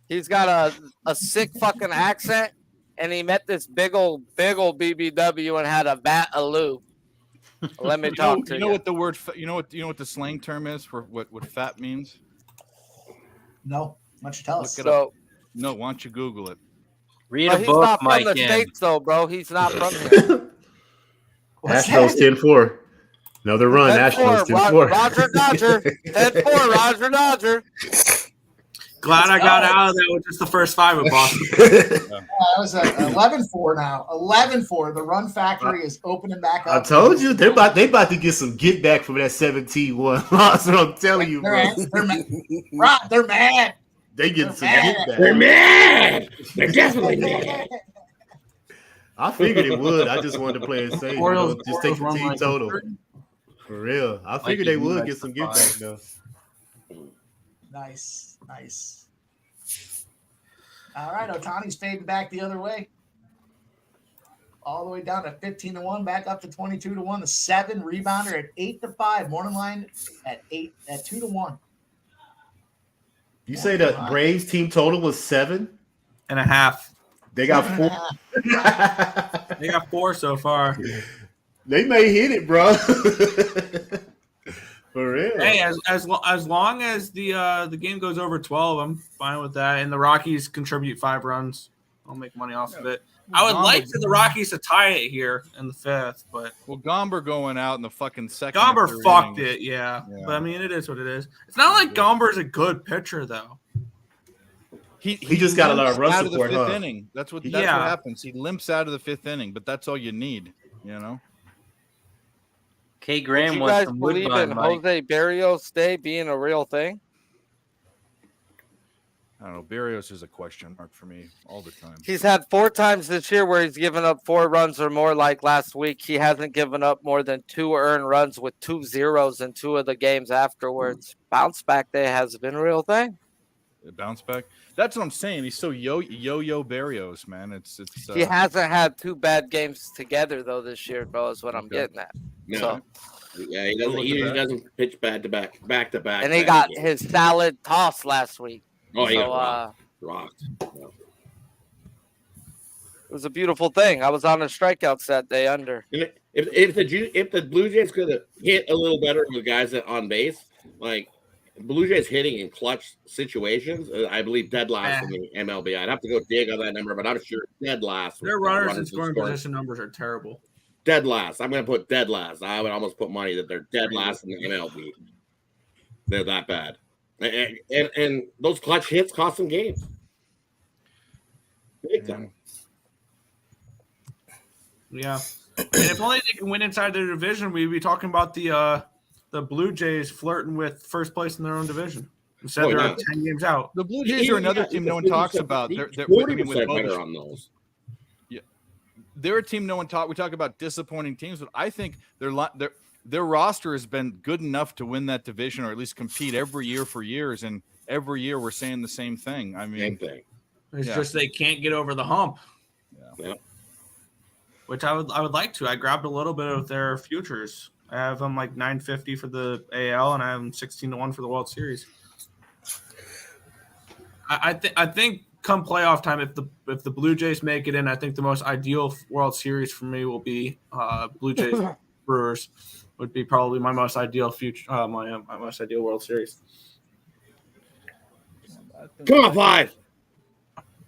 He's got a sick fucking accent, and he met this big old BBW and had a bat-a-loo. Let me talk to you. You know what the word? You know what the slang term is for what fat means? No, why don't you tell us? Look it up. No, why don't you Google it? Read a book, Mike. He's not from the States, though, bro. He's not from here. Astros 10-4. Another run. Astros 10-4. Roger Dodger. 10-4. Roger Dodger. Glad I got out of that with just the first 5 with Boston. That was 11-4 now. 11-4. The run factory is opening back up. I told you they about to get some get back from that 17-1 loss. I'm telling you, bro. They're mad. They get some get back. They're mad. They're definitely mad. I figured it would. I just wanted to play it safe. Just take the team total. For real. I figured they would get some get back though. Nice. All right, Otani's fading back the other way. All the way down to 15-1, back up to 22-1. The 7 rebounder at 8-5. Morning line at 2-1. You say the Braves team total was 7.5. They got 4. They got 4 so far. They may hit it, bro. For real. Hey, as long as the game goes over 12, I'm fine with that. And the Rockies contribute 5 runs. I'll make money off of it. I would like for the Rockies to tie it here in the 5th, but Gomber going out in the fucking second. Gomber fucked it, yeah. But I mean, it is what it is. It's not like Gomber's a good pitcher though. He just got a lot of run out support. Of the 5th inning. That's what happens. He limps out of the 5th inning, but that's all you need, you know. K. Graham you wants guys some believe Woodbine, in Mike. Jose Barrios Day being a real thing? I don't know. Barrios is a question mark for me all the time. He's had 4 times this year where he's given up 4 runs or more. Like last week, he hasn't given up more than 2 earned runs with 2 zeros in 2 of the games afterwards. Bounce back day has been a real thing. Bounce back. That's what I'm saying. He's so yo Barrios, man. It's he hasn't had 2 bad games together though this year, bro. Is what I'm getting at. No. So, yeah, he doesn't. He doesn't pitch back to back. And he got his salad toss last week. Oh, he got rocked. Yeah. It was a beautiful thing. I was on the strikeouts that day under. If the Blue Jays could have hit a little better with guys on base, like Blue Jays hitting in clutch situations, I believe dead last in the MLB. I'd have to go dig on that number, but I'm sure dead last. Their runners and scoring position numbers are terrible. Dead last. I'm going to put dead last. I would almost put money that they're dead last in the MLB. They're that bad. And those clutch hits cost them games. Big time. Yeah. And if only they can win inside their division, we'd be talking about the Blue Jays flirting with first place in their own division. Instead, they're 10 games out. The Blue Jays are another team no one talks about. They're 40% better on those. Yeah, they're a team no one talk. We talk about disappointing teams, but I think their roster has been good enough to win that division, or at least compete every year for years. And every year we're saying the same thing. I mean, Same thing. It's just they can't get over the hump. Yeah. Which I would like to. I grabbed a little bit of their futures. I have them like 950 for the AL, and I have them 16-1 for the World Series. I think come playoff time, if the Blue Jays make it in, I think the most ideal World Series for me will be Blue Jays Brewers. Would be probably my most ideal future, my most ideal World Series. Come on, 5.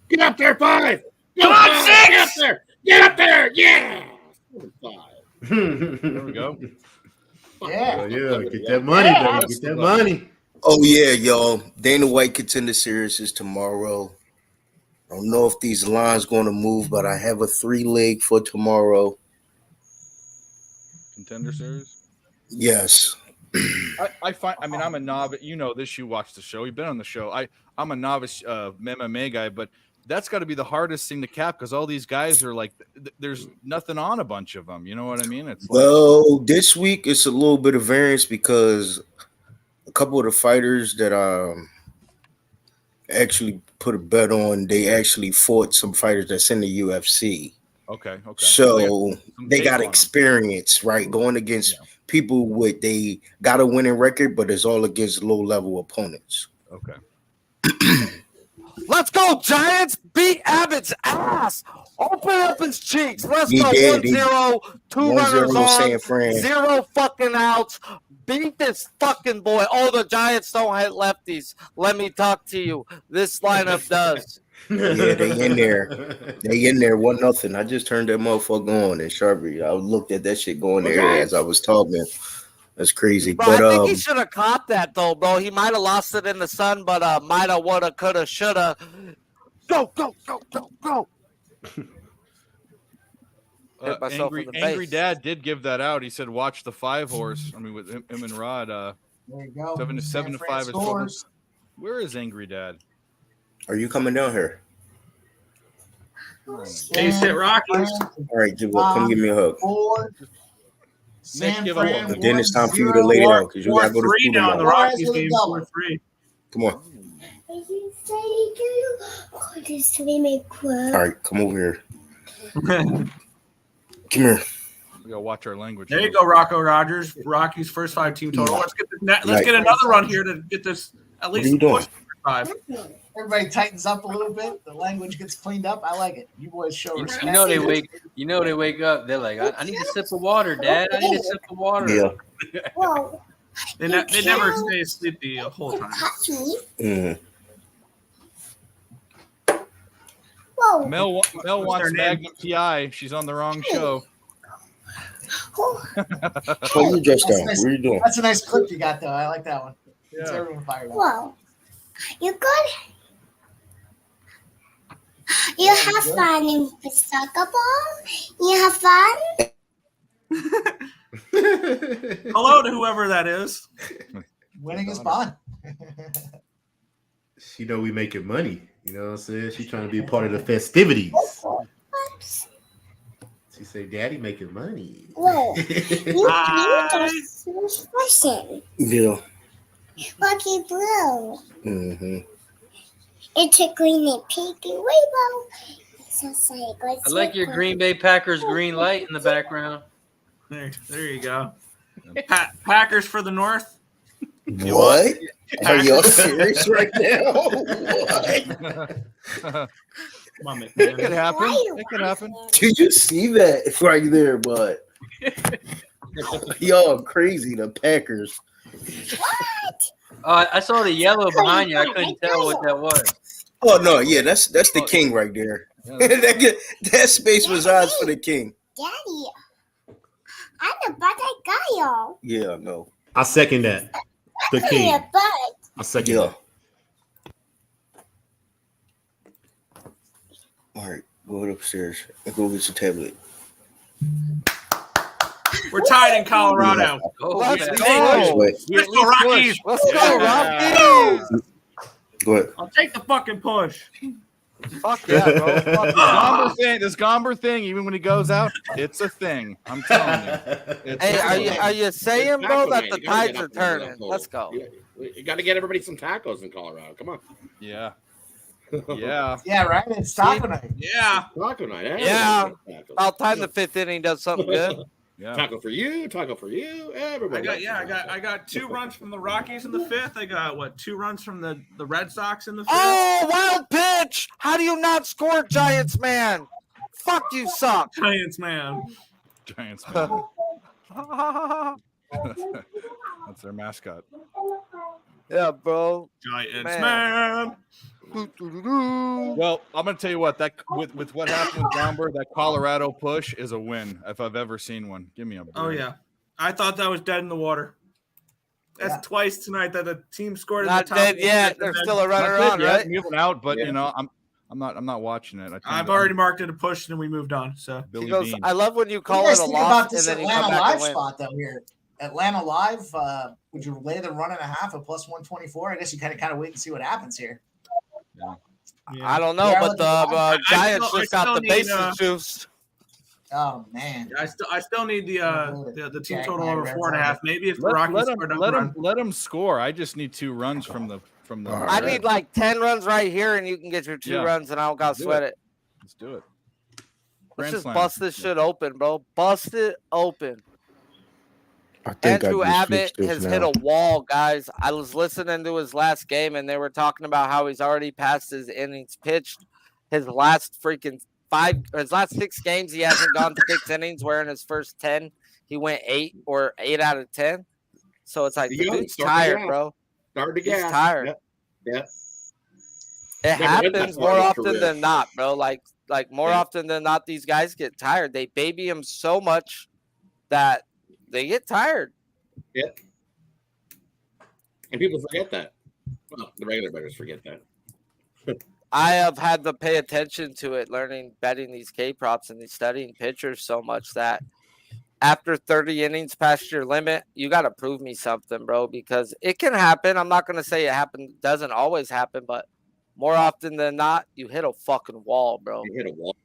Get up there, 5. Come on, 6. Get up there. Get up there. Yeah. 5. There we go. Yeah. Yeah, get that money, baby. Get that money. Oh yeah, y'all. Dana White Contender Series is tomorrow. I don't know if these lines going to move, but I have a 3-leg for tomorrow. Contender Series. Yes. I find. I mean, I'm a novice. You know this. You watch the show. You've been on the show. I'm a novice MMA guy, but that's got to be the hardest thing to cap because all these guys are like, there's nothing on a bunch of them. You know what I mean? It's well, this week it's a little bit of variance because a couple of the fighters that actually put a bet on, they actually fought some fighters that's in the UFC. Okay. So they got experience, right? Going against people with they got a winning record, but it's all against low-level opponents. Okay. Let's go, Giants! Beat Abbott's ass! Open up his cheeks. Let's go. 1-0, 2 runners on, San Fran. 0 fucking outs. Beat this fucking boy. Oh, the Giants don't hit lefties. Let me talk to you. This lineup does. Yeah, they in there. They in there 1-0. I just turned that motherfucker on in Sharpie. I looked at that shit going there as I was talking. That's crazy. Bro, but I think he should have caught that though, bro. He might have lost it in the sun, but mighta, woulda, coulda, shoulda. Go. Hit myself in the Angry face. Dad did give that out. He said, "Watch the 5 horse." I mean, with him and Rod. There you go. 7 to 5 is scores. Where is Angry Dad? Are you coming down here? Base hit Rockies. All right, Jibba, come give me a hug. 4. Nick, give up. And then it's time for you to lay down because you gotta go to 4-3 school now in the tomorrow. Rockies game. 4-3. Come on. All right, come over here. Come here. We gotta watch our language. There you go, Rocco Rogers. Rockies first 5 team total. Let's get this. Let's get another run here to get this at least. What are you doing? 5. Everybody tightens up a little bit. The language gets cleaned up. I like it. You boys show respect. You know they wake up. They're like, I need a sip of water, Dad. I need a sip of water. Yeah. Whoa. They never stay sleepy the whole time. Mm. Whoa. Mel their wants name? Magnum PI. She's on the wrong show. What you dressed down? What are you doing? That's a nice clip you got, though. I like that one. It's Yeah. everyone fired up. Whoa. You good? You have fun in the soccer ball? You have fun? Hello to whoever that is. Winning is fun. She know we making money. You know what I'm saying? She's trying to be a part of the festivities. She said, "Daddy making money." Whoa. You just finished question. Yeah. Lucky Blue. Mm-hmm. It's a green and pink and rainbow. I like your Green Bay Packers green light in the background. There you go. Packers for the North. What? Are y'all serious right now? What? Come on, It McMahon. could happen. It could happen. Did you see that right there, bud? Y'all crazy, the Packers. What? I saw the yellow behind you. I couldn't tell what that was. Oh no, yeah, that's the king right there. that space was ours for the king. Daddy. I'm the bad guy, y'all. Yeah, no. I second that. The king. I'm the bad. I second Yeah. that. All right, go upstairs and go get your tablet. We're tied in Colorado. Oh, Let's yeah. go. Let's Let's go, Rockies. Let's go, Rockies. Go ahead. I'll take the fucking push. Fuck yeah, bro. Fuck This Gomber thing, even when he goes out, it's a thing. I'm telling you. Hey, are you saying, bro, that the tides are turning? Let's go. You got to get everybody some tacos in Colorado. Come on. Yeah. Yeah. Yeah, right. It's taco night. Yeah. Taco night. Yeah. About time the 5th inning does something good. Yeah. Taco for you. Everybody. I got 2 runs from the Rockies in the 5th. I got 2 runs from the Red Sox in the 5th. Oh, wild pitch! How do you not score, Giants man? Fuck, you suck. Giants man. That's their mascot. Yeah, bro. Giants man. Well, I'm gonna tell you what, that with what happened with Gomber, that Colorado push is a win if I've ever seen one. Give me a break. Oh yeah, I thought that was dead in the water. That's twice tonight that the team scored. Not in the top dead yet. There's still a runner on, right? Moving out, but you know, I'm not watching it. I've already marked it a push, and we moved on. So he goes, I love when you call it a loss, and then you come back Live and win. spot though here. Atlanta Live. Would you lay the run and a half at plus 124? I guess you kind of wait and see what happens here. Yeah. I don't know, but the Giants just got the bases juiced. Oh man! I still need the team total over 4.5. Maybe if the Rockies let them score. I just need 2 runs from the. I need like 10 runs right here, and you can get your 2 runs, and I don't gotta sweat it. Let's do it. Let's just bust this shit open, bro. Bust it open. Andrew Abbott has hit a wall, guys. I was listening to his last game, and they were talking about how he's already passed his innings pitched. His last 6 games, he hasn't gone 6 innings, where in his first 10, he went 8 out of 10. So it's like, the dude's tired, bro. He's tired. Yeah. It happens more often than not, bro. Like more often than not, these guys get tired. They baby him so much that they get tired. Yeah. And people forget that. Well, the regular bettors forget that. I have had to pay attention to it, betting these K props and studying pitchers so much that after 30 innings past your limit, you got to prove me something, bro, because it can happen. I'm not going to say it doesn't always happen, but more often than not, you hit a fucking wall, bro. You hit a wall.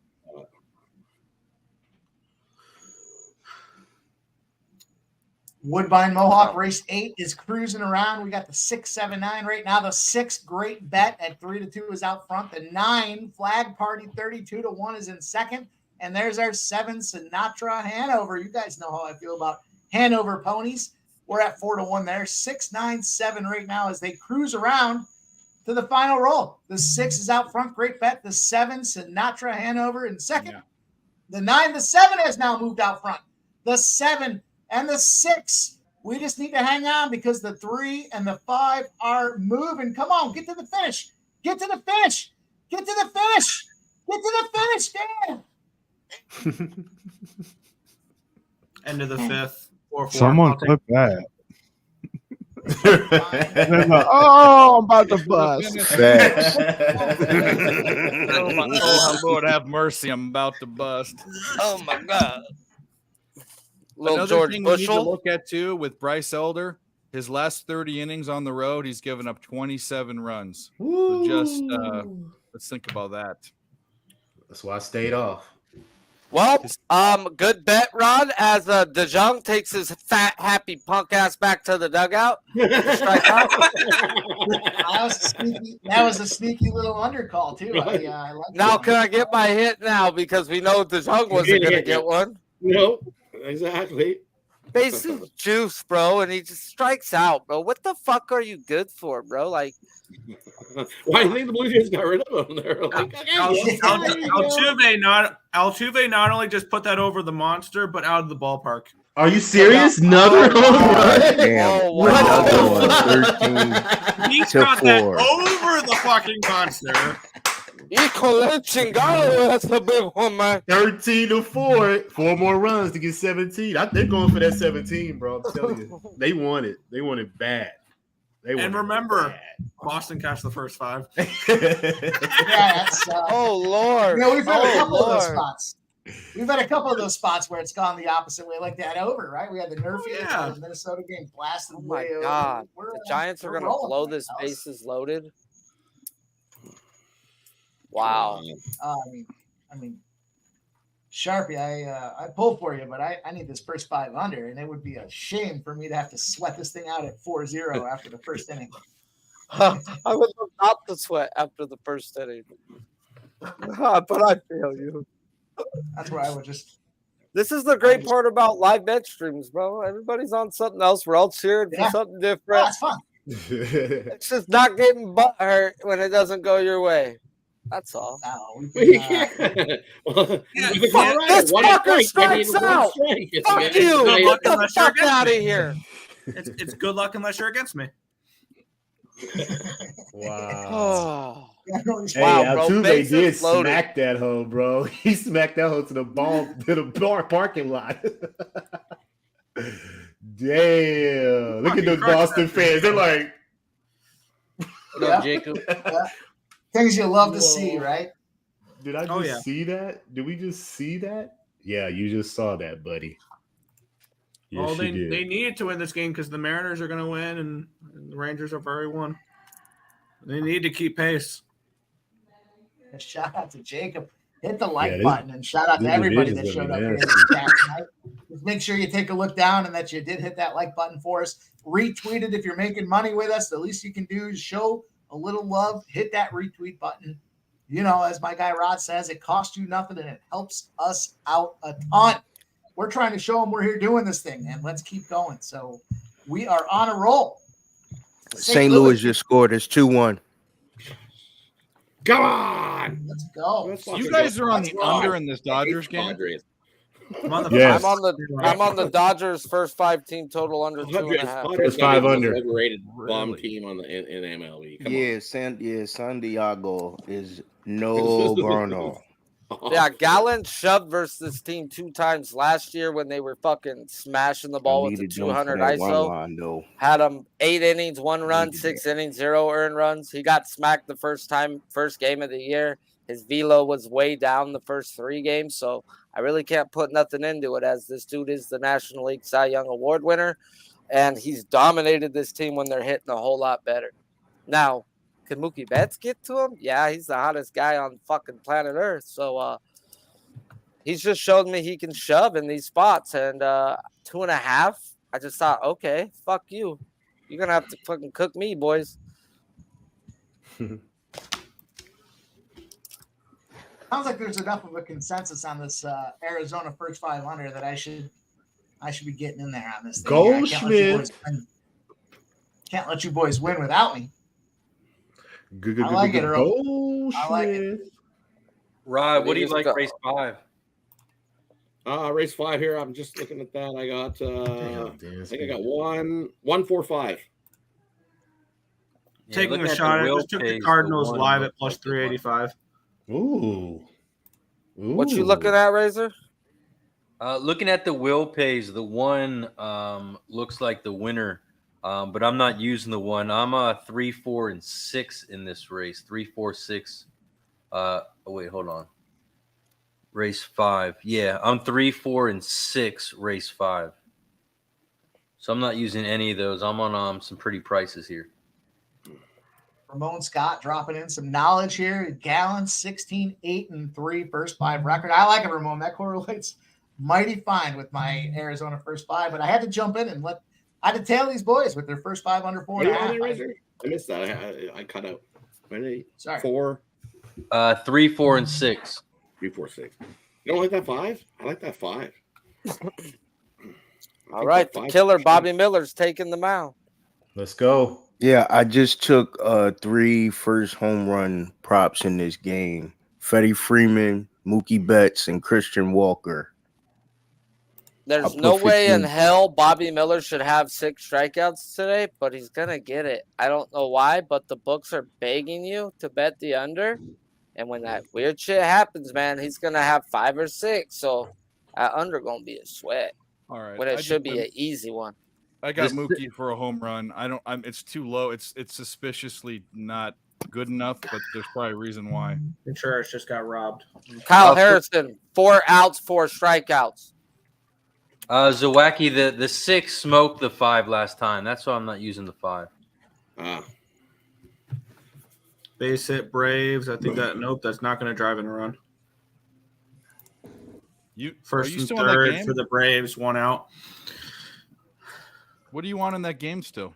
Woodbine Mohawk race 8 is cruising around. We got the 6, 7, 9 right now. The 6 great bet at 3-2 is out front. The 9 flag party 32-1 is in second. And there's our 7 Sinatra Hanover. You guys know how I feel about Hanover ponies. We're at 4-1 there. 6, 9, 7 right now as they cruise around to the final roll. The 6 is out front. Great bet. The 7 Sinatra Hanover in second. Yeah. The 9, the 7 has now moved out front. The 7 and the 6, we just need to hang on because the 3 and the 5 are moving. Come on, get to the finish. Get to the finish. Get to the finish. Get to the finish, Dan. End of the 5th. 4-4. Someone clip that. Oh, I'm about to bust. Oh, Lord have mercy. I'm about to bust. Oh, my God. Another George thing Bushel. we need to look at too with Bryce Elder, his last 30 innings on the road, he's given up 27 runs. So just let's think about that. That's why I stayed off. Well, good bet, Rod. As DeJong takes his fat, happy punk ass back to the dugout. Strike out. That was a sneaky little undercall too. I like now, can I get my hit now? Because we know DeJong wasn't going to get one. No, exactly. Bases juice, bro, and he just strikes out, bro. What the fuck are you good for, bro? Like, why do you think the Blue Jays got rid of him? They're like, Altuve not only just put that over the monster, but out of the ballpark. Are you serious? Another home run? Damn. He shot that over the fucking monster. That's a big one, man. 13-4. 4 more runs to get 17. They're going for that 17, bro. I'm telling you. They want it. They want it bad. And remember, Boston cashed the first 5. Oh, Lord. You know, we've had a couple of those spots. We've had a couple of those spots where it's gone the opposite way, like that over, right? We had the Nerfy Minnesota game blasted way over. Oh, my God. The Giants are going to blow this bases loaded. Wow. I mean, Sharpie, I pull for you, but I need this first 5 under, and it would be a shame for me to have to sweat this thing out at 4-0 after the first inning. I would love not to sweat after the first inning. But I feel you. That's where I would just. This is the great part about live bet streams, bro. Everybody's on something else. We're all cheering for something different. That's fun. It's just not getting butt hurt when it doesn't go your way. That's all. You can't. Fuck this fucker strikes out. Fuck you. Get the fuck out of here. It's good luck unless you're against me. Wow. Hey, Wow, bro. Altuve did smack that hoe, bro. He smacked that hoe to the parking lot. Damn. Look at those Boston fans. They're like, what up, Jacob? Things you love to see, right? Did I just see that? Did we just see that? Yeah, you just saw that, buddy. Yes, Well, they needed to win this game because the Mariners are going to win and the Rangers have already won. They need to keep pace. Shout out to Jacob. Hit the like button and shout out to everybody that showed up here in the chat tonight. Just make sure you take a look down and that you did hit that like button for us. Retweet it if you're making money with us. The least you can do is show a little love. Hit that retweet button. You know, as my guy Rod says, it costs you nothing and it helps us out a ton. We're trying to show them we're here doing this thing, and let's keep going. So we are on a roll. St. Louis just scored. It's 2-1. Come on. Let's go. You guys are on the under in this Dodgers game. I'm on the Dodgers first 5-team total under 2.5. It's 5 under. Overrated bum team on in MLB. Come on. San Diego is no Bruno. Yeah, Gallen shoved versus this team 2 times last year when they were fucking smashing the ball with the 200 ISO. Had them 8 innings, 1 run, 6 innings, 0 earned runs. He got smacked the first game of the year. His velo was way down the first 3 games, so I really can't put nothing into it, as this dude is the National League Cy Young Award winner, and he's dominated this team when they're hitting a whole lot better. Now, can Mookie Betts get to him? Yeah, he's the hottest guy on fucking planet Earth. So he's just showed me he can shove in these spots. And 2.5, I just thought, okay, fuck you. You're going to have to fucking cook me, boys. Sounds like there's enough of a consensus on this Arizona first 500 that I should be getting in there on this thing. Goldschmidt. Can't let you boys win without me. I like it, Earl. I like it. Rod, what do you like race 5? Race 5 here. I'm just looking at that. I got I think I got 145. Taking a shot. I just took the Cardinals live at plus 385. Ooh. What you looking at, Razor? Looking at the will pays, the one looks like the winner. But I'm not using the one. I'm 3, 4, and 6 in this race. 3, 4, 6. Wait, hold on. Race 5. Yeah, I'm 3, 4, and 6. Race 5. So I'm not using any of those. I'm on some pretty prices here. Ramon Scott dropping in some knowledge here. Gallen 16, 8, and 3 first 5 record. I like it, Ramon. That correlates mighty fine with my Arizona first 5. But I had to jump in and I had to tail these boys with their first 5 under 4.5. I missed that. I cut out. Sorry. 4. 3, 4, and 6. 3, 4, 6. You don't like that 5? I like that 5. All right, the killer Bobby Miller's taking the mound. Let's go. Yeah, I just took 3 first home run props in this game. Freddie Freeman, Mookie Betts, and Christian Walker. There's no way in hell Bobby Miller should have 6 strikeouts today, but he's going to get it. I don't know why, but the books are begging you to bet the under. And when that weird shit happens, man, he's going to have 5 or 6. So that under going to be a sweat. All right. When it should be an easy one. I got Mookie for a home run. It's too low. It's suspiciously not good enough, but there's probably a reason why. Contreras just got robbed. Kyle Harrison, 4 outs, 4 strikeouts. Zawacki, the 6 smoked the 5 last time. That's why I'm not using the 5. Base hit Braves. I think that's not going to drive in a run. First and third for the Braves, 1 out. What do you want in that game still?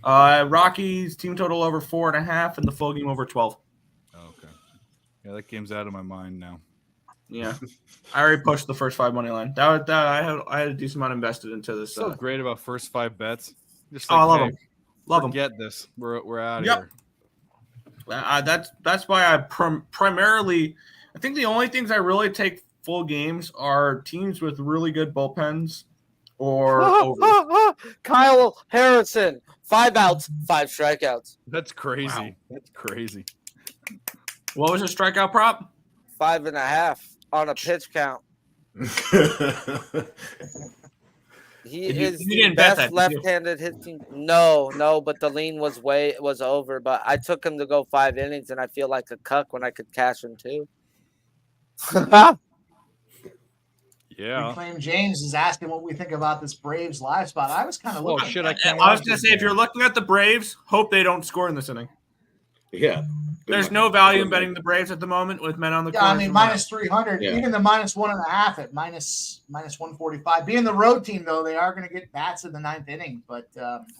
Rockies team total over 4.5 and the full game over 12. Oh, okay. Yeah, that game's out of my mind now. Yeah, I already pushed the first 5 money line. I had a decent amount invested into this. So great about first 5 bets. Just I love them. Love them. Forget this. We're out of Yep. here. That's why I primarily. I think the only things I really take full games are teams with really good bullpens or over. Kyle Harrison, 5 outs, 5 strikeouts. That's crazy. Wow. That's crazy. What was the strikeout prop? 5.5 on a pitch count. He is the best left-handed hitting. No, but the lean was over. But I took him to go 5 innings, and I feel like a cuck when I could cash him too. Yeah. Reclaim James is asking what we think about this Braves live spot. I was kind of looking. I was going to say, if you're looking at the Braves, hope they don't score in this inning. Yeah. There's no value in betting the Braves at the moment with men on the court. I mean, minus 300, Yeah. even the minus 1.5 at minus 145. Being the road team, though, they are going to get bats in the 9th inning. But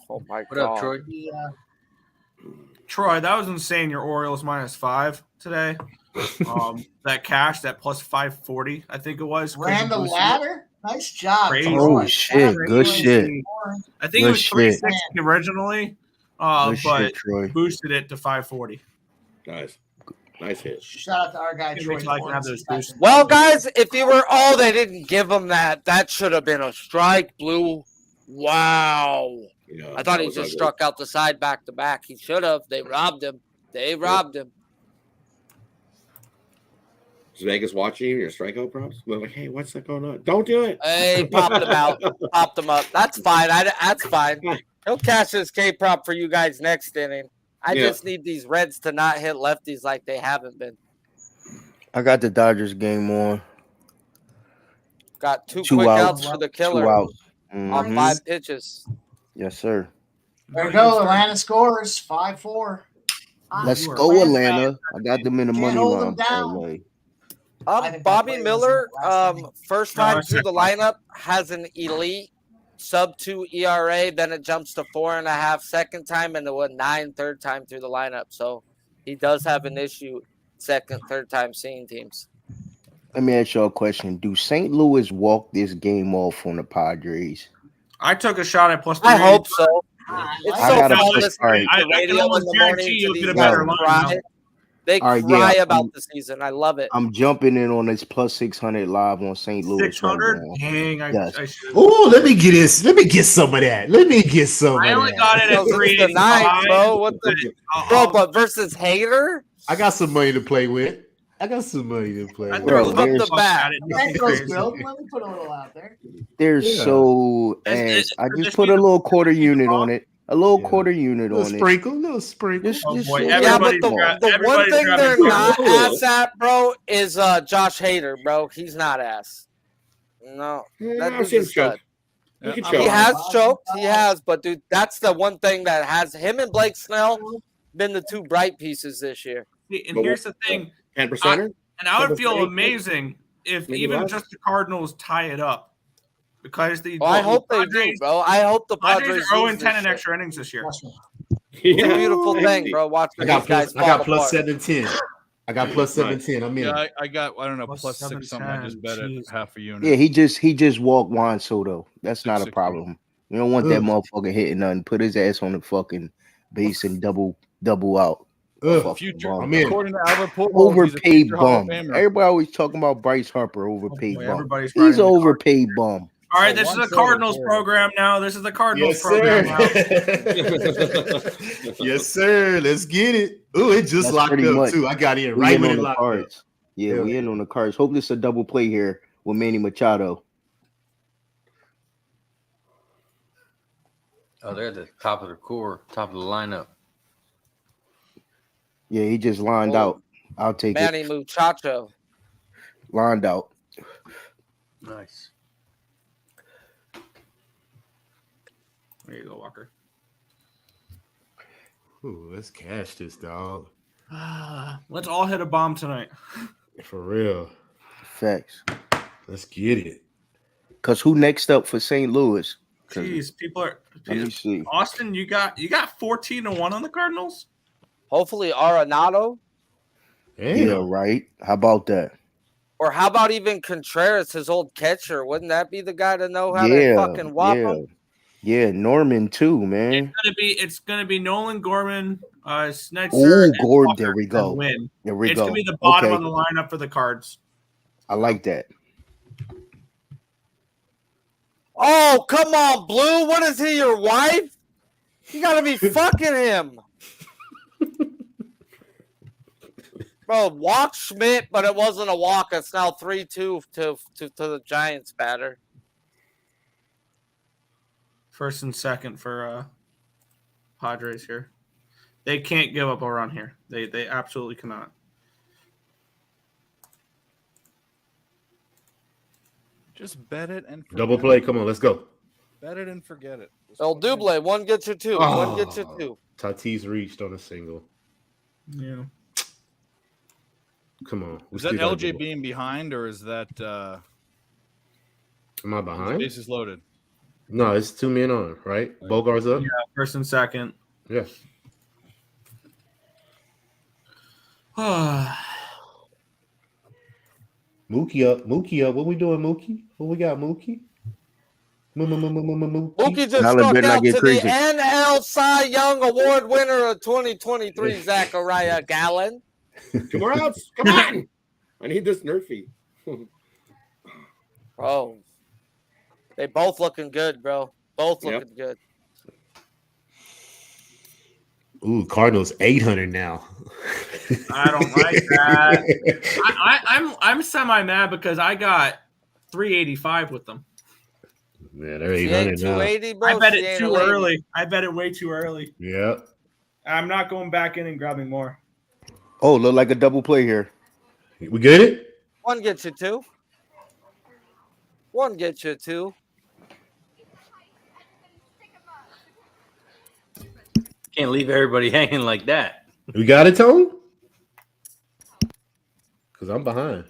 oh my What up, Troy? Troy, that was insane. Your Orioles -5 today. That cash, that plus 540, I think it was. ran the ladder. Nice job. Crazy. Oh shit! Good shit. I think it was 360 originally, Good but shit, Troy. boosted it to 540. Nice hit. Shout out to our guy Troy. Well, guys, if you were they didn't give him that. That should have been a strike, Blue. Wow. Yeah, I thought he just struck out the side back to back. He should have. They robbed him. Is Vegas watching your strikeout props? They're like, hey, what's that going on? Don't do it. Hey, popped him out. Popped him up. That's fine. That's fine. He'll cash his K prop for you guys next inning. I just need these Reds to not hit lefties like they haven't been. I got the Dodgers game on. Got two quick outs for the killer 2 outs. on 5 pitches. Yes, sir. There you go. Atlanta scores 5-4. Let's go, Atlanta. I got them in the money hold line. them down. parlay. Bobby Miller, first time through the lineup, has an elite sub-2 ERA. Then it jumps to 4.5 second time, and it was 9 third time through the lineup. So he does have an issue second, third time seeing teams. Let me ask you a question. Do St. Louis walk this game off on the Padres? I took a shot at plus 3. I hope so. It's I so gotta fun put- listening all right. to the radio in the morning to these guys cry. They All right, cry yeah, about the season. I love it. I'm jumping in on this plus 600 live on St. Louis. 600? Right now. Dang, Yes. I should. Ooh, let me get this. Let me get some of that. Let me get some I of only that. got it at It's the 385. 9, bro. What the bro? But versus Hater, I got some money to play with. I got some money to play with. Bro, up there's, the bat. Thanks, Bill. Let me put a little out there. they're Yeah. so ass. I just put a little quarter unit on it. A little quarter unit Little on it. sprinkle, little sprinkle. Just Oh, boy, so- yeah, but Everybody's the gra- one everybody's thing grabbing they're Hater. not ass at, bro, is Josh Hader, bro. He's not ass. No, that I've dude's seen a him choke. stud. He can He choke. has choked. He has, but dude, that's the one thing that has him and Blake Snell been the 2 bright pieces this year. And here's the thing. 10%er? And I would Number feel 3? amazing if Maybe even less. just the Cardinals tie it up. Because the I hope they do, bro. I hope the Padres Padres are 0-10 lose this in shit. extra innings this year. It's a beautiful thing, bro. Watching I got these guys plus. I got fall plus apart. 710. I got plus 710. I'm in. Yeah, I got I don't know Plus plus 6 something. I just bet it 710, half a unit. Yeah, he just walked Juan Soto. That's not a 660. problem. You don't want that Ugh. motherfucker hitting nothing. Put his ass on the fucking base and double out. Ugh. Fucking Future, bum. I'm in. according to Albert Pujols, he's a Overpaid future Hall of bum. Famer. Everybody always talking about Bryce Harper. Overpaid boy, bum. everybody's He's riding the overpaid bum. All right, So this is one the Cardinals soda, program now. This is the Cardinals Yes, program sir. now. Yes, sir. Let's get it. Ooh, it just That's locked pretty up much. too. I got in We right in when on it the locked up. cards. Yeah, Yeah. we in on the cards. Hope this is a double play here with Manny Machado. Oh, they're at the top of the core, top of the lineup. Yeah, he just lined out. I'll take Manny it. Muchacho. Lined out. Nice. There you go, Walker. Ooh, let's cash this, dog. Let's all hit a bomb tonight. For real. Facts. Let's get it. Cause who next up for St. Louis? Jeez, people are. Let me see. Austin, you got 14-1 on the Cardinals. Hopefully Arenado. Yeah, right. How about that? Or how about even Contreras, his old catcher? Wouldn't that be the guy to know how to fucking whop him? Yeah, Norman too, man. It's gonna be Nolan Gorman, Snedser. Oh, and Gordon. Walker There we go. Win. There we It's go. gonna be the bottom Okay. of the lineup for the Cards. I like that. Oh, come on, Blue. What is he, your wife? You gotta be fucking him. Bro, walk Schmidt, but it wasn't a walk. It's now 3-2 to the Giants batter. First and second for Padres here. They can't give up a run here. They absolutely cannot. Just bet it and forget Double play. it. Come on, let's go. Bet it and forget it. El Duble, one gets you two. One gets you two. Tatis reached on a single. Yeah. Come on. Is that LJ being behind, or is that Am I behind? bases loaded? No, it's 2 men on, right? Bogart's up? Yeah, first and second. Yeah. Mookie up. Mookie up. What we doing, Mookie? What we got, Mookie? Mookie just Now let struck better not out get to crazy. the NL Cy Young Award winner of 2023, Zachariah Gallen. 2 more outs. Come on. I need this Nerfy. Bro, they both looking good, bro. Both looking good. Ooh, Cardinals 800 now. I don't like that. I'm semi mad because I got 385 with them. Yeah, they're 800 now. 280, bro. I bet She it ain't too a lady. early. I bet it way too early. Yep. I'm not going back in and grabbing more. Oh, look like a double play here. We get it? One gets you two. One gets you two. Can't leave everybody hanging like that. We got it, Tone? Because I'm behind.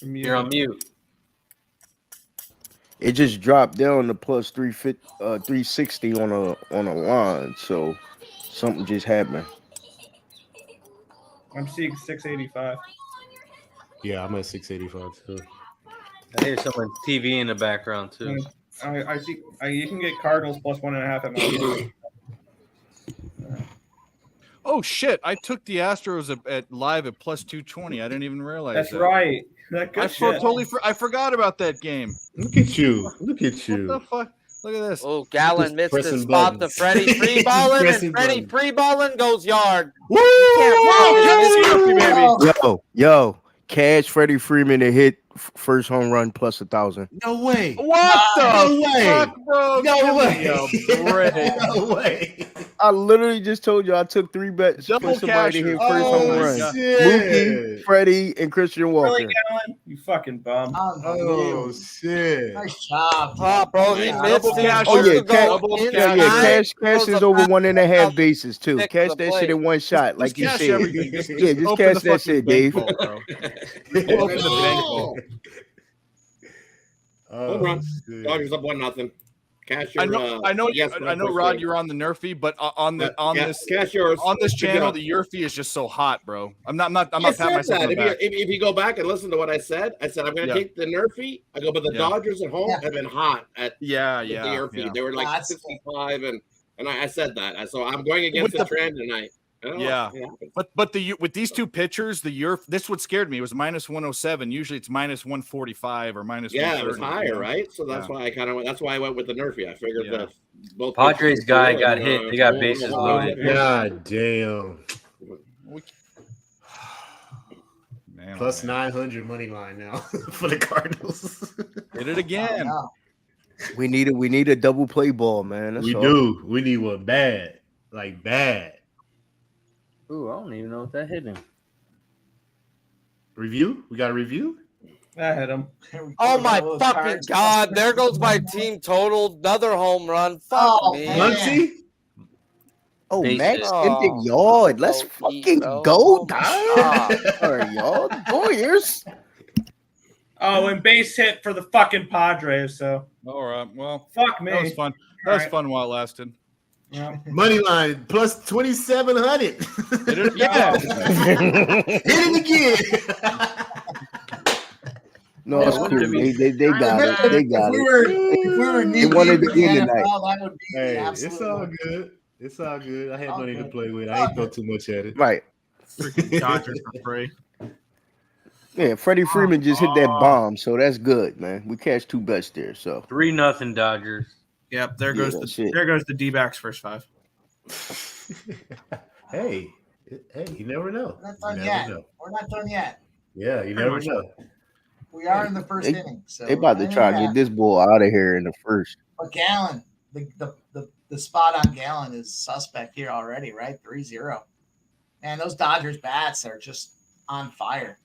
You're on mute. It just dropped down to plus 360 on a line, so something just happened. I'm seeing 685. Yeah, I'm at 685 too. I hear someone's TV in the background too. I think you can get Cardinals plus 1.5 at my. Oh shit! I took the Astros at live at plus 220. I didn't even realize. That's that. right. That good shit. I forgot about that game. Look at you. Look at you. What the fuck? Look at this. Oh, Gallen missed his pressing spot to buttons. Freddie free balling, Pressing and Freddie buttons. free balling goes yard. Woo! You can't baby. Yo, Cash Freddie Freeman to hit first home run plus 1,000. No way. What No the way. fuck, bro? No Give way. me a break. No way. I literally just told you I took 3 bets Double for somebody to casher. hit first home Oh, run. shit. Mookie, Freddie, and Christian Walker. Really, Gallen? You fucking bum. Oh, shit. Nice job. Oh, bro, he Yeah, missed double it. cash. Oh, yeah, Supposed to go double in cash. the Yeah, nine, Cash goes is up over out 1.5 bases too. Pick Cash the that play. shit in one shot, like you Cash said. everything. Yeah, just open cash the that fucking shit, bank Dave. vault, bro. Open the bank vault. Home run. shit. Dodgers up 1-0. Cash I your, know, I know, yes, I know, Rod. You're on the Nerfy, but on this cash yours. on this Good channel, job. the Yerfy is just so hot, bro. I'm not I patting said myself on that. the back. If you go back and listen to what I said I'm going to Yeah. take the Nerfy. I go, but the Yeah. Dodgers at home Yeah. have been hot at Yeah, the yeah, Nerfy. yeah. They were like That's- 65, and I said that. So I'm going against With the trend tonight. I don't know. Yeah. It happens. But with these two pitchers, this what scared me. It was minus 107. Usually it's minus 145 or minus Yeah, it was 130, higher, you know? right? So that's Yeah. why that's why I went with the Nerfy. I figured Yeah. that both Padres pitchers guy were got good, hit. They got oh, bases oh, loaded. God damn. Man, Plus man. 900 money line now for the Cardinals. Did it again. No. We need a double play ball, man. That's We all. do. We need one bad. Like bad. Ooh, I don't even know what that hit him. Review? We got a review? I hit him. Oh my Those fucking cards. god! There goes my team total. Another home run. Fuck Oh, me. man. Muncie? Oh, Base Max hit. in the yard. Let's fucking go, Oh, dog. All right, y'all. Warriors. Oh, and base hit for the fucking Padres. So All right. Well, fuck me. That was fun. That was fun while it lasted. Yeah. Money line plus 2,700. Hit it again. Hit it again. No, it's cool. They got it. They got it. If we were They wanted to knee-deep in win the tonight. NFL, that would be Hey, the it's absolute all one. good. It's all good. I had All money to good. play with. I ain't throw too much at it. Right. Freaking Dodgers for free. Yeah, Freddie Freeman just hit that bomb, so that's good, man. We cashed 2 bets there. So 3-0 Dodgers. Yep, there Yeah, goes that's the it. there goes the D-backs first 5. Hey, you never know. We're not You done never yet. know. We're not done yet. Yeah, you Pretty never much. know. We are in the first They- inning. So they about to try to get this bull out of here in the first. But Gallon, the spot on Gallon is suspect here already, right? 3-0. Man, those Dodgers bats are just on fire.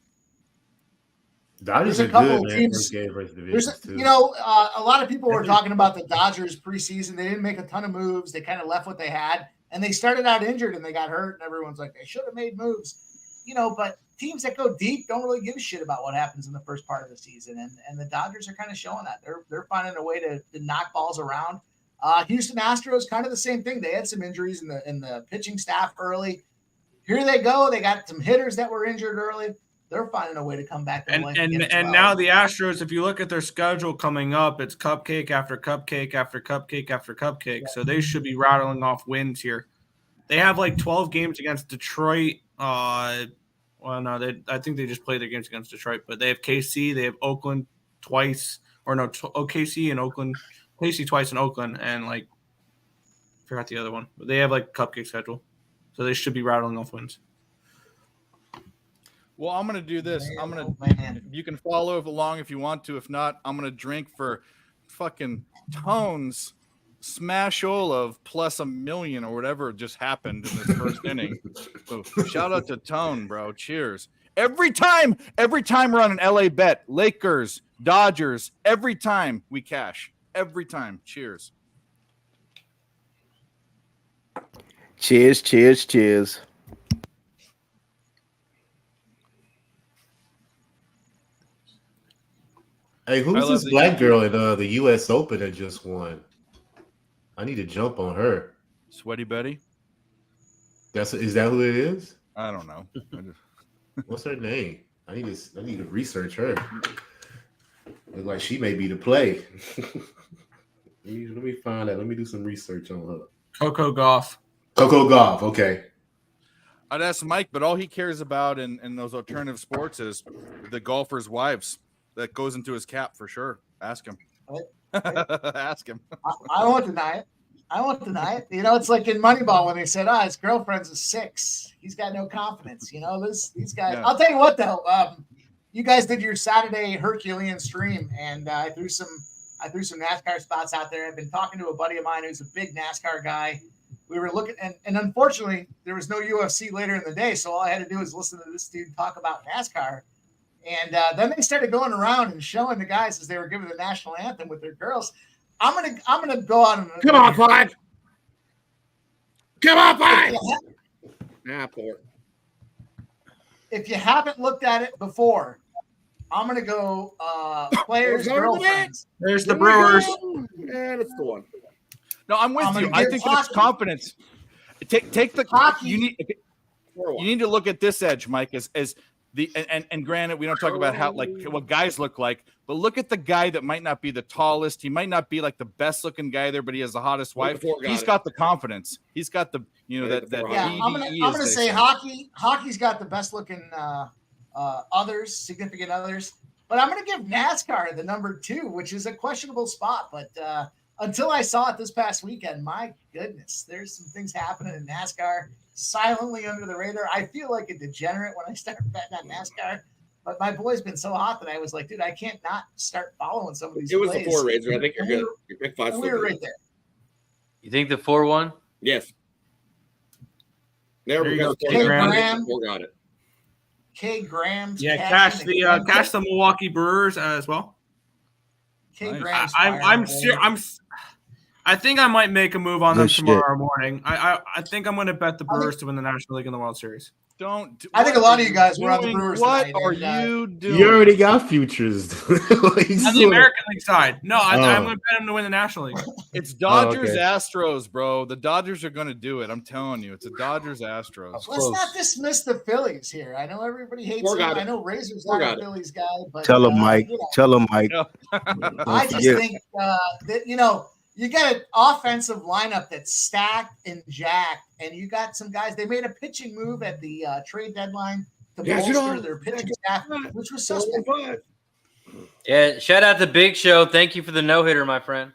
Dodgers There's are a couple good, of man. teams- First game versus There's, divisions too. you know, a lot of people were talking about the Dodgers preseason. They didn't make a ton of moves. They kind of left what they had, and they started out injured and they got hurt. And everyone's like, they should have made moves, you know. But teams that go deep don't really give a shit about what happens in the first part of the season, and the Dodgers are kind of showing that they're finding a way to knock balls around. Houston Astros, kind of the same thing. They had some injuries in the pitching staff early. Here they go. They got some hitters that were injured early. They're finding a way to come back. And now the Astros, if you look at their schedule coming up, it's cupcake after cupcake after cupcake after cupcake. So they should be rattling off wins here. They have like 12 games against Detroit. Well, no, I think they just played their games against Detroit, but they have KC, they have Oakland twice, or no, KC and Oakland, KC twice in Oakland, and like I forgot the other one, but they have like cupcake schedule, so they should be rattling off wins. Well, I'm gonna do this. You can follow along if you want to. If not, I'm gonna drink for fucking Tones Smashola of plus $1 million or whatever just happened in this first inning. So shout out to Tone, bro. Cheers. Every time we're on an LA bet, Lakers, Dodgers, every time we cash. Every time. Cheers. Cheers, cheers, cheers. Hey, who's this black girl at the U.S. Open that just won? I need to jump on her. Sweaty Betty? Is that who it is? I don't know. What's her name? I need to research her. Look like she may be the play. let me find that. Let me do some research on her. Coco Gauff. Coco Gauff. Okay. I'd ask Mike, but all he cares about in those alternative sports is the golfers' wives. That goes into his cap for sure. Ask him. Ask him. I won't deny it. I won't deny it. You know, it's like in Moneyball when they said, his girlfriend's a 6. He's got no confidence. You know, these guys. Yeah. I'll tell you what, though. You guys did your Saturday Herculean stream, and I threw some NASCAR spots out there. I've been talking to a buddy of mine who's a big NASCAR guy. We were looking, and unfortunately, there was no UFC later in the day, so all I had to do was listen to this dude talk about NASCAR. And then they started going around and showing the guys as they were giving the national anthem with their girls. I'm gonna go on. Come on, Five. Come on, Five. If you haven't looked at it before, I'm gonna go players' girlfriends. There's the Brewers. Yeah, that's the one. No, I'm with you. I think it's confidence. Take the hockey. You need to look at this edge, Mike, as and granted, we don't talk about how what guys look like, but look at the guy that might not be the tallest. He might not be like the best looking guy there, but he has the hottest wife. He's got the confidence. He's got the that. Yeah, I'm gonna say hockey's got the best looking significant others, but I'm gonna give NASCAR the number 2, which is a questionable spot. But until I saw it this past weekend, my goodness, there's some things happening in NASCAR silently under the radar. I feel like a degenerate when I start betting on NASCAR, but my boy's been so hot that I was like, dude, I can't not start following some of these. It was plays. the 4 Razor. I think you're good. Your pick 5. We were right there. You think the 4-1? Yes. There we go. K. Graham. Got it. K. Graham. Yeah, cash the Milwaukee Brewers as well. K. Graham. I think I might make a move on them Good shit. tomorrow morning. I think I'm going to bet the Brewers to win the National League and the World Series. I think a lot of you guys were on the Brewers What tonight, are and, you doing? You already got futures. On the American League side. No, I'm going to bet them to win the National League. It's Dodgers okay. Astros, bro. The Dodgers are going to do it. I'm telling you. It's a Dodgers Astros. let's not dismiss the Phillies here. I know everybody hates them. I know Razor's not a Phillies guy, but Tell him, Mike. Tell him, Mike. I just think that you got an offensive lineup that's stacked and jacked, and you got some guys. They made a pitching move at the trade deadline to bolster their pitching staff, which was suspect. Yeah, shout out to Big Show. Thank you for the no-hitter, my friend.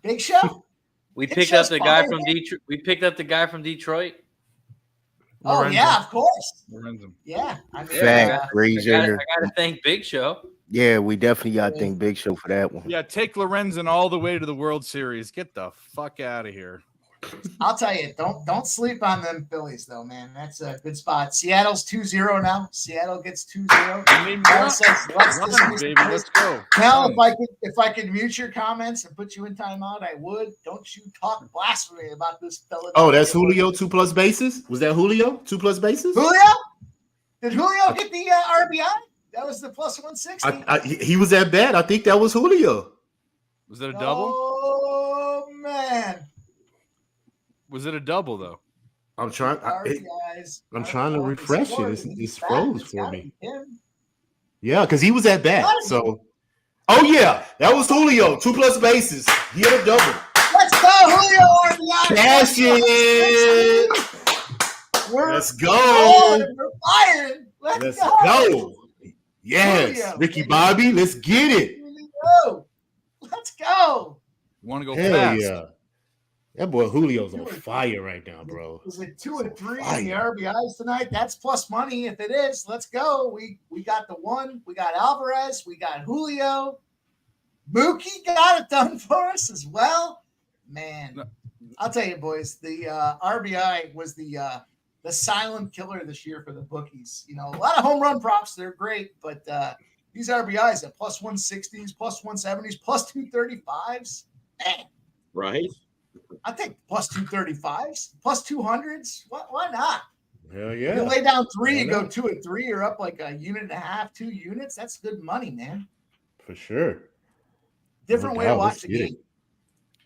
Big Show? We picked up the guy from Detroit. We picked up the guy from Detroit. Oh, yeah, of course. Lorenzo. Yeah. I mean, Fact, Razor. I got to thank Big Show. Yeah, we definitely got to thank Big Show for that one. Yeah, take Lorenzen all the way to the World Series. Get the fuck out of here. I'll tell you, don't sleep on them Phillies, though, man. That's a good spot. Seattle's 2-0 now. Seattle gets 2-0. Let's go. Now, if I could mute your comments and put you in timeout, I would. Don't you talk blasphemy about this fella. Oh, that's Julio 2+ bases? Was that Julio 2+ bases? Julio? Did Julio get the RBI? That was the plus 160. He was at bat. I think that was Julio. Was that a double? Oh, man. Was it a double, though? I'm trying. I'm trying to refresh it. It's froze for me. Yeah, because he was at bat. So, oh yeah, that was Julio. 2+ bases. He had a double. Let's go, Julio RBI. Cash it. Let's go. We're firing. Let's go. Yes, Julio. Ricky Bobby. Let's get it. Let's go. Want to go Hell fast? yeah. That boy Julio's on fire right now, bro. Is it 2 and 3 in the RBIs tonight? That's plus money. If it is, let's go. We got the one. We got Alvarez. We got Julio. Mookie got it done for us as well. Man, I'll tell you, boys, the RBI was the silent killer this year for the bookies. A lot of home run props. They're great, but these RBIs at plus 160s, plus 170s, plus 235s. Man. Right. I think plus 235s, plus 200s. Why not? Hell yeah. You lay down 3, you go 2 and 3, you're up like a unit and a half, 2 units. That's good money, man. For sure. Different way to watch the game.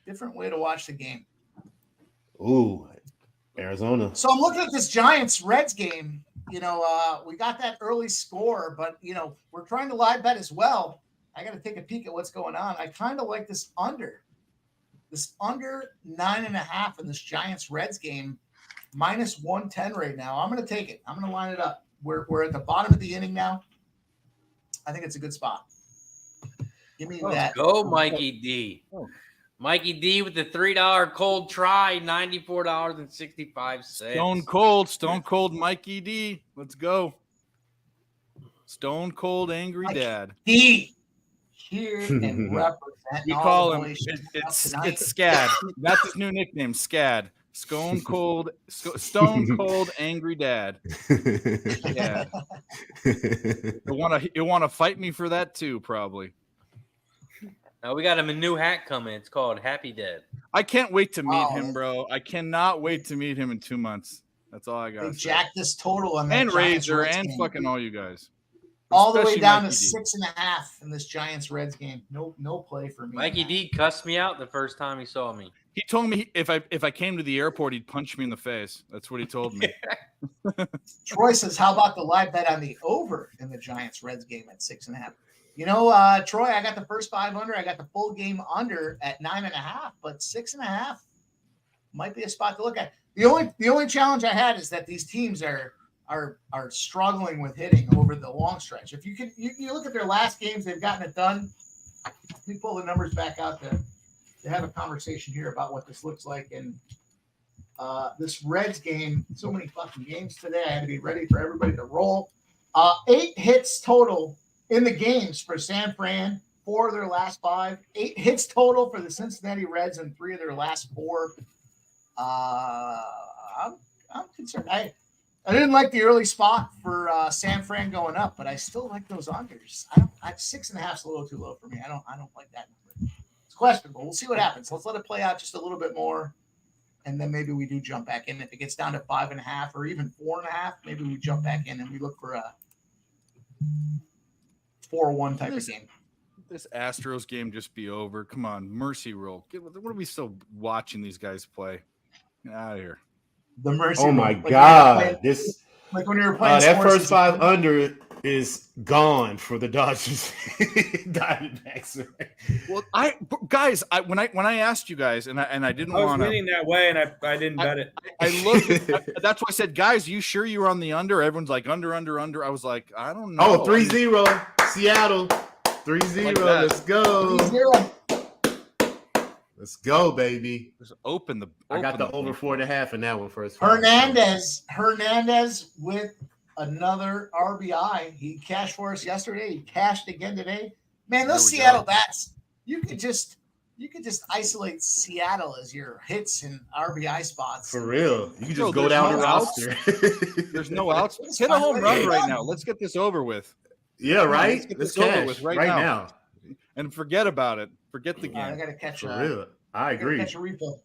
Different way to watch the game. Ooh, Arizona. So I'm looking at this Giants-Reds game. We got that early score, but, we're trying to live bet as well. I got to take a peek at what's going on. I kind of like this under. This under 9.5 in this Giants-Reds game, minus 110 right now. I'm going to take it. I'm going to line it up. We're at the bottom of the inning now. I think it's a good spot. Give me that. Go, Mikey D. Mikey D with the $3 cold try, $94.65. Stone Cold Mikey D. Let's go. Stone Cold Angry Dad. D. Here and represent. We call him. It's Scad. That's his new nickname, Scad. Stone Cold Angry Dad. Yeah. You want to fight me for that too, probably. Now we got him a new hat coming. It's called Happy Dad. I can't wait to meet him, bro. I cannot wait to meet him in 2 months. That's all I got. They jacked this total on that and Razor and game. fucking all you guys. All the way Especially down Mikey to D. 6.5 in this Giants-Reds game. No play for me. Mikey D cussed me out the first time he saw me. He told me if I came to the airport, he'd punch me in the face. That's what he told me. Troy says, how about the live bet on the over in the Giants-Reds game at 6.5? Troy, I got the first 5 under. I got the full game under at 9.5, but 6.5 might be a spot to look at. The only challenge I had is that these teams are struggling with hitting over the long stretch. If you look at their last games, they've gotten it done. Let me pull the numbers back out to have a conversation here about what this looks like. And this Reds game, so many fucking games today. I had to be ready for everybody to roll. 8 hits total in the games for San Fran, 4 of their last 5. 8 hits total for the Cincinnati Reds and 3 of their last 4. I'm concerned. I didn't like the early spot for San Fran going up, but I still like those unders. 6.5 is a little too low for me. I don't like that number. Let's It's questionable. We'll see what happens. Let's let it play out just a little bit more, and then maybe we do jump back in. If it gets down to 5.5 or even 4.5, maybe we jump back in and we look for a 4-1 type of game. This Astros game just be over. Come on, mercy rule. What are we still watching these guys play? Get out of here. The mercy. Oh my rule. God! This like when you were playing that sports, first 5 under is gone for the Dodgers. Diamondbacks. Well, when I asked you guys, and I didn't I was want to. leaning that way, and I didn't bet it. I looked. That's why I said, guys, you sure you were on the under? Everyone's like under. I was like, I don't know. Oh, 3-0 Seattle. 3-0. Like Let's go. 3-0. Let's go, baby. Just open the. I got the over 4.5 in that one first. Hernandez with another RBI. He cashed for us yesterday. He cashed again today. Man, those Seattle bats. You could just isolate Seattle as your hits and RBI spots. For real. You can just go down the roster. There's no outs. Hit a home run right now. Let's get this over with. Yeah, right? Let's get Let's this over with right now. now. And forget about it. Forget the game. I gotta catch For real. I agree. Catch a replay.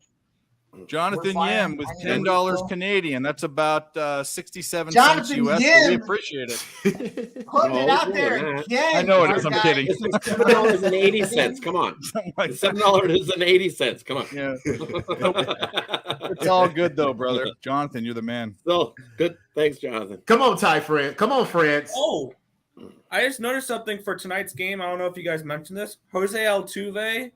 Jonathan We're Yim fine. with I need a $10 refill. Canadian. That's about 67 Jonathan cents US. Yim. We appreciate it. Putting it out there again. I know it our is. I'm guy. kidding. $7.80. Come on. Like $7.80. Come on. Yeah. It's all good though, brother. Jonathan, you're the man. So good. Thanks, Jonathan. Come on, Ty France. Come on, France. Oh, I just noticed something for tonight's game. I don't know if you guys mentioned this. Jose Altuve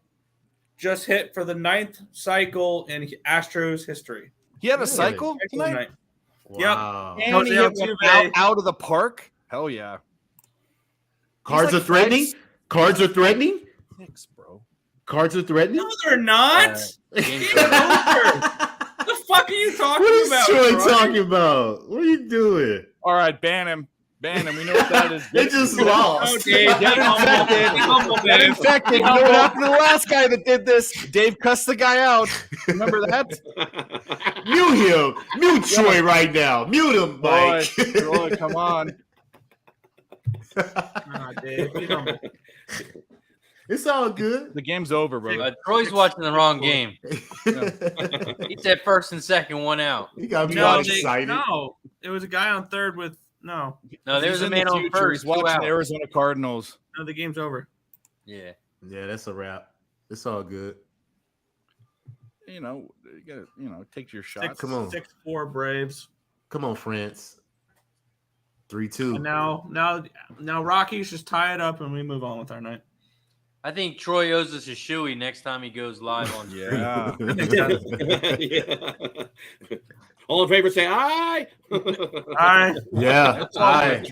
just hit for the 9th cycle in Astros history. He had a cycle tonight? Wow. Yep. And Jose he hit Altuve. out of the park? Hell yeah. Cards are threatening? Cards are threatening? Thanks, bro. Cards are threatening? No, they're not. Game is over. What the fuck are you talking What is about? Troy talking about? What are you doing? All right, ban him. Ban him. We know what that is. They just lost. Oh, Dave, Get infected. Get infected. You know what happened to the last guy that did this? Dave cussed the guy out. Remember that? Mute him. Mute Troy right now. Mute him, Mike. Troy, come on. Dave, be humble. It's all good. The game's over, brother. Troy's watching the wrong game. He said first and second, 1 out. He got me all No, excited. no, it was a guy on third with no. No, there's He's a in man the on future. first. He's watching 2 out. the Arizona Cardinals. No, the game's over. Yeah. Yeah, that's a wrap. It's all good. You know, you gotta, take your shots. Come on. 6-4 Braves. Come on, France. 3-2. And now Rockies just tie it up and we move on with our night. I think Troy owes us a shoey next time he goes live on. Yeah. All in favor, say aye. Aye. Yeah. Aye.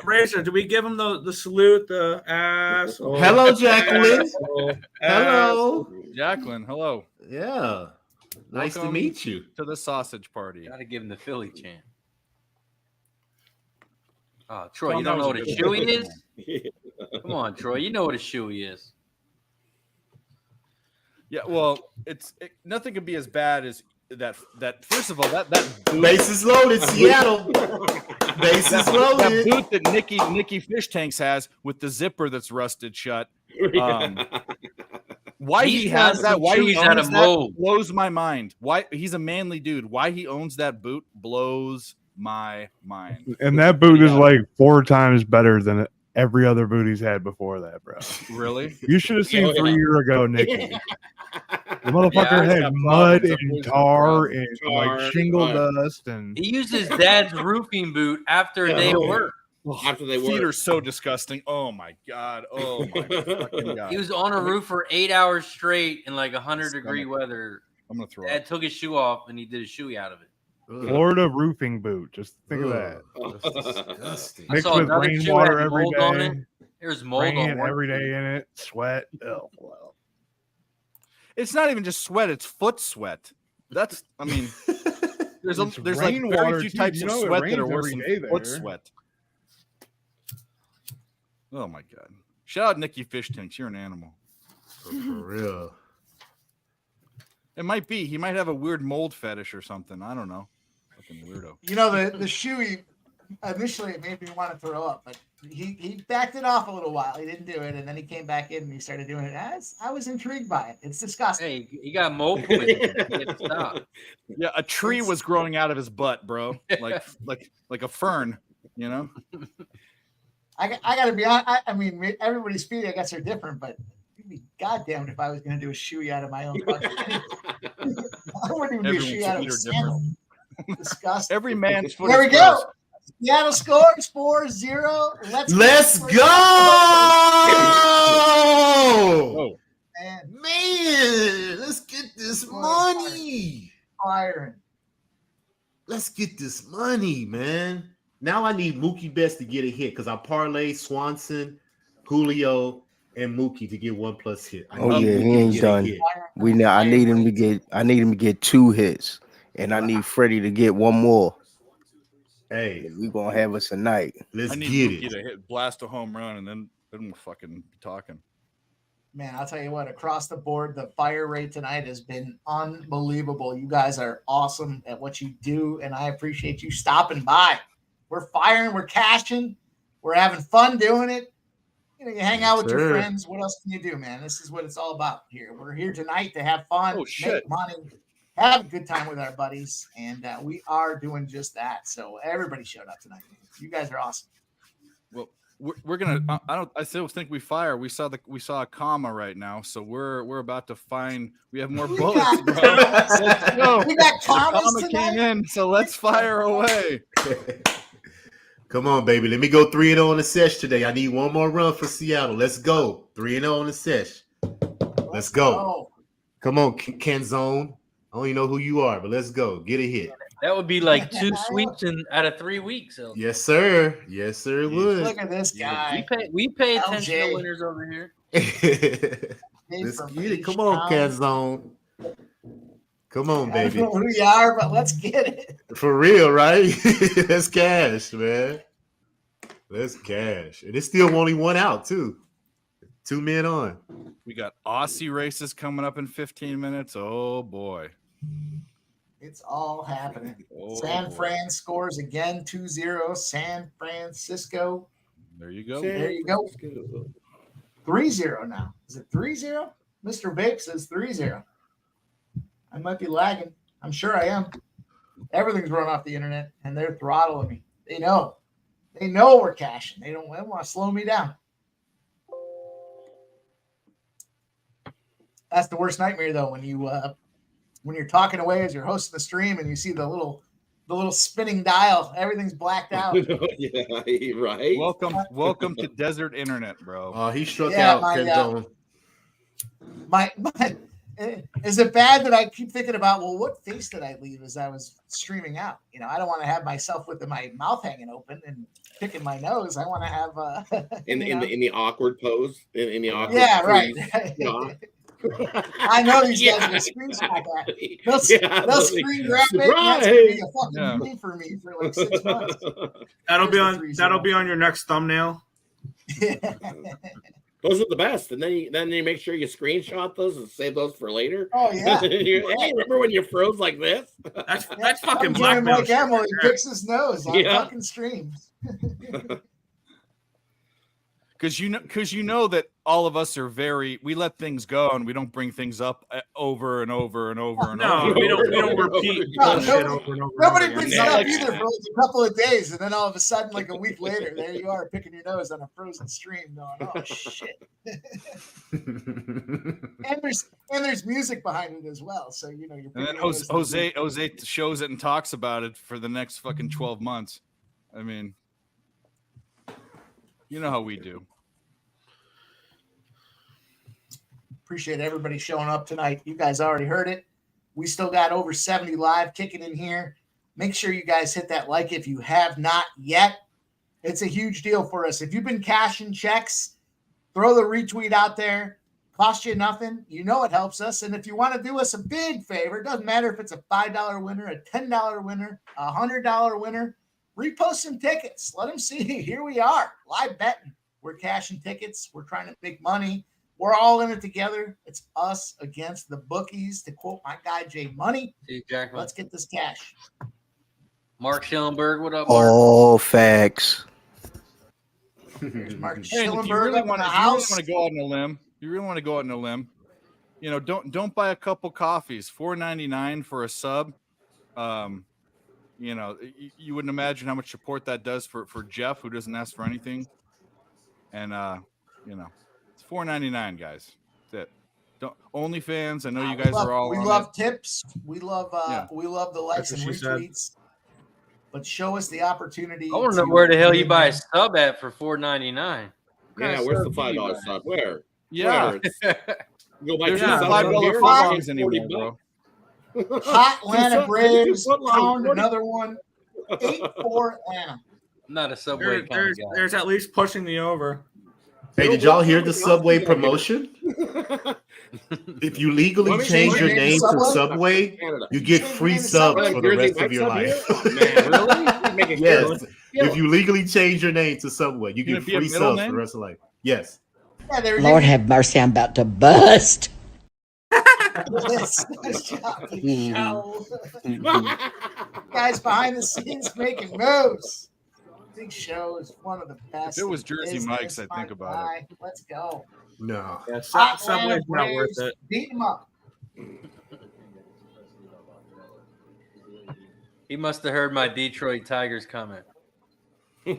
Razor, do we give him the salute, the ass? Hello, Jacqueline. Hello. Jacqueline, hello. Yeah. Nice to Welcome meet you. to the sausage party. Gotta give him the Philly chant. Oh, Troy, you don't know what a shoey is? Come on, Troy. You know what a shoey is. Yeah, well, nothing could be as bad as that. First of all, that boot, Bases loaded, Seattle. Bases loaded. that boot that Nicky Fish Tanks has with the zipper that's rusted shut. Why he has that? Why he owns that blows my mind. Why he's a manly dude? Why he owns that boot blows my mind. And that boot is like 4 times better than every other boot he's had before that, bro. Really? You should have seen 3 years ago, Nicky. The motherfucker had mud and tar and like shingle dust, and he used his dad's roofing boot after a day of work. After they Feet were are so disgusting. Oh my god. Oh my fucking god. He was on a roof for 8 hours straight in like 100-degree weather. I'm gonna throw Dad took his shoe off and he did a shoey out of it. Florida roofing boot. Just think of that. Disgusting. I Mixed saw with another shoe rainwater had every mold on day. it. There's mold Rain on one. every day in it. Sweat. Oh, well. It's not even just sweat, it's foot sweat. That's I mean there's like rainwater, very few too. types You of know it sweat that rains are worse every than day foot there. sweat. Oh my god. Shout out Nicky Fish Tanks. You're an animal. For real. It might be. He might have a weird mold fetish or something. I don't know. Fucking weirdo. You know the shoey initially it made me want to throw up, but he backed it off a little while. He didn't do it, and then he came back in and he started doing it. I was intrigued by it. It's disgusting. Hey, he got mobile with it. He had to stop. Yeah, a tree was growing out of his butt, bro. Like a fern, you know. I got to be honest. I mean, everybody's feet, I guess, are different, but it'd be goddamn if I was going to do a shoey out of my own butt. I wouldn't even do a shoey out of a sandal. Disgusting. Every man's foot. There we go. Seattle scores 4-0. Let's go! Oh. Man, let's get this money. Firing. Let's get this money, man. Now I need Mookie Betts to get a hit because I parlayed Swanson, Julio, and Mookie to get 1+ hit. Oh yeah, he ain't done. I need him to get 2 hits, and I need Freddie to get 1 more. Hey, we gonna have us a night. Let's get it. To hit, blast a home run, and then we're fucking be talking. Man, I'll tell you what, across the board, the fire rate tonight has been unbelievable. You guys are awesome at what you do, and I appreciate you stopping by. We're firing, we're cashing, we're having fun doing it. You know, you hang out with your friends. What else can you do, man? This is what it's all about here. We're here tonight to have fun, make money, have a good time with our buddies, and we are doing just that. So everybody showed up tonight. You guys are awesome. Well, we're gonna. I still think we fire. We saw a comma right now, so we're about to find. We have more bullets, bro. Let's go. We got commas comma tonight? came in, so let's fire away. Come on, baby. Let me go 3-0 on the sesh today. I need 1 more run for Seattle. Let's go. 3-0 on the sesh. Let's go. Come on, Kenzone. I don't even know who you are, but let's go. Get a hit. That would be like 2 sweeps out of 3 weeks. So. Yes, sir. Yes, sir. It would. Look at this guy. We pay attention to winners over here. Let's get it. Come on, Kenzone. Come on, baby. I don't know who you are, but let's get it. For real, right? Let's cash, man. Let's cash. And it's still only 1 out, too. 2 men on. We got Aussie races coming up in 15 minutes. Oh, boy. It's all happening. Oh, San Fran scores again, 2-0. San Francisco. There you go. There you go. 3-0 now. Is it 3-0? Mr. Vape says 3-0. I might be lagging. I'm sure I am. Everything's run off the internet, and they're throttling me. They know. They know we're cashing. They don't want to slow me down. That's the worst nightmare, though, when you're talking away as you're hosting the stream and you see the little spinning dial. Everything's blacked out. Yeah, right. Welcome to desert internet, bro. He struck out. My is it bad that I keep thinking about, well, what face did I leave as I was streaming out? You know, I don't want to have myself with my mouth hanging open and picking my nose. I want to have in the awkward pose. In the awkward right. I know these Yeah. guys are going to screenshot that. They'll screen grab it. That's going to be a fucking movie for me for like 6 months. That'll be on your next thumbnail. Those are the best, and then you make sure you screenshot those and save those for later. Oh yeah. Hey, remember when you froze like this? That's fucking blackmail. blackmail. Mike Hamill, he picks his nose on fucking streams. Because you know that all of us are we let things go and we don't bring things up over and over and over and No, over. we don't repeat shit over and over. Nobody brings it up either for like a couple of days, and then all of a sudden, like a week later, there you are picking your nose on a frozen stream, going, "Oh shit!" and there's music behind it as well, so you know you're. And then Jose shows it and talks about it for the next fucking 12 months. I mean, you know how we do. Appreciate everybody showing up tonight. You guys already heard it. We still got over 70 live kicking in here. Make sure you guys hit that like if you have not yet. It's a huge deal for us. If you've been cashing checks, throw the retweet out there. Cost you nothing. You know it helps us. And if you want to do us a big favor, it doesn't matter if it's a $5 winner, a $10 winner, a $100 winner, repost some tickets. Let them see. Here we are, live betting. We're cashing tickets. We're trying to make money. We're all in it together. It's us against the bookies, to quote my guy Jay Money. Exactly. Let's get this cash. Mark Schellenberg, what up, Mark? Oh, facts. Mark And if Schellenberg you really up in want the to house. go out on a limb, don't buy a couple coffees. $4.99 for a sub. You wouldn't imagine how much support that does for Jeff, who doesn't ask for anything. And it's $4.99, guys. That's it. Don't OnlyFans. I know you guys are all. We on love it. tips. We love the likes and retweets. But show us the opportunity. I want to know where the hell you buy a sub at for $4.99. Yeah, where's the $5 sub? Where? Yeah. Where? Go buy There's two no subs $5 here, subs it's anymore, 40 bro. Hot Atlanta Braves $2 pound $40. another one. 8-4 Atlanta. I'm not a Subway kind of guy. There's at least pushing the over. Hey, did y'all hear the Subway promotion? If you legally change your name to Subway, you get free subs for the rest of your life. Yes. If you legally change your name to Subway, you get free subs for the rest of life. Yes. Yeah, Lord have mercy, I'm about to bust. Guys behind the scenes making moves. Big Show is one of the best. If it was Jersey Mike's, I'd think about it. Let's go. No. Yeah, Hot Subway's Atlanta not worth Braves, it. beat him up. He must have heard my Detroit Tigers comment. All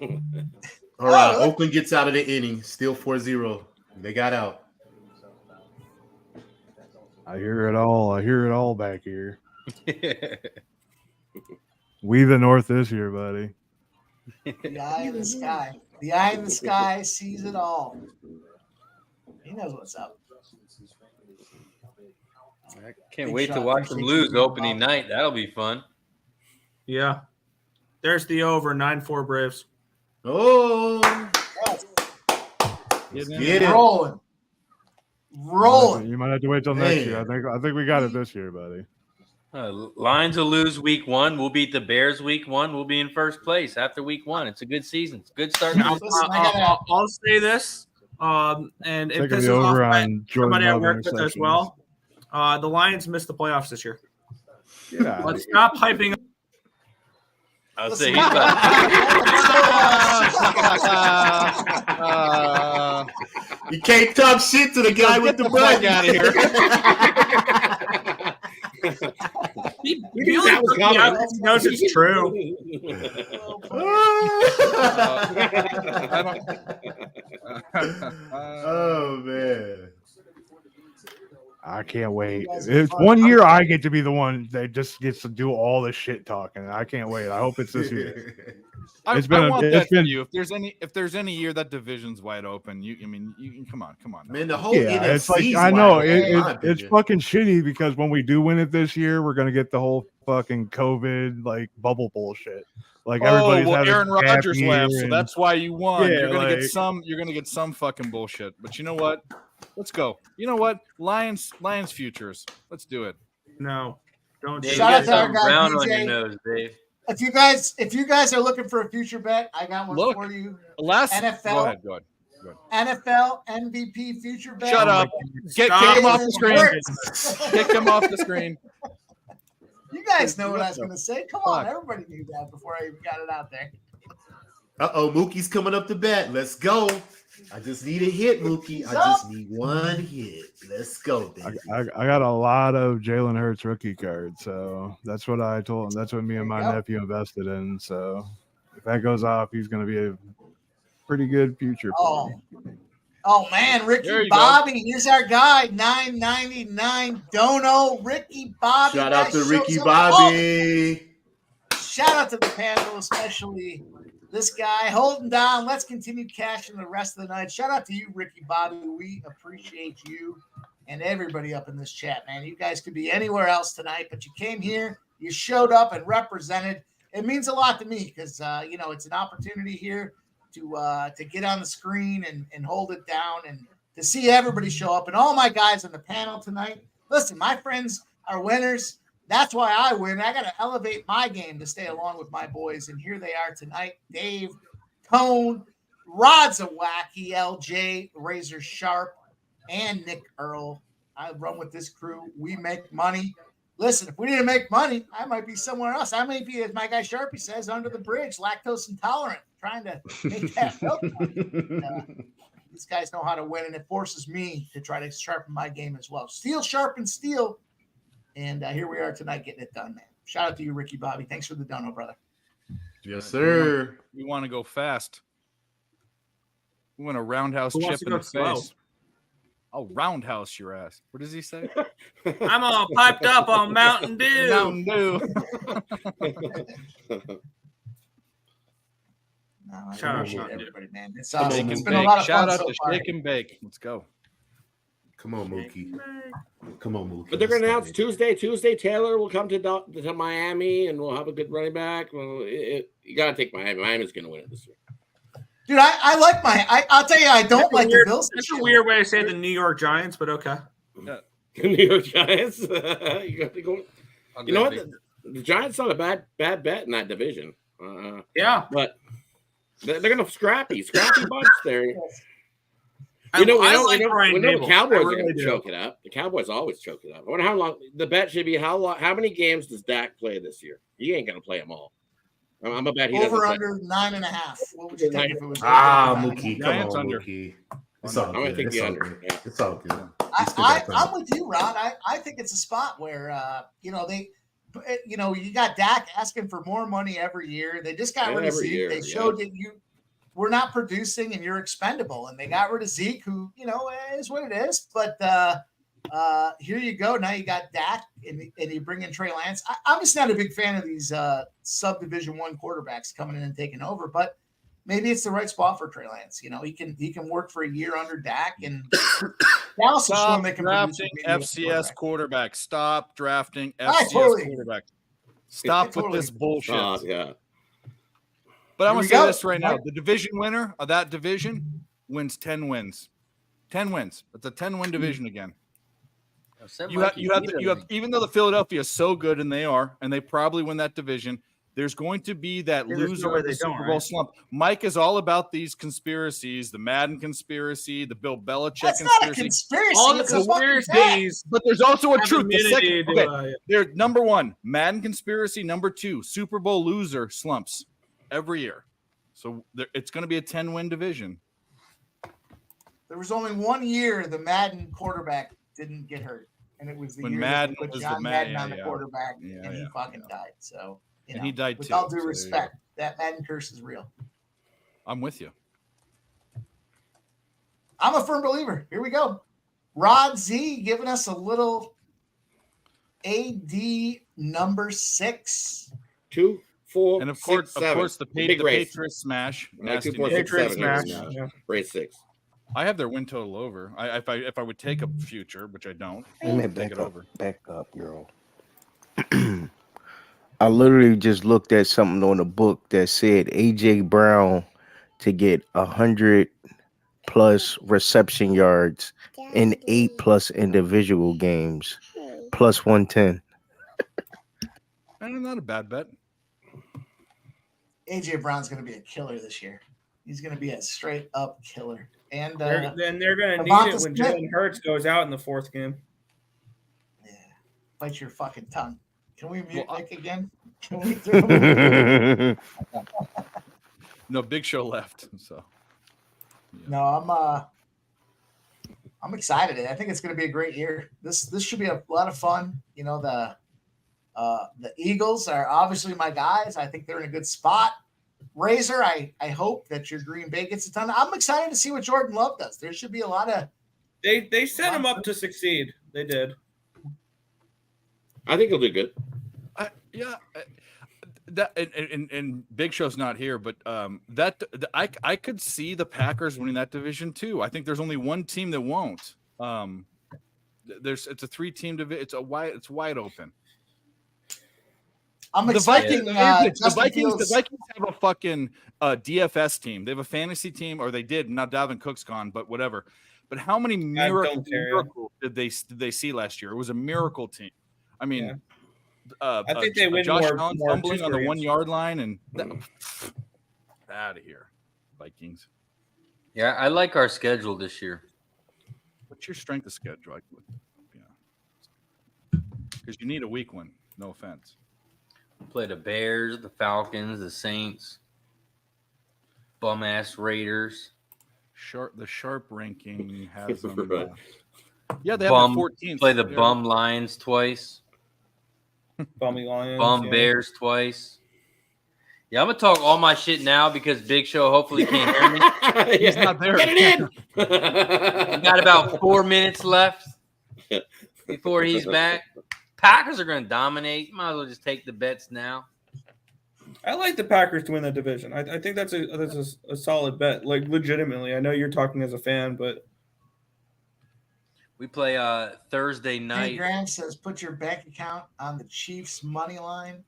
right. Oakland gets out of the inning. Still 4-0. They got out. I hear it all. I hear it all back here. We the North this year, buddy. The eye in the sky. The eye in the sky sees it all. He knows what's up. I can't wait to watch them lose opening night. That'll be fun. Yeah. There's the over 9-4 Braves. Oh. Get it. Rolling. You might have to wait till next year. I think we got it this year, buddy. Lions will lose week 1. We'll beat the Bears week 1. We'll be in first place after week 1. It's a good season. It's a good start. I'll say this. And it Taking pisses the over off on Jordan somebody I Love work with as interceptions. well. The Lions missed the playoffs this year. Yeah. Let's stop hyping. I'll say You can't talk shit to the guy with the butt. Out of here. He knows it's true. Oh man. I can't wait. It's 1 year I get to be the one that just gets to do all the shit talking. I can't wait. I hope it's this year. I want that for you. If there's any year that division's wide open, you can come on. Man, the whole Yeah, it's like NFC's I know wide open, it's fucking shitty because when we do win it this year, we're gonna get the whole fucking COVID like bubble bullshit. Like everybody's having Aaron a gap Rodgers year left, so and- that's why you won. Yeah, You're gonna like- get some fucking bullshit. But you know what? Let's go. You know what? Lions futures. Let's do it. No, don't. Dave, Shout out to our guy brown on DJ. your nose, Dave. If you guys are looking for a future bet, I got one Look, for you. Last NFL. Go ahead. NFL MVP future bet. Shut up. Kick him off the screen. Kick him off the screen. You guys know what I was going to say. Come on, everybody knew that before I even got it out there. Mookie's coming up to bat. Let's go. I just need a hit, Mookie. I just need one hit. Let's go, baby. I got a lot of Jalen Hurts rookie cards, so that's what I told him. That's what me and my nephew invested in. So if that goes off, he's going to be a pretty good future. Oh man, Ricky Bobby. Here's our guy, $9.99 Dono. Ricky Bobby. Shout out Guys, to Ricky show some Bobby. Shout out to the panel, especially this guy holding down. Let's continue cashing the rest of the night. Shout out to you, Ricky Bobby. We appreciate you and everybody up in this chat, man. You guys could be anywhere else tonight, but you came here, you showed up and represented. It means a lot to me because it's an opportunity here to get on the screen and hold it down and to see everybody show up and all my guys on the panel tonight. Listen, my friends are winners. That's why I win. I got to elevate my game to stay along with my boys. And here they are tonight. Dave, Cone, Rod's a Wacky, LJ, Razor Sharp, and Nick Earl. I run with this crew. We make money. listen, if we didn't make money, I might be somewhere else. I might be, as my guy Sharpie says, under the bridge, lactose intolerant, trying to make that milk money. These guys know how to win, and it forces me to try to sharpen my game as well. Steel sharpens steel, and here we are tonight getting it done, man. Shout out to you, Ricky Bobby. Thanks for the dono, brother. Yes, sir. We want to go fast. We want a roundhouse Who chip wants to in go the slow? face. I'll roundhouse your ass. What does he say? I'm all piped up on Mountain Dew. Mountain Dew. Shout out to everybody, man. It's Shake awesome. and It's been a bake. lot of Shout fun out so to far. Shake and Bake. Let's go. Come on, Mookie. Come on, Mookie. But they're going to announce Tuesday. Taylor will come to Miami, and we'll have a good running back. Well, you got to take Miami. Miami's going to win it this year. Dude, I like I'll tell you, I don't like the Bills. That's a weird way to say the New York Giants, but okay. The New York Giants. You got to go. You know what? The Giants not a bad bet in that division. Yeah, but they're going to scrappy bunch there. I We like know Brian the Dable. Cowboys I are really going to do. choke it up. The Cowboys always choke it up. I wonder how long the bet should be. How many games does Dak play this year? He ain't going to play them all. I'm a bet he doesn't Over play. under 9.5. What would you take if it was Mookie, come Giants on, under. Mookie. It's all I'm going to good. take It's the all under. good. Yeah. It's all good. You still got time. I'm with you, Rod. I think it's a spot where you got Dak asking for more money every year. They just got rid of Every Zeke. year, They showed that we're not producing and you're expendable. And they got rid of Zeke, who is what it is. But here you go. Now you got Dak, and you bring in Trey Lance. I'm just not a big fan of these subdivision 1 quarterbacks coming in and taking over. But maybe it's the right spot for Trey Lance. He can work for a year under Dak, and Dallas has shown Stop they can produce drafting a mediocre FCS quarterback. Stop drafting I FCS totally- quarterback. Stop with totally- this bullshit. Yeah. But I'm Here going we to say go. this right now. The division winner of that division wins 10 wins. 10 wins. It's a 10-win division again. You have, even though the Philadelphia is so good, and they probably win that division, there's going to be that Yeah, there's no loser way of the they Super don't, Bowl right? slump. Mike is all about these conspiracies, the Madden conspiracy, the Bill Belichick That's not a conspiracy. conspiracy. All the It's a fucking fact. conspiracies. But there's also a have truth. The immunity second, to, okay, they're number 1, Madden conspiracy. Number 2, Super Bowl loser slumps every year. So it's going to be a 10-win division. There was only 1 year the Madden quarterback didn't get hurt, and it was the When year Madden that they put was the John man- Madden yeah, on the yeah. quarterback, Yeah, and he yeah, fucking died. So, And he died with too, all so due there you respect, that Madden curse is real. I'm with you. I'm a firm believer. Here we go. Rod Z giving us a little AD number 6. 2, 4, And of 6, course, 7. the Big race. Patriots smash. Like Nasty 2, 4, news. 6, Patriots 7. smash. Yeah. Race 6. I have their win total over. If I would take a future, which I don't, Wait a minute, I'd take back it up, over. back up, girl. I literally just looked at something on a book that said AJ Brown to get 100+ reception yards in 8+ individual games, plus 110. And not a bad bet. AJ Brown's going to be a killer this year. He's going to be a straight up killer. And Then they're going to need Devonta it when Smith- Jalen Hurts goes out in the 4th game. bite your fucking tongue. Can we mute Well, Nick again? Can we No, Big Show left. So No, I'm excited. I think it's going to be a great year. This should be a lot of fun. The Eagles are obviously my guys. I think they're in a good spot. Razor, I hope that your Green Bay gets a ton. I'm excited to see what Jordan Love does. There should be a lot of. They set him up to succeed. They did. I think he'll do good. That and Big Show's not here, but I could see the Packers winning that division too. I think there's only one team that won't. It's a 3-team division. It's wide open. I'm the expecting The Vikings have a fucking DFS team. They have a fantasy team, or they did. Now Dalvin Cook's gone, but whatever. But how many miracles did they see last year? It was a miracle team. I mean, I think they win Josh more Allen two fumbling on the games. 1 yard line, and out of here, Vikings. Yeah, I like our schedule this year. What's your strength of schedule? because you need a weak one. No offense. Play the Bears, the Falcons, the Saints, bum ass Raiders. The sharp ranking has them. Right. Yeah, they have them 14th. Play the bum Lions twice. Bummy Lions. Bum Bears twice. Yeah, I'm gonna talk all my shit now because Big Show hopefully can't hear me. He's not there. Get it in. We got about 4 minutes left before he's back. Packers are gonna dominate. You might as well just take the bets now. I like the Packers to win the division. I think that's a solid bet. Like legitimately, I know you're talking as a fan, but we play Thursday Hey, night. Grant says put your bank account on the Chiefs money line.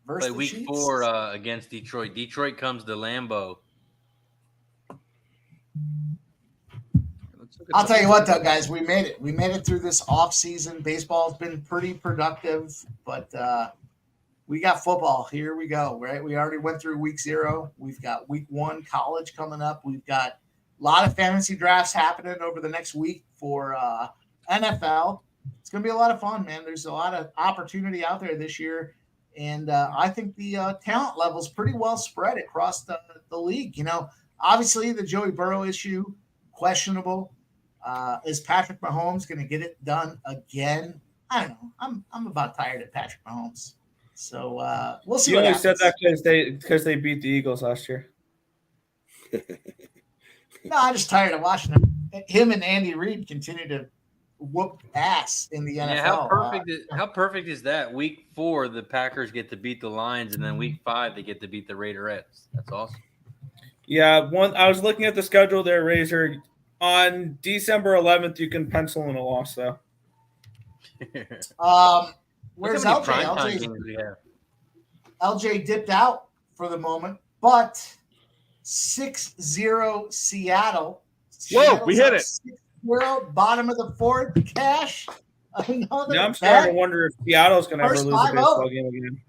Play week 4 against Detroit. Detroit comes to Lambeau. I'll tell you what, though, guys, we made it. We made it through this off season. Baseball's been pretty productive, but we got football. Here we go. Right, we already went through week 0. We've got week 1 college coming up. We've got a lot of fantasy drafts happening over the next week for NFL. It's going to be a lot of fun, man. There's a lot of opportunity out there this year. And I think the talent level is pretty well spread across the league. You know, obviously the Joey Burrow issue, questionable. Is Patrick Mahomes going to get it done again? I don't know. I'm about tired of Patrick Mahomes. So we'll see. You what only happens. said that because they beat the Eagles last year. No, I'm just tired of watching him and Andy Reid continue to whoop ass in the NFL. Yeah, how perfect is that? Week 4, the Packers get to beat the Lions, and then week 5, they get to beat the Raiderettes. That's awesome. Yeah, I was looking at the schedule there, Razor. On December 11th, you can pencil in a loss, though. Where's Look how many LJ? primetime games we have. LJ dipped out for the moment, but 6-0 Seattle. Whoa, we hit it. 6-0, bottom of the 4th. Cash. Now I'm starting to wonder if Seattle's going to ever First lose a 5-0. baseball game again.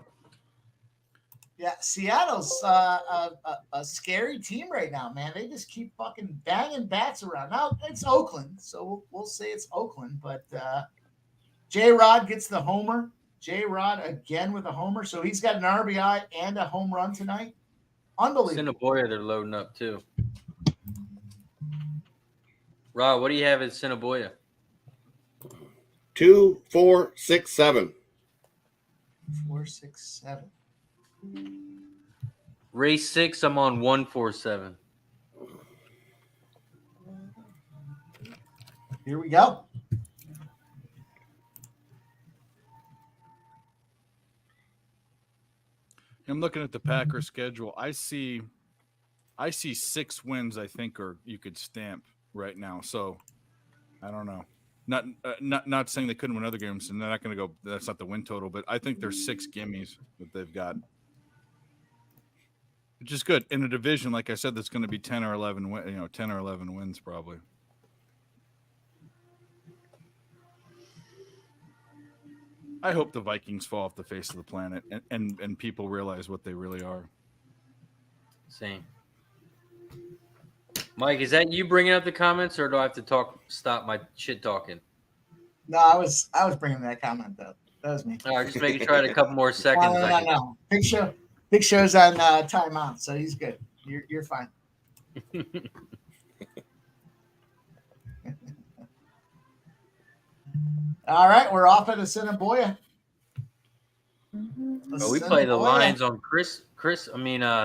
Yeah, Seattle's a scary team right now, man. They just keep fucking banging bats around. Now, it's Oakland, so we'll say it's Oakland. But J-Rod gets the homer. J-Rod again with a homer. So he's got an RBI and a home run tonight. Unbelievable. Assiniboia, they're loading up, too. Rod, what do you have at Assiniboia? 2, 4, 6, 7. 4, 6, 7. Race 6, I'm on 147. Here we go. I'm looking at the Packers schedule. I see 6 wins. I think, or you could stamp right now. So I don't know. Not saying they couldn't win other games, and they're not going to go. That's not the win total, but I think there's 6 gimmies that they've got, which is good in a division. Like I said, that's going to be 10 or 11. 10 or 11 wins probably. I hope the Vikings fall off the face of the planet and people realize what they really are. Same. Mike, is that you bringing up the comments, or do I have to stop my shit talking? No, I was bringing that comment up. That was me. All right, just making sure I had a couple more seconds. No. Big Show's on timeout, so he's good. You're fine. All right, we're off at Assiniboia. Oh, we play the Lions on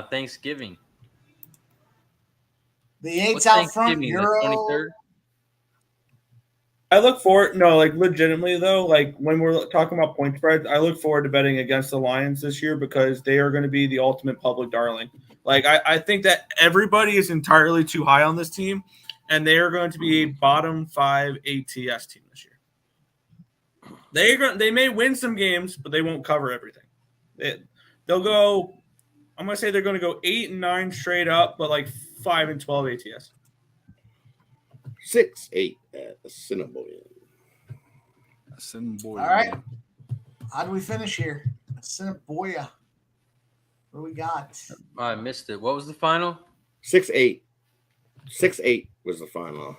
Thanksgiving. The 8's out front. Euro. 23rd? I look forward. No, like legitimately though, like when we're talking about point spreads, I look forward to betting against the Lions this year because they are going to be the ultimate public darling. Like I think that everybody is entirely too high on this team, and they are going to be a bottom 5 ATS team this year. They may win some games, but they won't cover everything. They'll go. I'm going to say they're going to go 8 and 9 straight up, but like 5 and 12 ATS. 6-8 at Assiniboia. All right. How do we finish here? Assiniboia. What do we got? I missed it. What was the final? 6-8. 6-8 was the final.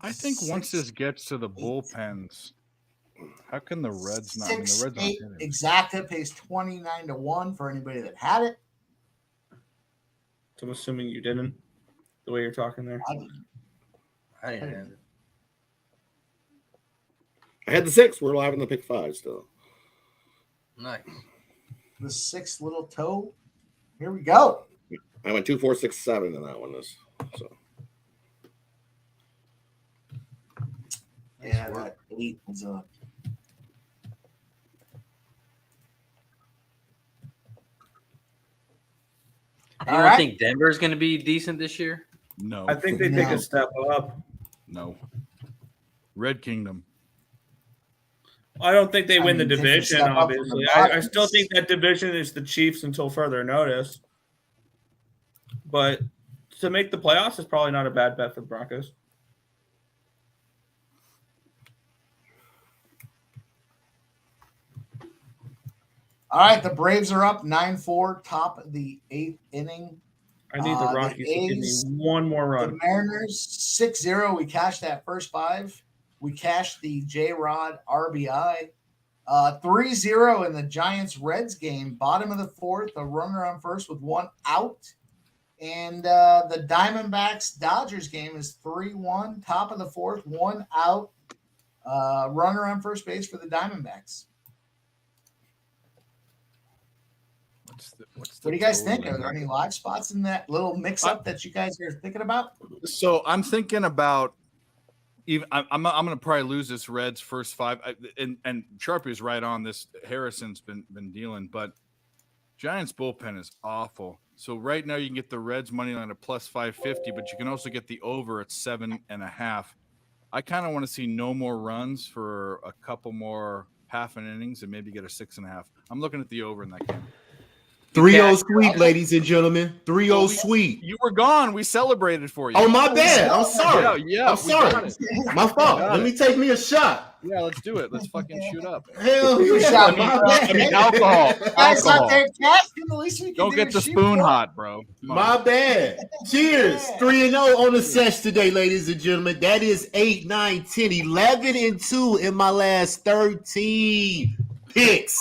I think once this gets to the bullpens, how can the Reds not? I mean, the 6, Reds 8 aren't hitting. exacta pays 29-1 for anybody that had it. So I'm assuming you didn't. The way you're talking there. I didn't have it. I had the 6. We're live in the pick 5 still. Nice. The 6th little toe. Here we go. I went 2, 4, 6, 7 in that one. So. Yeah, that 8 was up. You don't think Denver's going to be decent this year? No. I think they take a step up. No. Red Kingdom. I don't think they win the take a division, step up from obviously. the I still think that division is the Chiefs until further notice. But to make the playoffs is probably not a bad bet for the Broncos. All right, the Braves are up 9-4, top of the 8th inning. I need the Rockies to give me one more run. The Mariners 6-0. We cashed that first 5. We cashed the J-Rod RBI. 3-0 in the Giants-Reds game. Bottom of the 4th, a runner on first with 1 out. And the Diamondbacks-Dodgers game is 3-1. Top of the 4th, 1 out. Runner on first base for the Diamondbacks. What do you guys think? Are there any live spots in that little mix-up that you guys are thinking about? So I'm thinking about even. I'm going to probably lose this Reds first 5. And Sharpie is right on this. Harrison's been dealing, but Giants bullpen is awful. So right now you can get the Reds money line at plus 550, but you can also get the over at 7.5. I kind of want to see no more runs for a couple more half an innings and maybe get a 6.5. I'm looking at the over in that game. 3-0 sweep, ladies and gentlemen. 3-0 sweep. You were gone. We celebrated for you. Oh, my bad. I'm sorry. Yeah, I'm sorry. My fault. Let me take me a shot. Yeah, let's do it. Let's fucking shoot up. Hell yeah. I mean, alcohol. Guys out there casting, the least we can Don't do get is the shoot spoon one. hot, bro. My bad. Cheers. 3-0 on the sesh today, ladies and gentlemen. That is 8, 9, 10, 11, and 2 in my last 13 picks.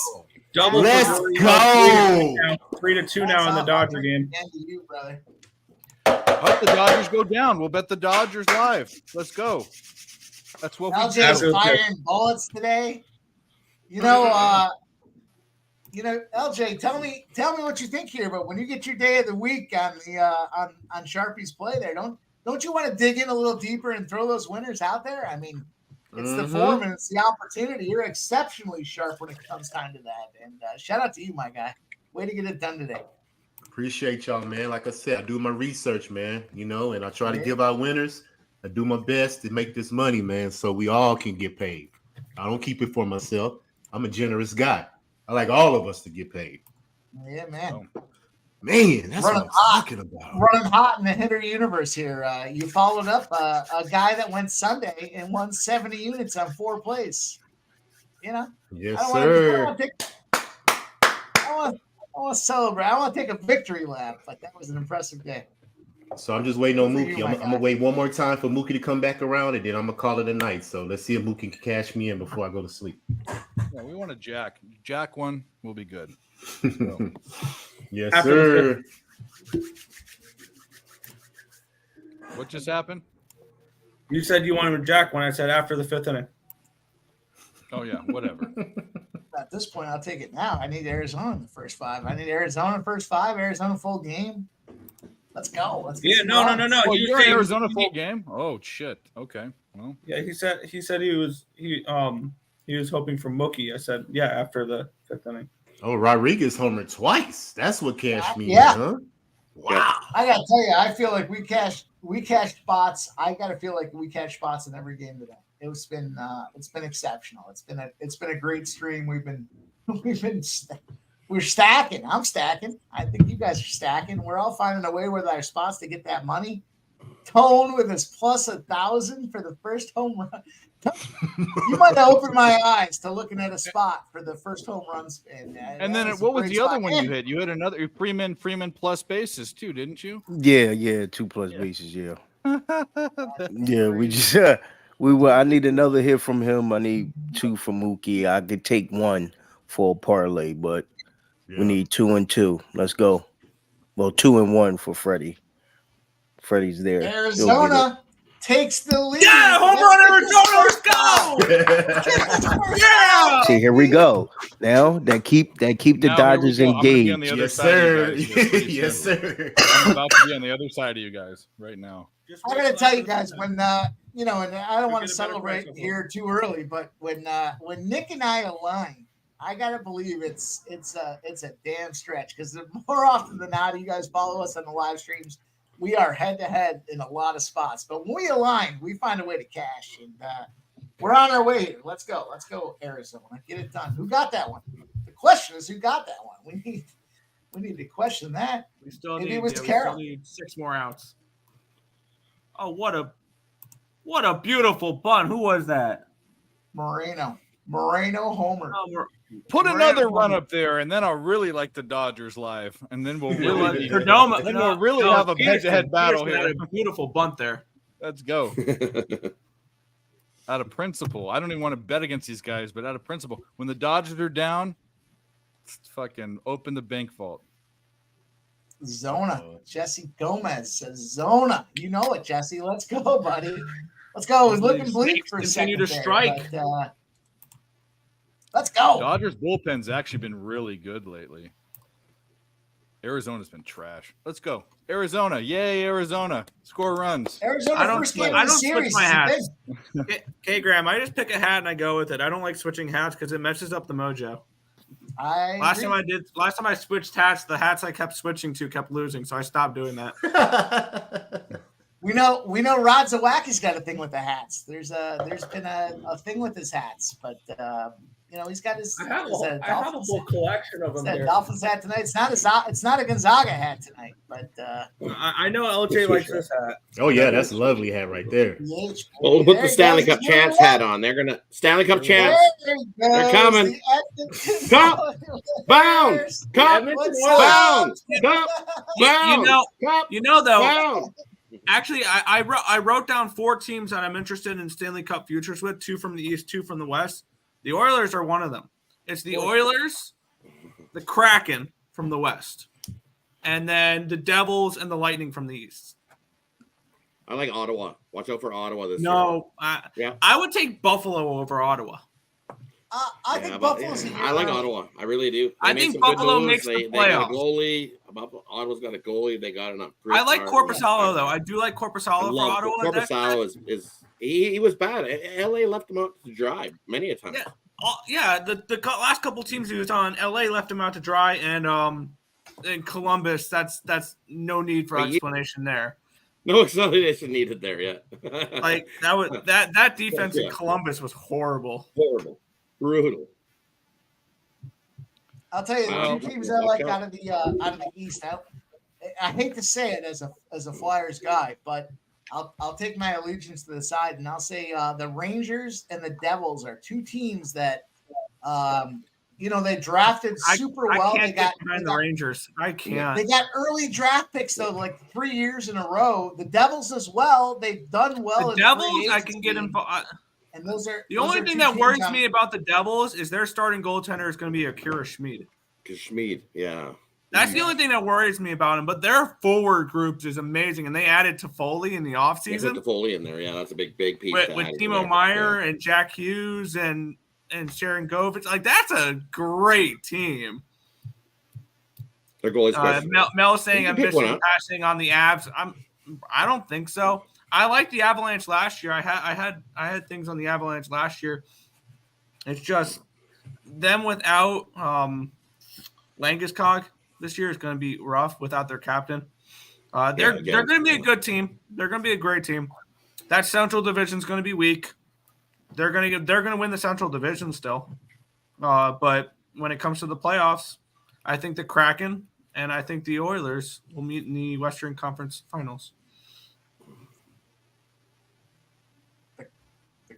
Double. Let's go. 3-2 now in the Dodger game. Hope the Dodgers go down. We'll bet the Dodgers live. Let's go. That's what we LJ's do. firing bullets today. You know, LJ, tell me what you think here. But when you get your day of the week on the on Sharpie's play, there, don't you want to dig in a little deeper and throw those winners out there? I mean, it's the form and it's the opportunity. You're exceptionally sharp when it comes time to that. And shout out to you, my guy. Way to get it done today. Appreciate y'all, man. Like I said, I do my research, man, and I try to give out winners. I do my best to make this money, man, so we all can get paid. I don't keep it for myself. I'm a generous guy. I like all of us to get paid. Yeah, man. Man, that's what I'm talking about. Running hot in the hitter universe here. You followed up a guy that went Sunday and won 70 units on 4 plays. You know? Yes, I sir. want to celebrate. I want to take a victory lap. Like, that was an impressive day. So I'm just waiting on Good for Mookie. you, I'm my going to wait one more time for Mookie to come back around, and then I'm going to call it a night. So let's see if Mookie can cash me in before I go to sleep. Yeah, we want a jack. Jack one will be good. Yes, After sir. What just happened? You said you wanted a jack when I said after the 5th inning. Oh, yeah, whatever. At this point, I'll take it now. I need Arizona in the first 5. I need Arizona first 5, Arizona full game. Let's go. Let's get some runs. No. Oh, He was you're in saying- Arizona full game? Oh, shit. Okay. Well, Yeah, he said he was hoping for Mookie. I said, yeah, after the 5th inning. Oh, Rodriguez homered twice. That's what cashed me Yeah. in, huh? Wow. I gotta tell you, I feel like we cashed spots. I gotta feel like we cashed spots in every game today. It's been exceptional. It's been a great stream. We're stacking. I'm stacking. I think you guys are stacking. We're all finding a way with our spots to get that money. Tone with his plus 1,000 for the first home run. You might have opened my eyes to looking at a spot for the first home run spin. and then what was the other one you hit? You hit another Freeman plus bases too, didn't you? Yeah, 2+ bases, yeah. Yeah, we just I need another hit from him. I need 2 from Mookie. I could take 1 for a parlay, but we need 2 and 2. Let's go. Well, 2 and 1 for Freddie. Freddie's there. He'll get it. Arizona takes the lead. Yeah, home run Arizona, let's go! Yeah. See, here we go. Now that keep the Now, Dodgers here we go. I'm gonna be on engaged. the other Yes, side of sir. you guys. Just Yes, sir. sir. I'm about to be on the other side of you guys right now. I gotta tell you guys, when and I don't want to celebrate here too early, but when Nick and I align, I gotta believe it's a damn stretch, because more often than not, you guys follow us on the live streams, we are head to head in a lot of spots. But when we align, we find a way to cash, and we're on our way here. Let's go, Arizona, get it done. Who got that one? The question is, who got that one? We need to question that. We still Maybe need, it was yeah, we Carroll. still need 6 more outs. Oh, what a beautiful bunt. Who was that? Moreno homer. Put Moreno another homer. run up there, and then I'll really like the Dodgers live, and then we'll really, Perdomo. then we'll really have a head-to-head battle Peterson here. had a beautiful bunt there. Let's go. Out of principle, I don't even want to bet against these guys, but out of principle, when the Dodgers are down, fucking open the bank vault. Zona. Jesse Gomez says Zona. You know it, Jesse. Let's go, buddy. Let's go. It was looking bleak for a second. Continue to strike. But, let's go. Dodgers bullpen's actually been really good lately. Arizona's been trash. Let's go. Arizona. Yay, Arizona. Score runs. Arizona first game I of the don't switch series. my is a hats. big- Hey, Graham, I just pick a hat and I go with it. I don't like switching hats because it messes up the mojo. Last time I switched hats, the hats I kept switching to kept losing, so I stopped doing that. We know Rod Zawacki's got a thing with the hats. There's been a thing with his hats, but he's got his. I have a whole collection of them there. Dolphins hat tonight. It's not a Gonzaga hat tonight, but I know LJ likes this hat. Oh yeah, that's a lovely hat right there. Well, we'll put the Stanley Cup Champs hat on. They're gonna Stanley Cup Champs. They're coming. Cup, bound, cup, bound, cup, bound. You know though. Bound. Actually, I wrote down 4 teams that I'm interested in Stanley Cup futures with. 2 from the East, 2 from the West. The Oilers are one of them. It's the Oilers, the Kraken from the West, and then the Devils and the Lightning from the East. I like Ottawa. Watch out for Ottawa this year. No, Yeah. I would take Buffalo over Ottawa. I think Buffalo's. I like Ottawa. I really do. They I made think some good Buffalo moves. makes the They got a playoffs. goalie. Ottawa's got a goalie. They got enough. I like Korpisalo though. I do like Korpisalo for Ottawa. Korpisalo is he was bad. LA left him out to dry many a time. Yeah, the last couple teams he was on, LA left him out to dry, and Columbus. That's no need for explanation there. No explanation needed there yet. Like that defense in Columbus was horrible. Horrible, brutal. I'll tell you the 2 teams I like out of the East. I hate to say it as a Flyers guy, but I'll take my allegiance to the side and I'll say the Rangers and the Devils are 2 teams that they drafted super well. I can't They got behind the Rangers. I can't. They got early draft picks though, like 3 years in a row. The Devils as well. They've done well. The Devils, I can get involved. And those are the only thing that worries me about the Devils is their starting goaltender is going to be Akira Schmid. Schmid, yeah. That's the only thing that worries me about him. But their forward group is amazing, and they added Toffoli in the offseason. Put Toffoli in there, yeah. That's a big piece. With Timo Meyer and Jack Hughes and Sharon Govich, like that's a great team. Their goalie's Mel saying I'm missing passing on the Avs. I don't think so. I liked the Avalanche last year. I had things on the Avalanche last year. It's just them without Landeskog this year is going to be rough without their captain. They're going to be a good team. They're going to be a great team. That Central Division is going to be weak. They're going to win the Central Division still. But when it comes to the playoffs, I think the Kraken and I think the Oilers will meet in the Western Conference Finals.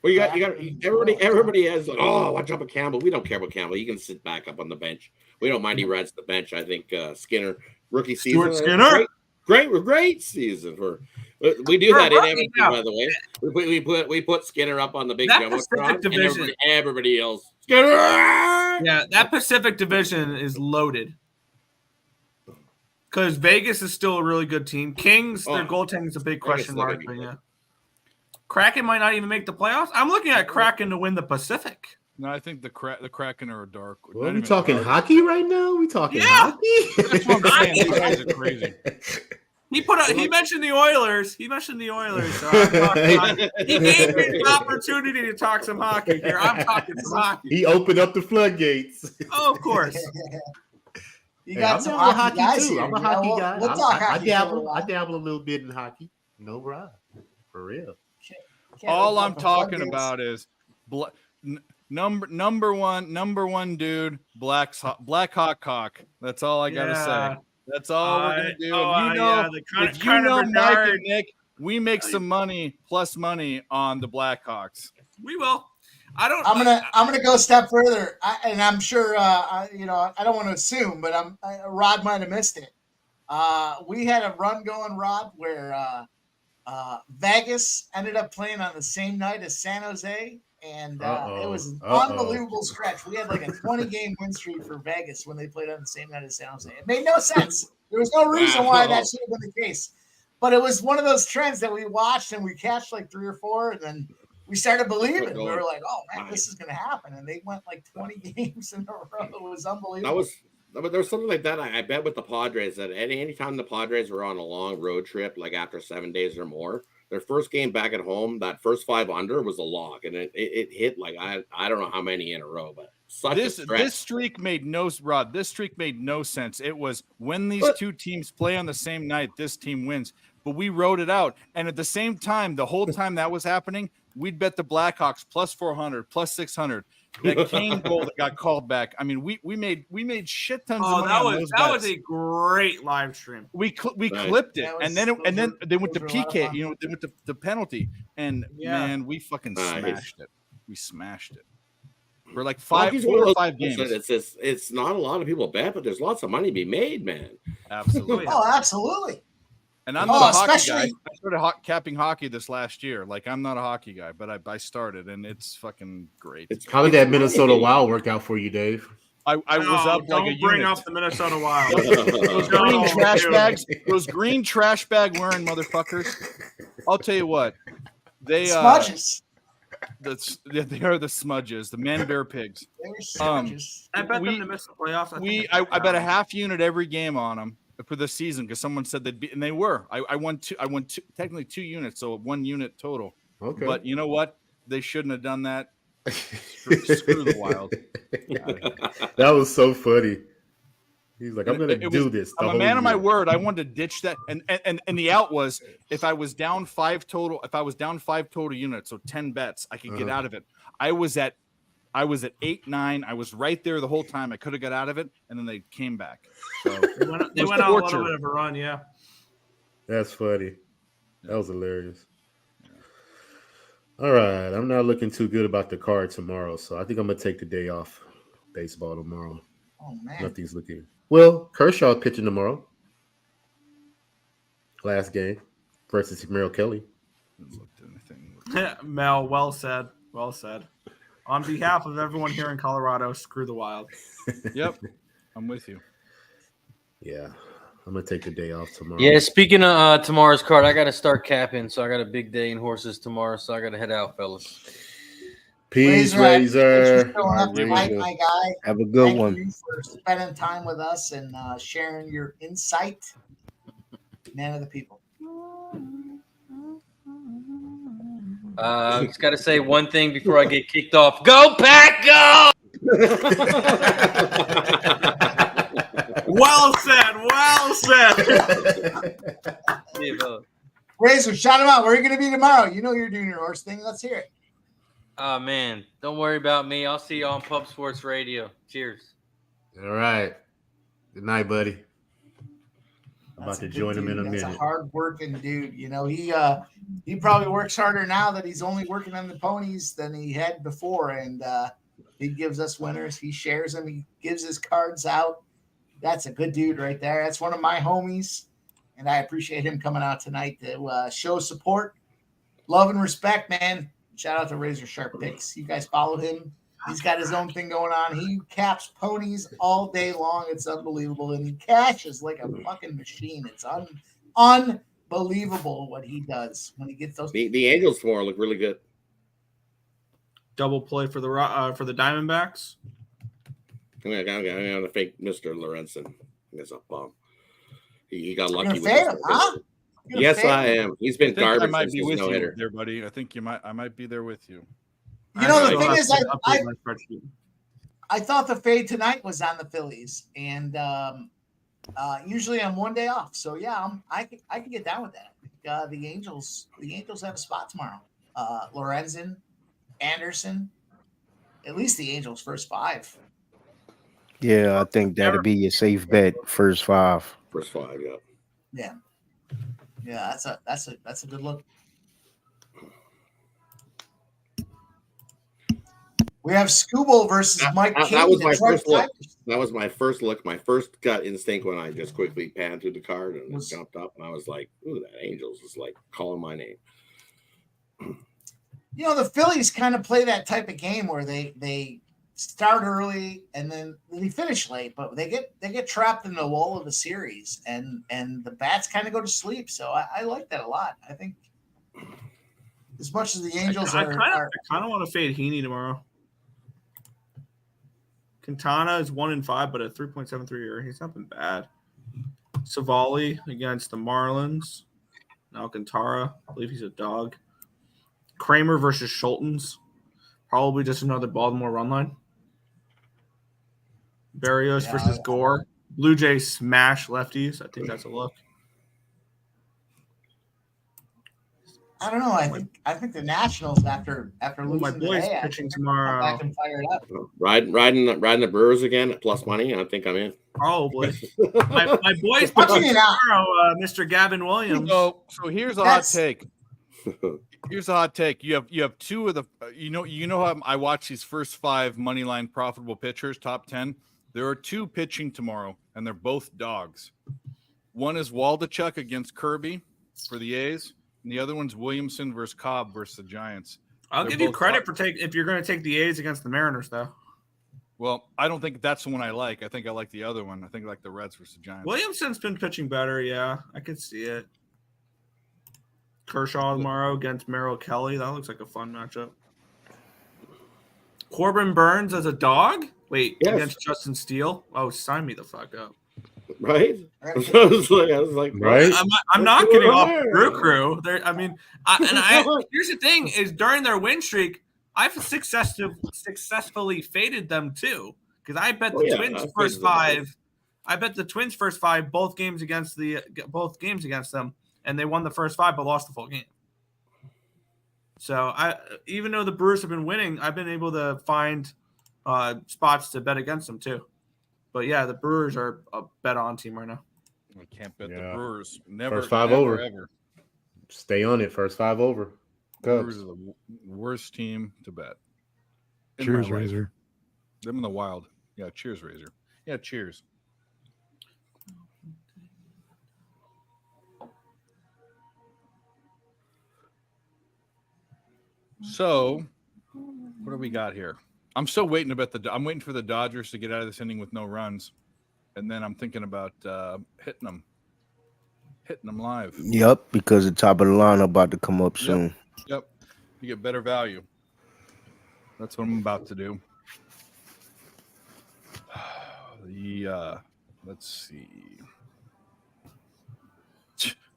Well, you got everybody has like, oh, watch out for Campbell. We don't care about Campbell. You can sit back up on the bench. We don't mind he rides the bench. I think Skinner rookie season. Skinner. Great season We do that in Right, Edmonton, yeah. by the way. We put Skinner up on the big That jumbotron, Pacific and division. everybody yells, Skinner! Yeah, that Pacific division is loaded. Because Vegas is still a really good team. Kings, their goaltending is a big question mark. But yeah. Kraken might not even make the playoffs. I'm looking at Kraken to win the Pacific. No, I think the Kraken are a dark. Well, we talking hockey right now? We talking hockey? That's what I'm saying. These guys are crazy. He mentioned the Oilers. He mentioned the Oilers. So he gave me the opportunity to talk some hockey here. I'm talking some hockey. He opened up the floodgates. Oh, of course. You got some hockey guys too. here. I'm a hockey guy. We'll talk hockey. I dabble a little bit in hockey. No Rod, for real. All I'm talking about is number one dude, Black Hawk Cock. That's all I gotta say. That's all we're gonna do. If you know Mike and Nick, we make some money plus money on the Blackhawks. We will. I'm gonna go a step further, and I'm sure I don't want to assume, but Rod might have missed it. We had a run going, Rod, where Vegas ended up playing on the same night as San Jose, and it was an unbelievable stretch. We had like a 20-game win streak for Vegas when they played on the same night as San Jose. It made no sense. There was no reason why that should have been the case. But it was one of those trends that we watched and we catched like 3 or 4, and then we started believing. We were like, oh, man, this is going to happen. And they went like 20 games in a row. It was unbelievable. But there was something like that. I bet with the Padres that anytime the Padres were on a long road trip, like after 7 days or more, their first game back at home, that first 5 under was a lock, and it hit like I don't know how many in a row, but This streak made no sense. It was when these two teams play on the same night, this team wins. But we wrote it out, and at the same time, the whole time that was happening, we'd bet the Blackhawks plus 400, plus 600. That Kane goal that got called back. I mean, we made shit tons of money on those that bets. was a great live stream. We clipped it, and then they went to PK. They went to the penalty, and man, we fucking smashed it. We smashed it. We're like 4 or 5 games. It's not a lot of people bet, but there's lots of money to be made, man. Absolutely. Oh, absolutely. And I'm not a hockey guy. I started capping hockey this last year. Like, I'm not a hockey guy, but I started, and it's fucking great. How did that Minnesota Wild work out for you, Dave? I was up like a unit. Don't bring up the Minnesota Wild. Those green trash bag wearing motherfuckers. I'll tell you what. They smudges. They are the smudges, the man bear pigs. I bet them to miss the playoffs. I bet a half unit every game on them for the season because someone said they'd be, and they were. I won two, technically 2 units, so 1 unit total. Okay. But you know what? They shouldn't have done that. Screw the Wild. That was so funny. He's like, I'm going to do this. I'm a man of my word. I wanted to ditch that, and the out was if I was down 5 total. If I was down 5 total units, so 10 bets, I could get out of it. I was at 8-9. I was right there the whole time. I could have got out of it, and then they came back. So they went on a little bit of a run, yeah. That's funny. That was hilarious. All right, I'm not looking too good about the card tomorrow, so I think I'm gonna take the day off baseball tomorrow. Oh man, nothing's looking well. Kershaw pitching tomorrow. Last game versus Merrill Kelly. Mel, well said. Well said. On behalf of everyone here in Colorado, screw the Wild. Yep, I'm with you. Yeah, I'm gonna take the day off tomorrow. Yeah, speaking of tomorrow's card, I got to start capping, so I got a big day in horses tomorrow, so I got to head out, fellas. Peace, Razor. My guy. Have a good Thank one. you for spending time with us and sharing your insight. Man of the people. Just got to say one thing before I get kicked off. Go, Pack, go! Well said. Well said. Razor, shout him out. Where are you going to be tomorrow? You know you're doing your horse thing. Let's hear it. Oh, man. Don't worry about me. I'll see you on Pub Sports Radio. Cheers. All right. Good night, buddy. I'm about to join him in a minute. That's a hard-working dude. You know, he probably works harder now that he's only working on the ponies than he had before, and he gives us winners. He shares them. He gives his cards out. That's a good dude right there. That's one of my homies. and I appreciate him coming out tonight to show support, love, and respect, man. Shout out to Razor Sharp Picks. You guys follow him. He's got his own thing going on. He caps ponies all day long. It's unbelievable. And he cashes like a fucking machine. It's unbelievable what he does when he gets those. The Angels tomorrow look really good. Double play for the Diamondbacks. I'm gonna fake Mr. Lorenzen. That's a bum. He got lucky with fade him, huh? Yes, I am. He's been garbage. I might since be his with you no-hitter. there, buddy. I think I might be there with you. You know, the thing is, I thought the fade tonight was on the Phillies, and usually I'm one day off. So yeah, I can get down with that. The Angels have a spot tomorrow. Lorenzen, Anderson, at least the Angels first 5. Yeah, I think that'd be a safe bet. First 5. First 5, yeah. Yeah. That's a good look. We have Scooble versus Mike King. That was my first look. That was my first look. My first gut instinct when I just quickly panned through the card and it jumped up, and I was like, "Ooh, that Angels is like calling my name." You know, the Phillies kind of play that type of game where they start early and then they finish late, but they get trapped in the lull of the series, and the bats kind of go to sleep. So I like that a lot. I think as much as the Angels I kind of want to fade Heaney tomorrow. Quintana is 1-5, but a 3.73 ERA. He's not been bad. Savali against the Marlins. Alcantara, I believe he's a dog. Kramer versus Schultens. Probably just another Baltimore run line. Barrios versus Gore. Blue Jays smash lefties. I think that's a look. I don't know. I think the Nationals after losing my boys today, pitching tomorrow. Back and fired up. Riding the Brewers again at plus money. I think I'm in. Probably. my boys pitching tomorrow, Mr. Gavin Williams. So here's a hot take. Here's a hot take. You have two of the you know how I watch these first 5 money line profitable pitchers, top 10. There are 2 pitching tomorrow, and they're both dogs. One is Waldachuk against Kirby for the A's, and the other one's Williamson versus Cobb versus the Giants. I'll give you credit for if you're going to take the A's against the Mariners, though. Well, I don't think that's the one I like. I think I like the other one. I think I like the Reds versus the Giants. Williamson's been pitching better. Yeah, I can see it. Kershaw tomorrow against Merrill Kelly. That looks like a fun matchup. Corbin Burns as a dog? Wait, against Justin Steele? Oh, sign me the fuck up. Right? I was like, right? I'm not getting off Brew Crew. Here's the thing: is during their win streak, I've successfully faded them too, because I bet the Twins first 5. I bet the Twins first 5 both games against them, and they won the first 5 but lost the full game. So even though the Brewers have been winning, I've been able to find spots to bet against them too. But yeah, the Brewers are a bet on team right now. I can't bet the Brewers. Never. First 5 over. Ever. Stay on it. First 5 over. Brewers are the worst team to bet. Cheers, Razor. Them in the wild. Yeah, cheers, Razor. Yeah, cheers. So, what do we got here? I'm still waiting I'm waiting for the Dodgers to get out of this inning with no runs, and then I'm thinking about hitting them live. Yep, because the top of the line about to come up soon. Yep, you get better value. That's what I'm about to do. Let's see.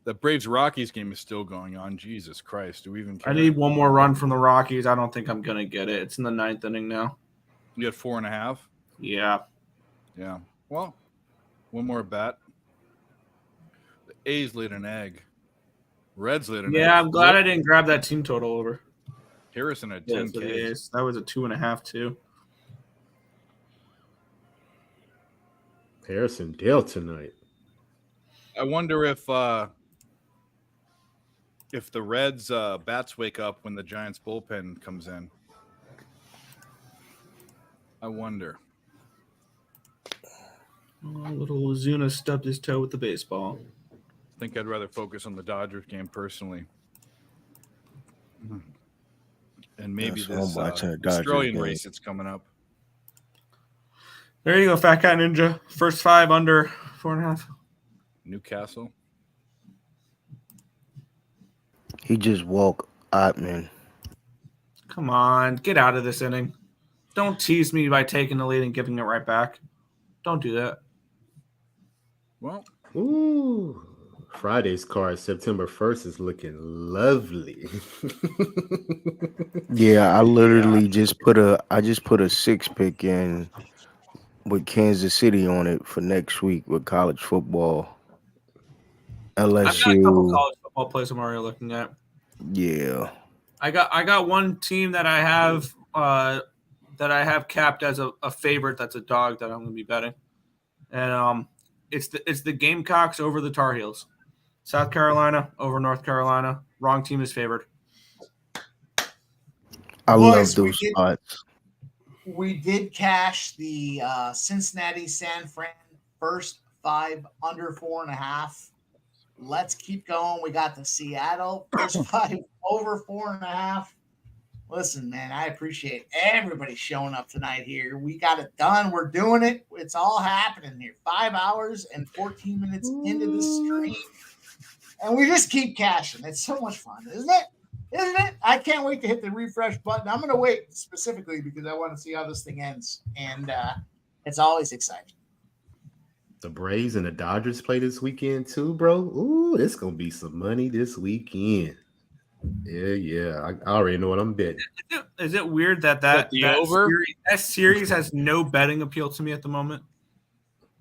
The Braves Rockies game is still going on. Jesus Christ, do we even care? I need one more run from the Rockies. I don't think I'm gonna get it. It's in the 9th inning now. You had 4.5. Yeah. Well, one more at bat. The A's laid an egg. Reds laid an egg. Yeah, I'm glad I didn't grab that team total over. Harrison at 10 Ks. That was a 2.5 too. Harrison Dale tonight. I wonder if the Reds bats wake up when the Giants bullpen comes in. I wonder. Oh, little Ozuna stubbed his toe with the baseball. think I'd rather focus on the Dodgers game personally. And maybe so I'm watching the Dodgers Australian game. race that's coming up. There you go, Fat Cat Ninja. First 5 under 4.5. Newcastle. He just walked Ottman. Come on, get out of this inning. Don't tease me by taking the lead and giving it right back. Don't do that. Well, ooh, Friday's card, September 1st, is looking lovely. Yeah, I literally just put a 6-pick in with Kansas City on it for next week with college football. I've got a couple LSU. college football plays I'm already looking at. Yeah. I got one team that I have capped as a favorite. That's a dog that I'm going to be betting, and it's the Gamecocks over the Tar Heels. South Carolina over North Carolina. Wrong team is favored. I Boys, love those spots. We did cash the Cincinnati San Fran first 5 under 4.5. Let's keep going. We got the Seattle first 5 over 4.5. Listen, man, I appreciate everybody showing up tonight here. We got it done. We're doing it. It's all happening here. 5 hours and 14 minutes into the stream. And we just keep cashing. It's so much fun, isn't it? Isn't it? I can't wait to hit the refresh button. I'm going to wait specifically because I want to see how this thing ends. And it's always exciting. The Braves and the Dodgers play this weekend too, bro. Ooh, it's going to be some money this weekend. Yeah. I already know what I'm betting. Is it weird that series has no betting appeal to me at the moment?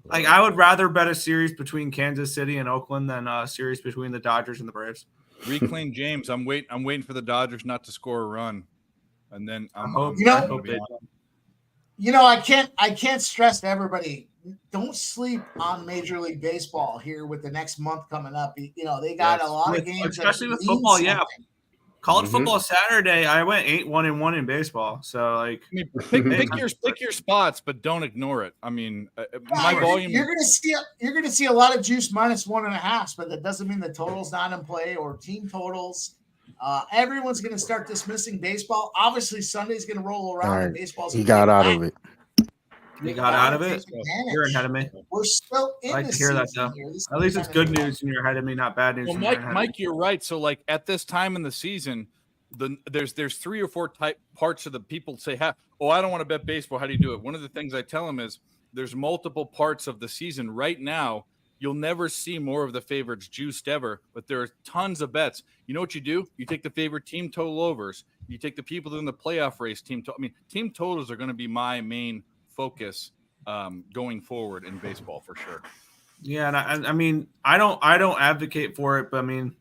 Like, I would rather bet a series between Kansas City and Oakland than a series between the Dodgers and the Braves. Reclaim James. I'm waiting for the Dodgers not to score a run, and then I can't stress to everybody. Don't sleep on Major League Baseball here with the next month coming up. You know, they got a lot of games, especially with football. Yeah, college football Saturday. I went 8-1-1 in baseball. So like, pick your spots, but don't ignore it. I mean, my volume. You're gonna see a lot of juice minus 1.5, but that doesn't mean the total's not in play or team totals. Everyone's gonna start dismissing baseball. Obviously, Sunday's gonna roll around and baseball's. He got out of it. You got out of it. You're ahead of me. We're still in. I like to hear that though. At least it's good news, and you're ahead of me, not bad news. Well, Mike, you're right. So, like at this time in the season, there's 3 or 4 parts of the people say, "Oh, I don't want to bet baseball. How do you do it?" One of the things I tell them is there's multiple parts of the season. Right now, you'll never see more of the favorites juiced ever, but there are tons of bets. You know what you do? You take the favorite team total overs. You take the people in the playoff race team. Team totals are going to be my main focus going forward in baseball for sure. Yeah, and I mean, I don't advocate for it, but I mean,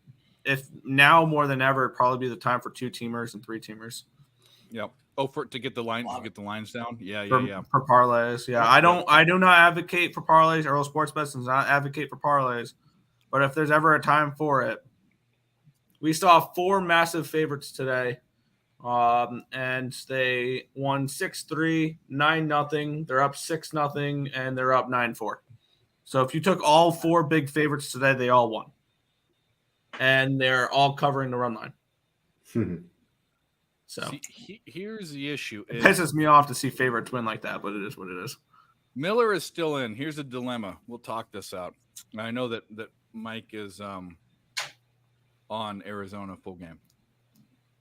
if now more than ever, it'd probably be the time for 2-teamers and 3-teamers. Yep. Oh, to get the lines down. Yeah. For parlays. Yeah, I do not advocate for parlays. Earl Sports Bets does not advocate for parlays, but if there's ever a time for it, we saw 4 massive favorites today. And they won 6-3, 9-0. They're up 6-0, and they're up 9-4. So if you took all 4 big favorites today, they all won, and they're all covering the run line. So here's the issue: it pisses me off to see favorites win like that, but it is what it is. Miller is still in. Here's a dilemma. We'll talk this out. I know that Mike is on Arizona full game.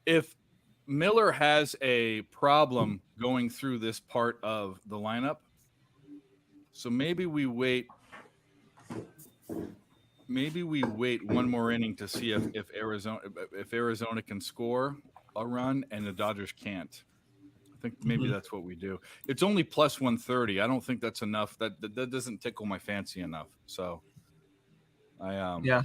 If Miller has a problem going through this part of the lineup, so maybe we wait one more inning to see if Arizona can score a run and the Dodgers can't. I think maybe that's what we do. It's only plus 130. I don't think that's enough. That doesn't tickle my fancy enough. So yeah.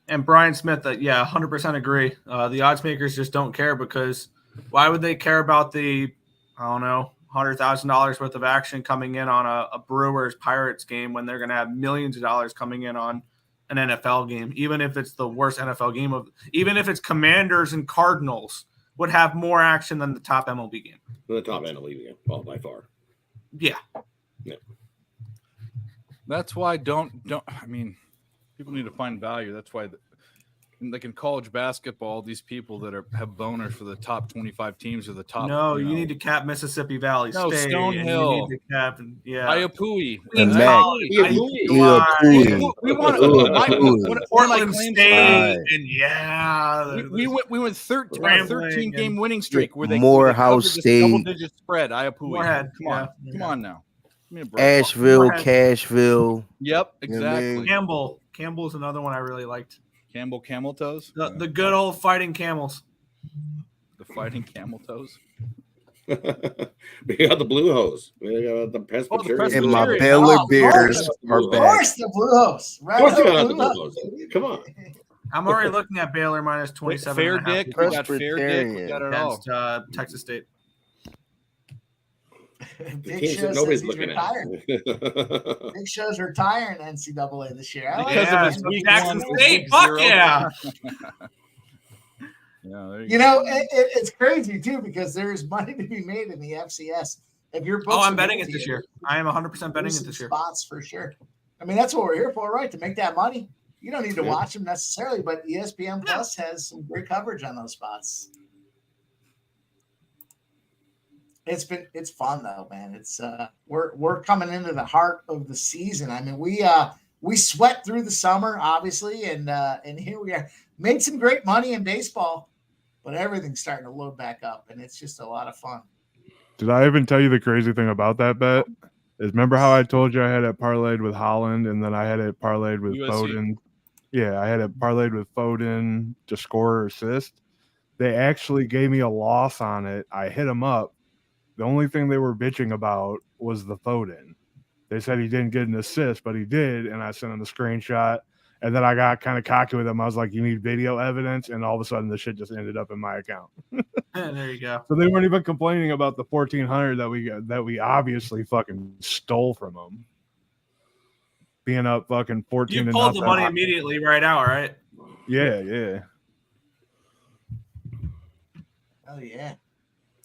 And Brian Smith, 100% agree. The odds makers just don't care, because why would they care about the, I don't know, $100,000 worth of action coming in on a Brewers Pirates game when they're going to have millions of dollars coming in on an NFL game, even if it's the worst NFL game even if it's Commanders and Cardinals would have more action than the top MLB game. The top MLB game, well, by far. Yeah. That's why don't. I mean, People need to find value. That's why, like in college basketball, these people that have boners for the top 25 teams or the top. No, you need to cap Mississippi Valley No, State. Stonehill. And you need to cap, Iapui. And We want Portland State, and we went 13 game winning streak where they Morehouse covered this State. double-digit spread. Iapui. Morehead, Come on now. Give me a break. Asheville, Cashville. Yep, You know what I exactly. mean? Campbell is another one I really liked. Camel toes. The good old fighting camels. The fighting camel toes. We got the Blue Hose. We got the Presbyterian. And my Baylor Bears are Of back. course, the Blue Hose. Of Right course, you up, got the Blue Blue Hose. Hose. Come on. I'm already looking at Baylor minus 27. Fair and a half Dick. We got Fair Dick. We got it all. against Texas State. Big Teams Show that says nobody's he's looking retiring. at. Big Show's retiring NCAA this year. I like Because that. of his week Jackson one, State, week fuck zero. yeah. Yeah, there You know, it's crazy too because there's money to be made in the FCS. If your books I'm are betting good it to this you, year. I am 100% betting there's it some this year. spots for sure. I mean, that's what we're here for, right? To make that money. You don't need to Yeah. watch them necessarily, but ESPN Plus has some great coverage on those spots. It's fun though, man. It's we're coming into the heart of the season. I mean, we sweat through the summer, obviously, and here we are. Made some great money in baseball, but everything's starting to load back up, and it's just a lot of fun. Did I even tell you the crazy thing about that bet? Is remember how I told you I had it parlayed with Holland and then I had it parlayed with USC. Foden? Yeah, I had it parlayed with Foden to score or assist. They actually gave me a loss on it. I hit them up. The only thing they were bitching about was the Foden. They said he didn't get an assist, but he did, and I sent him the screenshot. And then I got kind of cocky with him. I was like, "You need video evidence," and all of a sudden, the shit just ended up in my account. There you go. So they weren't even complaining about the 1,400 that we obviously fucking stole from them. Being up fucking 14 You to pulled the nothing. money immediately right out, right? Yeah. Oh yeah,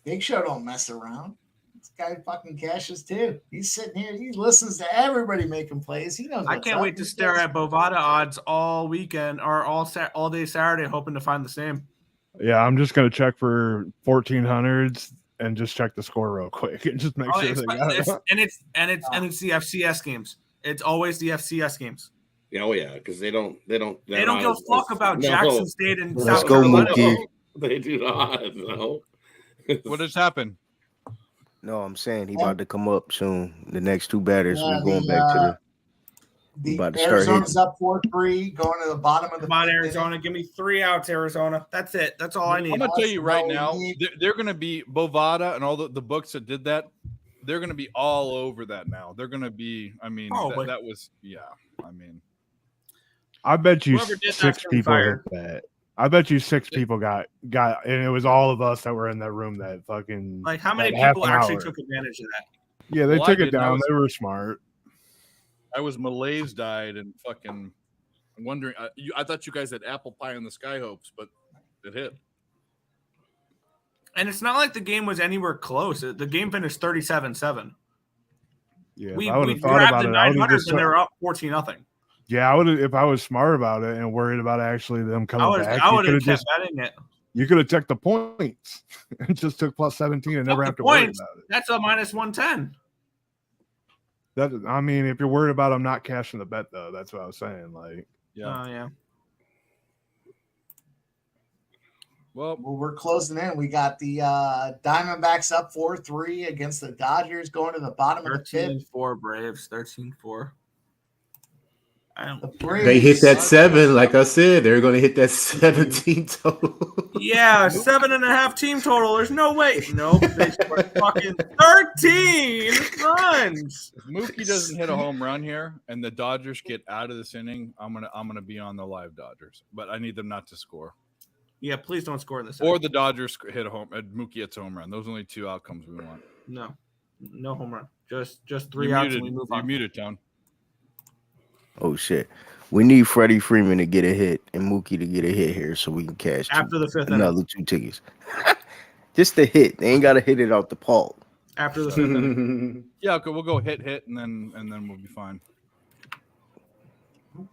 Big Show don't mess around. This guy fucking cashes too. He's sitting here. He listens to everybody making plays. He knows. I what's can't up. wait to stare at Bovada odds all weekend or all day Saturday, hoping to find the same. Yeah, I'm just gonna check for 1,400s and just check the score real quick and just make sure they got it. It's the FCS games. It's always the FCS games. Oh yeah, because they don't They don't give a fuck about no. Jackson State and Let's South go, Carolina. Mookie. They do not. No. What has happened? No, I'm saying he about to come up soon. The next two batters, Yeah, we're going back to the about to start Arizona's hitting. up 4-3, going to the bottom of the. Come on, fifth Arizona. Give me 3 outs, Arizona. That's it. That's all I need. I'm gonna tell you right now, No need. they're going to be Bovada and all the books that did that. They're going to be all over that now. They're going to be. I mean, Probably. that was yeah. I mean, I bet you Whoever did that's 6 gonna be people hit fired. that. I bet you 6 people got, and it was all of us that were in that room that fucking. Like, how many that half people an actually hour. took advantage of that? Yeah, they Well, I took it didn't. I down. was- They were smart. I was Malays died and fucking wondering. I thought you guys had apple pie on the sky hopes, but it hit. And it's not like the game was anywhere close. The game finished 37-7. Yeah, We if I would have thought grabbed about the it, I would have 900s just. and they were up 14-0. Yeah, I would have if I was smart about it and worried about actually them coming back. I you would could have have kept just betting it. you could have checked the points and just took plus 17 and never Fuck have the to worry points. about it. That's a minus 110. That I mean, if you're worried about them not cashing the bet though, that's what I was saying. Like, Yeah. Oh, yeah. Well, we're closing in. We got the Diamondbacks up 4-3 against the Dodgers, going to the bottom of the fifth. 13-4 Braves. 13-4. They hit that 7, like I said. They're going to hit that 17 total. Yeah, 7.5 team total. There's no way. Nope. They scored fucking 13 runs. If Mookie doesn't hit a home run here and the Dodgers get out of this inning, I'm gonna be on the live Dodgers. But I need them not to score. Yeah, please don't score this. Or the Dodgers hit a home. Mookie hits a home run. Those are only 2 outcomes we want. No home run. Just 3 You're outs muted. and we move You're on. muted, Tone. Oh shit. We need Freddie Freeman to get a hit and Mookie to get a hit here so we can cash After the 5th inning. another 2 tickets. Just a hit. They ain't got to hit it out the park. After the 5th inning. Yeah, okay, we'll go hit, and then we'll be fine.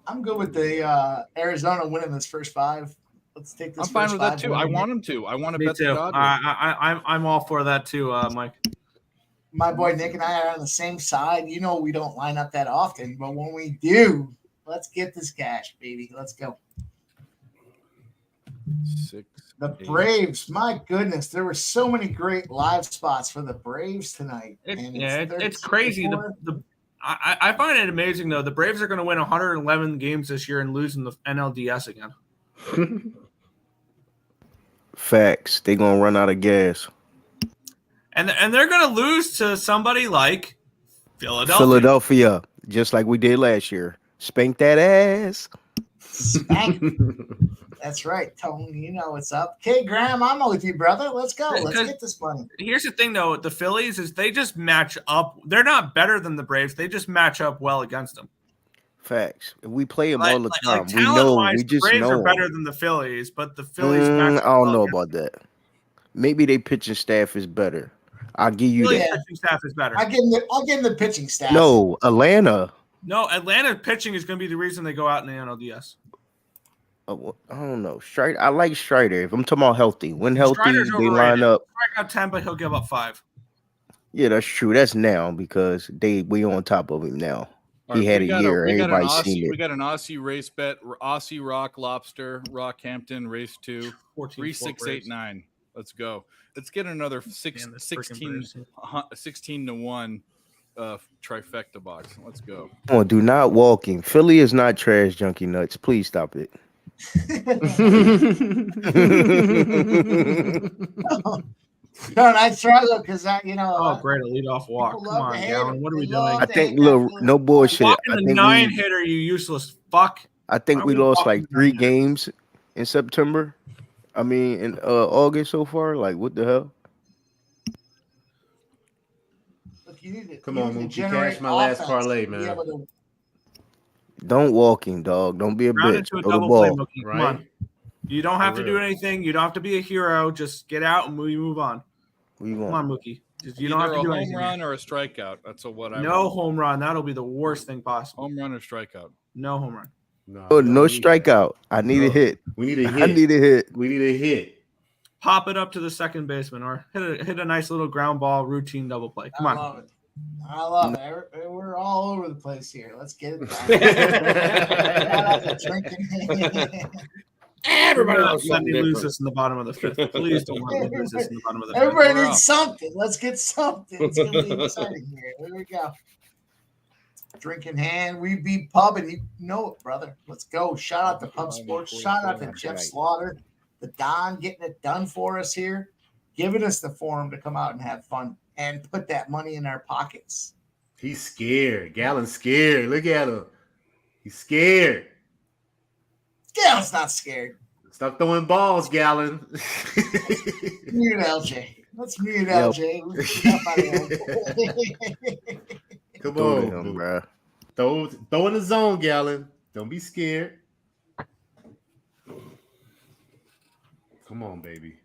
I'm good with the Arizona winning this first 5. Let's take this. I'm fine first with 5 that too. I want him to. I want to Me bet the too. Dodgers. I'm all for that too, Mike. My boy Nick and I are on the same side. You know, we don't line up that often, but when we do, let's get this cash, baby. Let's go. 6. The Braves, my goodness, there were so many great live spots for the Braves tonight. It's crazy. I find it amazing though. The Braves are going to win 111 games this year and lose in the NLDS again. Facts. They're gonna run out of gas. And they're going to lose to somebody like Philadelphia, just like we did last year. Spank that ass. Spank. That's right, Tony. You know what's up. Okay, Graham, I'm with you, brother. Let's go. Let's get this money. Here's the thing, though. The Phillies is they just match up. They're not better than the Braves. They just match up well against them. Facts. We play them all the time. Like we know. We the just Braves know. are better than the Phillies, but the Phillies match up I don't well know against about that. Maybe their pitching staff is better. I'll give you Phillies that. pitching staff is better. I'll give him the pitching staff. No, Atlanta. No, Atlanta pitching is going to be the reason they go out in the NLDS. I don't know. Strider. I like Strider. If I'm talking about healthy, when healthy, Strider's they overrated. line up. Strike out 10, but he'll give up 5. Yeah, that's true. That's now because we on top of him now. All He right, had we a got year. we got an Everybody's seen Aussie. it. We got an Aussie race bet. Aussie Rock Lobster Rockhampton race 2 3689. Let's go. Let's get another 16 to 1 trifecta box. Let's go. Oh, do not walking. Philly is not trash junkie nuts. Please stop it. No, I struggle because Oh, great! A leadoff walk. Come on, Gallon. What are we doing? I think no bullshit. Walking I the think 9-hitter, you useless fuck. I think we lost like 3 games in September. I mean, in August so far. Like, what the hell? Look, you need to, Come you on, need to Mookie. generate Cash my last offense parlay, to be man. able to- Don't walk him, dog. Don't be a Round bitch. into a Throw the double play, ball. Mookie. Come on. You don't have to do anything. You don't have to be a hero. Just get out and we move on. Come on, Mookie. You don't have to Either do a home anything. run or a strikeout. That's what I No want. home run. That'll be the worst thing possible. Home run or strikeout. No home run. Oh, no strikeout. I need a hit. We need a hit. I need a hit. We need a hit. Pop it up to the second baseman or hit a nice little ground ball routine double play. Come I on. love it. I love it. We're all over the place here. Let's get it done. Everybody Do not loves let something me lose different. this in the bottom of the 5th. Please don't let me lose this in the bottom of the 5th. Everybody We're needs out. something. Let's get something. It's gonna be exciting here. Here we go. Drinking hand. We beat Pub, and you know it, brother. Let's go. Shout out to Pub Sports. Shout out to Jeff Slaughter, the Don, getting it done for us here, giving us the forum to come out and have fun and put that money in our pockets. He's scared. Gallon's scared. Look at him. He's scared. Gallon's not scared. Stop throwing balls, Gallon. Mute LJ. Let's mute Yep. LJ. Come Throw to on, him, bro. Throw in the zone, Gallon. Don't be scared. Come on, baby.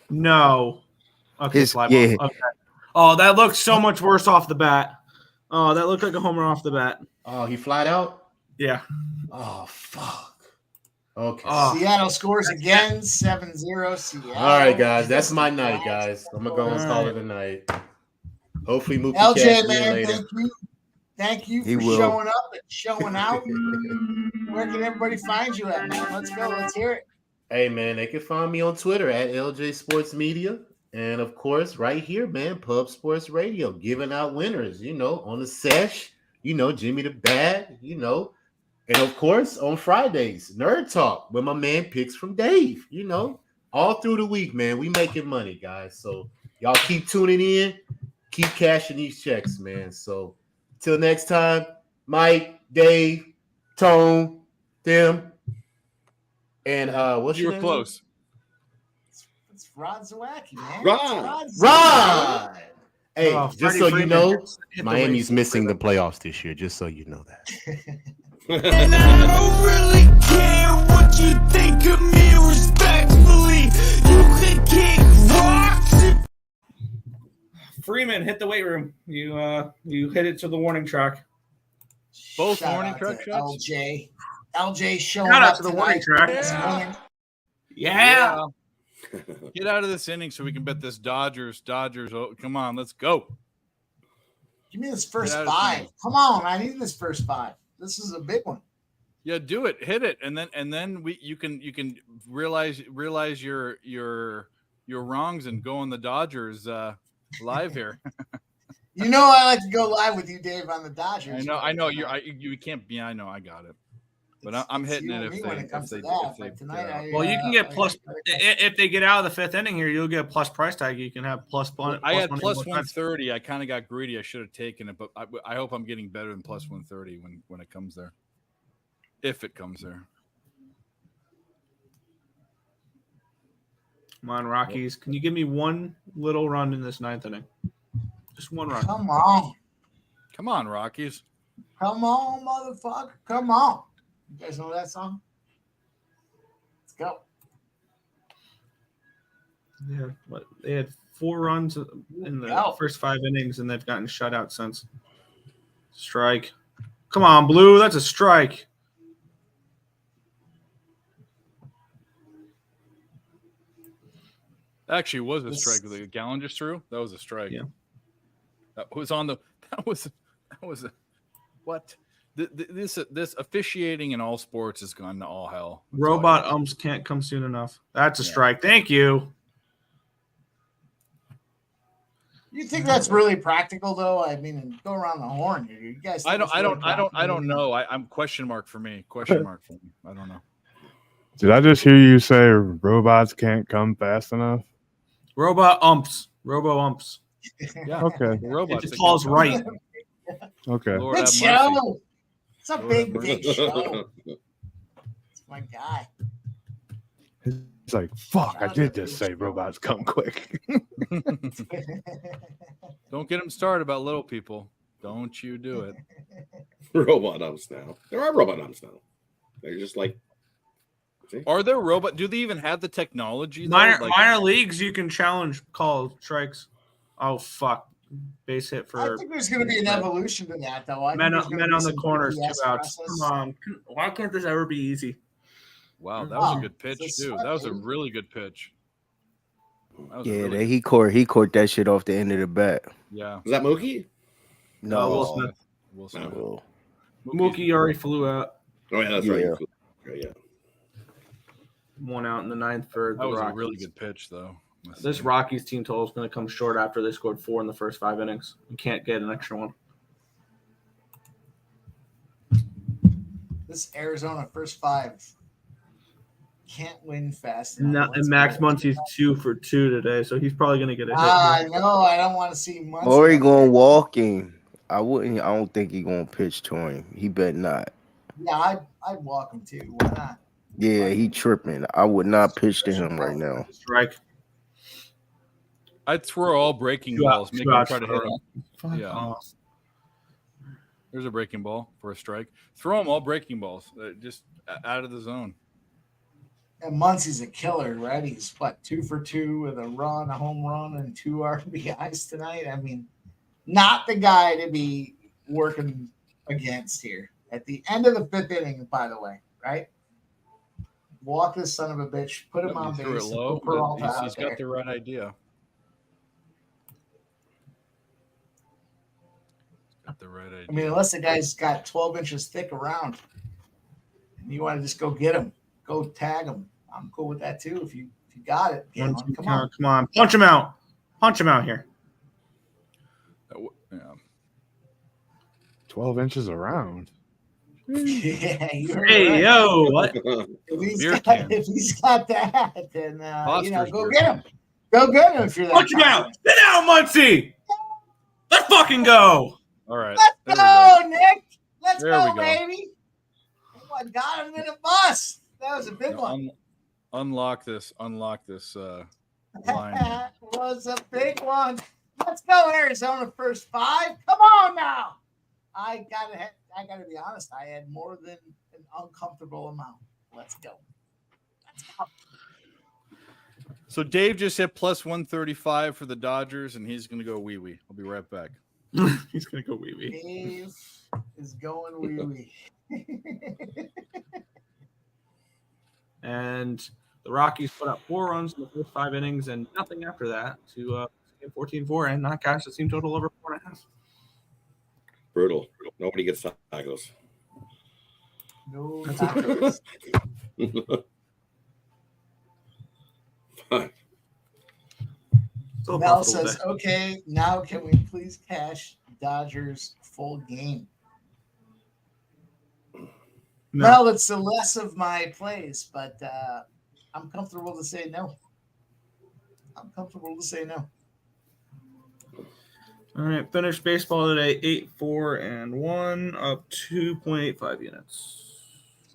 No. Okay, His- fly ball. yeah. Okay. Oh, that looks so much worse off the bat. Oh, that looked like a homer off the bat. Oh, he flied out? Yeah. Oh, fuck. Okay. Oh. Seattle scores again, 7-0 Seattle. All right, guys. That's my night, guys. I'm going to go and call it a night. Hopefully, Mookie Cash LJ, win man, later. thank you. Thank you He for will. showing up and showing out. Where can everybody find you at, man? Let's go. Let's hear it. Hey, man, they can find me on Twitter at LJ Sports Media. And, of course, right here, man, Pub Sports Radio, giving out winners, on the sesh, Jimmy the Bad, And, of course, on Fridays, Nerd Talk, where my man picks from Dave, all through the week, man. We making money, guys. So y'all keep tuning in, keep cashing these checks, man. So till next time, Mike, Dave, Tone, Tim, and what's You your were name? close. It's Rod Zawacki, man. Rod. It's Rod! Hey, Oh, just Freddie so you Freeman know, hit the Miami's wings. missing the playoffs this year, just so you know that. And I don't really care what you think of me respectfully. You can kick rocks. Freeman hit the weight room. You hit it to the warning track. Both Shout warning out track to shots. LJ showing Shout out up to the tonight. warning track. This morning. Yeah. Get out of this inning so we can bet this Dodgers. Oh, come on, let's go. Give me this first Get out of 5. this Come on, I need this first 5. This is a big one. Yeah, do it. Hit it, and then you can realize your wrongs and go on the Dodgers live here. You know I like to go live with you, Dave, on the Dodgers. I know you can't. Yeah, I know, I got it. But I'm hitting it if they. Well, you can get plus if they get out of the 5th inning here. You'll get plus price tag. You can have plus one. I had plus 130. I kind of got greedy. I should have taken it, but I hope I'm getting better than plus 130 when it comes there. If it comes there. Come on, Rockies. Can you give me one little run in this 9th inning? Just one run. Come on. Come on, Rockies. Come on, motherfucker. Come on. You guys know that song? Let's go. Yeah, but they had 4 runs in the first 5 innings, and they've gotten shut out since. Strike. Come on, Blue. That's a strike. Actually, was a strike. The Gallon just threw. That was a strike. Yeah. That was on the. That was a. What? This officiating in all sports has gone to all hell. That's Robot umps can't come soon enough. That's a strike. Thank you. You think that's really practical, though? I mean, go around the horn here. You guys. I don't know. I'm question mark for me. Question mark for me. I don't know. Did I just hear you say robots can't come fast enough? Robot umps. Robo umps. Yeah. Okay. The robots. It calls right. Okay. Lord Big have show. mercy. It's a big show. It's my guy. It's like, fuck, I did just say robots come quick. Don't get them started about little people. Don't you do it. Robot umps now. There are robot umps now. They're just like. Are there robot? Do they even have the technology? Minor leagues, you can challenge call strikes. Oh fuck! Base hit for. I think there's going to be an evolution to that, though. Men on the corners, 2 outs. Come on! Why can't this ever be easy? Wow, that was a good pitch too. That was a really good pitch. Yeah, he caught that shit off the end of the bat. Yeah. Was that Mookie? No, Will Smith. Will Smith. No. Mookie already flew out. Oh yeah, that's right. Yeah. 1 out in the 9th for the That was Rockies. a really good pitch, though. This Rockies team total is going to come short after they scored 4 in the first 5 innings. You can't get an extra one. This Arizona first 5 can't win fast And enough. Max Muncy's 2 for 2 today, so he's probably going to get a hit. I know. I don't want to see Muncy. Or he going walking. I don't think he gonna pitch to him. He bet not. Yeah, I'd walk him too. Why not? Yeah, he tripping. I would not pitch to him right now. Strike. I'd throw all breaking balls. Make him try to hit him. Yeah. There's a breaking ball for a strike. Throw them all breaking balls. Just out of the zone. And Muncy's a killer, right? He's 2 for 2 with a run, a home run, and 2 RBIs tonight. I mean, not the guy to be working against here. At the end of the 5th inning, by the way, right? Walk this son of a bitch, put him on Threw it base. low. Put Peralta out He's there. got the right idea. Got the right idea. I mean, unless the guy's got 12 inches thick around, and you want to just go get him, go tag him. I'm cool with that too. If you got it, get on. Come on, punch him out. Punch him out here. Yeah. 12 inches around. Yeah, you're Hey, right. yo, what? If he's got that, then go beer get him. Go get him if you're that. Punch him out. Get out, Muncy. Let's fucking go. All right. Let's go, Nick. Let's There go, we go. baby. Oh, I got him in a bus. That was a big one. Unlock this line. That was a big one. Let's go, Arizona first 5. Come on now. I gotta be honest. I had more than an uncomfortable amount. Let's go. So Dave just hit plus 135 for the Dodgers, and he's going to go wee-wee. I'll be right back. He's gonna go wee wee. Dave is going wee wee. And the Rockies put up 4 runs in the first 5 innings and nothing after that to get 14-4 and not cash the team total over 4.5. Brutal. Nobody gets tacos. No tacos. Mel says, okay, now can we please cash Dodgers full game? No. Well, it's the less of my plays, but I'm comfortable to say no. All right, finished baseball today 8-4-1, up 2.85 units.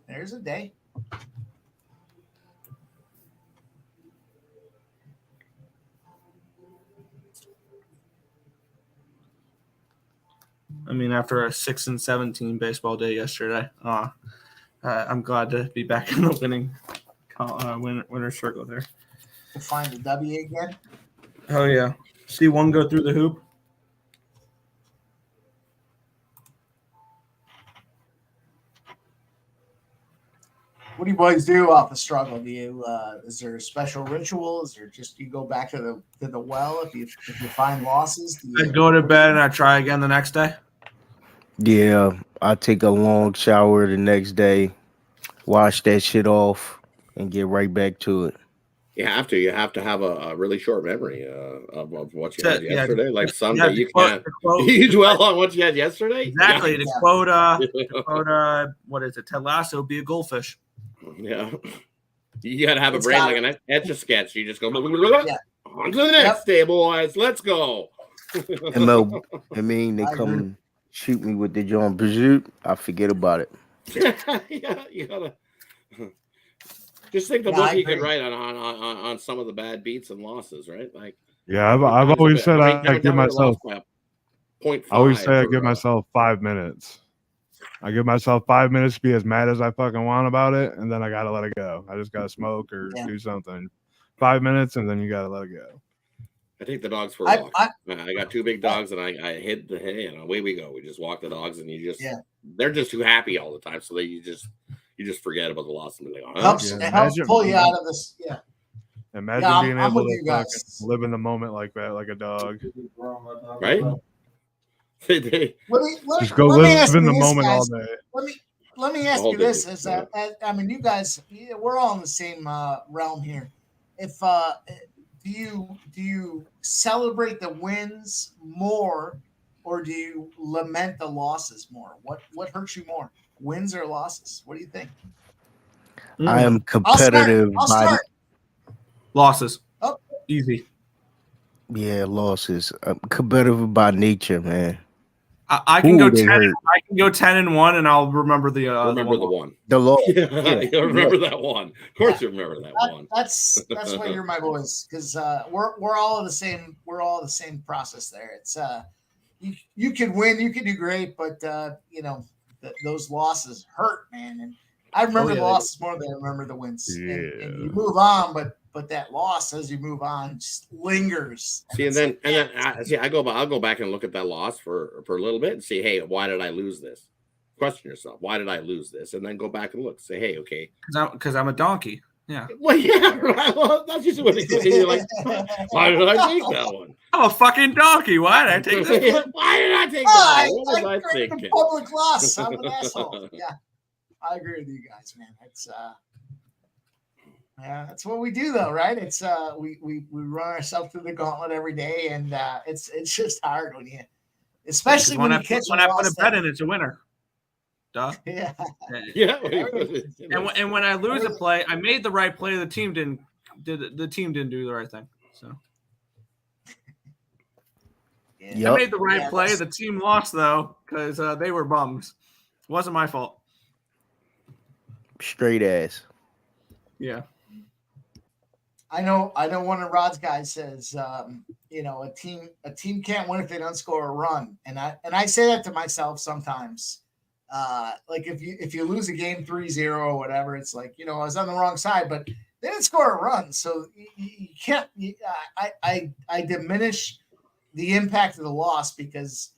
There's a day. I mean, after a 6-17 baseball day yesterday, I'm glad to be back in the winner circle there. To find the W again. Oh yeah, see one go through the hoop. What do you boys do off a struggle? Do you is there a special ritual? Is there just you go back to the well if you find losses? I go to bed and I try again the next day. Yeah, I take a long shower the next day, wash that shit off, and get right back to it. You have to. You have to have a really short memory of what you had Yeah, yesterday. Like Sunday, yeah, you quote- can't. to quote- You dwell on what you had yesterday. Exactly. Yeah. To quote, what is it? Ted Lasso, be a goldfish. Yeah. You got to have a It's brain got like an etch-a-sketch. You just go on to the next day, boys. Let's go. ML, I mean, they come and shoot me with the John Pursuit. I forget about it. Yeah, you gotta just think the Yeah, I book you could agree. write on some of the bad beats and losses, right? Like, Yeah, I've always said I give never myself. lost by a 0.5 I always say I or, give myself 5 minutes. I give myself 5 minutes to be as mad as I fucking want about it, and then I gotta let it go. I just gotta smoke or do something. 5 minutes, and then you gotta let it go. I take the dogs for a walk. I got 2 big dogs, and I hit the hay, and away we go. We just walk the dogs, and they're just too happy all the time, so you just forget about the loss and be like, oh, It helps pull you out of this. Yeah. Imagine being I'm able with to you guys. fucking live in the moment like that, like a dog. right? Just go let me ask live in you the this, moment all guys. day. Let me ask whole you this: business, is that I mean, you guys, we're all in the same realm here. If do you celebrate the wins more, or do you lament the losses more? What hurts you more, wins or losses? What do you think? I am competitive. I'll start. Losses. Oh. Easy. Yeah, losses. I'm competitive by nature, man. I can Ooh, go they 10. hurt. I can go 10-1, and I'll remember the remember the one. The loss. Yeah, you remember that one. Of course, you remember that one. That's why you're my boys, because we're all the same. We're all the same process there. It's you can win, you can do great, but those losses hurt, man. And I remember the losses more than I remember the wins. And you move on, but that loss as you move on just lingers. See, and then I'll go back and look at that loss for a little bit and see, hey, why did I lose this? Question yourself, why did I lose this? And then go back and look. Say, hey, okay, because I'm a donkey. Yeah. Well, yeah, right. Well, that's usually what they do. You're like, why did I take that one? I'm a fucking donkey. Why did I take this? Why did I take that one? What was I drank thinking? the public loss. I'm an asshole. Yeah, I agree with you guys, man. It's yeah, that's what we do, though, right? It's we run ourselves through the gauntlet every day, and it's just hard when you, especially when you catch when I put a bet in, it's a winner. Duh. Yeah. Yeah. And when I lose a play, I made the right play. The team didn't do the right thing. So I made the right play. The team lost though because they were bums. It wasn't my fault. Straight ass. Yeah. I know one of Rod's guys says, a team can't win if they don't score a run. And I say that to myself sometimes. Like if you lose a game 3-0 or whatever, it's like, I was on the wrong side, but they didn't score a run. So you can't, I diminish the impact of the loss because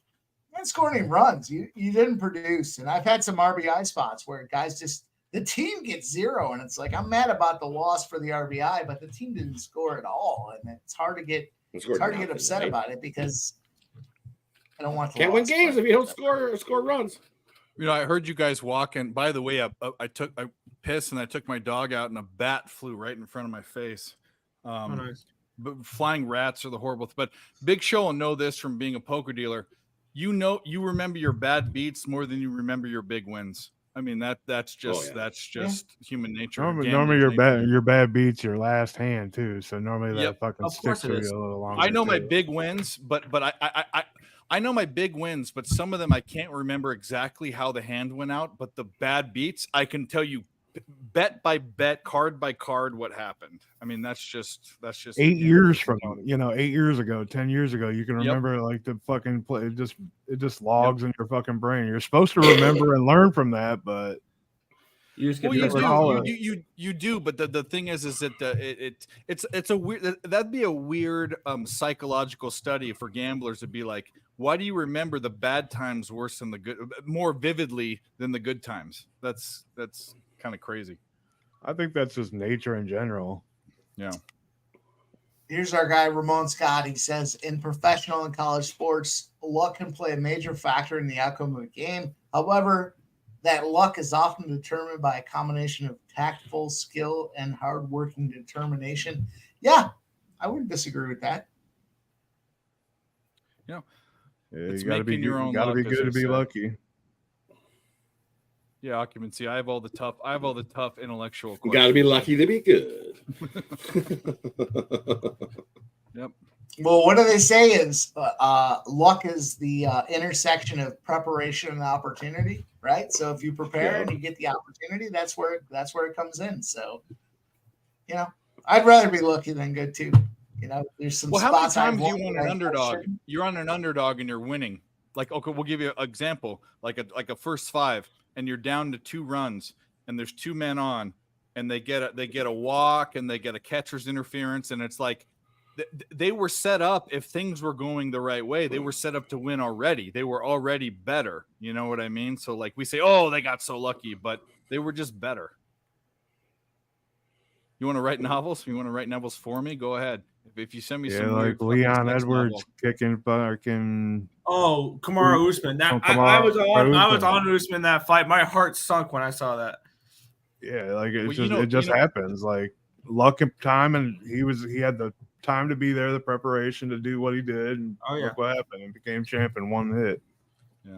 didn't score any runs. You didn't produce. And I've had some RBI spots where guys just the team gets 0, and it's like I'm mad about the loss for the RBI, but the team didn't score at all, and it's hard to get upset about it because I don't want to can't win games if you don't score runs. I heard you guys walking. By the way, I pissed and I took my dog out, and a bat flew right in front of my face. Nice. But flying rats are the horrible. But Big Show will know this from being a poker dealer. You remember your bad beats more than you remember your big wins. I mean that's just human nature. Normally your bad beats your last hand too. So normally that fucking sticks with you a little longer. I know my big wins, but I know my big wins, but some of them I can't remember exactly how the hand went out. But the bad beats, I can tell you bet by bet, card by card, what happened. I mean, that's just 8 years from 8 years ago, 10 years ago, you can remember like the fucking play. It just logs in your fucking brain. You're supposed to remember and learn from that, but you do. But the thing is that it's a weird. That'd be a weird psychological study for gamblers to be like, why do you remember the bad times worse than the good, more vividly than the good times? That's kind of crazy. I think that's just nature in general. Yeah. Here's our guy, Ramon Scott. He says, in professional and college sports, luck can play a major factor in the outcome of a game. However, that luck is often determined by a combination of tactful skill and hardworking determination. Yeah, I wouldn't disagree with that. Yeah, you got to be good. Got to be good to be lucky. Yeah, occupancy. I have all the tough intellectual questions. You got to be lucky to be good. Yep. Well, what do they say is luck is the intersection of preparation and opportunity, right? So if you prepare and you get the opportunity, that's where it comes in. So, I'd rather be lucky than good too. There's some. Well, how many spots times do you want an underdog? You're on an underdog and you're winning. Like, okay, we'll give you an example, like a first 5, and you're down to 2 runs, and there's 2 men on, and they get a walk, and they get a catcher's interference, and it's like they were set up. If things were going the right way, they were set up to win already. They were already better. You know what I mean? So like we say, oh, they got so lucky, but they were just better. You want to write novels? You want to write novels for me? Go ahead. If you send me some like Leon Edwards kicking fucking. Oh, Kamaru Usman. I was on Usman that fight. My heart sunk when I saw that. Yeah, like it just happens. Like luck and time, and he had the time to be there, the preparation to do what he did, and look what happened. And became champ in 1 hit.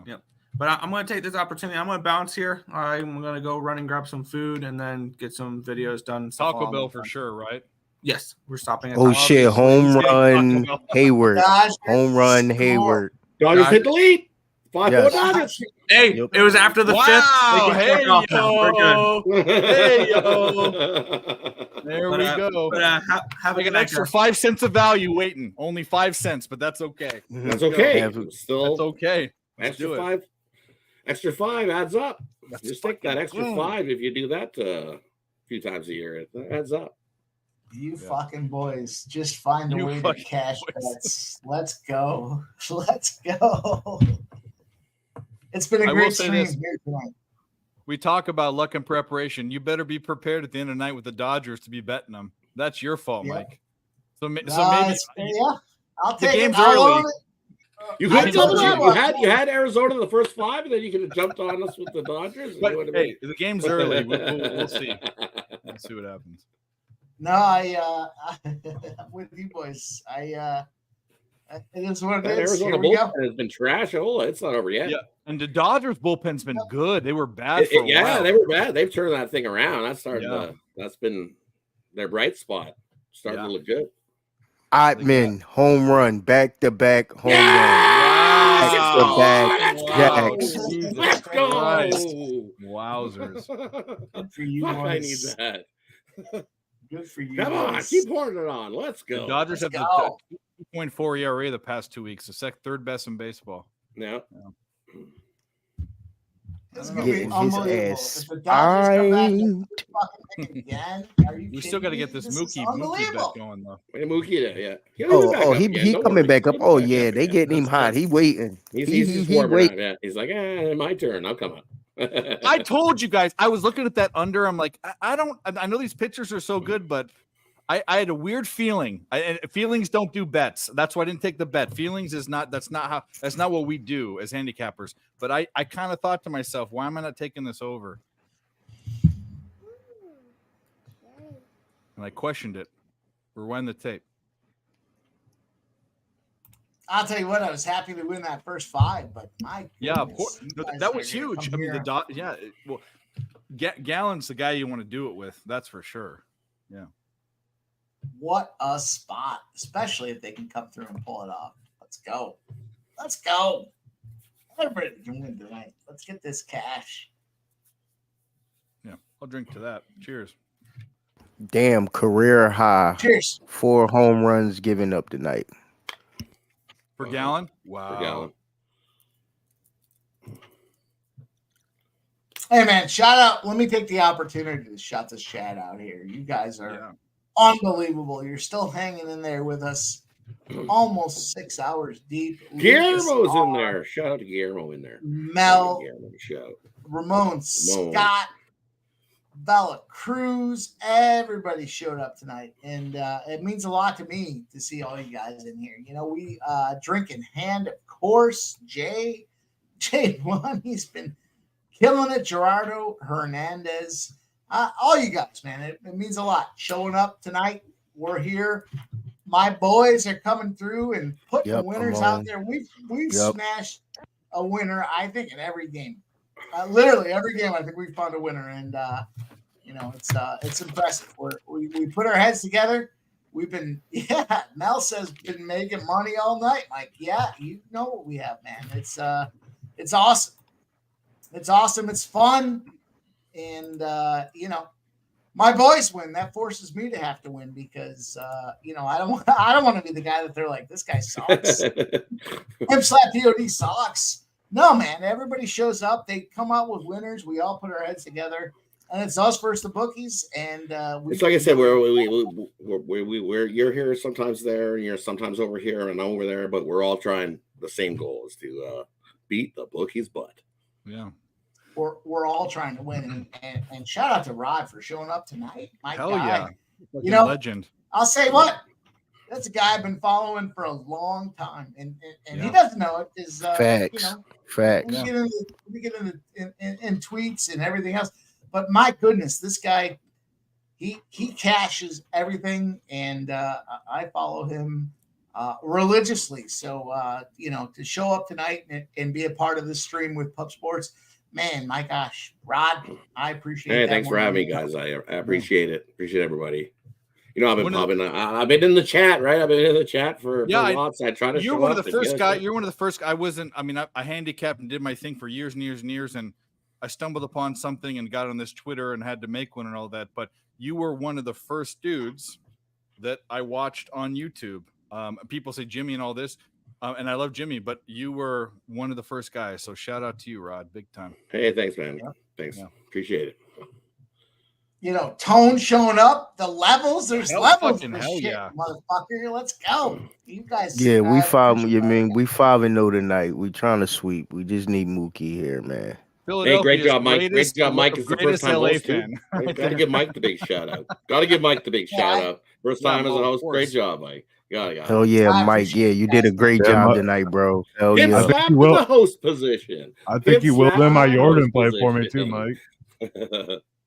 Yeah. But I'm going to take this opportunity. I'm going to bounce here. I'm going to go run and grab some food and then get some videos done. Taco Bell for sure, right? Yes, we're stopping. Oh shit! Home run, Hayward. Home run, Hayward. Dodgers hit the lead. 5-4 Dodgers. Hey, it was after the 5th. Hey yo! Hey yo! There we go. Have like an extra 5 cents of value waiting. Only 5 cents, but that's okay. That's okay. That's okay. Extra 5 adds up. Just take that extra 5 if you do that a few times a year. It adds up. You fucking boys, just find a way to cash bets. Let's go. Let's go. It's been a great stream here tonight. We talk about luck and preparation. You better be prepared at the end of the night with the Dodgers to be betting them. That's your fault, Mike. So maybe I'll take the game's it. early. You had Arizona the first 5, and then you could have jumped on us with the Dodgers. But, hey, the game's early. We'll see. We'll see what happens. No, I'm with you boys. It is what it is. Arizona bullpen has been trash. Oh, it's not over yet. Yeah, and the Dodgers bullpen's been good. They were bad for a while. They were bad. They've turned that thing around. That's been their bright spot. Starting to look good. Ottman, home run, back-to-back home run. Back-to-back jacks. Let's go. Wowzers. Good for you, I need that. Good for you. Come on, keep pouring it on. Let's go. The Dodgers have the 2.4 ERA the past 2 weeks, the third best in baseball. Yeah. This is gonna be Getting his unbelievable. ass If the Dodgers come back and spanked. fucking pick again, are you We kidding still got to me? get this This is Mookie bet unbelievable. going though. Wait, Mookie, yeah. He'll be back Oh, up again. he Don't coming worry. back up. He'll be Oh back yeah, up they again. getting him hot. He waiting. He's just He warming wait. up. Yeah. He's like, my turn. I'll come up. I told you guys. I was looking at that under. I'm like, I know these pitchers are so good, but I had a weird feeling. Feelings don't do bets. That's why I didn't take the bet. Feelings is not. That's not what we do as handicappers. But I kind of thought to myself, why am I not taking this over? And I questioned it. Rewind the tape. I'll tell you what, I was happy to win that first 5, but my goodness, that was huge. I mean, well, Gallon's the guy you want to do it with. That's for sure. Yeah. What a spot, especially if they can come through and pull it off. Let's go. Let's go. Everybody can win tonight. Let's get this cash. Yeah, I'll drink to that. Cheers. Damn, career high. Cheers. 4 home runs given up tonight. For Gallon? Wow. For Gallon. Hey, man, shout out. Let me take the opportunity to shout this chat out here. You guys are unbelievable. You're still hanging in there with us almost 6 hours deep. Guillermo's in there. Shout out to Guillermo in there. Mel, Shout. Ramon, Scott, Bella Cruz, everybody showed up tonight, and it means a lot to me to see all you guys in here. You know, we drink in hand, of course. Jay One, he's been killing it. Gerardo Hernandez, all you guys, man, it means a lot showing up tonight. We're here. My boys are coming through and putting winners out there. We've smashed a winner, I think, in every game. Literally every game, I think we've found a winner, and you know, it's impressive. We put our heads together. We've been, Mel says, been making money all night. Like, yeah, you know what we have, man. It's awesome. It's awesome. It's fun, and you know, my boys win. That forces me to have to win because you know, I don't want to be the guy that they're like, this guy sucks. Him slap POD sucks. No, man, everybody shows up. They come out with winners. We all put our heads together, and it's us versus the bookies. And it's like I said, we're you're here sometimes there, and you're sometimes over here and over there, but we're all trying the same goal is to beat the bookies' butt. Yeah, we're all trying to win, and shout out to Rod for showing up tonight. My hell guy. Yeah, you know, legend. I'll say what. That's a guy I've been following for a long time, and he doesn't know it. Is Facts. You know, Facts. We get into in tweets and everything else. But my goodness, this guy, he cashes everything, and I follow him religiously. So you know, to show up tonight and be a part of this stream with Pub Sports, man, my gosh, Rod, I appreciate it. Hey, thanks for having me, guys. I appreciate it. Appreciate everybody. You know, I've been in the chat, right? I've been in the chat for lots. I try to. You're one of the first guys. You're one of the first. I wasn't. I mean, I handicapped and did my thing for years and years and years, and I stumbled upon something and got on this Twitter and had to make one and all that. But you were one of the first dudes that I watched on YouTube. People say Jimmy and all this, and I love Jimmy, but you were one of the first guys. So shout out to you, Rod, big time. Hey, thanks, man. Yeah. Thanks. Yeah. Appreciate it. You know, Tone showing up, the levels, there's levels. Hell shit, yeah. Motherfucker, let's go. You guys. Yeah, we 5-0 tonight. We trying to sweep. We just need Mookie here, man. Hey, great job, Mike. Great job, Mike. It's the first time host, fan. Got to give Mike the big shout out. Got to give Mike the big shout out. First time as a host. Great job, Mike. Hell yeah, Mike. Yeah, you did a great job tonight, bro. Hell yeah. Slapped in the host position. I think you will in my Jordan play for me too, Mike.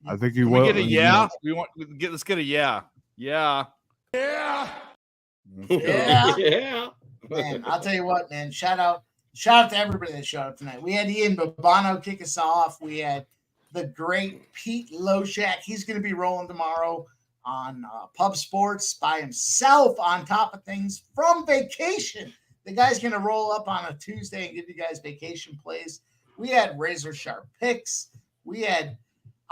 I think you will. Get a yeah. Let's get a yeah. Yeah. Yeah. Yeah. Man, I'll tell you what, man. Shout out to everybody that showed up tonight. We had Ian Babano kick us off. We had the great Pete Loshak. He's going to be rolling tomorrow on Pub Sports by himself on top of things from vacation. The guy's going to roll up on a Tuesday and give you guys vacation plays. We had razor sharp picks. We had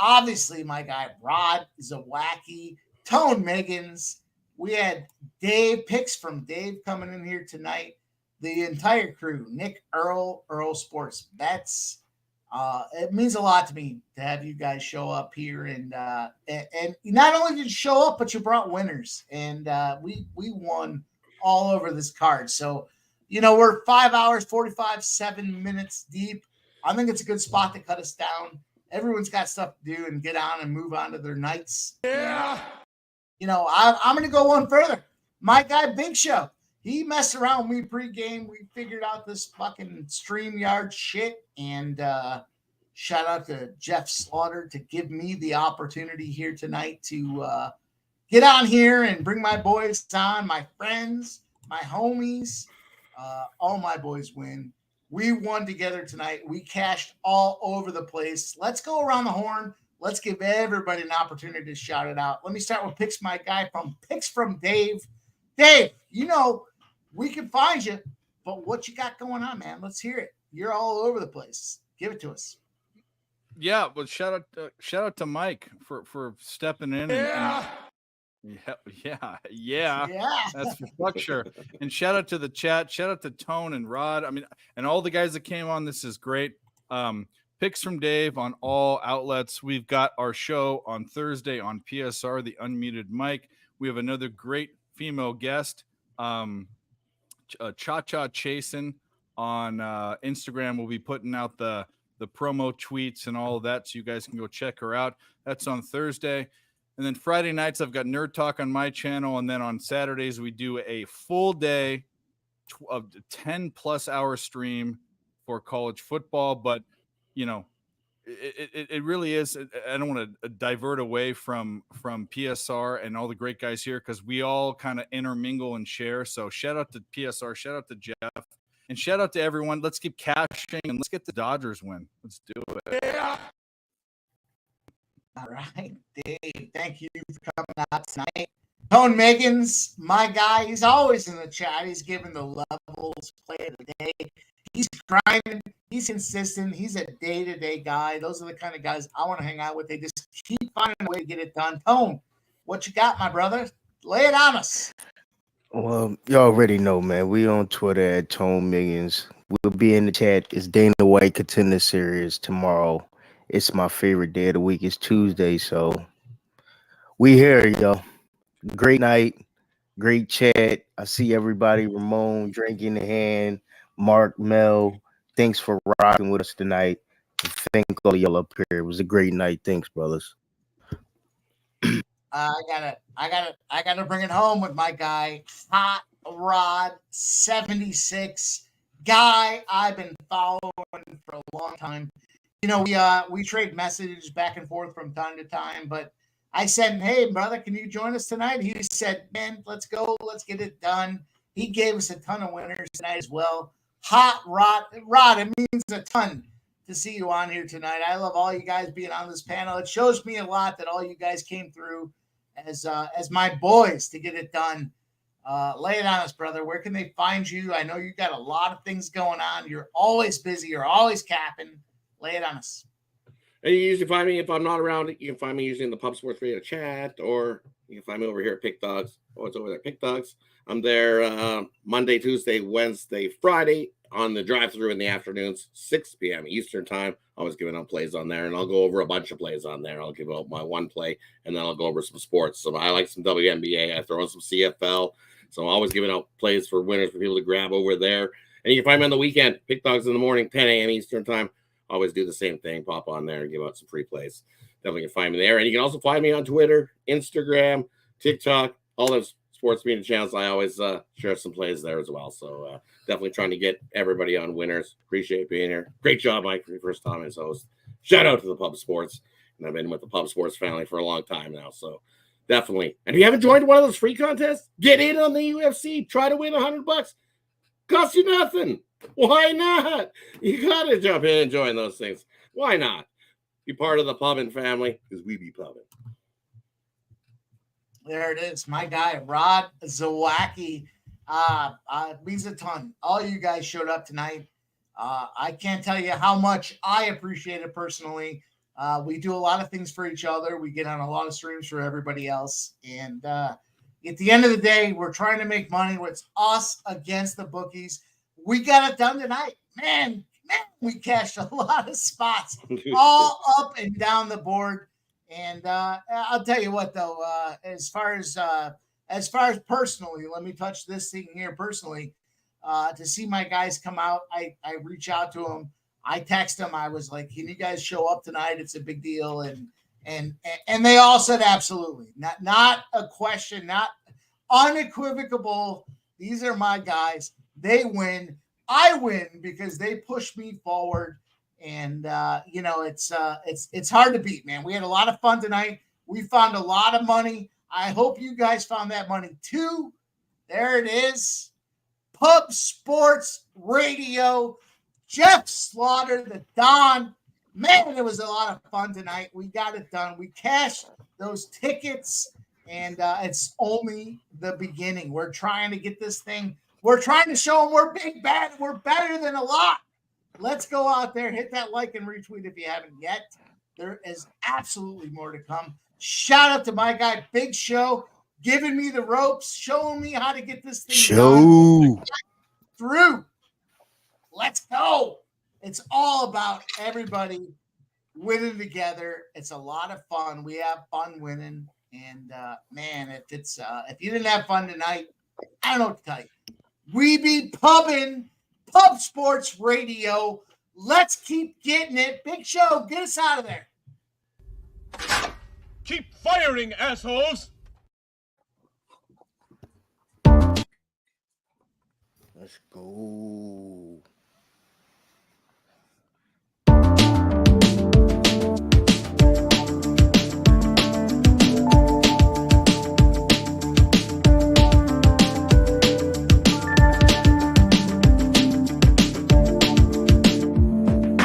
obviously my guy Rod Zawacki, Tone Meggins. We had Dave picks from Dave coming in here tonight. The entire crew, Nick Earl Sports Bets, It means a lot to me to have you guys show up here, and not only did you show up, but you brought winners, and we won all over this card. So, we're 5 hours, 7 minutes deep. I think it's a good spot to cut us down. Everyone's got stuff to do and get on and move on to their nights. Yeah. I'm going to go one further. My guy, Big Show, he messed around with me pregame. We figured out this fucking StreamYard shit. And shout out to Jeff Slaughter to give me the opportunity here tonight to get on here and bring my boys on, my friends, my homies. All my boys win. We won together tonight. We cashed all over the place. Let's go around the horn. Let's give everybody an opportunity to shout it out. Let me start with Picks, my guy from Picks from Dave. Dave, we can find you, but what you got going on, man? Let's hear it. You're all over the place. Give it to us. Yeah, well, shout out to Mike for stepping in. Yeah. That's for sure. And shout out to the chat. Shout out to Tone and Rod. I mean, and all the guys that came on. This is great. Picks from Dave on all outlets. We've got our show on Thursday on PSR, the Unmuted Mic. We have another great female guest, Cha-Cha Chasin on Instagram. We'll be putting out the promo tweets and all of that, so you guys can go check her out. That's on Thursday. And then Friday nights, I've got Nerd Talk on my channel. And then on Saturdays, we do a full day of 10+ hour stream for college football. But, it really is. I don't want to divert away from PSR and all the great guys here, because we all kind of intermingle and share. So shout out to PSR, shout out to Jeff, and shout out to everyone. Let's keep cashing and let's get the Dodgers win. Let's do it. Yeah. All right, Dave, thank you for coming out tonight. Tone Megan's my guy. He's always in the chat. He's giving the levels play of the day. He's grinding. He's consistent. He's a day-to-day guy. Those are the kind of guys I want to hang out with. They just keep finding a way to get it done. Tone, what you got, my brother? Lay it on us. Well, you already know, man. We on Twitter at Tone Millions. We'll be in the chat. It's Dana White Contender Series tomorrow. It's my favorite day of the week. It's Tuesday, so we here, y'all. Great night, great chat. I see everybody. Ramon, Drink in the Hand, Mark, Mel. Thanks for rocking with us tonight. Thank all y'all up here. It was a great night. Thanks, brothers. I gotta bring it home with my guy, Hot Rod 76. Guy I've been following for a long time. We trade messages back and forth from time to time, but I said, hey, brother, can you join us tonight? He said, man, let's go. Let's get it done. He gave us a ton of winners tonight as well. Hot Rod, it means a ton to see you on here tonight. I love all you guys being on this panel. It shows me a lot that all you guys came through as my boys to get it done. Lay it on us, brother. Where can they find you? I know you got a lot of things going on. You're always busy. You're always capping. Lay it on us. And you usually find me, if I'm not around, you can find me usually in the Pub Sports Radio chat, or you can find me over here at Pick Dogs. Oh, it's over there, Pick Dogs. I'm there Monday, Tuesday, Wednesday, Friday on the drive-through in the afternoons, 6 p.m. Eastern time. Always giving out plays on there, and I'll go over a bunch of plays on there. I'll give out my one play, and then I'll go over some sports. So I like some WNBA. I throw in some CFL. So I'm always giving out plays for winners for people to grab over there. And you can find me on the weekend, Pick Dogs in the morning, 10 a.m. Eastern time. Always do the same thing. Pop on there and give out some free plays. Definitely can find me there. And you can also find me on Twitter, Instagram, TikTok, all those sports media channels. I always share some plays there as well. So definitely trying to get everybody on winners. Appreciate being here. Great job, Mike, for your first time as host. Shout out to the Pub Sports. And I've been with the Pub Sports family for a long time now. So definitely. And if you haven't joined one of those free contests, get in on the UFC. Try to win $100. Costs you nothing. Why not? You got to jump in and join those things. Why not? Be part of the pubbing family, because we be pubbing. There it is. My guy, Rod Zawacki. Means a ton. All you guys showed up tonight. I can't tell you how much I appreciate it personally. We do a lot of things for each other. We get on a lot of streams for everybody else. And at the end of the day, we're trying to make money. It's us against the bookies. We got it done tonight. Man, man, we cashed a lot of spots all up and down the board. And I'll tell you what, though, as far as personally, let me touch this thing here personally. To see my guys come out, I reach out to them. I text them. I was like, "Can you guys show up tonight? It's a big deal." And they all said absolutely. Not a question, not unequivocal. These are my guys. They win. I win because they push me forward. And it's hard to beat, man. We had a lot of fun tonight. We found a lot of money. I hope you guys found that money too. There it is. Pub Sports Radio. Jeff Slaughter, the Don. Man, it was a lot of fun tonight. We got it done. We cashed those tickets, and it's only the beginning. We're trying to get this thing. We're trying to show them we're big, bad. We're better than a lot. Let's go out there, hit that like and retweet if you haven't yet. There is absolutely more to come. Shout out to my guy, Big Show, giving me the ropes, showing me how to get this thing done. Through. Let's go. It's all about everybody winning together. It's a lot of fun. We have fun winning. And man, if you didn't have fun tonight, I don't know what to tell you. We be pubbing. Pub Sports Radio. Let's keep getting it. Big Show, get us out of there. Keep firing, assholes. Let's go.